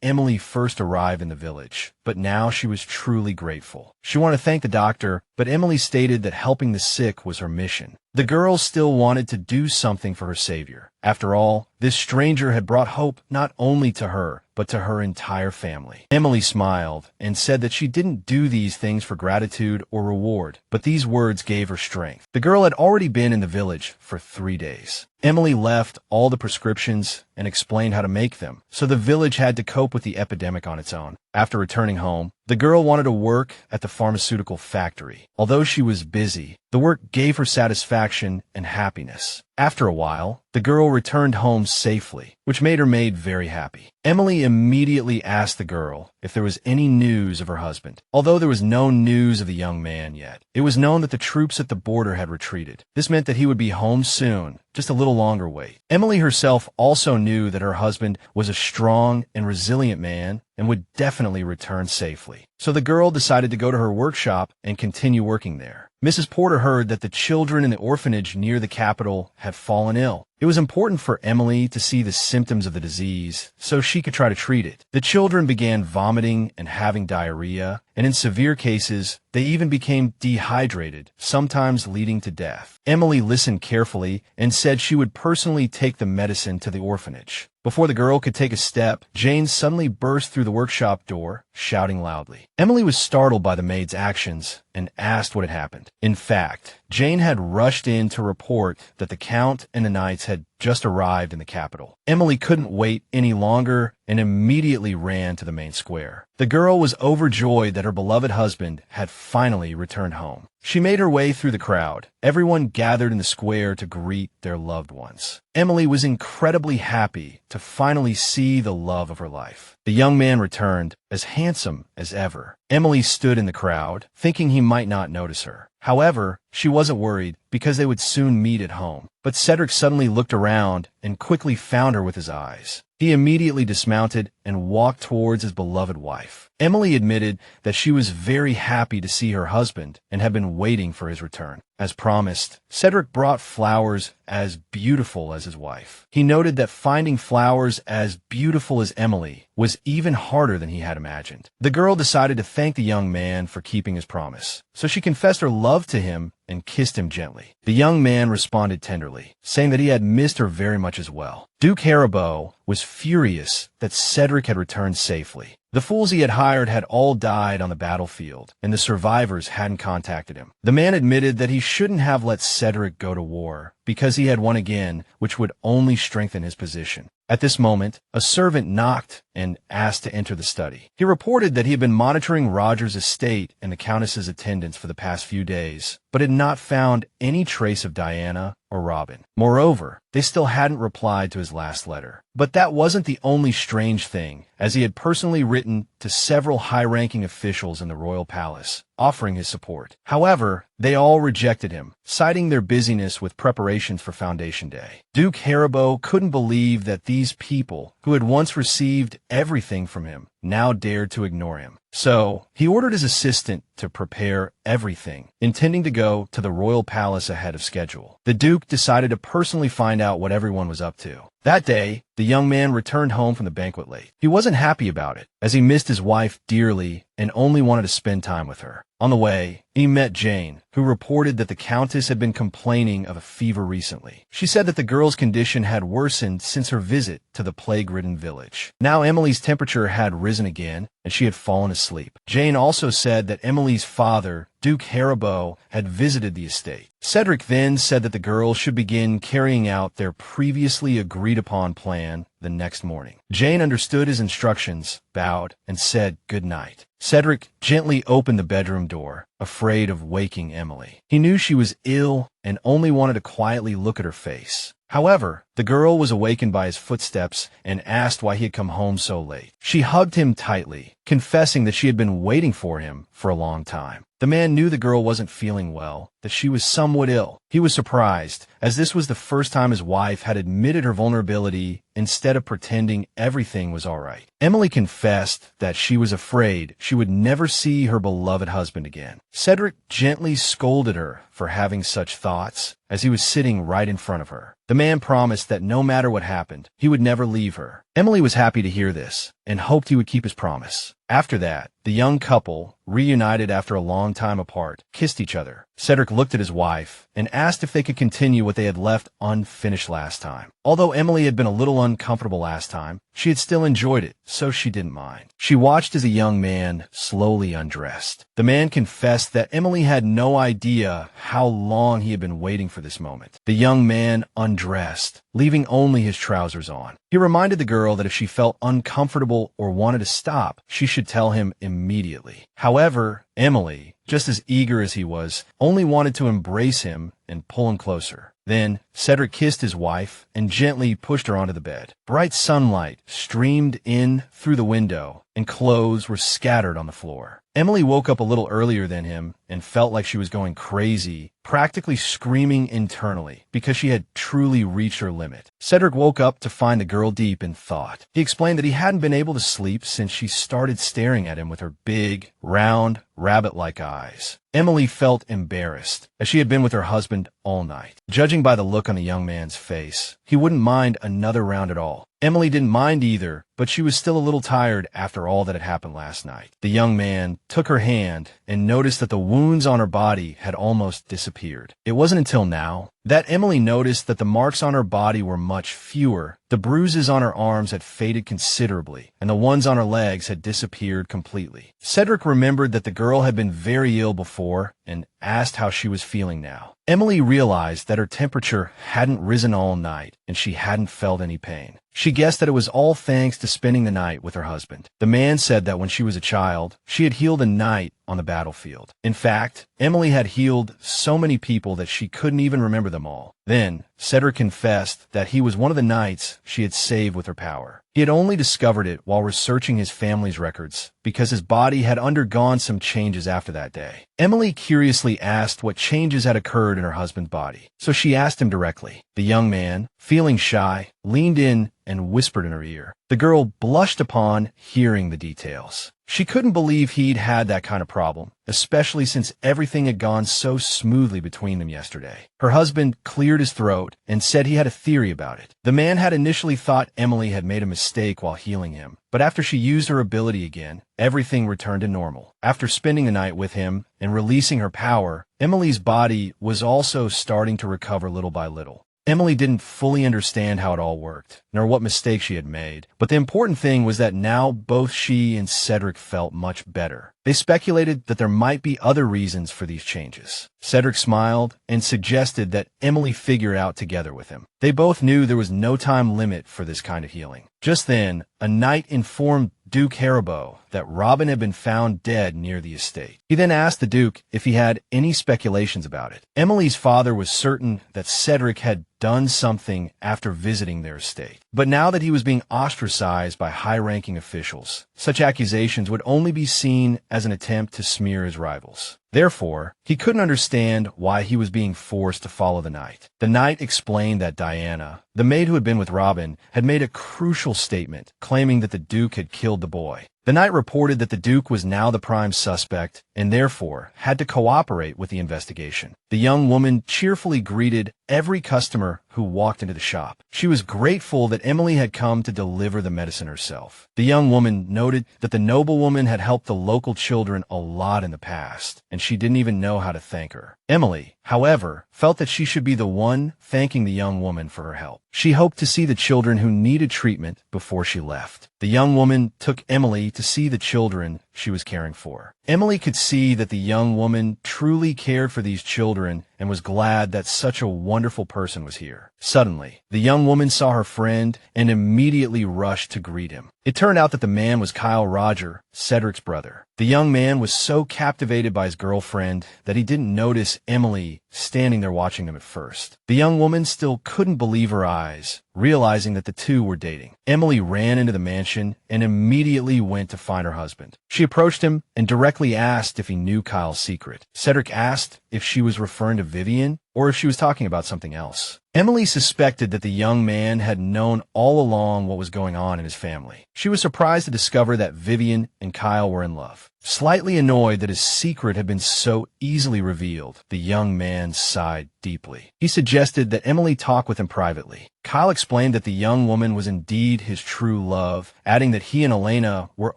Emily first arrived in the village, but now she was truly grateful. She wanted to thank the doctor, but Emily stated that helping the sick was her mission. The girl still wanted to do something for her savior. After all, this stranger had brought hope not only to her, but to her entire family. Emily smiled and said that she didn't do these things for gratitude or reward, but these words gave her strength. The girl had already been in the village for 3 days. Emily left all the prescriptions and explained how to make them, so the village had to cope with the epidemic on its own. After returning home, the girl wanted to work at the pharmaceutical factory. Although she was busy, the work gave her satisfaction and happiness. After a while, the girl returned home safely, which made her maid very happy. Emily immediately asked the girl if there was any news of her husband. Although there was no news of the young man yet, it was known that the troops at the border had retreated. This meant that he would be home soon, just a little longer wait. Emily herself also knew that her husband was a strong and resilient man and would definitely return safely. So the girl decided to go to her workshop and continue working there. Mrs. Porter heard that the children in the orphanage near the capital had fallen ill. It was important for Emily to see the symptoms of the disease so she could try to treat it. The children began vomiting and having diarrhea, and in severe cases, they even became dehydrated, sometimes leading to death. Emily listened carefully and said she would personally take the medicine to the orphanage. Before the girl could take a step, Jane suddenly burst through the workshop door, shouting loudly. Emily was startled by the maid's actions and asked what had happened. In fact, Jane had rushed in to report that the Count and the knights had just arrived in the capital. Emily couldn't wait any longer and immediately ran to the main square. The girl was overjoyed that her beloved husband had finally returned home. She made her way through the crowd. Everyone gathered in the square to greet their loved ones. Emily was incredibly happy to finally see the love of her life. The young man returned, as handsome as ever. Emily stood in the crowd, thinking he might not notice her. However, she wasn't worried because they would soon meet at home. But Cedric suddenly looked around and quickly found her with his eyes. He immediately dismounted and walked towards his beloved wife. Emily admitted that she was very happy to see her husband and had been waiting for his return. As promised, Cedric brought flowers as beautiful as his wife. He noted that finding flowers as beautiful as Emily was even harder than he had imagined. The girl decided to thank the young man for keeping his promise, so she confessed her love to him and kissed him gently. The young man responded tenderly, saying that he had missed her very much as well. Duke Haribo was furious that Cedric had returned safely. The fools he had hired had all died on the battlefield, and the survivors hadn't contacted him. The man admitted that he shouldn't have let Cedric go to war, because he had won again, which would only strengthen his position. At this moment, a servant knocked and asked to enter the study. He reported that he had been monitoring Roger's estate and the Countess's attendants for the past few days, but had not found any trace of Diana or Robin. Moreover, they still hadn't replied to his last letter. But that wasn't the only strange thing, as he had personally written to several high-ranking officials in the royal palace, offering his support. However, they all rejected him, citing their busyness with preparations for Foundation Day. Duke Haribo couldn't believe that these people, who had once received everything from him, now dared to ignore him. So, he ordered his assistant to prepare everything, intending to go to the royal palace ahead of schedule. The Duke decided to personally find out what everyone was up to. That day, the young man returned home from the banquet late. He wasn't happy about it, as he missed his wife dearly and only wanted to spend time with her. On the way, he met Jane, who reported that the Countess had been complaining of a fever recently. She said that the girl's condition had worsened since her visit to the plague-ridden village. Now Emily's temperature had risen again, and she had fallen asleep. Jane also said that Emily's father, Duke Haribo, had visited the estate. Cedric then said that the girls should begin carrying out their previously agreed-upon plan the next morning. Jane understood his instructions, bowed, and said good night. Cedric gently opened the bedroom door, afraid of waking Emily. He knew she was ill and only wanted to quietly look at her face. However, the girl was awakened by his footsteps and asked why he had come home so late. She hugged him tightly, confessing that she had been waiting for him for a long time. The man knew the girl wasn't feeling well, that she was somewhat ill. He was surprised, as this was the first time his wife had admitted her vulnerability instead of pretending everything was all right. Emily confessed that she was afraid she would never see her beloved husband again. Cedric gently scolded her for having such thoughts, as he was sitting right in front of her. The man promised that no matter what happened, he would never leave her. Emily was happy to hear this, and hoped he would keep his promise. After that, the young couple, reunited after a long time apart, kissed each other. Cedric looked at his wife and asked if they could continue what they had left unfinished last time. Although Emily had been a little uncomfortable last time, she had still enjoyed it, so she didn't mind. She watched as the young man slowly undressed. The man confessed that Emily had no idea how long he had been waiting for this moment. The young man undressed, leaving only his trousers on. He reminded the girl that if she felt uncomfortable or wanted to stop, she should tell him immediately. However, Emily, just as eager as he was, only wanted to embrace him and pull him closer. Then, Cedric kissed his wife and gently pushed her onto the bed. Bright sunlight streamed in through the window, and clothes were scattered on the floor. Emily woke up a little earlier than him and felt like she was going crazy, practically screaming internally because she had truly reached her limit. Cedric woke up to find the girl deep in thought. He explained that he hadn't been able to sleep since she started staring at him with her big, round, rabbit-like eyes. Emily felt embarrassed, as she had been with her husband all night. Judging by the look on the young man's face, he wouldn't mind another round at all. Emily didn't mind either, but she was still a little tired after all that had happened last night. The young man took her hand and noticed that the wounds on her body had almost disappeared. It wasn't until now that Emily noticed that the marks on her body were much fewer. The bruises on her arms had faded considerably, and the ones on her legs had disappeared completely. Cedric remembered that the girl had been very ill before and asked how she was feeling now. Emily realized that her temperature hadn't risen all night, and she hadn't felt any pain. She guessed that it was all thanks to spending the night with her husband. The man said that when she was a child, she had healed a knight on the battlefield. In fact, Emily had healed so many people that she couldn't even remember them them all. Then, Cedric confessed that he was one of the knights she had saved with her power. He had only discovered it while researching his family's records, because his body had undergone some changes after that day. Emily curiously asked what changes had occurred in her husband's body, so she asked him directly. The young man, feeling shy, leaned in and whispered in her ear. The girl blushed upon hearing the details. She couldn't believe he'd had that kind of problem, especially since everything had gone so smoothly between them yesterday. Her husband cleared his throat and said he had a theory about it. The man had initially thought Emily had made a mistake while healing him, but after she used her ability again, everything returned to normal. After spending the night with him and releasing her power, Emily's body was also starting to recover little by little. Emily didn't fully understand how it all worked, nor what mistakes she had made, but the important thing was that now both she and Cedric felt much better. They speculated that there might be other reasons for these changes. Cedric smiled and suggested that Emily figure it out together with him. They both knew there was no time limit for this kind of healing. Just then, a knight informed Duke Haribo that Robin had been found dead near the estate. He then asked the Duke if he had any speculations about it. Emily's father was certain that Cedric had done something after visiting their estate. But now that he was being ostracized by high-ranking officials, such accusations would only be seen as an attempt to smear his rivals. Therefore, he couldn't understand why he was being forced to follow the knight. The knight explained that Diana, the maid who had been with Robin, had made a crucial statement, claiming that the Duke had killed the boy. The knight reported that the Duke was now the prime suspect and therefore had to cooperate with the investigation. The young woman cheerfully greeted every customer who walked into the shop. She was grateful that Emily had come to deliver the medicine herself. The young woman noted that the noblewoman had helped the local children a lot in the past, and she didn't even know how to thank her. Emily, however, felt that she should be the one thanking the young woman for her help. She hoped to see the children who needed treatment before she left. The young woman took Emily to see the children she was caring for. Emily could see that the young woman truly cared for these children and was glad that such a wonderful person was here. Suddenly, the young woman saw her friend and immediately rushed to greet him. It turned out that the man was Kyle Roger, Cedric's brother. The young man was so captivated by his girlfriend that he didn't notice Emily standing there watching him at first. The young woman still couldn't believe her eyes, realizing that the two were dating. Emily ran into the mansion and immediately went to find her husband. She approached him and directly asked if he knew Kyle's secret. Cedric asked if she was referring to Vivian or if she was talking about something else. Emily suspected that the young man had known all along what was going on in his family. She was surprised to discover that Vivian and Kyle were in love. Slightly annoyed that his secret had been so easily revealed, the young man sighed deeply. He suggested that Emily talk with him privately. Kyle explained that the young woman was indeed his true love, adding that he and Elena were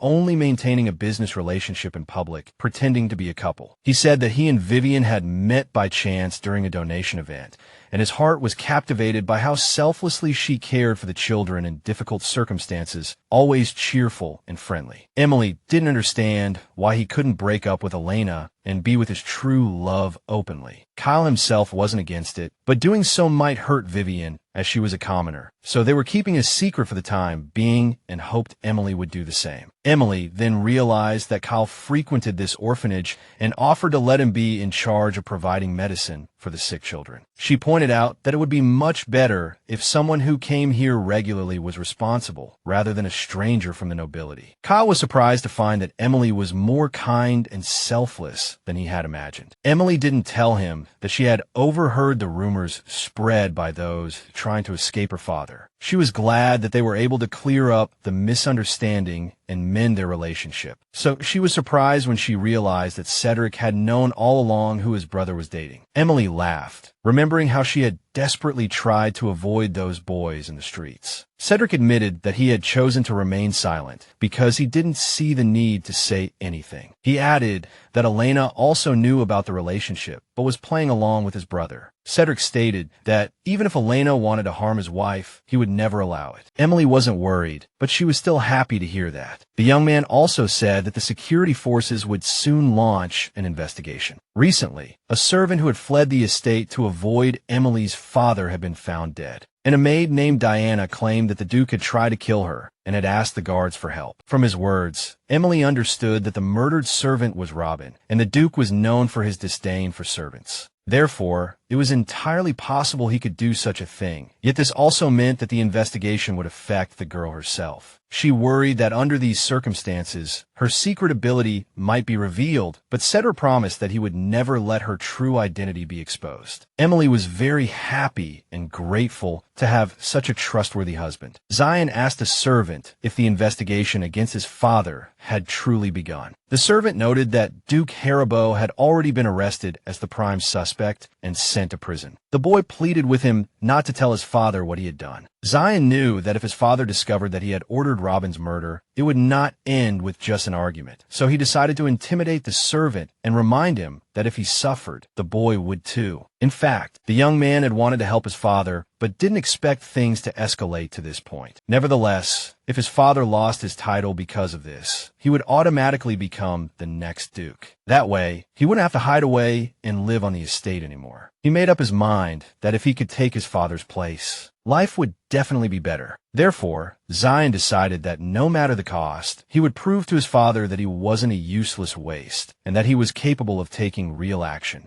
only maintaining a business relationship in public, pretending to be a couple. He said that he and Vivian had met by chance during a donation event, and his heart was captivated by how selflessly she cared for the children in difficult circumstances, always cheerful and friendly. Emily didn't understand why he couldn't break up with Elena and be with his true love openly. Kyle himself wasn't against it, but doing so might hurt Vivian, as she was a commoner. So they were keeping a secret for the time being and hoped Emily would do the same. Emily then realized that Kyle frequented this orphanage and offered to let him be in charge of providing medicine for the sick children. She pointed out that it would be much better if someone who came here regularly was responsible, rather than a stranger from the nobility. Kyle was surprised to find that Emily was more kind and selfless than he had imagined. Emily didn't tell him that she had overheard the rumors spread by those trying to escape her father. She was glad that they were able to clear up the misunderstanding and mend their relationship. So she was surprised when she realized that Cedric had known all along who his brother was dating. Emily laughed, remembering how she had desperately tried to avoid those boys in the streets. Cedric admitted that he had chosen to remain silent because he didn't see the need to say anything. He added that Elena also knew about the relationship, but was playing along with his brother. Cedric stated that even if Elena wanted to harm his wife, he would never allow it. Emily wasn't worried, but she was still happy to hear that. The young man also said that the security forces would soon launch an investigation. Recently, a servant who had fled the estate to avoid Emily's father had been found dead, and a maid named Diana claimed that the Duke had tried to kill her and had asked the guards for help. From his words, Emily understood that the murdered servant was Robin, and the Duke was known for his disdain for servants. Therefore, It was entirely possible he could do such a thing. Yet this also meant that the investigation would affect the girl herself. She worried that under these circumstances, her secret ability might be revealed, but Cedric promised that he would never let her true identity be exposed. Emily was very happy and grateful to have such a trustworthy husband. Zion asked a servant if the investigation against his father had truly begun. The servant noted that Duke Haribo had already been arrested as the prime suspect and sent to prison. The boy pleaded with him not to tell his father what he had done. Zion knew that if his father discovered that he had ordered Robin's murder, it would not end with just an argument. So he decided to intimidate the servant and remind him that if he suffered, the boy would too. In fact, the young man had wanted to help his father, but didn't expect things to escalate to this point. Nevertheless, if his father lost his title because of this, he would automatically become the next duke. That way, he wouldn't have to hide away and live on the estate anymore. He made up his mind that if he could take his father's place, life would definitely be better. Therefore, Zion decided that no matter the cost, he would prove to his father that he wasn't a useless waste and that he was capable of taking real action.